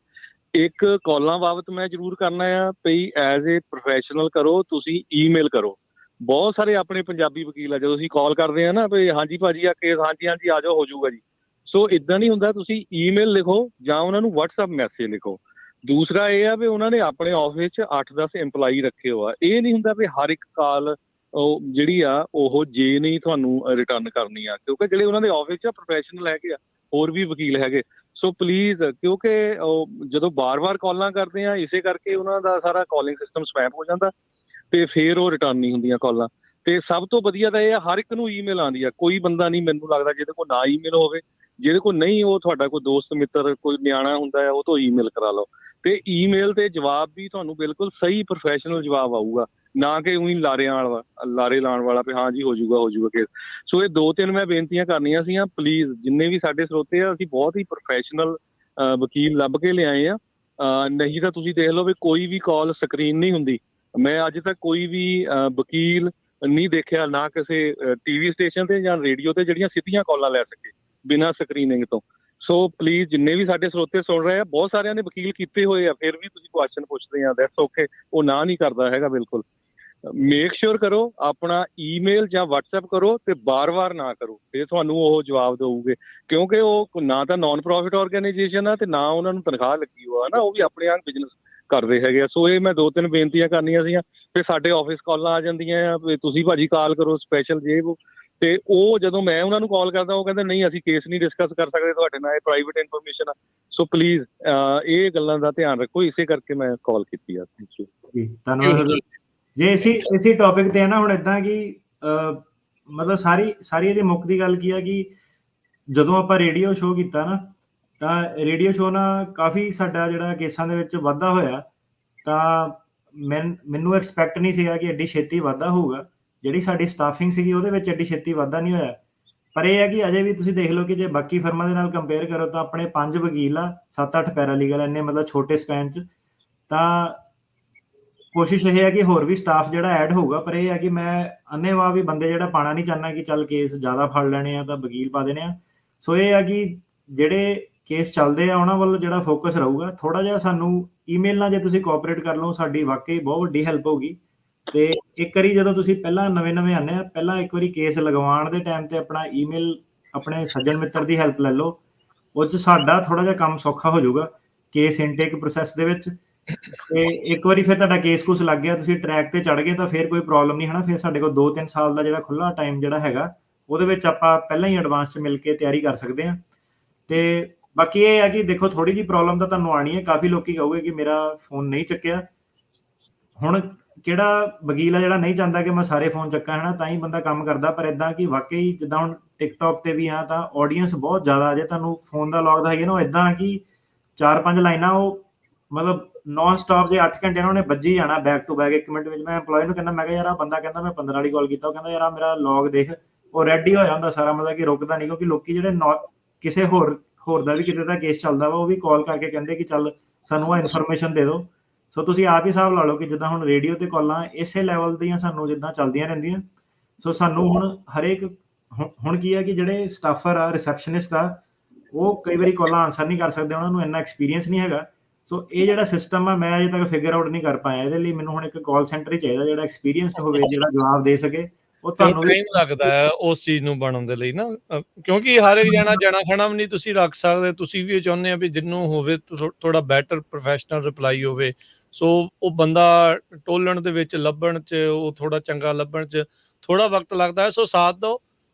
ਇੱਕ ਕਾਲਾਂ ਬਾਬਤ ਮੈਂ ਜ਼ਰੂਰ ਕਰਨਾ ਆ ਭਈ ਐਜ਼ ਏ ਪ੍ਰੋਫੈਸ਼ਨਲ ਕਰੋ, ਤੁਸੀਂ ਈਮੇਲ ਕਰੋ। ਬਹੁਤ ਸਾਰੇ ਆਪਣੇ ਪੰਜਾਬੀ ਵਕੀਲ ਆ, ਜਦੋਂ ਅਸੀਂ ਕਾਲ ਕਰਦੇ ਆ ਨਾ ਵੀ ਹਾਂਜੀ ਭਾਜੀ ਆ ਕੇਸ, ਹਾਂਜੀ ਹਾਂਜੀ ਆ ਜਾਓ, ਹੋ ਜਾਊਗਾ ਜੀ। ਸੋ ਇਦਾਂ ਨਹੀਂ ਹੁੰਦਾ, ਤੁਸੀਂ ਈਮੇਲ ਲਿਖੋ ਜਾਂ ਉਹਨਾਂ ਨੂੰ WhatsApp ਮੈਸੇਜ ਲਿਖੋ। ਦੂਸਰਾ ਇਹ ਆ ਵੀ ਉਹਨਾਂ ਨੇ ਆਪਣੇ ਆਫਿਸ 'ਚ 8-10 EMPLOYE ਰੱਖੇ ਹੋ ਆ। ਇਹ ਨਹੀਂ ਹੁੰਦਾ ਵੀ ਹਰ ਇੱਕ ਕਾਲ ਉਹ ਜਿਹੜੀ ਆ ਉਹ ਜੇ ਨਹੀਂ ਤੁਹਾਨੂੰ ਰਿਟਰਨ ਕਰਨੀ ਆ, ਕਿਉਂਕਿ ਜਿਹੜੇ ਉਹਨਾਂ ਦੇ ਆਫਿਸ 'ਚ ਪ੍ਰੋਫੈਸ਼ਨਲ ਹੈਗੇ ਆ, ਹੋਰ ਵੀ ਵਕੀਲ ਹੈਗੇ। ਸੋ ਪਲੀਜ਼, ਕਿਉਂਕਿ ਉਹ ਜਦੋਂ ਬਾਰ-ਬਾਰ ਕਾਲਾਂ ਕਰਦੇ ਆ, ਇਸੇ ਕਰਕੇ ਉਹਨਾਂ ਦਾ ਸਾਰਾ ਕਾਲਿੰਗ ਸਿਸਟਮ ਸਪੈਮ ਹੋ ਜਾਂਦਾ ਤੇ ਫਿਰ ਉਹ ਰਿਟਰਨ ਨਹੀਂ ਹੁੰਦੀਆਂ ਕਾਲਾਂ। ਤੇ ਸਭ ਤੋਂ ਵਧੀਆ ਤਾਂ ਇਹ ਆ, ਹਰ ਇੱਕ ਨੂੰ ਈਮੇਲ ਆਉਂਦੀ ਆ। ਕੋਈ ਬੰਦਾ ਨਹੀਂ ਮੈਨੂੰ ਲੱਗਦਾ ਜਿਹਦੇ ਕੋਲ ਨਾ ਈਮੇਲ ਹੋਵੇ। ਜਿਹਦੇ ਕੋਲ ਨਹੀਂ, ਉਹ ਤੁਹਾਡਾ ਕੋਈ ਦੋਸਤ ਮਿੱਤਰ, ਕੋਈ ਨਿਆਣਾ ਹੁੰਦਾ ਹੈ, ਉਹ ਤੋਂ ਈਮੇਲ ਕਰਾ ਲਓ। ਤੇ ਈਮੇਲ ਤੇ ਜਵਾਬ ਵੀ ਤੁਹਾਨੂੰ ਬਿਲਕੁਲ ਸਹੀ ਪ੍ਰੋਫੈਸ਼ਨਲ ਜਵਾਬ ਆਊਗਾ, ਨਾ ਕਿ ਉਹੀ ਲਾਰੇ ਲਾਉਣ ਵਾਲਾ ਵੀ ਹਾਂ ਜੀ ਹੋ ਜਾਊਗਾ ਕੇਸ। ਸੋ ਇਹ 2-3 ਮੈਂ ਬੇਨਤੀਆਂ ਕਰਨੀਆਂ ਸੀਗੀਆਂ। ਪਲੀਜ਼ ਜਿੰਨੇ ਵੀ ਸਾਡੇ ਸਰੋਤੇ ਆ, ਅਸੀਂ ਬਹੁਤ ਹੀ ਪ੍ਰੋਫੈਸ਼ਨਲ ਵਕੀਲ ਲੱਭ ਕੇ ਲਿਆਏ ਆ। ਨਹੀਂ ਤਾਂ ਤੁਸੀਂ ਦੇਖ ਲਓ ਵੀ ਕੋਈ ਵੀ ਕਾਲ ਸਕਰੀਨ ਨਹੀਂ ਹੁੰਦੀ। ਮੈਂ ਅੱਜ ਤੱਕ ਕੋਈ ਵੀ ਵਕੀਲ ਨਹੀਂ ਦੇਖਿਆ, ਨਾ ਕਿਸੇ TV ਸਟੇਸ਼ਨ ਤੇ ਜਾਂ ਰੇਡੀਓ ਤੇ ਜਿਹੜੀਆਂ ਸਿੱਧੀਆਂ ਕਾਲਾਂ ਲੈ ਸਕੇ ਬਿਨਾਂ ਸਕਰੀਨਿੰਗ ਤੋਂ। ਸੋ ਪਲੀਜ਼ ਜਿੰਨੇ ਵੀ ਸਾਡੇ ਸਰੋਤੇ ਸੁਣ ਰਹੇ ਆ, ਬਹੁਤ ਸਾਰਿਆਂ ਨੇ ਵਕੀਲ ਕੀਤੇ ਹੋਏ ਆ, ਫਿਰ ਵੀ ਤੁਸੀਂ ਕੁਐਸਚਨ ਪੁੱਛਦੇ ਆ, ਦੈਟਸ ਓਕੇ। ਉਹ ਨਾ ਨਹੀਂ ਕਰਦਾ ਹੈਗਾ ਬਿਲਕੁਲ। ਮੇਕ ਸ਼ੋਰ ਕਰੋ ਆਪਣਾ ਈਮੇਲ ਜਾਂ WhatsApp ਕਰੋ ਤੇ ਬਾਰ-ਬਾਰ ਨਾ ਕਰੋ, ਫਿਰ ਤੁਹਾਨੂੰ ਉਹ ਜਵਾਬ ਦੇਊਗੇ। ਕਿਉਂਕਿ ਉਹ ਨਾ ਤਾਂ ਨਾਨ ਪ੍ਰੋਫਿਟ ਆਰਗੇਨਾਈਜੇਸ਼ਨ ਆ ਤੇ ਨਾ ਉਹਨਾਂ ਨੂੰ ਤਨਖਾਹ ਲੱਗੀ ਹੋਆ ਨਾ, ਉਹ ਵੀ ਆਪਣੇ ਆਪ ਬਿਜ਼ਨਸ ਕਰਦੇ ਹੈਗੇ ਆ। ਸੋ ਇਹ ਮੈਂ 2-3 ਬੇਨਤੀਆਂ ਕਰਨੀਆਂ ਸੀਗੀਆਂ। ਫਿਰ ਸਾਡੇ ਆਫਿਸ ਕਾਲਾਂ ਆ ਜਾਂਦੀਆਂ ਆ ਵੀ ਤੁਸੀਂ ਭਾਜੀ ਕਾਲ ਕਰੋ ਸਪੈਸ਼ਲ ਜੇ ਵੋ, ਤੇ ਉਹ ਜਦੋਂ ਮੈਂ ਉਹਨਾਂ ਨੂੰ ਕਾਲ ਕਰਦਾ ਉਹ ਕਹਿੰਦੇ ਨਹੀਂ ਅਸੀਂ ਕੇਸ ਨਹੀਂ ਡਿਸਕਸ ਕਰ ਸਕਦੇ ਤੁਹਾਡੇ ਨਾਲ, ਇਹ ਪ੍ਰਾਈਵੇਟ ਇਨਫੋਰਮੇਸ਼ਨ ਆ। ਸੋ ਪਲੀਜ਼ ਇਹ ਗੱਲਾਂ ਦਾ ਧਿਆਨ ਰੱਖੋ, ਇਸੇ ਕਰਕੇ ਮੈਂ ਕਾਲ ਕੀਤੀ ਆ। ਥੈਂਕ ਯੂ ਜੀ, ਧੰਨਵਾਦ। ਜੇ ਇਸੇ ਟੌਪਿਕ ਤੇ ਹੈ ਨਾ, ਹੁਣ ਇਦਾਂ ਕਿ ਮਤਲਬ ਸਾਰੀ ਇਹਦੀ ਮੁੱਖ ਦੀ ਗੱਲ ਕੀ ਆ ਕਿ ਜਦੋਂ ਆਪਾਂ ਰੇਡੀਓ ਸ਼ੋਅ ਕੀਤਾ ਨਾ, ਤਾਂ ਰੇਡੀਓ ਸ਼ੋਅ ਨਾਲ ਕਾਫੀ ਸਾਡਾ ਜਿਹੜਾ ਕੇਸਾਂ ਦੇ ਵਿੱਚ ਵਾਧਾ ਹੋਇਆ। ਤਾਂ ਮੈਨੂੰ ਐਕਸਪੈਕਟ ਨਹੀਂ ਸੀਗਾ ਕਿ ਐਡੀ ਛੇਤੀ ਵਾਧਾ ਹੋਊਗਾ। ਜਿਹੜੀ ਸਾਡੀ ਸਟਾਫਿੰਗ ਸੀਗੀ ਉਹਦੇ ਵਿੱਚ ਐਡੀ ਛੇਤੀ ਵਾਧਾ ਨਹੀਂ ਹੋਇਆ। ਪਰ ਇਹ ਹੈ ਕਿ ਅਜੇ ਵੀ ਤੁਸੀਂ ਦੇਖ ਲਓ ਕਿ ਜੇ ਬਾਕੀ ਫਰਮਾਂ ਦੇ ਨਾਲ ਕੰਪੇਅਰ ਕਰੋ ਤਾਂ ਆਪਣੇ 5 ਵਕੀਲ ਆ, 7-8 ਪੈਰਾਲੀਗਲ, ਇੰਨੇ ਮਤਲਬ ਛੋਟੇ ਸਪੈਨ 'ਚ। ਤਾਂ ਕੋਸ਼ਿਸ਼ ਇਹ ਹੈ ਕਿ ਹੋਰ ਵੀ ਸਟਾਫ ਜਿਹੜਾ ਐਡ ਹੋਊਗਾ। ਪਰ ਇਹ ਹੈ ਕਿ ਮੈਂ ਅੰਨ੍ਹੇਵਾਹ ਵੀ ਬੰਦੇ ਜਿਹੜਾ ਪਾਣਾ ਨਹੀਂ ਚਾਹੁੰਦਾ ਕਿ ਚੱਲ ਕੇਸ ਜ਼ਿਆਦਾ ਫੜ ਲੈਣੇ ਆ ਤਾਂ ਵਕੀਲ ਪਾ ਦੇਣੇ ਆ। ਸੋ ਇਹ ਹੈ ਕਿ ਜਿਹੜੇ ਕੇਸ ਚੱਲਦੇ ਆ ਉਹਨਾਂ ਵੱਲ ਜਿਹੜਾ ਫੋਕਸ ਰਹੂਗਾ। ਥੋੜਾ ਜਿਹਾ ਸਾਨੂੰ ਈਮੇਲ ਨਾਲ ਜੇ ਤੁਸੀਂ ਕੋਆਪਰੇਟ ਕਰ ਲਓ, ਸਾਡੀ ਵਾਕਈ ਬਹੁਤ ਵੱਡੀ ਹੈਲਪ ਹੋਊਗੀ। ਤੇ ਇੱਕ ਵਾਰੀ ਜਦੋਂ ਤੁਸੀਂ ਪਹਿਲਾਂ ਨਵੇਂ ਆਉਂਦੇ ਆ, ਪਹਿਲਾਂ ਇੱਕ ਵਾਰੀ ਕੇਸ ਲਗਵਾਉਣ ਦੇ ਟਾਈਮ ਤੇ ਆਪਣਾ ਈਮੇਲ ਆਪਣੇ ਸੱਜਣ ਮਿੱਤਰ ਦੀ ਹੈਲਪ ਲੈ ਲਓ। ਉਹ 'ਚ ਸਾਡਾ ਥੋੜਾ ਜਿਹਾ ਕੰਮ ਸੌਖਾ ਹੋ ਜਾਊਗਾ ਕੇਸ ਇਨਟੇਕ ਪ੍ਰੋਸੈਸ ਦੇ ਵਿੱਚ। ਤੇ ਇੱਕ ਵਾਰੀ ਫਿਰ ਤੁਹਾਡਾ ਕੇਸ ਕੁਸ ਲੱਗ ਗਿਆ, ਤੁਸੀਂ ਟਰੈਕ ਤੇ ਚੜ ਗਏ, ਤਾਂ ਫਿਰ ਕੋਈ ਪ੍ਰੋਬਲਮ ਨਹੀਂ ਹੈ ਨਾ। ਫਿਰ ਸਾਡੇ ਕੋਲ 2-3 ਸਾਲ ਦਾ ਜਿਹੜਾ ਖੁੱਲਾ ਟਾਈਮ ਜਿਹੜਾ ਹੈਗਾ, ਉਹਦੇ ਵਿੱਚ ਆਪਾਂ ਪਹਿਲਾਂ ਹੀ ਐਡਵਾਂਸ 'ਚ ਮਿਲ ਕੇ ਤਿਆਰੀ ਕਰ ਸਕਦੇ ਹਾਂ। ਤੇ ਬਾਕੀ ਇਹ ਹੈ ਕਿ ਦੇਖੋ ਥੋੜੀ ਜਿਹੀ ਪ੍ਰੋਬਲਮ ਤਾਂ ਤੁਹਾਨੂੰ ਆਣੀ ਹੈ। ਕਾਫੀ ਲੋਕੀ ਕਹੋਗੇ ਕਿ ਮੇਰਾ ਫੋਨ ਨਹੀਂ ਚੱਕਿਆ। ਹੁਣ ਕਿਹੜਾ ਵਕੀਲ ਆ ਜਿਹੜਾ ਨਹੀਂ ਚਾਹੁੰਦਾ ਕਿ ਮੈਂ ਸਾਰੇ ਫੋਨ ਚੱਕਾਂ, ਹੈ ਨਾ, ਤਾਂ ਹੀ ਬੰਦਾ ਕੰਮ ਕਰਦਾ। ਪਰ ਇਦਾਂ ਕਿ ਵਾਕਈ ਜਿੱਦਾਂ ਹੁਣ ਟਿਕਟੌਕ ਤੇ ਵੀ ਆ ਤਾਂ ਆਡੀਅנס ਬਹੁਤ ਜ਼ਿਆਦਾ। ਜੇ ਤੁਹਾਨੂੰ ਫੋਨ ਦਾ ਲੌਗ ਦਾ ਹੈਗਾ ਨਾ, ਉਹ ਇਦਾਂ ਕਿ 4-5 ਲਾਈਨਾਂ ਉਹ ਮਤਲਬ ਨੌਨ ਸਟਾਪ ਜੇ 8 ਘੰਟੇ ਉਹਨਾਂ ਨੇ ਵੱਜੀ ਜਾਣਾ ਬੈਕ ਟੂ ਬੈਕ। 1 ਮਿੰਟ ਵਿੱਚ ਮੈਂ EMPLOYE ਨੂੰ ਕਹਿੰਦਾ, ਮੈਂ ਕਿਹਾ ਯਾਰ ਆ ਬੰਦਾ ਕਹਿੰਦਾ ਮੈਂ 15 ਵਾਲੀ ਕਾਲ ਕੀਤਾ, ਉਹ ਕਹਿੰਦਾ ਯਾਰ ਆ ਮੇਰਾ ਲੌਗ ਦੇਖ, ਉਹ ਰੈਡੀ ਹੋ ਜਾਂਦਾ ਸਾਰਾ, ਮਤਲਬ ਕਿ ਰੁਕਦਾ ਨਹੀਂ। ਕਿਉਂਕਿ ਲੋਕੀ ਜਿਹੜੇ ਕਿਸੇ ਹੋਰ ਦਾ ਵੀ ਕਿਤੇ ਦਾ ਕੇਸ ਚੱਲਦਾ ਵਾ, ਉਹ ਵੀ ਕਾਲ ਕਰਕੇ ਕਹਿੰਦੇ ਕਿ ਚੱਲ ਸਾਨੂੰ ਆ ਇਨਫੋਰਮੇਸ਼ਨ ਦੇ ਦਿਓ। ਸੋ ਤੁਸੀਂ ਆਪ ਹੀ ਹਿਸਾਬ ਲਾ ਲਓ ਕਿ ਜਿੱਦਾਂ ਹੁਣ ਰੇਡੀਓ ਤੇ ਕਾਲਾਂ ਇਸੇ ਲੈਵਲ ਦੀਆਂ ਸਾਨੂੰ ਜਿੱਦਾਂ ਚੱਲਦੀਆਂ ਰਹਿੰਦੀਆਂ। ਸੋ ਸਾਨੂੰ ਹੁਣ ਹਰੇਕ ਹੁਣ ਕੀ ਹੈ ਕਿ ਜਿਹੜੇ ਸਟਾਫਰ ਆ, ਰਿਸੈਪਸ਼ਨਿਸਟ ਆ, ਉਹ ਕਈ ਵਾਰੀ ਕਾਲਾਂ ਆਨਸਰ ਨਹੀਂ ਕਰ ਸਕਦੇ, ਉਹਨਾਂ ਨੂੰ ਇੰਨਾ ਐਕਸਪੀਰੀਅੰਸ ਨਹੀਂ ਹੈਗਾ। ਸੋ ਇਹ ਜਿਹੜਾ ਸਿਸਟਮ ਆ ਮੈਂ ਅਜੇ ਤੱਕ ਫਿਗਰ ਆਊਟ ਨਹੀਂ ਕਰ ਪਾਇਆ। ਇਹਦੇ ਲਈ ਮੈਨੂੰ ਹੁਣ ਇੱਕ ਕਾਲ ਸੈਂਟਰ ਹੀ ਚਾਹੀਦਾ ਜਿਹੜਾ ਐਕਸਪੀਰੀਅੰਸਡ ਹੋਵੇ, ਜਿਹੜਾ ਜਵਾਬ ਦੇ ਸਕੇ। ਉਹ ਤੁਹਾਨੂੰ ਟਾਈਮ ਲੱਗਦਾ ਹੈ ਉਸ ਚੀਜ਼ ਨੂੰ ਬਣਨ ਦੇ ਲਈ ਨਾ, ਕਿਉਂਕਿ ਹਰ ਇੱਕ ਜਣਾ ਖਣਾ ਵੀ ਨਹੀਂ ਤੁਸੀਂ ਰੱਖ ਸਕਦੇ। ਤੁਸੀਂ ਵੀ ਇਹ ਚਾਹੁੰਦੇ ਆ ਵੀ ਜਿਹਨੂੰ ਹੋਵੇ ਥੋੜਾ ਬੈਟਰ ਪ੍ਰੋਫੈਸ਼ਨਲ ਰਿਪਲਾਈ ਹੋਵੇ। ਸੋ ਉਹ ਬੰਦਾ ਟੋਲਣ ਦੇ ਵਿੱਚ ਲੱਭਣ 'ਚ, ਉਹ ਥੋੜਾ ਚੰਗਾ ਲੱਭਣ 'ਚ ਥੋੜਾ ਵਕਤ ਲੱਗਦਾ ਹੈ। ਸੋ ਸਾਥ ਦਿਓ,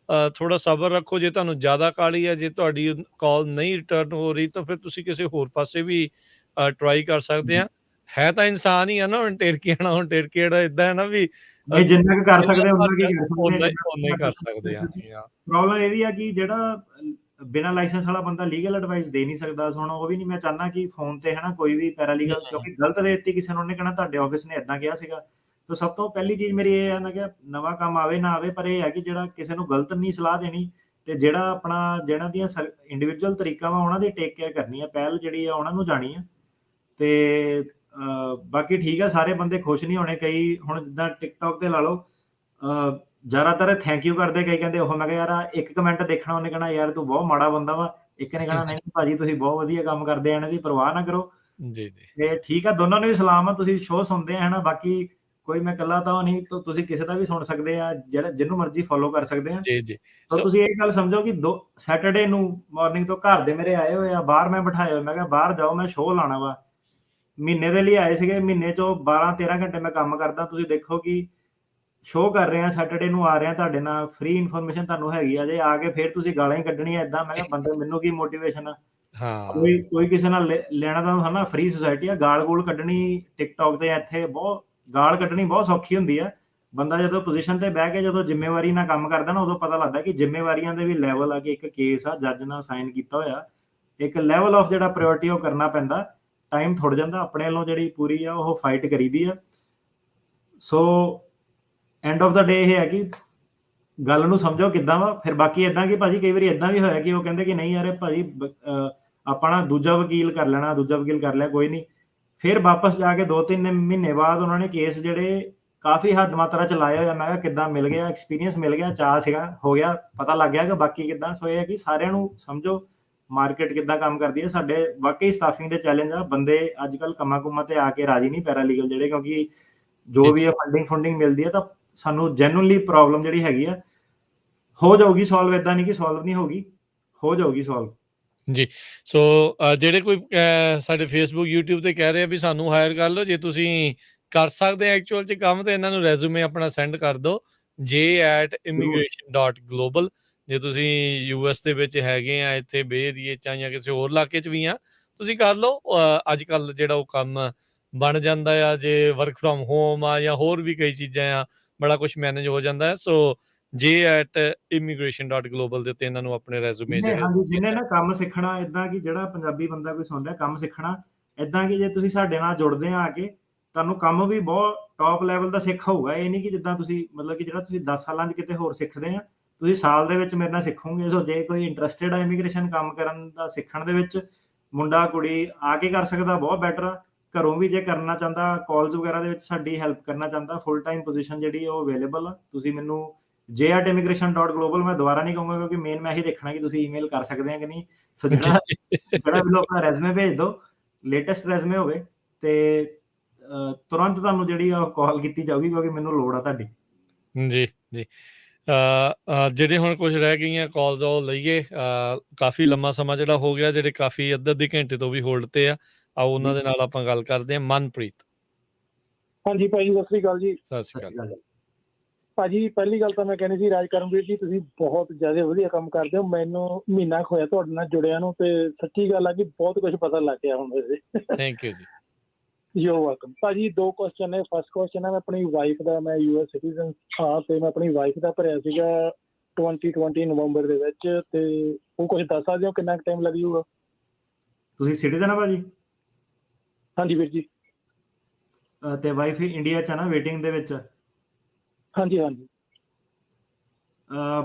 ਥੋੜਾ ਸਬਰ ਰੱਖੋ। ਜੇ ਤੁਹਾਨੂੰ ਜ਼ਿਆਦਾ ਕਾਹਲੀ ਹੈ, ਜੇ ਤੁਹਾਡੀ ਕਾਲ ਨਹੀਂ ਰਿਟਰਨ ਹੋ ਰਹੀ, ਤਾਂ ਫਿਰ ਤੁਸੀਂ ਕਿਸੇ ਹੋਰ ਪਾਸੇ ਵੀ ਟਰਾਈ ਕਰ ਸਕਦੇ ਆ। ਹੈ ਤਾਂ ਇਨਸਾਨ ਹੀ ਆ ਨਾ, ਹੁਣ ਟਿਰਕੀੜਾ ਏਦਾਂ ਹੈ ਨਾ ਵੀ ਜਿੰਨਾ ਕੁ ਕਰ ਸਕਦੇ ਉਹਨਾਂ ਕੀ ਕਰ ਸਕਦੇ ਆ। ਪ੍ਰੋਬਲਮ ਇਹ ਵੀ ਆ ਕਿ ਜਿਹੜਾ ਬਿਨਾਂ ਲਾਇਸੈਂਸ ਵਾਲਾ ਬੰਦਾ ਲੀਗਲ ਐਡਵਾਈਸ ਦੇ ਨਹੀਂ ਸਕਦਾ। ਹੁਣ ਉਹ ਵੀ ਨਹੀਂ ਮੈਂ ਚਾਹੁੰਦਾ ਕਿ ਫੋਨ ਤੇ ਹੈ ਨਾ ਕੋਈ ਵੀ ਪੈਰਾਲੀਗਲ, ਕਿਉਂਕਿ ਗਲਤ ਦੇ ਦਿੱਤੀ ਕਿਸੇ ਨੂੰ, ਉਹਨੇ ਕਹਿਣਾ ਤੁਹਾਡੇ ਆਫਿਸ ਨੇ ਇਦਾਂ ਕਿਹਾ ਸੀਗਾ। ਤਾਂ ਸਭ ਤੋਂ ਪਹਿਲੀ ਚੀਜ਼ ਮੇਰੀ ਇਹ ਹੈ, ਮੈਂ ਕਿਹਾ ਨਵਾਂ ਕੰਮ ਆਵੇ ਨਾ ਆਵੇ, ਪਰ ਇਹ ਹੈ ਕਿ ਜਿਹੜਾ ਕਿਸੇ ਨੂੰ ਗਲਤ ਨਹੀਂ ਸਲਾਹ ਦੇਣੀ, ਤੇ ਜਿਹੜਾ ਆਪਣਾ ਜਿਹਨਾਂ ਦੀਆਂ ਇੰਡੀਵਿਜੂਅਲ ਤਰੀਕਾ ਵਾ ਉਹਨਾਂ ਦੀ ਟੇਕ ਕੇਅਰ ਕਰਨੀ ਆ, ਪਹਿਲ ਜਿਹੜੀ ਆ ਉਹਨਾਂ ਨੂੰ ਜਾਣੀ ਆ। ਤੇ ਬਾਕੀ ਠੀਕ ਆ, ਸਾਰੇ ਬੰਦੇ ਖੁਸ਼ ਨਹੀਂ ਹੋਣੇ। ਕਈ ਹੁਣ ਜਿੱਦਾਂ ਟਿਕਟੌਕ ਤੇ ਲਾ ਲਓ, ਜ਼ਿਆਦਾਤਰ ਥੈਂਕ ਯੂ ਕਰਦੇ, ਕਈ ਕਹਿੰਦੇ ਉਹ। ਮੈਂ ਕਿਹਾ ਯਾਰ ਇੱਕ ਕਮੈਂਟ ਦੇਖਣਾ, ਉਹਨੇ ਕਹਿਣਾ ਯਾਰ ਤੂੰ ਬਹੁਤ ਮਾੜਾ ਬੰਦਾ ਵਾ, ਇੱਕ ਨੇ ਕਹਿਣਾ ਨਹੀਂ ਭਾਜੀ ਤੁਸੀਂ ਬਹੁਤ ਵਧੀਆ ਕੰਮ ਕਰਦੇ ਆ, ਇਹਨਾਂ ਦੀ ਪਰਵਾਹ ਨਾ ਕਰੋ। ਜੀ ਜੀ ਤੇ ਠੀਕ ਆ, ਦੋਨਾਂ ਨੂੰ ਵੀ ਸਲਾਮ ਆ, ਤੁਸੀਂ ਸ਼ੋਅ ਸੁਣਦੇ ਆ ਹਨਾ, ਬਾਕੀ ਕੋਈ ਮੈਂ ਇਕੱਲਾ ਤਾਂ ਨਹੀਂ, ਤੁਸੀਂ ਕਿਸੇ ਦਾ ਵੀ ਸੁਣ ਸਕਦੇ ਆ, ਜਿਹੜਾ ਜਿਹਨੂੰ ਮਰਜ਼ੀ ਫੋਲੋ ਕਰ ਸਕਦੇ ਆ। ਜੀ ਜੀ ਤਾਂ ਤੁਸੀਂ ਇਹ ਗੱਲ ਸਮਝੋ ਕਿ ਸੈਟਰਡੇ ਨੂੰ ਮਾਰਨਿੰਗ ਤੋਂ ਘਰ ਦੇ ਮੇਰੇ ਆਏ ਹੋਏ ਆ, ਬਾਹਰ ਮੈਂ ਬਿਠਾਏ ਹੋਏ, ਮੈਂ ਕਿਹਾ ਬਾਹਰ ਜਾਓ, ਮੈਂ ਸ਼ੋਅ ਲਾਣਾ ਵਾ। ਮਹੀਨੇ ਦੇ ਲਈ ਆਏ ਸੀਗੇ, ਮਹੀਨੇ ਚੋਂ 12-13 ਘੰਟੇ ਮੈਂ ਕੰਮ ਕਰਦਾ, ਤੁਸੀਂ ਦੇਖੋ ਕਿ ਸ਼ੋਅ ਕਰ ਰਹੇ ਆ, ਸੈਟਰਡੇ ਨੂੰ ਆ ਰਹੇ ਆ, ਤੁਹਾਡੇ ਨਾਲ ਫ੍ਰੀ ਇਨਫੋਰਮੇਸ਼ਨ ਤੁਹਾਨੂੰ ਹੈਗੀ ਆ, ਜੇ ਆ ਕੇ ਫਿਰ ਤੁਸੀਂ ਗਾਲਾਂ ਹੀ ਕੱਢਣੀਆਂ ਏਦਾਂ, ਮੈਂ ਕਿਹਾ ਬੰਦੇ ਮੈਨੂੰ ਕੀ ਮੋਟੀਵੇਸ਼ਨ ਆ। ਕੋਈ ਕਿਸੇ ਨਾਲ ਲੈਣਾ ਤਾਂ ਹਨਾ, ਫ੍ਰੀ ਸੁਸਾਇਟੀ ਆ, ਗਾਲ ਗੂਲ ਕੱਢਣੀ ਟਿਕਟੌਕ ਤੇ ਇੱਥੇ ਬਹੁਤ ਗਾਲ ਕੱਢਣੀ ਬਹੁਤ ਸੌਖੀ ਹੁੰਦੀ ਆ। ਬੰਦਾ ਜਦੋਂ ਪੋਜੀਸ਼ਨ ਤੇ ਬਹਿ ਕੇ ਜਦੋਂ ਜ਼ਿੰਮੇਵਾਰੀ ਨਾਲ ਕੰਮ ਕਰਦਾ ਨਾ, ਉਦੋਂ ਪਤਾ ਲੱਗਦਾ ਕਿ ਜ਼ਿੰਮੇਵਾਰੀਆਂ ਦੇ ਵੀ ਲੈਵਲ ਆ, ਕਿ ਇੱਕ ਕੇਸ ਆ, ਜੱਜ ਨਾਲ ਸਾਈਨ ਕੀਤਾ ਹੋਇਆ, ਇੱਕ ਲੈਵਲ ਆਫ ਜਿਹੜਾ ਪ੍ਰਾਇੋਰਟੀ ਉਹ ਕਰਨਾ ਪੈਂਦਾ, ਟਾਈਮ ਥੋੜ ਜਾਂਦਾ, ਆਪਣੇ ਵੱਲੋਂ ਜਿਹੜੀ ਪੂਰੀ ਆ ਉਹ ਫਾਈਟ ਕਰੀਦੀ ਆ। ਸੋ ਐਂਡ ਆਫ ਦਾ ਡੇ ਇਹ ਹੈ ਕਿ ਗੱਲ ਨੂੰ ਸਮਝੋ ਕਿੱਦਾਂ ਵਾ। ਫਿਰ ਬਾਕੀ ਇਦਾਂ ਕਿ ਭਾਜੀ ਕਈ ਵਾਰੀ ਇਦਾਂ ਵੀ ਹੋਇਆ ਕਿ ਉਹ ਕਹਿੰਦੇ ਕਿ ਨਹੀਂ ਯਾਰ ਭਾਜੀ ਆਪਾਂ ਨਾ ਦੂਜਾ ਵਕੀਲ ਕਰ ਲੈਣਾ, ਦੂਜਾ ਵਕੀਲ ਕਰ ਲਿਆ, ਕੋਈ ਨਹੀਂ। ਫਿਰ ਵਾਪਸ ਜਾ ਕੇ 2-3 ਮਹੀਨੇ ਬਾਅਦ ਉਹਨਾਂ ਨੇ ਕੇਸ ਜਿਹੜੇ ਕਾਫੀ ਹੱਦ ਮਾਤਰਾ ਚ ਲਾਏ ਹੋਇਆ। ਮੈਂ ਕਿਹਾ ਕਿੱਦਾਂ ਮਿਲ ਗਿਆ, ਐਕਸਪੀਰੀਅੰਸ ਮਿਲ ਗਿਆ, ਚਾਅ ਸੀਗਾ, ਹੋ ਗਿਆ, ਪਤਾ ਲੱਗ ਗਿਆ ਕਿ ਬਾਕੀ ਕਿੱਦਾਂ। ਸੋ ਇਹ ਹੈ ਕਿ ਸਾਰਿਆਂ ਨੂੰ ਸਮਝੋ ਮਾਰਕੀਟ ਕਿੱਦਾਂ ਕੰਮ ਕਰਦੀ ਹੈ। ਸਾਡੇ ਵਾਕਈ ਸਟਾਫਿੰਗ ਦੇ ਚੈਲੰਜ ਆ, ਬੰਦੇ ਅੱਜ ਕੱਲ੍ਹ ਕੰਮਾਂ ਕੁੰਮਾਂ ਤੇ ਆ ਕੇ ਰਾਜੀ ਨਹੀਂ, ਪੈਰਾਲੀਗਲ ਜਿਹੜੇ, ਕਿਉਂਕਿ ਜੋ ਵੀ ਹੈ ਫੰਡਿੰਗ ਮਿਲਦੀ ਹੈ, ਤਾਂ ਸਾਨੂੰ ਜੈਨੂਅਨਲੀ ਪ੍ਰੋਬਲਮ ਜਿਹੜੀ ਹੈਗੀ ਆ ਹੋ ਜਾਊਗੀ ਸੋਲਵ, ਇਦਾਂ ਨਹੀਂ ਕਿ ਸੋਲਵ ਨਹੀਂ ਹੋਗੀ, ਹੋ ਜਾਊਗੀ ਸੋਲਵ ਜੀ। ਸੋ ਜਿਹੜੇ ਕੋਈ ਸਾਡੇ ਫੇਸਬੁੱਕ YouTube ਤੇ ਕਹਿ ਰਹੇ ਆ ਵੀ ਸਾਨੂੰ ਹਾਇਰ ਕਰ ਲਓ, ਜੇ ਤੁਸੀਂ ਕਰ ਸਕਦੇ ਐਕਚੁਅਲ 'ਚ ਕੰਮ, ਤੇ ਇਹਨਾਂ ਨੂੰ ਰੈਜ਼ੂਮੇ ਆਪਣਾ ਸੈਂਡ ਕਰ ਦਿਓ j@immigration.global। ਜੇ ਤੁਸੀਂ US ਦੇ ਵਿੱਚ ਹੈਗੇ ਆ, ਇੱਥੇ ਬੇ ਏਰੀਏ 'ਚ ਜਾਂ ਕਿਸੇ ਹੋਰ ਇਲਾਕੇ 'ਚ ਵੀ ਆ, ਤੁਸੀਂ ਕਰ ਲਓ। ਅੱਜ ਕੱਲ੍ਹ ਜਿਹੜਾ ਉਹ ਕੰਮ ਬਣ ਜਾਂਦਾ ਆ, ਜੇ ਵਰਕ ਫਰੋਮ ਹੋਮ ਆ ਜਾਂ ਹੋਰ ਵੀ ਕਈ ਚੀਜ਼ਾਂ ਆ, ਬੜਾ ਕੁਛ ਮੈਨੇਜ ਹੋ ਜਾਂਦਾ ਹੈ। ਸੋ j@immigration.global ਦੇ ਉੱਤੇ ਇਹਨਾਂ ਨੂੰ ਆਪਣੇ ਰੈਜ਼ੂਮੇ ਹਾਂਜੀ, ਜਿਹਨੇ ਨਾ ਕੰਮ ਸਿੱਖਣਾ, ਇਦਾਂ ਕਿ ਜਿਹੜਾ ਪੰਜਾਬੀ ਬੰਦਾ ਕੋਈ ਸੁਣ ਰਿਹਾ ਕੰਮ ਸਿੱਖਣਾ, ਇਦਾਂ ਕਿ ਜੇ ਤੁਸੀਂ ਸਾਡੇ ਨਾਲ ਜੁੜਦੇ ਆ ਕੇ, ਤੁਹਾਨੂੰ ਕੰਮ ਵੀ ਬਹੁਤ ਟੌਪ ਲੈਵਲ ਦਾ ਸਿੱਖ ਹੋਊਗਾ। ਇਹ ਨਹੀਂ ਕਿ ਜਿੱਦਾਂ ਤੁਸੀਂ ਮਤਲਬ ਕਿ ਜਿਹੜਾ ਤੁਸੀਂ 10 ਸਾਲਾਂ 'ਚ ਕਿਤੇ ਹੋਰ ਸਿੱਖਦੇ ਆ, ਤੁਸੀਂ ਸਾਲ ਦੇ ਵਿੱਚ ਮੇਰੇ ਨਾਲ ਸਿੱਖੋਗੇ। ਸੋ ਜੇ ਕੋਈ ਇੰਟਰਸਟਿਡ ਆ ਇਮੀਗ੍ਰੇਸ਼ਨ ਕੰਮ ਕਰਨ ਦਾ, ਸਿੱਖਣ ਦੇ ਵਿੱਚ, ਮੁੰਡਾ ਕੁੜੀ ਆ ਕੇ ਕਰ ਸਕਦਾ, ਬਹੁਤ ਬੈਟਰ ਆ। ਘਰੋਂ ਵੀ ਜੇ ਕਰਨਾ ਚਾਹੁੰਦਾ, ਕਾਲਜ ਵਗੈਰਾ ਦੇ ਵਿੱਚ ਸਾਡੀ ਹੈਲਪ ਕਰਨਾ ਚਾਹੁੰਦਾ, ਫੁੱਲ ਟਾਈਮ ਪੋਜੀਸ਼ਨ ਜਿਹੜੀ ਉਹ ਅਵੇਲੇਬਲ ਆ। ਤੁਸੀਂ ਮੈਨੂੰ j@immigration.global ਮੈਂ ਦੁਬਾਰਾ ਨਹੀਂ ਕਹੂੰਗਾ, ਕਿਉਂਕਿ ਮੇਨ ਮੈਂ ਇਹੀ ਦੇਖਣਾ ਕਿ ਤੁਸੀਂ ਈਮੇਲ ਕਰ ਸਕਦੇ ਆ ਕਿ ਨਹੀਂ। ਸੋ ਜਿਹੜਾ ਮੈਨੂੰ ਆਪਣਾ ਰੈਜ਼ੂਮੇ ਭੇਜ ਦਿਓ, ਲੇਟੈਸਟ ਰੈਜ਼ੂਮੇ ਹੋਵੇ, ਤੇ ਤੁਰੰਤ ਤੁਹਾਨੂੰ ਜਿਹੜੀ ਆ ਕਾਲ ਕੀਤੀ ਜਾਊਗੀ, ਕਿਉਂਕਿ ਮੈਨੂੰ ਲੋੜ ਆ ਤੁਹਾਡੀ। ਜੀ ਜੀ। ਜਿਹੜੇ ਹੁਣ ਕੁਝ ਰਹਿ ਗਈਆਂ ਕਾਲਸ ਉਹ ਲਈਏ। ਕਾਫੀ ਲੰਮਾ ਸਮਾਂ ਜਿਹੜਾ ਹੋ ਗਿਆ, ਜਿਹੜੇ ਕਾਫੀ ਅੱਧੇ ਘੰਟੇ ਤੋਂ ਵੀ ਹੋਲਡ ਤੇ ਆ, ਆਓ ਉਹਨਾਂ ਦੇ ਨਾਲ ਆਪਾਂ ਗੱਲ ਕਰਦੇ ਹਾਂ। ਮਨਪ੍ਰੀਤ। ਹਾਂਜੀ ਭਾਜੀ, ਸਤਿ ਸ੍ਰੀ ਅਕਾਲ ਜੀ। ਸਤਿ ਸ੍ਰੀ ਅਕਾਲ ਭਾਜੀ। ਪਹਿਲੀ ਗੱਲ ਤਾਂ ਮੈਂ ਕਹਿੰਦੀ ਸੀ, ਰਾਜਕਰਮਵੀਰ ਜੀ ਤੁਸੀਂ ਬਹੁਤ ਜ਼ਿਆਦਾ ਵਧੀਆ ਕੰਮ ਕਰਦੇ ਹੋ। ਮੈਨੂੰ ਮਹੀਨਾ ਕੁ ਹੋਇਆ ਤੁਹਾਡੇ ਨਾਲ ਜੁੜਿਆ ਨੂੰ, ਤੇ ਸੱਚੀ ਗੱਲ ਆ ਕਿ ਬਹੁਤ ਕੁਝ ਪਤਾ ਲੱਗ ਗਿਆ ਹੁਣ ਵੈਸੇ। ਥੈਂਕ ਯੂ ਜੀ। ਯੂ ਵੈਲਕਮ ਭਾਜੀ। 2 ਕੁਐਸਚਨ ਨੇ। ਫਸਟ ਕੁਐਸਚਨ ਹੈ, ਮੈਂ ਆਪਣੀ ਵਾਈਫ ਦਾ, ਮੈਂ US ਸਿਟੀਜ਼ਨ ਹਾਂ, ਤੇ ਮੈਂ ਆਪਣੀ ਵਾਈਫ ਦਾ ਭਰਿਆ ਸੀਗਾ 2020 ਨਵੰਬਰ ਦੇ ਵਿੱਚ, ਤੇ ਉਹ ਕੁਝ ਦੱਸ ਸਕਦੇ ਹੋ ਕਿੰਨਾ ਟਾਈਮ ਲੱਗ ਜਾਊਗਾ? ਤੁਸੀਂ ਸਿਟੀਜ਼ਨ ਆ ਭਾਜੀ? ਹਾਂਜੀ ਵੀਰ ਜੀ। ਤੇ ਵਾਈਫ ਇੰਡੀਆ 'ਚ ਆ ਨਾ, ਵੇਟਿੰਗ ਦੇ ਵਿੱਚ? ਹਾਂਜੀ ਹਾਂਜੀ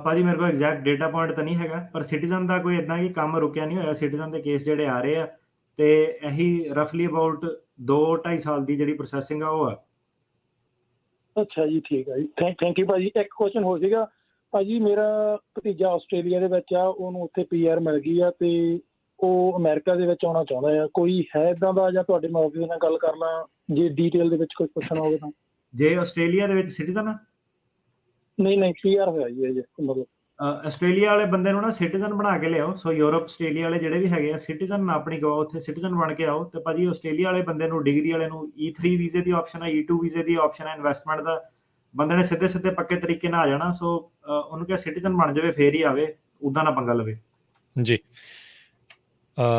ਭਾਜੀ ਮੇਰੇ ਕੋਲ ਐਗਜ਼ੈਕਟ ਡੇਟਾ ਪੁਆਇੰਟ ਤਾਂ ਨਹੀਂ ਹੈਗਾ, ਪਰ ਸਿਟੀਜ਼ਨ ਦਾ ਕੋਈ ਇਦਾਂ ਕਿ ਕੰਮ ਰੁਕਿਆ ਨਹੀਂ ਹੋਇਆ। ਸਿਟੀਜ਼ਨ ਦੇ ਕੇਸ ਜਿਹੜੇ ਆ ਰਹੇ ਆ, ਤੇ ਇਹੀ ਰਫਲੀ ਅਬਾਊਟ 2-2.5 ਸਾਲ ਦੀ ਜਿਹੜੀ ਪ੍ਰੋਸੈਸਿੰਗ ਆ ਉਹ ਆ। ਅੱਛਾ ਜੀ, ਠੀਕ ਹੈ ਜੀ, ਥੈਂਕ ਯੂ ਭਾਜੀ। ਇੱਕ ਕੁਐਸਚਨ ਹੋ ਸੀਗਾ ਭਾਜੀ, ਮੇਰਾ ਭਤੀਜਾ ਆਸਟ੍ਰੇਲੀਆ ਦੇ ਵਿੱਚ ਆ, ਉਹਨੂੰ ਉੱਥੇ PR ਮਿਲ ਗਈ ਆ, ਤੇ ਉਹ ਅਮਰੀਕਾ ਦੇ ਵਿੱਚ ਆਉਣਾ ਚਾਹੁੰਦਾ ਆ। ਕੋਈ ਹੈ ਇਦਾਂ ਦਾ, ਜਾਂ ਤੁਹਾਡੇ ਮੈਂ ਆਫਿਸ ਨਾਲ ਗੱਲ ਕਰ ਲਾਂ ਜੇ ਡੀਟੇਲ ਦੇ ਵਿੱਚ ਕੁਝ ਪੁੱਛਣਾ ਹੋਵੇ ਤਾਂ? ਜੇ ਆਸਟ੍ਰੇਲੀਆ ਦੇ ਵਿੱਚ ਸਿਟੀਜ਼ਨ ਆ? ਨਹੀਂ PR ਹੋਇਆ ਜੀ ਅਜੇ। ਮਤਲਬ ਆਸਟ੍ਰੇਲੀਆ ਵਾਲੇ ਬੰਦੇ ਨੂੰ ਨਾ ਸਿਟੀਜ਼ਨ ਬਣਾ ਕੇ ਲਿਆਓ। ਸੋ ਯੂਰਪ ਆਸਟ੍ਰੇਲੀਆ ਵਾਲੇ ਜਿਹੜੇ ਵੀ ਹੈਗੇ ਆ, ਸਿਟੀਜ਼ਨ ਆਪਣੀ ਗੋ ਉੱਥੇ ਸਿਟੀਜ਼ਨ ਬਣ ਕੇ ਆਓ। ਤੇ ਭਾਜੀ ਆਸਟ੍ਰੇਲੀਆ ਵਾਲੇ ਬੰਦੇ ਨੂੰ, ਡਿਗਰੀ ਵਾਲੇ ਨੂੰ E3 ਵੀਜ਼ੇ ਦੀ ਆਪਸ਼ਨ ਹੈ, E2 ਵੀਜ਼ੇ ਦੀ ਆਪਸ਼ਨ ਹੈ, ਇਨਵੈਸਟਮੈਂਟ ਦਾ। ਬੰਦੇ ਨੇ ਸਿੱਧੇ ਪੱਕੇ ਤਰੀਕੇ ਨਾਲ ਆ ਜਾਣਾ। ਸੋ ਉਹਨੂੰ ਕਿਹਾ ਸਿਟੀਜ਼ਨ ਬਣ ਜਾਵੇ ਫੇਰ ਹੀ ਆਵੇ, ਉਦਾਂ ਨਾ ਪੰਗਾ ਲਵੇ ਜੀ।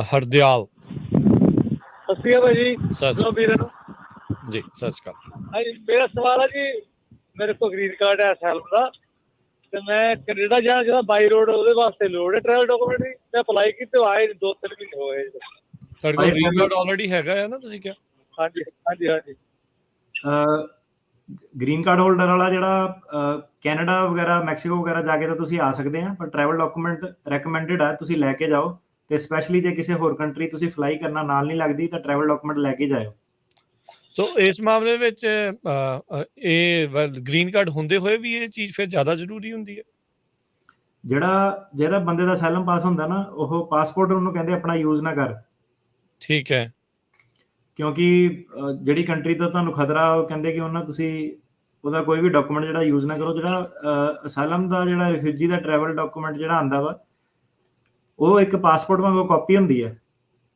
ਹਰਦਿਆਲ। ਸਤਿ ਸ਼੍ਰੀ ਅਕਾਲ ਜੀ। ਜੀ ਸਤਿ ਸ਼੍ਰੀ ਅਕਾਲ। ਮੇਰਾ ਸਵਾਲ ਹੈ ਜੀ, ਮੇਰੇ ਕੋਲ ਗ੍ਰੀਨ ਕਾਰਡ ਹੈ ਅਸਾਲਮ ਦਾ, ਤੇ ਮੈਂ ਕੈਨੇਡਾ ਜਾਣਾ ਚਾਹੁੰਦਾ ਬਾਈ ਰੋਡ। ਉਹਦੇ ਵਾਸਤੇ ਲੋੜ ਹੈ ਟਰੈਵਲ ਡਾਕੂਮੈਂਟ ਦੀ। ਮੈਂ ਅਪਲਾਈ ਕੀਤੇ, ਆਏ 2-3 ਮਹੀਨੇ ਹੋਏ। ਤੁਹਾਡੇ ਕੋਲ ਗ੍ਰੀਨ ਕਾਰਡ ਆਲਰੇਡੀ ਹੈਗਾ ਹੈ ਨਾ, ਤੁਸੀਂ ਕਿਹਾ? ਹਾਂਜੀ ਹਾਂਜੀ ਹਾਂਜੀ। ਗ੍ਰੀਨ ਕਾਰਡ ਹੋਲਡਰ ਵਾਲਾ ਜਿਹੜਾ ਕੈਨੇਡਾ ਵਗੈਰਾ, ਮੈਕਸੀਕੋ ਵਗੈਰਾ ਜਾ ਕੇ ਤਾਂ ਤੁਸੀਂ ਆ ਸਕਦੇ ਆ, ਪਰ ਟਰੈਵਲ ਡਾਕੂਮੈਂਟ ਰეკਮੈਂਡਡ ਆ, ਤੁਸੀਂ ਲੈ ਕੇ ਜਾਓ। ਤੇ ਸਪੈਸ਼ਲੀ ਜੇ ਕਿਸੇ ਹੋਰ ਕੰਟਰੀ ਤੁਸੀਂ ਫਲਾਈ ਕਰਨਾ ਨਾਲ ਨਹੀਂ ਲੱਗਦੀ, ਤਾਂ ਟਰੈਵਲ ਡਾਕੂਮੈਂਟ ਲੈ ਕੇ ਜਾਇਓ। ਸੋ ਇਸ ਮਾਮਲੇ ਵਿੱਚ ਇਹ ਗ੍ਰੀਨ ਕਾਰਡ ਹੁੰਦੇ ਹੋਏ ਵੀ ਇਹ ਚੀਜ਼ ਫਿਰ ਜ਼ਿਆਦਾ ਜ਼ਰੂਰੀ ਹੁੰਦੀ ਹੈ? ਜਿਹੜਾ ਬੰਦੇ ਦਾ ਅਸਾਈਲਮ ਪਾਸ ਹੁੰਦਾ ਨਾ, ਉਹ ਪਾਸਪੋਰਟ ਉਹਨੂੰ ਕਹਿੰਦੇ ਆਪਣਾ ਯੂਜ਼ ਨਾ ਕਰ। ਠੀਕ ਹੈ। ਕਿਉਂਕਿ ਜਿਹੜੀ ਕੰਟਰੀ ਤੋਂ ਤੁਹਾਨੂੰ ਖਤਰਾ, ਉਹ ਕਹਿੰਦੇ ਕਿ ਉਹਨਾਂ ਤੁਸੀਂ ਉਹਦਾ ਕੋਈ ਵੀ ਡਾਕੂਮੈਂਟ ਜਿਹੜਾ ਯੂਜ਼ ਨਾ ਕਰੋ। ਜਿਹੜਾ ਅਸਾਲਮ ਦਾ ਜਿਹੜਾ ਰਿਫਿਊਜੀ ਦਾ ਟਰੈਵਲ ਡਾਕੂਮੈਂਟ ਜਿਹੜਾ ਆਉਂਦਾ ਵਾ, ਉਹ ਇੱਕ ਪਾਸਪੋਰਟ ਵਾਂਗੂ ਕਾਪੀ ਹੁੰਦੀ ਹੈ,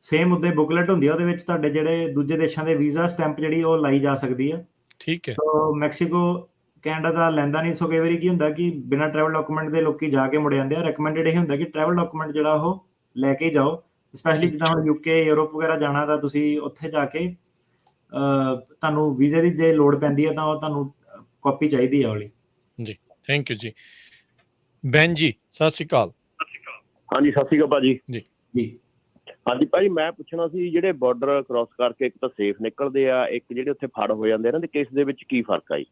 ਸੇਮ ਉੱਦਾਂ ਹੀ ਬੁਕਲੈਟ ਹੁੰਦੀ ਹੈ, ਉਹਦੇ ਵਿੱਚ ਤੁਹਾਡੇ ਜਿਹੜੇ ਦੂਜੇ ਦੇਸ਼ਾਂ ਦੇ ਵੀਜ਼ਾ ਸਟੈਂਪ ਜਿਹੜੀ ਉਹ ਲਾਈ ਜਾ ਸਕਦੀ ਹੈ। ਠੀਕ ਹੈ। ਸੋ ਮੈਕਸੀਕੋ ਕੈਨੇਡਾ ਦਾ ਲੈਂਦਾ ਨਹੀਂ। ਸੋ ਕਈ ਵਾਰੀ ਕੀ ਹੁੰਦਾ ਕਿ ਬਿਨਾਂ ਟਰੈਵਲ ਡਾਕੂਮੈਂਟ ਦੇ ਲੋਕੀ ਜਾ ਕੇ ਮੁੜ ਜਾਂਦੇ ਆ। ਰეკਮੈਂਡਡ ਇਹ ਹੁੰਦਾ ਕਿ ਟਰੈਵਲ ਡਾਕੂਮੈਂਟ ਜਿਹੜਾ ਉਹ ਲੈ ਕੇ ਜਾਓ, ਸਪੈਸ਼ਲੀ ਜਿੱਦਾਂ ਹੁਣ UK, ਯੂਰਪ ਵਗੈਰਾ ਜਾਣਾ ਤਾਂ ਤੁਸੀਂ ਉੱਥੇ ਜਾ ਕੇ ਤੁਹਾਨੂੰ ਵੀਜ਼ੇ ਦੀ ਜੇ ਲੋੜ ਪੈਂਦੀ ਹੈ ਤਾਂ ਉਹ ਤੁਹਾਨੂੰ ਕਾਪੀ ਚਾਹੀਦੀ ਹੈ ਵਾਲੀ। ਜੀ, ਥੈਂਕ ਯੂ ਜੀ। ਬੈਨ ਜੀ ਸਤਿ ਸ਼੍ਰੀ ਅਕਾਲ। ਹਾਂਜੀ ਸਤਿ ਸ਼੍ਰੀ ਅਕਾਲ ਭਾਜੀ। ਜੀ ਜੀ ਹਾਂਜੀ ਭਾਜੀ, ਮੈਂ ਪੁੱਛਣਾ ਸੀ ਜਿਹੜੇ ਬਾਰਡਰ ਕ੍ਰਾਸ ਕਰਕੇ ਇੱਕ ਤਾਂ ਸੇਫ ਨਿਕਲਦੇ ਆ, ਇੱਕ ਜਿਹੜੇ ਉੱਥੇ ਫੜ ਹੋ ਜਾਂਦੇ ਇਹਨਾਂ ਦੇ ਕੇਸ ਦੇ ਵਿੱਚ ਕੀ ਫਰਕ ਆ ਜੀ?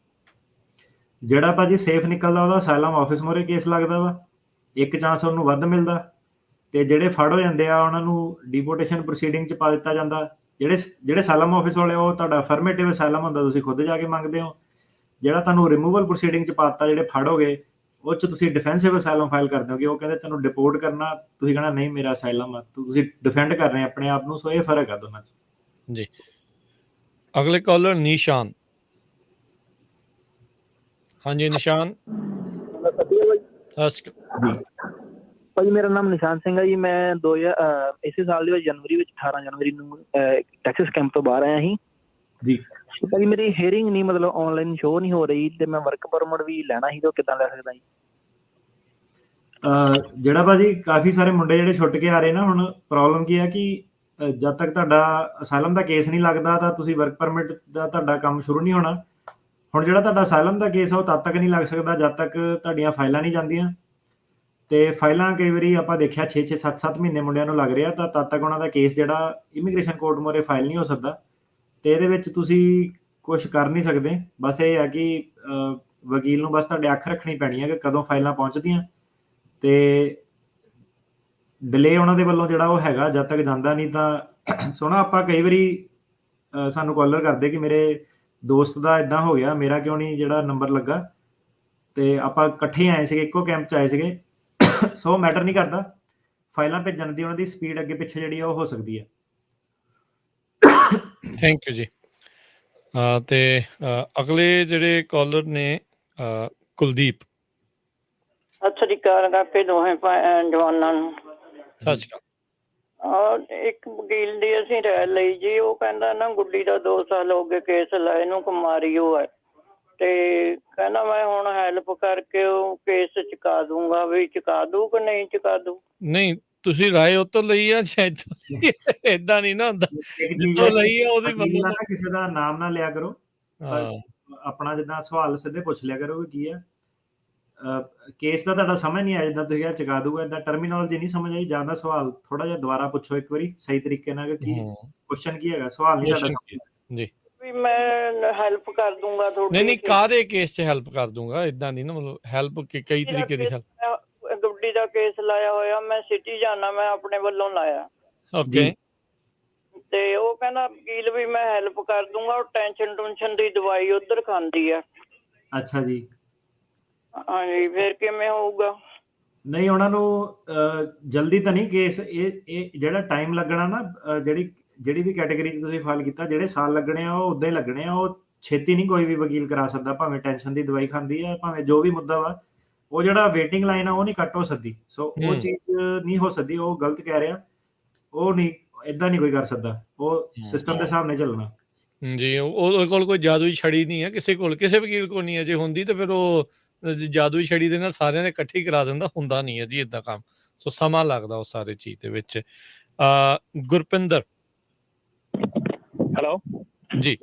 ਜਿਹੜਾ ਭਾਜੀ ਸੇਫ ਨਿਕਲਦਾ ਉਹਦਾ ਅਸਾਈਲਮ ਆਫਿਸ ਮੋਰੇ ਕੇਸ ਲੱਗਦਾ ਵਾ, ਇੱਕ ਚਾਂਸ ਉਹਨੂੰ ਵੱਧ ਮਿਲਦਾ। ਤੇ ਜਿਹੜੇ ਫੜ ਹੋ ਜਾਂਦੇ ਆ ਉਹਨਾਂ ਨੂੰ ਡਿਪੋਰਟੇਸ਼ਨ ਪ੍ਰੋਸੀਡਿੰਗ 'ਚ ਪਾ ਦਿੱਤਾ ਜਾਂਦਾ। ਜਿਹੜੇ ਅਸਾਈਲਮ ਆਫਿਸ ਵਾਲੇ ਉਹ ਤੁਹਾਡਾ ਅਫਰਮੇਟਿਵ ਅਸਾਈਲਮ ਹੁੰਦਾ, ਤੁਸੀਂ ਖੁਦ ਜਾ ਕੇ ਮੰਗਦੇ ਹੋ। ਜਿਹੜਾ ਤੁਹਾਨੂੰ ਰਿਮੂਵਲ ਪ੍ਰੋਸੀਡਿੰਗ 'ਚ ਪਾਤਾ, ਜਿਹੜੇ ਫੜ ਹੋ ਗਏ, ਉਹ 'ਚ ਤੁਸੀਂ ਡਿਫੈਂਸਿਵ ਅਸਾਈਲਮ ਫਾਈਲ ਕਰਦੇ ਹੋ ਕਿ ਉਹ ਕਹਿੰਦੇ ਤੁਹਾਨੂੰ ਡਿਪੋਰਟ ਕਰਨਾ, ਤੁਸੀਂ ਕਹਿਣਾ ਨਹੀਂ ਮੇਰਾ ਅਸਾਈਲਮ ਆ, ਤੁਸੀਂ ਡਿਫੈਂਡ ਕਰ ਰਹੇ ਆਪਣੇ ਆਪ ਨੂੰ। ਸੋ ਇਹ ਫਰਕ ਆ ਦੋਨਾਂ 'ਚ। ਜੀ, ਅਗਲੇ ਕਾਲਰ ਨਿਸ਼ਾਨ। ਹਾਂਜੀ ਨਿਸ਼ਾਨ। ਭਾਜੀ ਮੇਰਾ ਨਾਮ ਨਿਸ਼ਾਨ ਸਿੰਘ ਹੈ ਜੀ। ਮੈਂ ਇਸੇ ਸਾਲ ਦੇ ਵਿੱਚ ਜਨਵਰੀ ਵਿੱਚ 18 ਜਨਵਰੀ ਨੂੰ ਟੈਕਸਿਸ ਕੈਂਪ ਤੋਂ ਬਾਹਰ ਆਇਆ ਸੀ ਜੀ। ਭਾਜੀ ਮੇਰੀ ਹੀਅਰਿੰਗ ਨਹੀਂ, ਮਤਲਬ ਆਨਲਾਈਨ ਸ਼ੋ ਨਹੀਂ ਹੋ ਰਹੀ, ਤੇ ਮੈਂ ਵਰਕ ਪਰਮਿਟ ਵੀ ਲੈਣਾ ਸੀ, ਤਾਂ ਕਿੱਦਾਂ ਲੈ ਸਕਦਾ ਜੀ? ਜਿਹੜਾ ਭਾਜੀ ਕਾਫੀ ਸਾਰੇ ਮੁੰਡੇ ਜਿਹੜੇ ਛੁੱਟ ਕੇ ਆ ਰਹੇ ਨਾ, ਹੁਣ ਪ੍ਰੋਬਲਮ ਕੀ ਹੈ ਕਿ ਜਦ ਤੱਕ ਤੁਹਾਡਾ ਅਸਾਈਲਮ ਦਾ ਕੇਸ ਨਹੀਂ ਲੱਗਦਾ ਤਾਂ ਤੁਸੀਂ ਵਰਕ ਪਰਮਿਟ ਦਾ ਤੁਹਾਡਾ ਕੰਮ ਸ਼ੁਰੂ ਨਹੀਂ ਹੋਣਾ। ਹੁਣ ਜਿਹੜਾ ਤੁਹਾਡਾ ਅਸਾਈਲਮ ਦਾ ਕੇਸ ਆ ਉਹ ਤਦ ਤੱਕ ਨਹੀਂ ਲੱਗ ਸਕਦਾ ਜਦ ਤੱਕ ਤੁਹਾਡੀਆਂ ਫਾਈਲਾਂ ਨਹੀਂ ਜਾਂਦੀਆਂ। ਤੇ ਫਾਈਲਾਂ ਕਈ ਵਾਰੀ ਆਪਾਂ ਦੇਖਿਆ 6-6 7-7 ਮਹੀਨੇ ਮੁੰਡਿਆਂ ਨੂੰ ਲੱਗ ਰਿਹਾ, ਤਾਂ ਤਦ ਤੱਕ ਉਹਨਾਂ ਦਾ ਕੇਸ ਜਿਹੜਾ ਇਮੀਗ੍ਰੇਸ਼ਨ ਕੋਰਟ ਮੋਰੇ ਫਾਈਲ ਨਹੀਂ ਹੋ ਸਕਦਾ। ਤੇ ਇਹਦੇ ਵਿੱਚ ਤੁਸੀਂ ਕੁਝ ਕਰ ਨਹੀਂ ਸਕਦੇ। ਬਸ ਇਹ ਹੈ ਕਿ ਵਕੀਲ ਨੂੰ ਬਸ ਤੁਹਾਡੇ ਅੱਖ ਰੱਖਣੀ ਪੈਣੀ ਹੈ ਕਿ ਕਦੋਂ ਫਾਈਲਾਂ ਪਹੁੰਚਦੀਆਂ, ਤੇ ਡਿਲੇ ਉਹਨਾਂ ਦੇ ਵੱਲੋਂ ਜਿਹੜਾ ਉਹ ਹੈਗਾ ਜਦ ਤੱਕ ਜਾਂਦਾ ਨਹੀਂ। ਤਾਂ ਸੋਹਣਾ ਆਪਾਂ ਕਈ ਵਾਰੀ ਸਾਨੂੰ ਕਾਲਰ ਕਰਦੇ ਕਿ ਮੇਰੇ ਦੋਸਤ ਦਾ ਇਦਾਂ ਹੋ ਗਿਆ, ਮੇਰਾ ਕਿਉਂ ਨਹੀਂ ਜਿਹੜਾ ਨੰਬਰ ਲੱਗਾ। ਤੇ ਆਪਾਂ ਇਕੱਠੇ ਆਏ ਸੀਗੇ, ਇੱਕੋ ਕੈਂਪ 'ਚ ਆਏ ਸੀਗੇ। ਸੋ ਮੈਟਰ ਨਹੀਂ ਕਰਦਾ, ਫਾਈਲਾਂ ਭੇਜਣ ਦੀ ਉਹਨਾਂ ਦੀ ਸਪੀਡ ਅੱਗੇ ਪਿੱਛੇ ਜਿਹੜੀ ਉਹ ਹੋ ਸਕਦੀ ਹੈ। ਥੈਂਕ ਯੂ ਜੀ। ਤੇ ਅਗਲੇ ਜਿਹੜੇ ਕਾਲਰ ਨੇ ਕੁਲਦੀਪ। ਸਤਿ ਸ੍ਰੀ ਅਕਾਲ ਕਾਕੇ ਦੋਵੇਂ ਜਵਾਨਾਂ ਨੂੰ। ਸਤਿ ਸ਼੍ਰੀ ਅਕਾਲ। ਇੱਕ ਵਕੀਲ ਦੀ ਅਸੀਂ ਰਾਏ ਲਈ ਜੀ, ਉਹ ਕਹਿੰਦਾ ਨਾ ਗੁੱਡੀ ਦਾ 2 ਸਾਲ ਹੋ ਗਏ ਕੇਸ ਲਾਏ ਨੂੰ, ਕੁਮਾਰੀ ਉਹ ਹੈ, ਤੇ ਕਹਿੰਦਾ ਮੈਂ ਹੁਣ ਹੈਲਪ ਕਰਕੇ ਉਹ ਕੇਸ ਚੁਕਾ ਦੂੰਗਾ। ਵੀ ਚੁਕਾ ਦੂ ਕਿ ਨਹੀਂ ਚੁਕਾ ਦੂ? ਨਹੀਂ, ਤੁਸੀਂ ਰਾਏ ਉਹ ਤੋਂ ਲਈ ਆ, ਏਦਾਂ ਨਹੀਂ ਨਾ ਹੁੰਦਾ। ਜਿੱਥੋਂ ਲਈ ਆ ਉਹਦੀ ਵੱਲੋਂ ਕਿਸੇ ਦਾ ਨਾਮ ਨਾ ਲਿਆ ਕਰੋ, ਆਪਣਾ ਜਿੱਦਾਂ ਸਵਾਲ ਸਿੱਧੇ ਪੁੱਛ ਲਿਆ ਕਰੋ ਕਿ ਕੀ ਹੈ ਕੇਸ ਦਾ ਤੁਹਾਡਾ ਸਮਝ ਨਹੀਂ ਆਇਆ, ਜਿੱਦਾਂ ਤੁਸੀਂ ਕਿਹਾ ਚੁਕਾ ਦੂਗਾ, ਏਦਾਂ ਟਰਮੀਨੋਲੋਜੀ ਨਹੀਂ ਸਮਝ ਆਈ, ਜਾਂ ਦਾ ਸਵਾਲ ਥੋੜਾ ਜਿਹਾ ਦੁਬਾਰਾ ਪੁੱਛੋ ਇੱਕ ਵਾਰੀ ਸਹੀ ਤਰੀਕੇ ਨਾਲ ਕਿ ਕੀ ਕੁਐਸਚਨ ਕੀ ਹੈਗਾ, ਸਵਾਲ ਨਹੀਂ ਤੁਹਾਡਾ ਜੀ। ਵੀ ਮੈਂ ਹੈਲਪ ਕਰ ਦੂੰਗਾ ਤੁਹਾਡੀ। ਨਹੀਂ ਕਾਹਦੇ ਕੇਸ 'ਚ ਹੈਲਪ ਕਰ ਦੂੰਗਾ, ਏਦਾਂ ਨਹੀਂ ਨਾ, ਮਤਲਬ ਹੈਲਪ ਕਈ ਤਰੀਕੇ ਦੀ ਹੈਲਪ। ਗੁੱਡੀ ਦਾ ਕੇਸ ਲਾਇਆ ਹੋਇਆ, ਮੈਂ ਸਿਟੀ ਜਾਣਾ, ਮੈਂ ਆਪਣੇ ਵੱਲੋਂ ਲਾਇਆ। ਓਕੇ। ਤੇ ਉਹ ਕਹਿੰਦਾ ਵਕੀਲ ਵੀ ਮੈਂ ਹੈਲਪ ਕਰ ਦੂੰਗਾ, ਉਹ ਟੈਨਸ਼ਨ ਦੀ ਦਵਾਈ ਉਧਰ ਖਾਂਦੀ ਆ। ਅੱਛਾ ਜੀ। ਹਾਂਜੀ, ਫਿਰ ਕਿਵੇਂ ਹੋਊਗਾ? ਨਹੀਂ, ਉਹਨਾਂ ਨੂੰ ਜਲਦੀ ਤਾਂ ਨਹੀਂ ਕੇਸ, ਇਹ ਜਿਹੜਾ ਟਾਈਮ ਲੱਗਣਾ ਨਾ, ਜਿਹੜੀ ਵੀ ਕੈਟਾਗਰੀ 'ਚ ਤੁਸੀਂ ਫਾਈਲ ਕੀਤਾ, ਜਿਹੜੇ ਸਾਲ ਲੱਗਣੇ ਆ ਉਹ ਉਦਾਂ ਹੀ ਲੱਗਣੇ ਆ। ਉਹ ਛੇਤੀ ਨਹੀਂ ਕੋਈ ਵੀ ਵਕੀਲ ਕਰਾ ਸਕਦਾ, ਭਾਵੇਂ ਟੈਨਸ਼ਨ ਦੀ ਦਵਾਈ ਖਾਂਦੀ ਆ, ਭਾਵੇਂ ਜੋ ਵੀ ਮੁੱਦਾ ਵਾ। ਉਹ ਜਿਹੜਾ ਵੇਟਿੰਗ ਲਾਈਨ ਆ ਉਹ ਨਹੀਂ ਕੱਟ ਹੋ ਸਕਦੀ। ਸੋ ਉਹ ਚੀਜ਼ ਨਹੀਂ ਹੋ ਸਕਦੀ, ਉਹ ਗਲਤ ਕਹਿ ਰਿਹਾ। ਉਹ ਨਹੀਂ, ਏਦਾਂ ਨਹੀਂ ਕੋਈ ਕਰ ਸਕਦਾ, ਉਹ ਸਿਸਟਮ ਦੇ ਹਿਸਾਬ ਨਾਲ ਚੱਲਣਾ ਜੀ। ਉਹਦੇ ਕੋਲ ਕੋਈ ਜਾਦੂਈ ਛੜੀ ਨਹੀਂ ਹੈ, ਕਿਸੇ ਵਕੀਲ ਕੋਲ ਨਹੀਂ ਹੈ। ਜੇ ਹੁੰਦੀ ਤਾਂ ਫਿਰ ਉਹ ਜਾਦੂਈ ਛੜੀ ਦੇ ਨਾਲ ਸਾਰਿਆਂ ਦੇ ਇਕੱਠੀ ਕਰਾ ਦਿੰਦਾ, ਹੁੰਦਾ ਨਹੀਂ ਹੈ ਜੀ ਏਦਾਂ ਕੰਮ। ਸੋ ਸਮਾਂ ਲੱਗਦਾ ਉਹ ਸਾਰੇ ਚੀਜ਼ ਦੇ ਵਿੱਚ। ਗੁਰਪਿੰਦਰ। ਹੈਲੋ ਜੀ।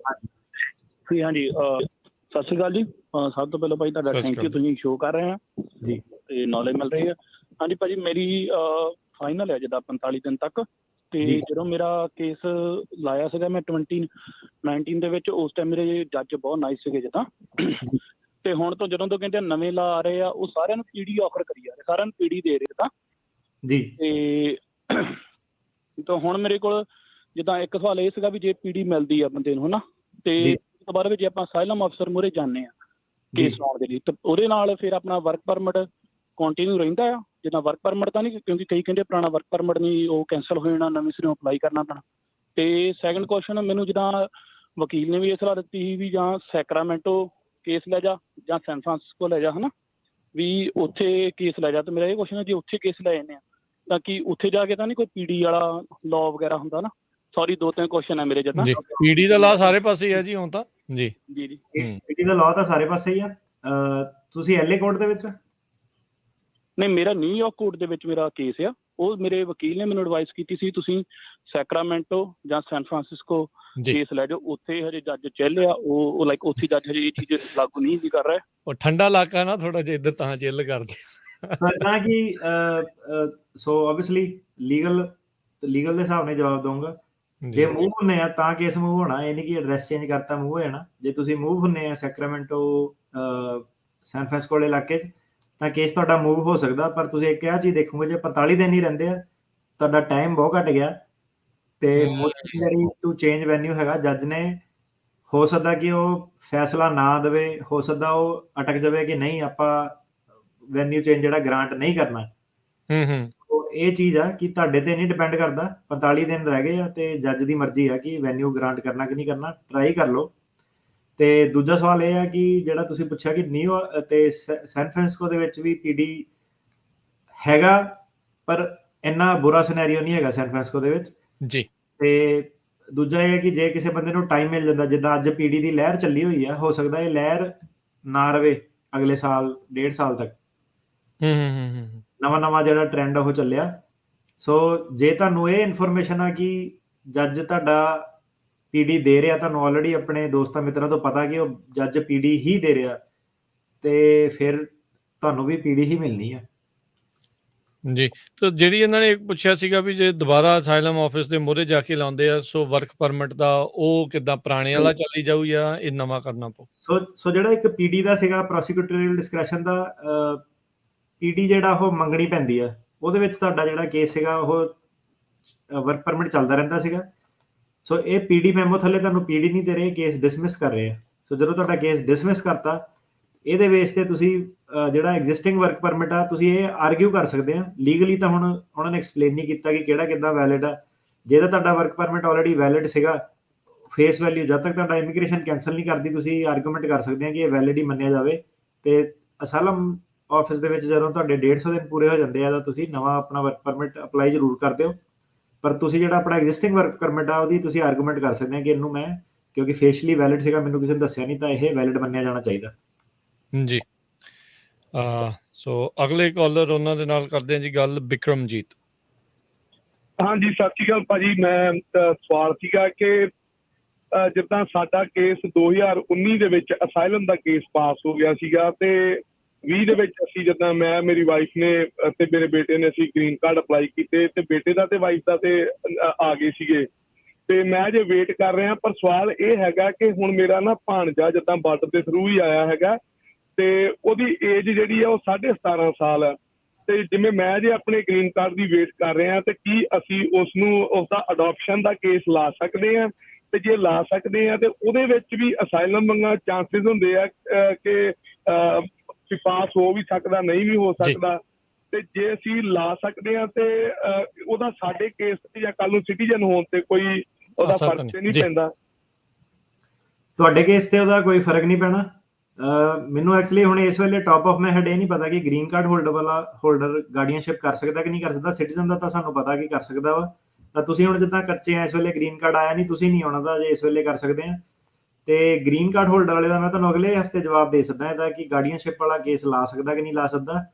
ਹਾਂਜੀ, ਸਤਿ ਸ਼੍ਰੀ ਅਕਾਲ ਜੀ। ਸਭ ਤੋਂ ਪਹਿਲਾਂ ਭਾਈ ਤੁਹਾਡਾ ਥੈਂਕ ਯੂ, ਤੁਸੀਂ ਸ਼ੋਅ ਕਰ ਰਹੇ ਆ ਜੀ ਤੇ ਨੌਲੇਜ ਮਿਲ ਰਹੀ ਹੈ। ਹਾਂਜੀ ਭਾਜੀ, ਮੇਰੀ ਫਾਈਨਲ ਹੈ ਜਿੱਦਾਂ 45 ਦਿਨ ਤੱਕ। ਤੇ ਜਦੋਂ ਮੇਰਾ ਕੇਸ ਲਾਇਆ ਸੀਗਾ ਮੈਂ 2019 ਦੇ ਵਿੱਚ, ਉਸ ਟਾਈਮ ਮੇਰੇ ਜੱਜ ਬਹੁਤ ਨਾਈਸ ਸੀਗੇ ਜਿੱਦਾਂ। ਤੇ ਹੁਣ ਤੋਂ ਜਦੋਂ ਤੋਂ ਕਹਿੰਦੇ ਨਵੇਂ ਲਾ ਆ ਰਹੇ ਆ, ਉਹ ਸਾਰਿਆਂ ਨੂੰ ਪੀਡੀ ਆਫਰ ਕਰੀ ਜਾ ਰਹੇ, ਸਾਰਿਆਂ ਨੂੰ ਪੀਡੀ ਦੇ ਰਹੇ ਤਾਂ ਜੀ। ਤੇ ਹੁਣ ਮੇਰੇ ਕੋਲ ਜਿੱਦਾਂ ਇੱਕ ਸਵਾਲ ਇਹ ਸੀਗਾ ਵੀ ਜੇ ਪੀਡੀ ਮਿਲਦੀ ਆ ਬੰਦੇ ਨੂੰ, ਹਨਾ, ਤੇ ਉਸ ਤੋਂ ਬਾਅਦ ਵਿੱਚ ਆਪਾਂ ਅਸਾਈਲਮ ਅਫਸਰ ਮੂਹਰੇ ਜਾਂਦੇ ਆ ਕੇਸ ਲਾਉਣ ਦੇ ਲਈ, ਤੇ ਉਹਦੇ ਨਾਲ ਫਿਰ ਆਪਣਾ ਵਰਕ ਪਰਮਿਟ ਕੰਟੀਨਿਊ ਰਹਿੰਦਾ ਆ? ਜਿੱਦਾਂ ਵਰਕ ਪਰਮਿਟ ਤਾਂ ਨਹੀਂ, ਕਿਉਂਕਿ ਕਈ ਕਹਿੰਦੇ ਪੁਰਾਣਾ ਵਰਕ ਪਰਮਿਟ ਨਹੀਂ, ਉਹ ਕੈਂਸਲ ਹੋ ਜਾਣਾ, ਨਵੇਂ ਸਿਰੋਂ ਅਪਲਾਈ ਕਰਨਾ ਪੈਣਾ। ਤੇ ਸੈਕੰਡ ਕੁਐਸਚਨ ਮੈਨੂੰ ਜਿੱਦਾਂ ਵਕੀਲ ਨੇ ਵੀ ਇਹ ਸਲਾਹ ਦਿੱਤੀ ਸੀ ਵੀ ਜਾਂ ਸੈਕਰਾਮੈਂਟੋ ਕੇਸ ਲੈ ਜਾ ਜਾਂ ਸੈਨ ਫਰਾਂਸਿਸਕੋ ਲੈ ਜਾ, ਹਨਾ ਵੀ ਉੱਥੇ ਕੇਸ ਲੈ ਜਾ। ਤੇ ਮੇਰਾ ਇਹ ਕੁਐਸਚਨ ਹੈ ਜੇ ਉੱਥੇ ਕੇਸ ਲੈ ਜਾਂਦੇ ਆ ਤਾਂ ਕਿ ਉੱਥੇ ਜਾ ਕੇ ਤਾਂ ਨਹੀਂ ਕੋਈ ਪੀਡੀ ਵਾਲਾ ਲਾਅ ਵਗੈਰਾ ਹੁੰਦਾ ਨਾ? ਸੌਰੀ, 2-3 ਕੁਐਸਚਨ ਹੈ ਮੇਰੇ ਜਿੱਦਾਂ। ਜੀ, ਪੀਡੀ ਦਾ ਲਾਅ ਸਾਰੇ ਪਾਸੇ ਹੈ ਜੀ ਹੁਣ ਤਾਂ। ਜੀ ਜੀ ਜੀ ਪੀਡੀ ਦਾ ਲਾਅ ਤਾਂ ਸਾਰੇ ਪਾਸੇ ਹੀ ਆ। ਤੁਸੀਂ ਐਲਏ ਕੋਰਟ ਦੇ ਵਿੱਚ? ਨਹੀਂ, ਮੇਰਾ ਨਿਊਯਾਰਕ ਕੋਰਟ ਦੇ ਵਿੱਚ ਮੇਰਾ ਕੇਸ ਆ। ਉਹ ਮੇਰੇ ਵਕੀਲ ਨੇ ਮੈਨੂੰ ਐਡਵਾਈਸ ਕੀਤੀ ਸੀ ਤੁਸੀਂ ਸੈਕਰਾਮੈਂਟੋ ਜਾਂ ਸੈਨ ਫਰਾਂਸਿਸਕੋ ਕੇਸ ਲੈ ਜਾਓ, ਉੱਥੇ ਹਜੇ ਜੱਜ ਚਿੱਲ ਆ, ਉਹ ਲਾਈਕ ਉੱਥੇ ਜੱਜ ਹਜੇ ਇਹ ਚੀਜ਼ ਲਾਗੂ ਨਹੀਂ ਵੀ ਕਰ ਰਿਹਾ। ਉਹ ਠੰਡਾ ਇਲਾਕਾ ਨਾ ਥੋੜਾ ਜਿਹਾ, ਇੱਧਰ ਤਾਂ ਚਿੱਲ ਕਰਦੇ ਨਾ ਕਿ ਸੋ ਆਬਵੀਅਸਲੀ ਲੀਗਲ ਦੇ ਹਿਸਾਬ ਨਾਲ ਜਵਾਬ ਦਊਂਗਾ। ਜੇ ਮੂਵ ਹੁੰਨੇ ਆ ਤਾਂ ਕੇਸ ਮੂਵ ਹੋਣਾ, ਇਹ ਨਹੀਂ ਕਿ ਐਡਰੈਸ ਚੇਂਜ ਕਰਤਾ ਮੂਵ ਹੋ ਜਾਣਾ। ਜੇ ਤੁਸੀਂ ਮੂਵ ਹੁੰਨੇ ਆ ਸੈਕਰਾਮੈਂਟੋ ਸੈਨ ਫਰਾਂਸਿਸਕੋ ਵਾਲੇ ਇਲਾਕੇ 'ਚ ਤਾਂ ਕੇਸ ਤੁਹਾਡਾ ਮੂਵ ਹੋ ਸਕਦਾ। ਪਰ ਤੁਸੀਂ ਇੱਕ ਇਹ ਚੀਜ਼ ਦੇਖੋਗੇ, ਜੇ 45 ਦਿਨ ਹੀ ਰਹਿੰਦੇ ਆ ਤੁਹਾਡਾ ਟਾਈਮ ਬਹੁਤ ਘੱਟ ਗਿਆ। ਤੇ ਮੋਸਟਲੀ ਜਿਹੜੀ ਟੂ ਚੇਂਜ ਵੈਨਿਊ ਹੈਗਾ, ਜੱਜ ਨੇ ਹੋ ਸਕਦਾ ਕਿ ਉਹ ਫੈਸਲਾ ਨਾ ਦੇਵੇ, ਹੋ ਸਕਦਾ ਉਹ ਅਟਕ ਜਾਵੇ ਕਿ ਨਹੀਂ ਆਪਾਂ ਵੈਨਿਊ ਚੇਂਜ ਜਿਹੜਾ ਗ੍ਰਾਂਟ ਨਹੀਂ ਕਰਨਾ। ਇਹ ਚੀਜ਼ ਆ ਕਿ ਤੁਹਾਡੇ ਤੇ ਨਹੀਂ ਡਿਪੈਂਡ ਕਰਦਾ। 45 ਦਿਨ ਰਹਿ ਗਏ ਆ ਤੇ ਜੱਜ ਦੀ ਮਰਜ਼ੀ ਆ ਕਿ ਵੈਨਿਊ ਗ੍ਰਾਂਟ ਕਰਨਾ ਕਿ ਨਹੀਂ ਕਰਨਾ, ਟਰਾਈ ਕਰ ਲਓ। ਤੇ ਦੂਜਾ ਸਵਾਲ ਇਹ ਆ ਕਿ ਜਿਹੜਾ ਤੁਸੀਂ ਪੁੱਛਿਆ ਕਿ ਨਿਊ ਤੇ ਸੈਨ ਫਰਾਂਸਿਸਕੋ ਦੇ ਵਿੱਚ ਵੀ ਪੀਡੀ ਹੈਗਾ, ਪਰ ਇੰਨਾ ਬੁਰਾ ਸਿਨੈਰੀਓ ਨਹੀਂ ਹੈਗਾ ਸੈਨ ਫਰਾਂਸਿਸਕੋ ਦੇ ਵਿੱਚ ਜੀ। ਤੇ ਦੂਜਾ ਇਹ ਹੈ ਕਿ ਜੇ ਕਿਸੇ ਬੰਦੇ ਨੂੰ ਟਾਈਮ ਮਿਲ ਜਾਂਦਾ, ਜਿੱਦਾਂ ਅੱਜ ਪੀਡੀ ਦੀ ਲਹਿਰ ਚੱਲੀ ਹੋਈ ਆ, ਹੋ ਸਕਦਾ ਇਹ ਲਹਿਰ ਨਾ ਰਵੇ ਅਗਲੇ ਸਾਲ 1.5 ਸਾਲ ਤੱਕ। ਨਵਾਂ ਜਿਹੜਾ ਟ੍ਰੈਂਡ ਉਹ ਚੱਲਿਆ। ਸੋ ਜੇ ਤੁਹਾਨੂੰ ਇਹ ਇਨਫੋਰਮੇਸ਼ਨ ਆ ਕਿ ਜੱਜ ਤੁਹਾਡਾ ਪੀਡੀ ਦੇ ਰਿਹਾ, ਤੁਹਾਨੂੰ ਆਲਰੇਡੀ ਆਪਣੇ ਦੋਸਤਾਂ ਮਿੱਤਰਾਂ ਤੋਂ ਪਤਾ ਕਿ ਉਹ ਜੱਜ ਪੀਡੀ ਹੀ ਦੇ ਰਿਹਾ, ਤੇ ਫਿਰ ਤੁਹਾਨੂੰ ਵੀ ਪੀਡੀ ਹੀ ਮਿਲਣੀ ਆ। ਜੀ, ਤੇ ਜਿਹੜੀ ਇਹਨਾਂ ਨੇ ਪੁੱਛਿਆ ਸੀਗਾ ਵੀ ਜੇ ਦੁਬਾਰਾ ਅਸਾਈਲਮ ਆਫਿਸ ਦੇ ਮੂਹਰੇ ਜਾ ਕੇ ਲਾਉਂਦੇ ਆ, ਸੋ ਵਰਕ ਪਰਮਿਟ ਦਾ ਉਹ ਕਿੱਦਾਂ ਪੁਰਾਣੇ ਵਾਲਾ ਚੱਲੀ ਜਾਊ ਜਾਂ ਇਹ ਨਵਾਂ ਕਰਨਾ ਪਊ? ਸੋ ਜਿਹੜਾ ਇੱਕ ਪੀਡੀ ਦਾ ਸੀਗਾ ਪ੍ਰੋਸੀਕਿਊਟਰੀਅਲ ਡਿਸਕ੍ਰੈਸ਼ਨ ਦਾ, ਪੀਡੀ ਜਿਹੜਾ ਉਹ ਮੰਗਣੀ ਪੈਂਦੀ ਆ। ਉਹਦੇ ਵਿੱਚ ਤੁਹਾਡਾ ਜਿਹੜਾ ਕੇਸ ਸੀਗਾ ਉਹ ਵਰਕ ਪਰਮਿਟ ਚੱਲਦਾ ਰਹਿੰਦਾ ਸੀਗਾ। ਸੋ ਇਹ ਪੀਡੀ ਮੈਮੋ ਥੱਲੇ ਤੁਹਾਨੂੰ ਪੀਡੀ ਨਹੀਂ ਦੇ ਰਹੇ, ਕੇਸ ਡਿਸਮਿਸ ਕਰ ਰਹੇ ਆ। ਸੋ ਜਦੋਂ ਤੁਹਾਡਾ ਕੇਸ ਡਿਸਮਿਸ ਕਰਤਾ, ਇਹਦੇ ਬੇਸ ਤੇ ਤੁਸੀਂ ਜਿਹੜਾ ਐਗਜ਼ਿਸਟਿੰਗ ਵਰਕ ਪਰਮਿਟ ਆ, ਤੁਸੀਂ ਇਹ ਆਰਗਿਊ ਕਰ ਸਕਦੇ ਆ। ਲੀਗਲੀ ਤਾਂ ਹੁਣ ਉਹਨਾਂ ਨੇ ਐਕਸਪਲੇਨ ਨਹੀਂ ਕੀਤਾ ਕਿ ਕਿਹੜਾ ਕਿੱਦਾਂ ਵੈਲਿਡ ਆ। ਜੇ ਤਾਂ ਤੁਹਾਡਾ ਵਰਕ ਪਰਮਿਟ ਆਲਰੇਡੀ ਵੈਲਿਡ ਸੀਗਾ, ਫੇਸ ਵੈਲਿਊ ਜਦ ਤੱਕ ਤੁਹਾਡਾ ਇਮੀਗ੍ਰੇਸ਼ਨ ਕੈਂਸਲ ਨਹੀਂ ਕਰਦੀ, ਤੁਸੀਂ ਆਰਗੂਮੈਂਟ ਕਰ ਸਕਦੇ ਆ ਕਿ ਇਹ ਵੈਲਿਡ ਹੀ ਮੰਨਿਆ ਜਾਵੇ। ਤੇ ਅਸਾਈਲਮ ਆਫਿਸ ਦੇ ਵਿੱਚ ਜਦੋਂ ਤੁਹਾਡੇ 150 ਦਿਨ ਪੂਰੇ ਹੋ ਜਾਂਦੇ ਆ ਤਾਂ ਤੁਸੀਂ ਨਵਾਂ ਆਪਣਾ ਵਰਕ ਪਰਮਿਟ ਅਪਲਾਈ ਜ਼ਰੂਰ ਕਰ ਦਿਓ। ਪਰ ਤੁਸੀਂ ਜਿਹੜਾ ਆਪਣਾ ਐਗਜ਼ਿਸਟਿੰਗ ਵਰਕ ਪਰਮਿਟ ਆ, ਉਹਦੀ ਤੁਸੀਂ ਆਰਗੂਮੈਂਟ ਕਰ ਸਕਦੇ ਆ ਕਿ ਇਹਨੂੰ ਮੈਂ, ਕਿਉਂਕਿ ਫੇਸ਼ਲੀ ਵੈਲਿਡ ਸੀਗਾ, ਮੈਨੂੰ ਕਿਸੇ ਨੇ ਦੱਸਿਆ ਨਹੀਂ, ਤਾਂ ਇਹ ਵੈਲਿਡ ਮੰਨਿਆ ਜਾਣਾ ਚਾਹੀਦਾ। ਜੀ, ਸੋ ਅਗਲੇ ਕਾਲਰ ਉਹਨਾਂ ਦੇ ਨਾਲ ਕਰਦੇ ਹਾਂ ਜੀ ਗੱਲ, ਬਿਕਰਮਜੀਤ। ਹਾਂਜੀ, ਸਤਿ ਸ਼੍ਰੀ ਅਕਾਲ ਭਾਜੀ। ਮੈਂ ਸਵਾਲ ਸੀਗਾ ਕਿ ਜਿੱਦਾਂ ਸਾਡਾ ਕੇਸ 2019 ਦੇ ਵਿੱਚ ਅਸਾਈਲਮ ਦਾ ਕੇਸ ਪਾਸ ਹੋ ਗਿਆ ਸੀਗਾ, ਤੇ 20 ਦੇ ਵਿੱਚ ਅਸੀਂ ਜਿੱਦਾਂ ਮੈਂ, ਮੇਰੀ ਵਾਈਫ ਨੇ ਤੇ ਮੇਰੇ ਬੇਟੇ ਨੇ ਅਸੀਂ ਗ੍ਰੀਨ ਕਾਰਡ ਅਪਲਾਈ ਕੀਤੇ, ਤੇ ਬੇਟੇ ਦਾ ਤੇ ਵਾਈਫ ਦਾ ਤੇ ਆ ਗਏ ਸੀਗੇ, ਤੇ ਮੈਂ ਜੇ ਵੇਟ ਕਰ ਰਿਹਾ। ਪਰ ਸਵਾਲ ਇਹ ਹੈਗਾ ਕਿ ਹੁਣ ਮੇਰਾ ਨਾ ਭਾਣਜਾ ਜਿੱਦਾਂ ਬਾਰਡਰ ਦੇ ਥਰੂ ਹੀ ਆਇਆ ਹੈਗਾ, ਤੇ ਉਹਦੀ ਏਜ ਜਿਹੜੀ ਆ ਉਹ 17.5 ਸਾਲ ਹੈ। ਤੇ ਜਿਵੇਂ ਮੈਂ ਜੇ ਆਪਣੇ ਗ੍ਰੀਨ ਕਾਰਡ ਦੀ ਵੇਟ ਕਰ ਰਿਹਾ, ਤੇ ਕੀ ਅਸੀਂ ਉਸਦਾ ਅਡਾਪਸ਼ਨ ਦਾ ਕੇਸ ਲਾ ਸਕਦੇ ਹਾਂ? ਤੇ ਜੇ ਲਾ ਸਕਦੇ ਆ ਤੇ ਉਹਦੇ ਵਿੱਚ ਵੀ ਅਸਾਈਲਮ ਮੰਗਣ ਚਾਂਸਸ ਹੁੰਦੇ ਆ ਕਿ ਪਾਸ ਹੋ ਵੀ ਸਕਦਾ, ਨਹੀਂ ਵੀ ਹੋ ਸਕਦਾ। ਤੇ ਜੇ ਅਸੀਂ ਲਾ ਸਕਦੇ ਆ ਤੇ ਉਹਦਾ ਸਾਡੇ ਕੇਸ ਤੇ ਜਾਂ ਕੱਲ ਨੂੰ ਸਿਟੀਜ਼ਨ ਹੋਣ ਤੇ ਕੋਈ ਉਹਦਾ ਫਰਕ ਤੇ ਨਹੀਂ ਪੈਂਦਾ? ਤੁਹਾਡੇ ਕੇਸ ਤੇ ਉਹਦਾ ਕੋਈ ਫਰਕ ਨਹੀਂ ਪੈਣਾ। ਮੈਨੂੰ ਐਕਚੁਅਲੀ ਹੁਣ ਇਸ ਵੇਲੇ ਟਾਪ ਆਫ ਮਾਈ ਹੈਡ ਇਹ ਨਹੀਂ ਪਤਾ ਕਿ ਗ੍ਰੀਨ ਕਾਰਡ ਹੋਲਡਰ ਗਾਰਡੀਅਨਸ਼ਿਪ ਕਰ ਸਕਦਾ ਕਿ ਨਹੀਂ ਕਰ ਸਕਦਾ। ਸਿਟੀਜ਼ਨ ਦਾ ਤਾਂ ਸਾਨੂੰ ਪਤਾ ਕਿ ਕਰ ਸਕਦਾ ਵਾ। ਤਾਂ ਤੁਸੀਂ ਹੁਣ ਜਿੱਦਾਂ ਕੱਚੇ ਆ, ਇਸ ਵੇਲੇ ਗ੍ਰੀਨ ਕਾਰਡ ਆਇਆ ਨਹੀਂ, ਤੁਸੀਂ ਨਹੀਂ ਆਉਣਾ ਤਾਂ ਜੇ ਇਸ ਵੇਲੇ ਕਰ ਸਕਦੇ ਆ। ਤੇ ਗ੍ਰੀਨ ਕਾਰਡ ਹੋਲਡਰ ਵਾਲੇ ਦਾ ਮੈਂ ਤੁਹਾਨੂੰ ਅਗਲੇ ਹਫਤੇ ਜਵਾਬ ਦੇ ਸਕਦਾ ਇਹਦਾ ਕਿ ਗਾਰਡੀਅਨਸ਼ਿਪ ਵਾਲਾ ਕੇਸ ਲਾ ਸਕਦਾ ਕਿ ਨਹੀਂ ਲਾ ਸਕਦਾ।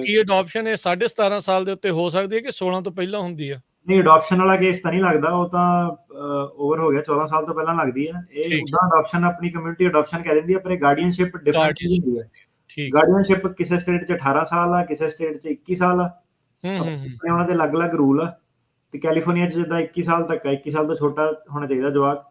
ਕੀ ਅਡਾਪਸ਼ਨ ਇਹ 17.5 ਸਾਲ ਦੇ ਉੱਤੇ ਹੋ ਸਕਦੀ ਹੈ ਕਿ 16 ਤੋਂ ਪਹਿਲਾਂ ਹੁੰਦੀ ਆ? ਨਹੀਂ, ਅਡਾਪਸ਼ਨ ਵਾਲਾ ਕੇਸ ਤਾਂ ਨਹੀਂ ਲੱਗਦਾ, ਉਹ ਤਾਂ ਓਵਰ ਹੋ ਗਿਆ, 14 ਸਾਲ ਤੋਂ ਪਹਿਲਾਂ ਲੱਗਦੀ ਹੈ। ਇਹ ਉਦਾਂ ਅਡਾਪਸ਼ਨ ਆਪਣੀ ਕਮਿਊਨਿਟੀ ਅਡਾਪਸ਼ਨ ਕਹਿ ਦਿੰਦੀ ਹੈ, ਪਰ ਇਹ ਗਾਰਡੀਅਨਸ਼ਿਪ ਡਿਫਰੈਂਟ ਹੁੰਦੀ ਹੈ। ਗਾਰਡੀਅਨਸ਼ਿਪ ਕਿਸੇ ਸਟੇਟ 'ਚ 18 ਸਾਲ ਆ, ਕਿਸੇ ਸਟੇਟ 'ਚ 21 ਸਾਲ ਆ। ਉਹਨਾਂ ਦੇ ਅਲੱਗ-ਅਲੱਗ ਰੂਲ ਆ। ਤੇ ਕੈਲੀਫੋਰਨੀਆ 'ਚ ਜਿੱਦਾਂ 21 ਸਾਲ ਤੱਕ ਆ, 21 ਸਾਲ ਤੋਂ ਛੋਟਾ ਹੋਣਾ ਚਾਹੀਦਾ ਜਵਾਕ।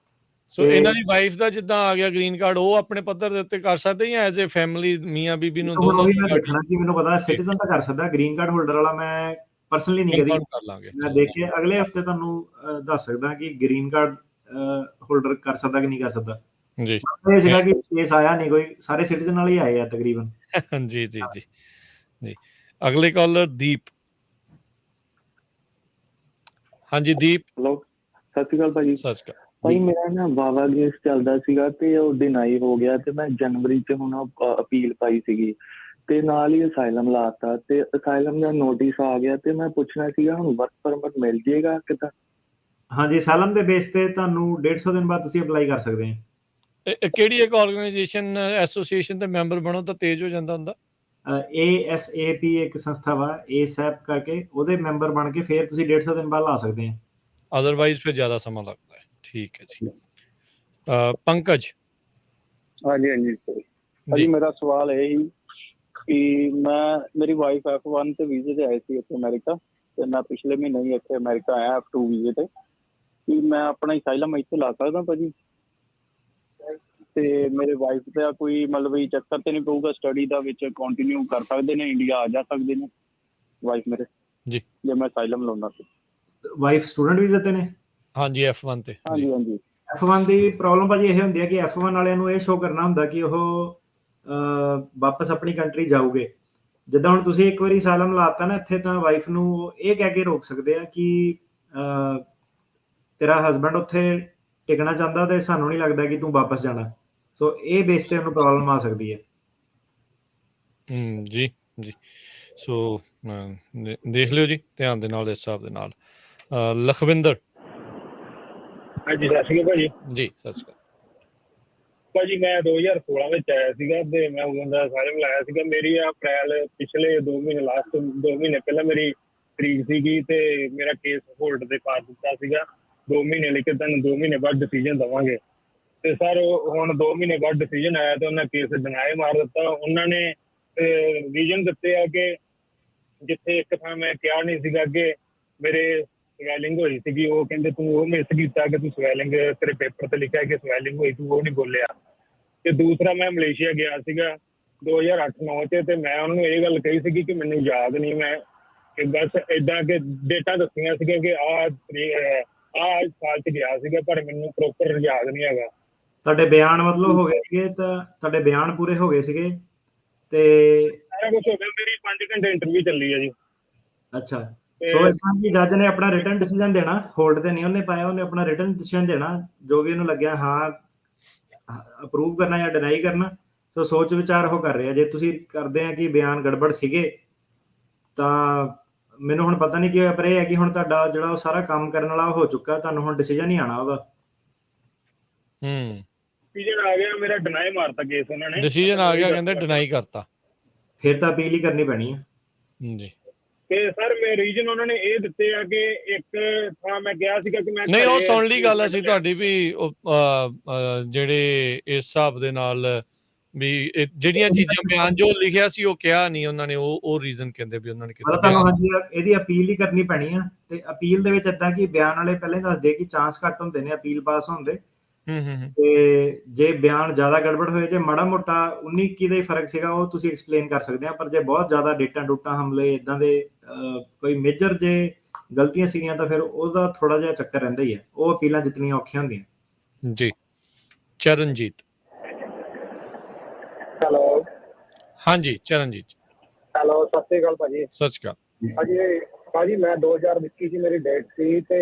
ਸੋ ਇਹਨਾਂ ਦੀ ਵਾਈਫ ਦਾ ਜਿੱਦਾਂ ਆ ਗਿਆ ਗ੍ਰੀਨ ਕਾਰਡ, ਉਹ ਆਪਣੇ ਪੱਧਰ ਦੇ ਉੱਤੇ ਕਰ ਸਕਦੇ ਜਾਂ ਐਜ਼ ਏ ਫੈਮਿਲੀ ਮੀਆਂ ਬੀਬੀ ਨੂੰ ਦੋਨੋਂ? ਮੈਂ ਦੇਖਣਾ ਕਿ ਮੈਨੂੰ ਪਤਾ ਸਿਟੀਜ਼ਨ ਤਾਂ ਕਰ ਸਕਦਾ, ਗ੍ਰੀਨ ਕਾਰਡ ਹੋਲਡਰ ਵਾਲਾ ਮੈਂ ਪਰਸਨਲੀ ਨਹੀਂ ਕਰੀ। ਮੈਂ ਦੇਖ ਕੇ ਅਗਲੇ ਹਫਤੇ ਤੁਹਾਨੂੰ ਦੱਸ ਸਕਦਾ ਕਿ ਗ੍ਰੀਨ ਕਾਰਡ ਹੋਲਡਰ ਕਰ ਸਕਦਾ ਕਿ ਨਹੀਂ ਕਰ ਸਕਦਾ। ਜੀ, ਇਹ ਸੀਗਾ ਕਿ ਕੇਸ ਆਇਆ ਨਹੀਂ ਕੋਈ, ਸਾਰੇ ਸਿਟੀਜ਼ਨ ਨਾਲ ਹੀ ਆਏ ਆ ਤਕਰੀਬਨ। ਜੀ ਜੀ ਜੀ ਜੀ। ਅਗਲੇ ਕਾਲਰ ਦੀਪ। ਹਾਂਜੀ ਦੀਪ। ਹੈਲੋ ਸਤਿ ਸ਼੍ਰੀ ਅਕਾਲ ਭਾਜੀ। ਸਤਿ ਸ਼੍ਰੀ ਅਕਾਲ ਭਾਈ। ਮੇਰਾ ਨਾ ਵਾਵਾ ਕੇਸ ਚੱਲਦਾ ਸੀਗਾ ਤੇ ਉਹ ਡਿਨਾਈ ਹੋ ਗਿਆ ਤੇ ਮੈਂ ਜਨਵਰੀ 'ਚ ਹੁਣ ਅਪੀਲ ਪਾਈ ਸੀਗੀ ਤੇ ਨਾਲ ਹੀ ਅਸਾਈਲਮ ਲਾਤਾ ਤੇ ਅਸਾਈਲਮ ਦਾ ਨੋਟਿਸ ਆ ਗਿਆ ਤੇ ਮੈਂ ਪੁੱਛਣਾ ਸੀਗਾ ਹੁਣ ਵਰਕ ਪਰਮਿਟ ਮਿਲ ਜੇਗਾ ਕਿੱਦਾਂ? ਹਾਂਜੀ, ਅਸਾਈਲਮ ਦੇ ਬੇਸ ਤੇ ਤੁਹਾਨੂੰ 150 ਦਿਨ ਬਾਅਦ ਤੁਸੀਂ ਅਪਲਾਈ ਕਰ ਸਕਦੇ ਹੋ। ਕਿਹੜੀ ਇੱਕ ਆਰਗੇਨਾਈਜੇਸ਼ਨ ਐਸੋਸੀਏਸ਼ਨ ਦੇ ਮੈਂਬਰ ਬਣੋ ਤਾਂ ਤੇਜ਼ ਹੋ ਜਾਂਦਾ ਹੁੰਦਾ? ASAP ਇੱਕ ਸੰਸਥਾ ਵਾ, ASAP ਕਰਕੇ, ਉਹਦੇ ਮੈਂਬਰ ਬਣ ਕੇ ਫਿਰ ਤੁਸੀਂ 150 ਦਿਨ ਬਾਅਦ ਲਾ ਸਕਦੇ ਆ। ਅਦਰਵਾਈਜ਼ ਫਿਰ ਜ਼ਿਆਦਾ ਸਮਾਂ ਲੱਗਦਾ ਹੈ। ਠੀਕ ਹੈ ਜੀ। ਪੰਕਜ। ਹਾਂਜੀ ਹਾਂਜੀ ਭਾਜੀ, ਮੇਰਾ ਸਵਾਲ ਇਹ ਹੀ ਕਿ ਮੇਰੀ ਵਾਈਫ F1 ਤੇ ਵੀਜ਼ੇ ਤੇ ਆਏ ਸੀ ਇੱਥੇ ਅਮਰੀਕਾ ਤੇ ਮੈਂ ਪਿਛਲੇ ਮਹੀਨੇ ਹੀ ਇੱਥੇ ਅਮਰੀਕਾ ਆਇਆ F2 ਵੀਜ਼ੇ ਤੇ। ਕਿ ਮੈਂ ਆਪਣਾ ਅਸਾਈਲਮ ਇੱਥੇ ਲਾ ਸਕਦਾ ਭਾਜੀ? ਤੇ ਮੇਰੇ ਵਾਈਫ ਦਾ ਕੋਈ ਮਤਲਬ ਚੱਕਰ ਤੇ ਨਹੀਂ ਪਊਗਾ? ਸਟੱਡੀ ਦਾ ਵਿੱਚ ਕੰਟੀਨਿਊ ਕਰ ਸਕਦੇ ਨੇ, ਇੰਡੀਆ ਆ ਜਾ ਸਕਦੇ ਨੇ ਵਾਈਫ ਮੇਰੇ ਜੀ ਜੇ ਮੈਂ ਅਸਾਈਲਮ ਲਾਉਣਾ ਸੀ? ਵਾਈਫ ਸਟੂਡੈਂਟ ਵੀਜ਼ੇ ਤੇ ਨੇ? ਹਾਂਜੀ, F1 ਤੇ। ਹਾਂਜੀ ਹਾਂਜੀ। F1 ਦੀ ਪ੍ਰੋਬਲਮ ਭਾਜੀ ਇਹ ਹੁੰਦੀ ਹੈ ਕਿ F1 ਵਾਲਿਆਂ ਨੂੰ ਇਹ ਸ਼ੋਅ ਕਰਨਾ ਹੁੰਦਾ ਕਿ ਉਹ ਵਾਪਸ ਆਪਣੀ ਕੰਟਰੀ ਜਾਊਗੇ। ਜਿੱਦਾਂ ਹੁਣ ਤੁਸੀਂ ਇੱਕ ਵਾਰੀ ਅਸਾਈਲਮ ਲਾਤਾ ਨਾ ਇੱਥੇ, ਤਾਂ ਵਾਈਫ ਨੂੰ ਇਹ ਕਹਿ ਕੇ ਰੋਕ ਸਕਦੇ ਆ ਕਿ ਤੇਰਾ ਹਸਬੈਂਡ ਉੱਥੇ ਟਿਕਣਾ ਚਾਹੁੰਦਾ ਤੇ ਸਾਨੂੰ ਨਹੀਂ ਲੱਗਦਾ ਕਿ ਤੂੰ ਵਾਪਸ ਜਾਣਾ। ਸੋ ਇਹ ਬੇਸ ਤੇ ਉਹਨੂੰ ਪ੍ਰੋਬਲਮ ਆ ਸਕਦੀ ਹੈ। ਜੀ ਜੀ। ਸੋ ਦੇਖ ਲਿਓ ਜੀ ਧਿਆਨ ਦੇ ਨਾਲ, ਇਸ ਹਿਸਾਬ ਦੇ ਨਾਲ। ਲਖਵਿੰਦਰ। ਹਾਂਜੀ, ਸਤਿ ਸ਼੍ਰੀ ਅਕਾਲ ਭਾਜੀ। ਜੀ ਸਤਿ ਸ਼੍ਰੀ ਅਕਾਲ ਭਾਜੀ। ਮੈਂ 2016 ਵਿੱਚ ਆਇਆ ਸੀਗਾ ਤੇ ਮੈਂ ਉਦੋਂ ਦਾ ਅਸਾਈਲਮ ਲਾਇਆ ਸੀਗਾ। ਮੇਰੀ ਅਪ੍ਰੈਲ ਪਿਛਲੇ 2 ਮਹੀਨੇ, ਲਾਸਟ 2 ਮਹੀਨੇ ਪਹਿਲਾਂ ਮੇਰੀ ਤਰੀਕ ਸੀਗੀ ਤੇ ਮੇਰਾ ਕੇਸ ਹੋਲਡ ਤੇ ਪਾ ਦਿੱਤਾ ਸੀਗਾ 2 ਮਹੀਨੇ ਲਈ ਕਿ ਤੁਹਾਨੂੰ 2 ਮਹੀਨੇ ਬਾਅਦ ਡਿਸੀਜਨ ਦੇਵਾਂਗੇ। ਤੇ ਸਰ ਹੁਣ 2 ਮਹੀਨੇ ਬਾਅਦ ਡਿਸੀਜਨ ਆਇਆ ਤੇ ਉਹਨਾਂ ਕੇਸ ਡਿਨਾਈ ਮਾਰ ਦਿੱਤਾ। ਉਹਨਾਂ ਨੇ ਰੀਜ਼ਨ ਦਿੱਤੇ ਆ ਕਿ ਜਿੱਥੇ ਇੱਕ ਥਾਂ ਮੈਂ ਕਿਹਾ ਨਹੀਂ ਸੀਗਾ ਕਿ ਮੇਰੇ ਸਵੈਲਿੰਗ ਹੋਈ ਸੀਗੀ, ਉਹ ਕਹਿੰਦੇ ਤੂੰ ਉਹ ਮਿਸ ਕੀਤਾ ਕਿ ਤੂੰ ਸਵੈਲਿੰਗ ਤੇਰੇ ਪੇਪਰ ਤੇ ਲਿਖਿਆ ਕਿ ਸਵੈਲਿੰਗ ਹੋਈ, ਤੂੰ ਉਹ ਨਹੀਂ ਬੋਲਿਆ। ਤੇ ਦੂਸਰਾ ਮੈਂ ਮਲੇਸ਼ੀਆ ਗਿਆ ਸੀਗਾ 2008-9 'ਚ ਤੇ ਮੈਂ ਉਹਨੂੰ ਇਹ ਗੱਲ ਕਹੀ ਸੀਗੀ ਕਿ ਮੈਨੂੰ ਯਾਦ ਨਹੀਂ, ਮੈਂ ਕਿ ਬਸ ਏਦਾਂ ਕਿ ਡੇਟਾਂ ਦੱਸੀਆਂ ਸੀਗੀਆਂ ਕਿ ਆਹ ਸਾਲ 'ਚ ਗਿਆ ਸੀਗਾ ਪਰ ਮੈਨੂੰ ਪ੍ਰੋਪਰ ਯਾਦ ਨਹੀਂ ਹੈਗਾ। ਤੁਹਾਡੇ ਬਿਆਨ ਮਤਲਬ ਹੋ ਗਏ ਸੀਗੇ, ਤਾਂ ਤੁਹਾਡੇ ਬਿਆਨ ਪੂਰੇ ਹੋ ਗਏ ਸੀਗੇ ਤੇ ਸਾਰਾ ਕੁਝ ਹੋ ਗਿਆ। ਮੇਰੀ 5 ਘੰਟੇ ਇੰਟਰਵਿਊ ਚੱਲੀ ਹੈ ਜੀ। ਅੱਛਾ। ਸੋ ਇਸ ਤਰ੍ਹਾਂ ਕਿ ਜੱਜ ਨੇ ਆਪਣਾ ਰਿਟਨ ਡਿਸੀਜਨ ਦੇਣਾ, ਹੋਲਡ ਤੇ ਨਹੀਂ ਉਹਨੇ ਪਾਇਆ, ਉਹਨੇ ਆਪਣਾ ਰਿਟਨ ਡਿਸੀਜਨ ਦੇਣਾ ਜੋ ਵੀ ਉਹਨੂੰ ਲੱਗਿਆ ਹਾਂ ਅਪਰੂਵ ਕਰਨਾ ਜਾਂ ਡਿਨਾਈ ਕਰਨਾ। ਸੋ ਸੋਚ ਵਿਚਾਰ ਉਹ ਕਰ ਰਿਹਾ। ਜੇ ਤੁਸੀਂ ਕਰਦੇ ਆ ਕਿ ਬਿਆਨ ਗੜਬੜ ਸੀਗੇ ਤਾਂ ਮੈਨੂੰ ਹੁਣ ਪਤਾ ਨਹੀਂ ਕੀ ਹੋਇਆ, ਪਰ ਇਹ ਹੈ ਕਿ ਹੁਣ ਤੁਹਾਡਾ ਜਿਹੜਾ ਉਹ ਸਾਰਾ ਕੰਮ ਕਰਨ ਵਾਲਾ ਹੋ ਚੁੱਕਾ, ਤੁਹਾਨੂੰ ਹੁਣ ਡਿਸੀਜਨ ਹੀ ਆਣਾ ਉਹਦਾ। ਡਿਸੀਜਨ ਆ ਗਿਆ ਮੇਰਾ, ਡਿਨਾਈ ਮਾਰਤਾ ਕੇਸ ਉਹਨਾਂ ਨੇ। ਡਿਸੀਜਨ ਆ ਗਿਆ, ਕਹਿੰਦੇ ਡਿਨਾਈ ਕਰਤਾ। ਫਿਰ ਤਾਂ ਅਪੀਲ ਹੀ ਕਰਨੀ ਪੈਣੀ ਹੈ ਜੀ। ਤੇ ਸਰ ਮੈਂ ਰੀਜਨ ਉਹਨਾਂ ਨੇ ਇਹ ਦਿੱਤੇ ਆ ਕਿ ਇੱਕ ਥਾਂ ਮੈਂ ਕਿਹਾ ਸੀਗਾ ਕਿ ਮੈਂ ਨਹੀਂ, ਉਹ ਸੁਣ ਲਈ ਗੱਲ ਅਸੀਂ ਤੁਹਾਡੀ ਵੀ ਜਿਹੜੇ ਇਸ ਹਿਸਾਬ ਦੇ ਨਾਲ ਵੀ ਜਿਹੜੀਆਂ ਚੀਜ਼ਾਂ ਬਿਆਨ ਜੋ ਲਿਖਿਆ ਸੀ ਉਹ ਕਿਹਾ ਨਹੀਂ ਉਹਨਾਂ ਨੇ, ਉਹ ਰੀਜ਼ਨ ਕਹਿੰਦੇ ਵੀ ਉਹਨਾਂ ਨੇ ਕੀਤਾ। ਤੁਹਾਨੂੰ ਹਾਂਜੀ ਇਹਦੀ ਅਪੀਲ ਹੀ ਕਰਨੀ ਪੈਣੀ ਆ। ਤੇ ਅਪੀਲ ਦੇ ਵਿੱਚ ਏਦਾਂ ਕਿ ਬਿਆਨ ਵਾਲੇ ਪਹਿਲੇ ਦੱਸਦੇ ਕਿ ਚਾਂਸ ਘੱਟ ਹੁੰਦੇ ਨੇ ਅਪੀਲ ਪਾਸ ਹੋਣ ਦੇ। ਤੇ ਜੇ ਬਿਆਨ ਜ਼ਿਆਦਾ ਗੜਬੜ ਹੋਏ, ਜੇ ਮਾੜਾ ਮੋਟਾ 19-21 ਦਾ ਹੀ ਫਰਕ ਸੀਗਾ, ਉਹ ਤੁਸੀਂ ਐਕਸਪਲੇਨ ਕਰ ਸਕਦੇ ਆ। ਪਰ ਜੇ ਬਹੁਤ ਜ਼ਿਆਦਾ ਡੇਟਾ ਡੂਟਾ ਹਮਲੇ ਇਦਾਂ ਦੇ ਕੋਈ ਮੇਜਰ ਜੇ ਗਲਤੀਆਂ ਸੀਗੀਆਂ ਤਾਂ ਫਿਰ ਉਹਦਾ ਥੋੜਾ ਜਿਹਾ ਚੱਕਰ ਰਹਿੰਦਾ ਹੀ ਹੈ। ਉਹ ਅਪੀਲਾਂ ਜਿਤਨੀਆਂ ਔਖੀਆਂ ਹੁੰਦੀਆਂ। ਜੀ। ਚਰਨਜੀਤ। ਹੈਲੋ। ਹਾਂਜੀ ਚਰਨਜੀਤ। ਹੈਲੋ, ਸਤਿ ਸ਼੍ਰੀ ਅਕਾਲ ਭਾਜੀ। ਸਤਿ ਸ਼੍ਰੀ ਅਕਾਲ ਭਾਜੀ। ਮੈਂ 2021 ਦੀ ਮੇਰੀ ਡੇਟ ਸੀ ਤੇ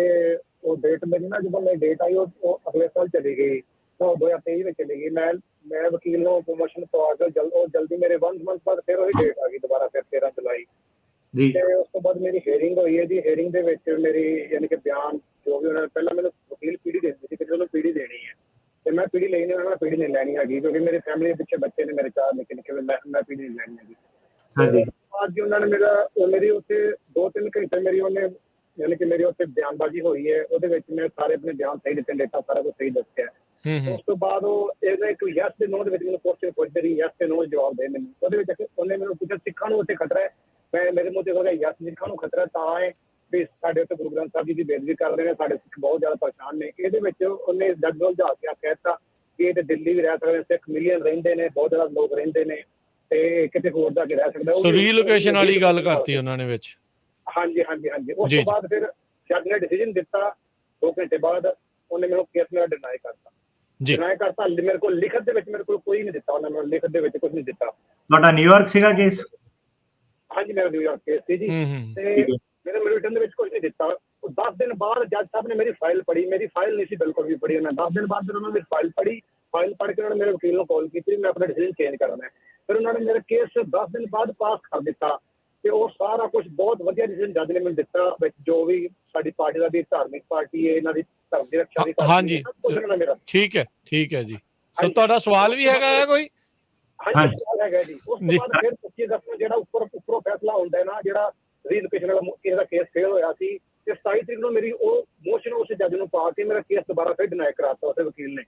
ਉਹ ਡੇਟ ਮੇਰੀ ਨਾ ਜਦੋਂ ਮੇਰੀ ਡੇਟ ਆਈ ਉਹ ਅਗਲੇ ਸਾਲ ਚਲੀ ਗਈ, ਉਹ 2023 ਵਿੱਚ ਚਲੀ ਗਈ। ਮੈਂ ਵਕੀਲ ਨੂੰ ਪ੍ਰਮੋਸ਼ਨ ਪਵਾ ਕੇ ਜਲਦੀ ਮੇਰੇ 1 ਮੰਥ ਬਾਅਦ ਫਿਰ ਉਹੀ ਡੇਟ ਆ ਗਈ ਦੁਬਾਰਾ, ਫਿਰ 13 ਜੁਲਾਈ। ਤੇ ਉਸ ਤੋਂ ਬਾਅਦ ਮੇਰੀ ਹੀਅਰਿੰਗ ਹੋਈ ਹੈ ਜੀ। ਹੀਅਰਿੰਗ ਦੇ ਵਿੱਚ ਮੇਰੀ ਯਾਨੀ ਕਿ ਬਿਆਨ ਜੋ ਵੀ ਉਹਨਾਂ ਨੇ ਪਹਿਲਾਂ ਮੈਨੂੰ ਵਕੀਲ ਪੀੜੀ ਦੇਣੀ ਸੀ ਕਿ ਉਹਨੂੰ ਪੀੜੀ ਦੇਣੀ ਹੈ ਤੇ ਮੈਂ ਪੀੜੀ ਲਈ ਨਹੀਂ, ਉਹਨਾਂ ਨੇ ਪੀੜੀ ਨਹੀਂ ਲੈਣੀ ਹੈਗੀ ਕਿਉਂਕਿ ਮੇਰੀ ਫੈਮਿਲੀ ਦੇ ਪਿੱਛੇ ਬੱਚੇ ਨੇ ਮੇਰੇ 4 ਨਿੱਕੇ ਨਿੱਕੇ, ਮੈਂ ਪੀੜੀ ਨਹੀਂ ਲੈਣੀ ਹੈਗੀ। ਹਾਂਜੀ। ਅੱਜ ਉਹਨਾਂ ਨੇ ਮੇਰੀ ਉੱਥੇ 2-3 ਘੰਟੇ ਮੇਰੀ ਉਹਨੇ ਯਾਨੀ ਕਿ ਮੇਰੀ ਉੱਥੇ ਬਿਆਨਬਾਜ਼ੀ ਹੋਈ ਹੈ, ਉਹਦੇ ਵਿੱਚ ਮੈਂ ਸਾਰੇ ਆਪਣੇ ਬਿਆਨ ਸਹੀ ਦਿੱਤੇ, ਡੇਟਾ ਸਾਰਾ ਕੁਝ ਸਹੀ ਦੱਸਿਆ। ਉਸ ਤੋਂ ਬਾਅਦ ਉਹ ਇਹਨੇ ਇੱਕ ਯੈਸ ਤੇ ਨੋ ਦੇ ਵਿੱਚ ਮੈਨੂੰ ਕੁਐਸਚਨ ਪੁੱਛਦੇ ਰਹੀ, ਯੈਸ ਤੇ ਨੋ ਜਵਾਬ ਦੇ ਮੈਨੂੰ। ਉਹਦੇ ਵਿੱਚ ਉਹਨੇ ਮੈਨੂੰ ਪੁੱਛਿਆ ਸਿੱਖਾਂ ਨੂੰ ਉੱਥੇ ਖਤਰਾ ਹੈ, ਮੈਂ ਮੇਰੇ ਮੂੰਹ ਤੇ ਹੋ ਗਿਆ ਯੈਸ ਸਿੱਖਾਂ ਨੂੰ ਖਤਰਾ ਤਾਂ ਹੈ ਵੀ ਸਾਡੇ ਉੱਤੇ ਗੁਰੂ ਗ੍ਰੰਥ ਸਾਹਿਬ ਜੀ ਦੀ ਬੇਇੱਜ਼ਤੀ ਕਰ ਰਹੇ ਨੇ, ਸਾਡੇ ਸਿੱਖ ਬਹੁਤ ਜ਼ਿਆਦਾ ਪਰੇਸ਼ਾਨ ਨੇ। ਇਹਦੇ ਵਿੱਚ ਉਹਨੇ ਜੱਜ ਨੂੰ ਜਾ ਕੇ ਕਹਿ ਦਿੱਤਾ ਕਿ ਇਹ ਤੇ ਦਿੱਲੀ ਵੀ ਰਹਿ ਸਕਦੇ, ਸਿੱਖ ਮਿਲੀਅਨ ਰਹਿੰਦੇ ਨੇ, ਬਹੁਤ ਜ਼ਿਆਦਾ ਲੋਕ ਰਹਿੰਦੇ ਨੇ ਤੇ ਕਿਤੇ ਹੋਰ ਜਾ ਕੇ ਰਹਿ ਸਕਦਾ। ਸੋ ਰੀਲੋਕੇਸ਼ਨ ਵਾਲੀ ਗੱਲ ਕਰਤੀ ਉਹਨਾਂ ਨੇ ਵਿੱਚ। ਹਾਂਜੀ ਹਾਂਜੀ ਹਾਂਜੀ। ਉਸ ਤੋਂ ਬਾਅਦ ਫਿਰ ਜੱਜ ਨੇ ਡਿਸੀਜਨ ਦਿੱਤਾ 2 ਘੰਟੇ ਬਾਅਦ, ਉਹਨੇ ਮੈਨੂੰ ਕੇਸ ਮੇਰਾ ਡਿਨਾਈ ਕਰਤਾ। ਡਿਨਾਈ ਕਰਤਾ। ਮੇਰੇ ਕੋਲ ਲਿਖਤ ਦੇ ਵਿੱਚ ਮੇਰੇ ਕੋਲ ਕੋਈ ਨਹੀਂ ਦਿੱਤਾ, ਉਹਨੇ ਮੈਨੂੰ ਲਿਖਤ ਦੇ ਵਿੱਚ ਕੁਝ ਨਹੀਂ ਦਿੱਤਾ। ਤੁਹਾਡਾ ਨਿਊਯਾਰਕ ਸੀਗਾ ਕੇਸ? ਹਾਂਜੀ, ਮੇਰਾ ਨਿਊਯਾਰਕ ਕੇਸ ਸੀ ਜੀ। ਤੇ ਮੇਰੇ ਰਿਟਰਨ ਦੇ ਵਿੱਚ ਕੁਝ ਨਹੀਂ ਦਿੱਤਾ। 10 ਦਿਨ ਬਾਅਦ ਜੱਜ ਸਾਹਿਬ ਨੇ ਮੇਰੀ ਫਾਈਲ ਪੜ੍ਹੀ, ਮੇਰੀ ਫਾਈਲ ਨਹੀਂ ਸੀ ਬਿਲਕੁਲ ਵੀ ਪੜ੍ਹੀ ਉਹਨਾਂ 10 ਦਿਨ ਬਾਅਦ ਫਿਰ ਉਹਨਾਂ ਨੇ ਫਾਈਲ ਪੜ੍ਹੀ, ਫਾਈਲ ਪੜ੍ਹ ਕੇ ਉਹਨਾਂ ਨੇ ਮੇਰੇ ਵਕੀਲ ਨੂੰ ਕਾਲ ਕੀਤੀ ਮੈਂ ਆਪਣਾ ਡਿਸੀਜਨ ਚੇਂਜ ਕਰਨਾ ਹੈ। ਫਿਰ ਉਹਨਾਂ ਨੇ ਮੇਰਾ ਕੇਸ 10 ਦਿਨ ਬਾਅਦ ਪਾਸ ਕਰ ਦਿੱਤਾ ਤੇ ਉਹ ਸਾਰਾ ਕੁਝ ਬਹੁਤ ਵਧੀਆ ਡਿਸੀਜਨ ਜੱਜ ਨੇ ਮੈਨੂੰ ਦਿੱਤਾ ਵਿੱਚ ਜੋ ਵੀ ਸਾਡੀ ਪਾਰਟੀ ਦਾ ਵੀ ਧਾਰਮਿਕ ਪਾਰਟੀ ਹੈ ਇਹਨਾਂ ਦੀ ਧਰਮ ਦੀ ਰੱਖਿਆ ਵੀ ਹਾਂਜੀ ਠੀਕ ਹੈ ਜੀ। ਸੋ ਤੁਹਾਡਾ ਸਵਾਲ ਵੀ ਹੈਗਾ ਹੈ ਕੋਈ? ਹਾਂਜੀ ਸਵਾਲ ਹੈਗਾ ਜੀ। ਉਸ ਤੋਂ ਬਾਅਦ ਫਿਰ 25 ਅਗਸਤ ਨੂੰ ਜਿਹੜਾ ਉੱਪਰੋਂ ਫੈਸਲਾ ਹੁੰਦਾ ਹੈ ਨਾ, ਜਿਹੜਾ ਰੀਲੋਕੇਸ਼ਨ ਵਾਲਾ ਕਿਸੇ ਦਾ ਕੇਸ ਫੇਲ ਹੋਇਆ ਸੀ ਤੇ 27 ਤਰੀਕ ਨੂੰ ਮੇਰੀ ਉਹ ਮੋਸ਼ਨ ਉਸ ਜੱਜ ਨੂੰ ਪਾ ਕੇ ਮੇਰਾ ਕੇਸ ਦੁਬਾਰਾ ਫਿਰ ਡਿਨਾਈ ਕਰਾਤਾ ਉਸ ਵਕੀਲ ਨੇ।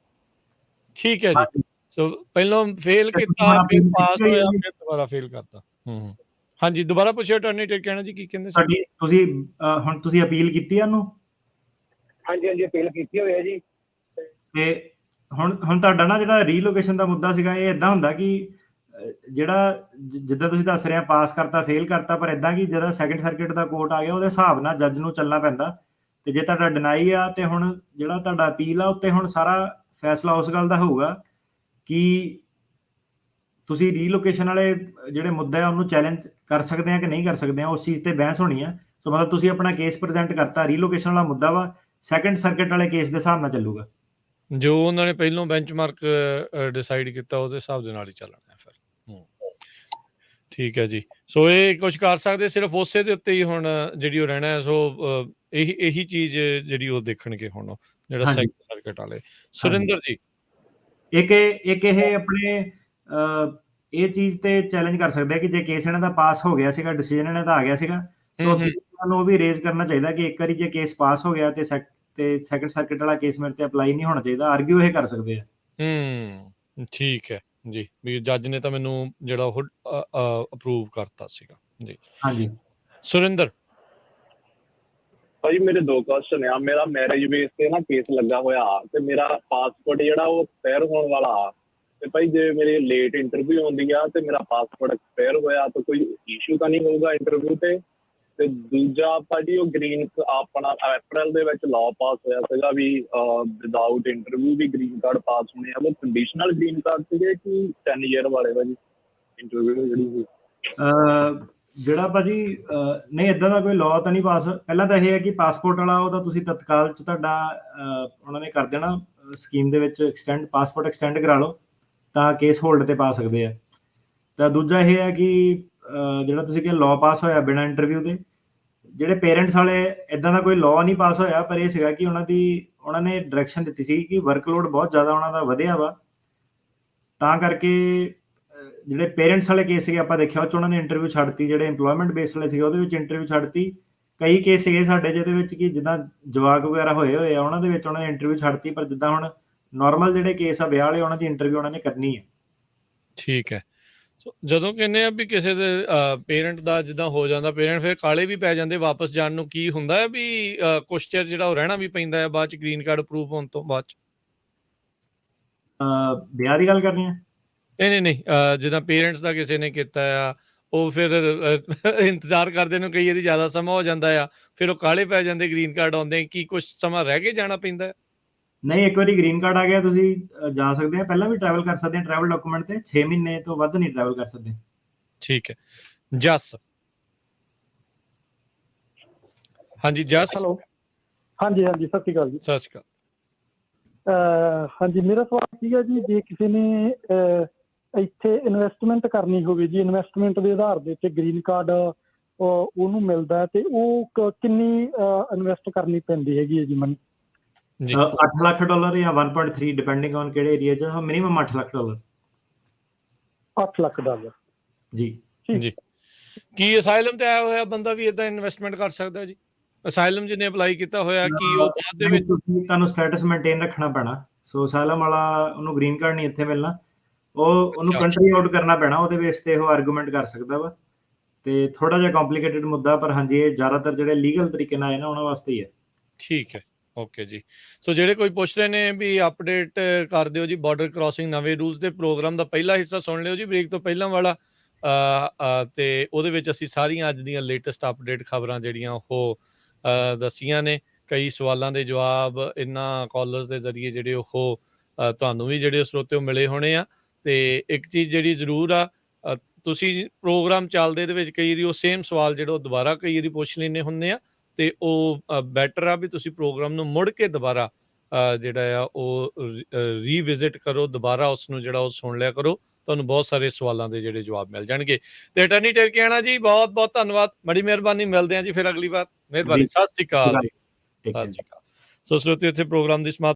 ਠੀਕ ਹੈ ਜੀ। ਸੋ ਪਹਿਲਾਂ ਫੇਲ ਕੀਤਾ ਫਿਰ ਪਾਸ ਹੋਇਆ ਫਿਰ ਦੁਬਾਰਾ ਫੇਲ ਕਰਤਾ। ਹਾਂਜੀ ਦੁਬਾਰਾ ਪੁੱਛਿਓ ਅਟਾਰਨੀ ਟੇਕ ਕਹਿਣਾ ਜੀ ਕੀ ਕਹਿੰਦੇ ਸੀ ਤੁਸੀਂ ਹੁਣ ਤੁਸੀਂ ਅਪੀਲ ਕੀਤੀ ਆ ਉਹਨੂੰ? ਹਾਂਜੀ ਅਪੀਲ ਕੀਤੀ ਹੋਈ ਹੈ ਜੀ। ਤੇ ਹੁਣ ਤੁਹਾਡਾ ਨਾ ਜਿਹੜਾ ਰੀਲੋਕੇਸ਼ਨ ਦਾ ਮੁੱਦਾ ਸੀਗਾ ਇਹ ਇਦਾਂ ਹੁੰਦਾ ਕਿ ਜਿਹੜਾ ਜਿੱਦਾਂ ਤੁਸੀਂ ਦੱਸ ਰਹੇ ਆ ਪਾਸ ਕਰਤਾ ਫੇਲ ਕਰਤਾ, ਪਰ ਇਦਾਂ ਕਿ ਜਿਹੜਾ ਸੈਕੰਡ ਸਰਕਿਟ ਦਾ ਕੋਰਟ ਆ ਗਿਆ ਉਹਦੇ ਹਿਸਾਬ ਨਾਲ ਜੱਜ ਨੂੰ ਚੱਲਣਾ ਪੈਂਦਾ ਤੇ ਜੇ ਤੁਹਾਡਾ ਡਿਨਾਈ ਆ ਤੇ ਹੁਣ ਜਿਹੜਾ ਤੁਹਾਡਾ ਅਪੀਲ ਆ ਉੱਤੇ ਹੁਣ ਸਾਰਾ ਫੈਸਲਾ ਉਸ ਗੱਲ ਦਾ ਹੋਊਗਾ ਕਿ ਤੁਸੀਂ ਰੀਲੋਕੇਸ਼ਨ ਵਾਲੇ ਜਿਹੜੇ ਮੁੱਦਾ ਆ ਉਹਨੂੰ ਚੈਲੰਜ ਕਰ ਸਕਦੇ ਆ ਕਿ ਨਹੀਂ ਕਰ ਸਕਦੇ ਆ, ਉਸ ਚੀਜ਼ ਤੇ ਬਹਿਸ ਹੋਣੀ ਆ। ਸੋ ਮਤਲਬ ਤੁਸੀਂ ਆਪਣਾ ਕੇਸ ਪ੍ਰੈਜ਼ੈਂਟ ਕਰਤਾ, ਰੀਲੋਕੇਸ਼ਨ ਵਾਲਾ ਮੁੱਦਾ ਵਾ ਸੈਕੰਡ ਸਰਕਿਟ ਵਾਲੇ ਕੇਸ ਦੇ ਹਿਸਾਬ ਨਾਲ ਚੱਲੂਗਾ। ਜੋ ਉਹਨਾਂ ਨੇ ਪਹਿਲੋਂ ਬੈਂਚਮਾਰਕ ਡਿਸਾਈਡ ਕੀਤਾ ਉਹਦੇ ਹਿਸਾਬ ਦੇ ਨਾਲ ਹੀ ਚੱਲਣਾ ਹੈ ਫਿਰ। ਠੀਕ ਹੈ ਜੀ। ਸੋ ਇਹ ਕੁਝ ਕਰ ਸਕਦੇ ਸਿਰਫ ਉਸੇ ਦੇ ਉੱਤੇ ਹੀ ਹੁਣ ਜਿਹੜੀ ਉਹ ਰਹਿਣਾ ਹੈ। ਸੋ ਇਹੀ ਚੀਜ਼ ਜਿਹੜੀ ਉਹ ਦੇਖਣਗੇ ਹੁਣ ਜਿਹੜਾ ਸੈਕੰਡ ਸਰਕਿਟ ਵਾਲੇ। ਸੁਰਿੰਦਰ ਜੀ ਇੱਕ ਇਹ ਆਪਣੇ ਇਹ ਚੀਜ਼ ਤੇ ਚੈਲੰਜ ਕਰ ਸਕਦੇ ਆ ਕਿ ਜੇ ਕੇਸ ਇਹਨਾਂ ਦਾ ਪਾਸ ਹੋ ਗਿਆ ਸੀਗਾ, ਡਿਸੀਜਨ ਇਹਨਾਂ ਦਾ ਆ ਗਿਆ ਸੀਗਾ, ਤੁਹਾਨੂੰ ਉਹ ਵੀ ਰੇਜ਼ ਕਰਨਾ ਚਾਹੀਦਾ ਕਿ ਇੱਕ ਵਾਰੀ ਜੇ ਕੇਸ ਪਾਸ ਹੋ ਗਿਆ ਤੇ ਸੈਕੰਡ ਸਰਕਿਟ ਵਾਲਾ ਕੇਸ ਮੇਰੇ ਤੇ ਅਪਲਾਈ ਨਹੀਂ ਹੋਣਾ ਚਾਹੀਦਾ। ਆਰਗਿਊ ਇਹ ਕਰ ਸਕਦੇ ਆ। ਠੀਕ ਹੈ ਜੀ। ਵੀ ਜੱਜ ਨੇ ਤਾਂ ਮੈਨੂੰ ਜਿਹੜਾ ਉਹ ਅਪਰੂਵ ਕਰਤਾ ਸੀਗਾ ਜੀ। ਹਾਂਜੀ ਸੁਰਿੰਦਰ ਭਾਜੀ ਮੇਰੇ ਦੋ ਕੁਐਸਚਨ ਆ। ਮੇਰਾ ਮੈਰਿਜ ਬੇਸ ਤੇ ਨਾ ਕੇਸ ਲੱਗਾ ਹੋਇਆ ਤੇ ਮੇਰਾ ਪਾਸਪੋਰਟ ਜਿਹੜਾ ਉਹ ਐਕਸਪਾਇਰ ਹੋਣ ਵਾਲਾ ਆ ਤੇ ਭਾਈ ਜੇ ਮੇਰੇ ਲੇਟ ਇੰਟਰਵਿਊ ਹੁੰਦੀ ਆ ਤੇ ਮੇਰਾ ਪਾਸਪੋਰਟ ਐਕਸਪਾਇਰ ਹੋਇਆ ਤਾਂ ਕੋਈ ਇਸ਼ੂ ਤਾਂ ਨਹੀਂ ਹੋਊਗਾ ਇੰਟਰਵਿਊ ਤੇ ਦੂਜਾ ਭਾਜੀ ਉਹ ਗ੍ਰੀਨ ਆਪਣਾ ਅਪ੍ਰੈਲ ਦੇ ਵਿੱਚ ਲਾਅ ਪਾਸ ਹੋਇਆ ਸੀਗਾ ਵੀ ਵਿਦਆਊਟ ਇੰਟਰਵਿਊ ਵੀ ਗ੍ਰੀਨ ਕਾਰਡ ਪਾਸ ਹੋਣੇ ਆ। ਉਹ ਕੰਡੀਸ਼ਨਲ ਗ੍ਰੀਨ ਕਾਰਡ ਸੀਗੇ ਕਿ 10 ਈਅਰ ਵਾਲੇ ਭਾਜੀ ਇੰਟਰਵਿਊ ਜਿਹੜੀ ਸੀ? ਜਿਹੜਾ ਭਾਜੀ ਨਹੀਂ ਇਦਾਂ ਦਾ ਕੋਈ ਲਾਅ ਤਾਂ ਨਹੀਂ ਪਾਸ। ਪਹਿਲਾਂ ਤਾਂ ਇਹ ਹੈ ਕਿ ਪਾਸਪੋਰਟ ਵਾਲਾ ਉਹਦਾ ਤੁਸੀਂ ਤਤਕਾਲ 'ਚ ਤੁਹਾਡਾ ਉਹਨਾਂ ਨੇ ਕਰ ਦੇਣਾ ਸਕੀਮ ਦੇ ਵਿੱਚ ਐਕਸਟੈਂਡ ਪਾਸਪੋਰਟ ਐਕਸਟੈਂਡ ਕਰਾ ਲਓ ਤਾਂ ਕੇਸ ਹੋਲਡ ਤੇ ਪਾ ਸਕਦੇ ਆ। ਤਾਂ ਦੂਜਾ ਇਹ ਹੈ ਕਿ ਜਿਹੜਾ ਤੁਸੀਂ ਕਿ ਲਾਅ ਪਾਸ ਹੋਇਆ ਬਿਨਾਂ ਇੰਟਰਵਿਊ ਦੇ, ਜਿਹੜੇ ਪੇਰੈਂਟਸ ਵਾਲੇ ਇਦਾਂ ਦਾ ਕੋਈ ਲਾਅ ਨਹੀਂ ਪਾਸ ਹੋਇਆ, ਪਰ ਇਹ ਸੀਗਾ ਕਿ ਉਹਨਾਂ ਨੇ ਡਾਇਰੈਕਸ਼ਨ ਦਿੱਤੀ ਸੀ ਕਿ ਵਰਕਲੋਡ ਬਹੁਤ ਜ਼ਿਆਦਾ ਉਹਨਾਂ ਦਾ ਵਧਿਆ ਵਾ, ਤਾਂ ਕਰਕੇ ਜਿਹੜੇ ਪੇਰੈਂਟਸ ਵਾਲੇ ਕੇਸ ਸੀਗੇ ਆਪਾਂ ਦੇਖਿਆ ਉਹ 'ਚ ਉਹਨਾਂ ਨੇ ਇੰਟਰਵਿਊ ਛੱਡਤੀ। ਜਿਹੜੇ ਇੰਪਲੋਇਮੈਂਟ ਬੇਸ ਵਾਲੇ ਸੀਗੇ ਉਹਦੇ ਵਿੱਚ ਇੰਟਰਵਿਊ ਛੱਡਤੀ। ਕਈ ਕੇਸ ਸੀਗੇ ਸਾਡੇ ਜਿਹਦੇ ਵਿੱਚ ਕਿ ਜਿੱਦਾਂ ਜਵਾਕ ਵਗੈਰਾ ਹੋਏ ਆ ਉਹਨਾਂ ਦੇ ਵਿੱਚ ਉਹਨਾਂ ਨੇ ਇੰਟਰਵਿਊ ਛੱਡਤੀ, ਪਰ ਜਿੱਦਾਂ ਹੁਣ ਨਾਰਮਲ ਜਿਹੜੇ ਕੇਸ ਆ ਵਿਆਹ ਵਾਲੇ ਉਹਨਾਂ ਦੀ ਇੰਟਰਵਿਊ ਉਹਨਾਂ ਨੇ ਕਰਨੀ ਹੈ। ਠੀਕ ਹੈ। ਸੋ ਜਦੋਂ ਕਹਿੰਦੇ ਆ ਵੀ ਕਿਸੇ ਦੇ ਪੇਰੈਂਟ ਦਾ ਜਿੱਦਾਂ ਹੋ ਜਾਂਦਾ, ਪੇਰੈਂਟ ਫਿਰ ਕਾਲੇ ਵੀ ਪੈ ਜਾਂਦੇ ਵਾਪਸ ਜਾਣ ਨੂੰ, ਕੀ ਹੁੰਦਾ ਹੈ ਵੀ ਕੁਛ ਚਿਰ ਜਿਹੜਾ ਉਹ ਰਹਿਣਾ ਵੀ ਪੈਂਦਾ ਹੈ ਬਾਅਦ ਚ ਗ੍ਰੀਨ ਕਾਰਡ ਅਪਰੂਵ ਹੋਣ ਤੋਂ ਬਾਅਦ ਚ? ਵਿਆਹ ਦੀ ਗੱਲ ਕਰਨੀ ਹੈ? ਨਹੀਂ ਜਿੱਦਾਂ ਪੇਰੈਂਟਸ ਦਾ ਕਿਸੇ ਨੇ ਕੀਤਾ ਆ ਉਹ ਫਿਰ ਇੰਤਜ਼ਾਰ ਕਰਦੇ ਨੂੰ ਕਈ ਵਾਰੀ ਜ਼ਿਆਦਾ ਸਮਾਂ ਹੋ ਜਾਂਦਾ ਆ, ਫਿਰ ਉਹ ਕਾਲੇ ਪੈ ਜਾਂਦੇ ਗ੍ਰੀਨ ਕਾਰਡ ਆਉਂਦੇ, ਕੀ ਕੁਛ ਸਮਾਂ ਰਹਿ ਕੇ ਜਾਣਾ ਪੈਂਦਾ ਹੈ? ਨਹੀਂ, ਇੱਕ ਵਾਰੀ ਗ੍ਰੀਨ ਕਾਰਡ ਆ ਗਿਆ ਤੁਸੀਂ ਜਾ ਸਕਦੇ ਆ, ਪਹਿਲਾਂ ਵੀ ਟਰੈਵਲ ਕਰ ਸਕਦੇ ਆ ਟਰੈਵਲ ਡਾਕੂਮੈਂਟ ਤੇ, 6 ਮਹੀਨੇ ਤੋਂ ਵੱਧ ਨਹੀਂ ਟਰੈਵਲ ਕਰ ਸਕਦੇ। ਠੀਕ ਹੈ। ਜਸ ਹਾਂਜੀ ਜਸ। ਹੈਲੋ ਹਾਂਜੀ ਸਤਿ ਸ਼੍ਰੀ ਅਕਾਲ ਜੀ। ਸਤਿ ਸ਼੍ਰੀ ਅਕਾਲ। ਹਾਂਜੀ ਮੇਰਾ ਸਵਾਲ ਸੀਗਾ ਜੀ, ਜੇ ਕਿਸੇ ਨੇ ਇੱਥੇ ਇਨਵੈਸਟਮੈਂਟ ਕਰਨੀ ਹੋਵੇ ਜੀ, ਇਨਵੈਸਟਮੈਂਟ ਦੇ ਆਧਾਰ ਦੇ ਉੱਤੇ ਗ੍ਰੀਨ ਕਾਰਡ ਉਹਨੂੰ ਮਿਲਦਾ ਤੇ ਉਹ ਕਿੰਨੀ ਇਨਵੈਸਟ ਕਰਨੀ ਪੈਂਦੀ ਹੈਗੀ ਹੈ ਜੀ ਮੈਨੂੰ? 8 ਲੱਖ ਡਾਲਰ ਜਾਂ 1.3 ਡਿਪੈਂਡਿੰਗ ਔਨ ਕਿਹੜੇ ਏਰੀਆ 'ਚ, minimum 8 lakh dollar. 8 lakh dollar ਜੀ ਜੀ। ਕੀ ਅਸਾਈਲਮ ਤੇ ਆਇਆ ਹੋਇਆ ਬੰਦਾ ਵੀ ਇਦਾਂ ਇਨਵੈਸਟਮੈਂਟ ਕਰ ਸਕਦਾ ਜੀ? ਅਸਾਈਲਮ ਜਿਹਨੇ ਅਪਲਾਈ ਕੀਤਾ ਹੋਇਆ ਕੀ ਉਹ ਬਾਅਦ ਦੇ ਵਿੱਚ ਤੁਹਾਨੂੰ ਸਟੇਟਸ ਮੇਨਟੇਨ ਰੱਖਣਾ ਪੈਣਾ। ਸੋ ਅਸਾਈਲਮ ਵਾਲਾ ਉਹਨੂੰ ਗ੍ਰੀਨ ਕਾਰਡ ਨਹੀਂ ਇੱਥੇ ਮਿਲਣਾ, ਉਹਨੂੰ ਕੰਟਰੀ ਆਊਟ ਕਰਨਾ ਪੈਣਾ, ਉਹਦੇ ਬੇਸ ਤੇ ਉਹ ਆਰਗੂਮੈਂਟ ਕਰ ਸਕਦਾ ਵਾ। ਤੇ ਥੋੜਾ ਜਿਹਾ ਕੰਪਲਿਕੇਟਡ ਮੁੱਦਾ, ਪਰ ਹਾਂਜੀ ਇਹ ਜ਼ਿਆਦਾਤਰ ਜਿਹੜੇ ਲੀਗਲ ਤਰੀਕੇ ਨਾਲ ਆਏ ਨਾ ਉਹਨਾਂ ਵਾਸਤੇ ਹੀ ਹੈ। ਠੀਕ ਹੈ, ਓਕੇ ਜੀ। ਸੋ ਜਿਹੜੇ ਕੋਈ ਪੁੱਛ ਰਹੇ ਨੇ ਵੀ ਅਪਡੇਟ ਕਰ ਦਿਓ ਜੀ ਬਾਰਡਰ ਕ੍ਰਾਸਿੰਗ ਨਵੇਂ ਰੂਲਸ ਦੇ ਪ੍ਰੋਗਰਾਮ ਦਾ ਪਹਿਲਾ ਹਿੱਸਾ ਸੁਣ ਲਿਓ ਜੀ ਬ੍ਰੇਕ ਤੋਂ ਪਹਿਲਾਂ ਵਾਲਾ, ਤੇ ਉਹਦੇ ਵਿੱਚ ਅਸੀਂ ਸਾਰੀਆਂ ਅੱਜ ਦੀਆਂ ਲੇਟੈਸਟ ਅਪਡੇਟ ਖਬਰਾਂ ਜਿਹੜੀਆਂ ਉਹ ਦੱਸੀਆਂ ਨੇ। ਕਈ ਸਵਾਲਾਂ ਦੇ ਜਵਾਬ ਇਹਨਾਂ ਕਾਲਰਸ ਦੇ ਜ਼ਰੀਏ ਜਿਹੜੇ ਉਹ ਤੁਹਾਨੂੰ ਵੀ ਜਿਹੜੇ ਸਰੋਤੇ ਉਹ ਮਿਲੇ ਹੋਣੇ ਆ। ਤੇ ਇੱਕ ਚੀਜ਼ ਜਿਹੜੀ ਜ਼ਰੂਰ ਆ, ਤੁਸੀਂ ਪ੍ਰੋਗਰਾਮ ਚੱਲਦੇ ਦੇ ਵਿੱਚ ਕਈ ਵਾਰੀ ਉਹ ਸੇਮ ਸਵਾਲ ਜਿਹੜਾ ਉਹ ਦੁਬਾਰਾ ਕਈ ਵਾਰੀ ਪੁੱਛ ਲੈਂਦੇ ਹੁੰਦੇ ਆ, ਤੇ ਉਹ ਬੈਟਰ ਆ ਵੀ ਤੁਸੀਂ ਪ੍ਰੋਗਰਾਮ ਨੂੰ ਮੁੜ ਕੇ ਦੁਬਾਰਾ ਜਿਹੜਾ ਆ ਉਹ ਰੀਵਿਜ਼ਿਟ ਕਰੋ, ਦੁਬਾਰਾ ਉਸ ਨੂੰ ਜਿਹੜਾ ਉਹ ਸੁਣ ਲਿਆ ਕਰੋ, ਤੁਹਾਨੂੰ ਬਹੁਤ ਸਾਰੇ ਸਵਾਲਾਂ ਦੇ ਜਿਹੜੇ ਜਵਾਬ ਮਿਲ ਜਾਣਗੇ। ਤੇ ਅਟਾਰਨੀ ਟਿਰਕੀਆਣਾ ਜੀ ਬਹੁਤ ਬਹੁਤ ਧੰਨਵਾਦ, ਬੜੀ ਮਿਹਰਬਾਨੀ, ਮਿਲਦੇ ਹਾਂ ਜੀ ਫਿਰ ਅਗਲੀ ਵਾਰ। ਮਿਹਰਬਾਨੀ, ਸਤਿ ਸ਼੍ਰੀ ਅਕਾਲ ਜੀ, ਸਤਿ ਸ਼੍ਰੀ ਅਕਾਲ। ਸੋ ਸਰੋਤਿਓ, ਇੱਥੇ ਪ੍ਰੋਗਰਾਮ ਦੀ ਸਮਾਪਤੀ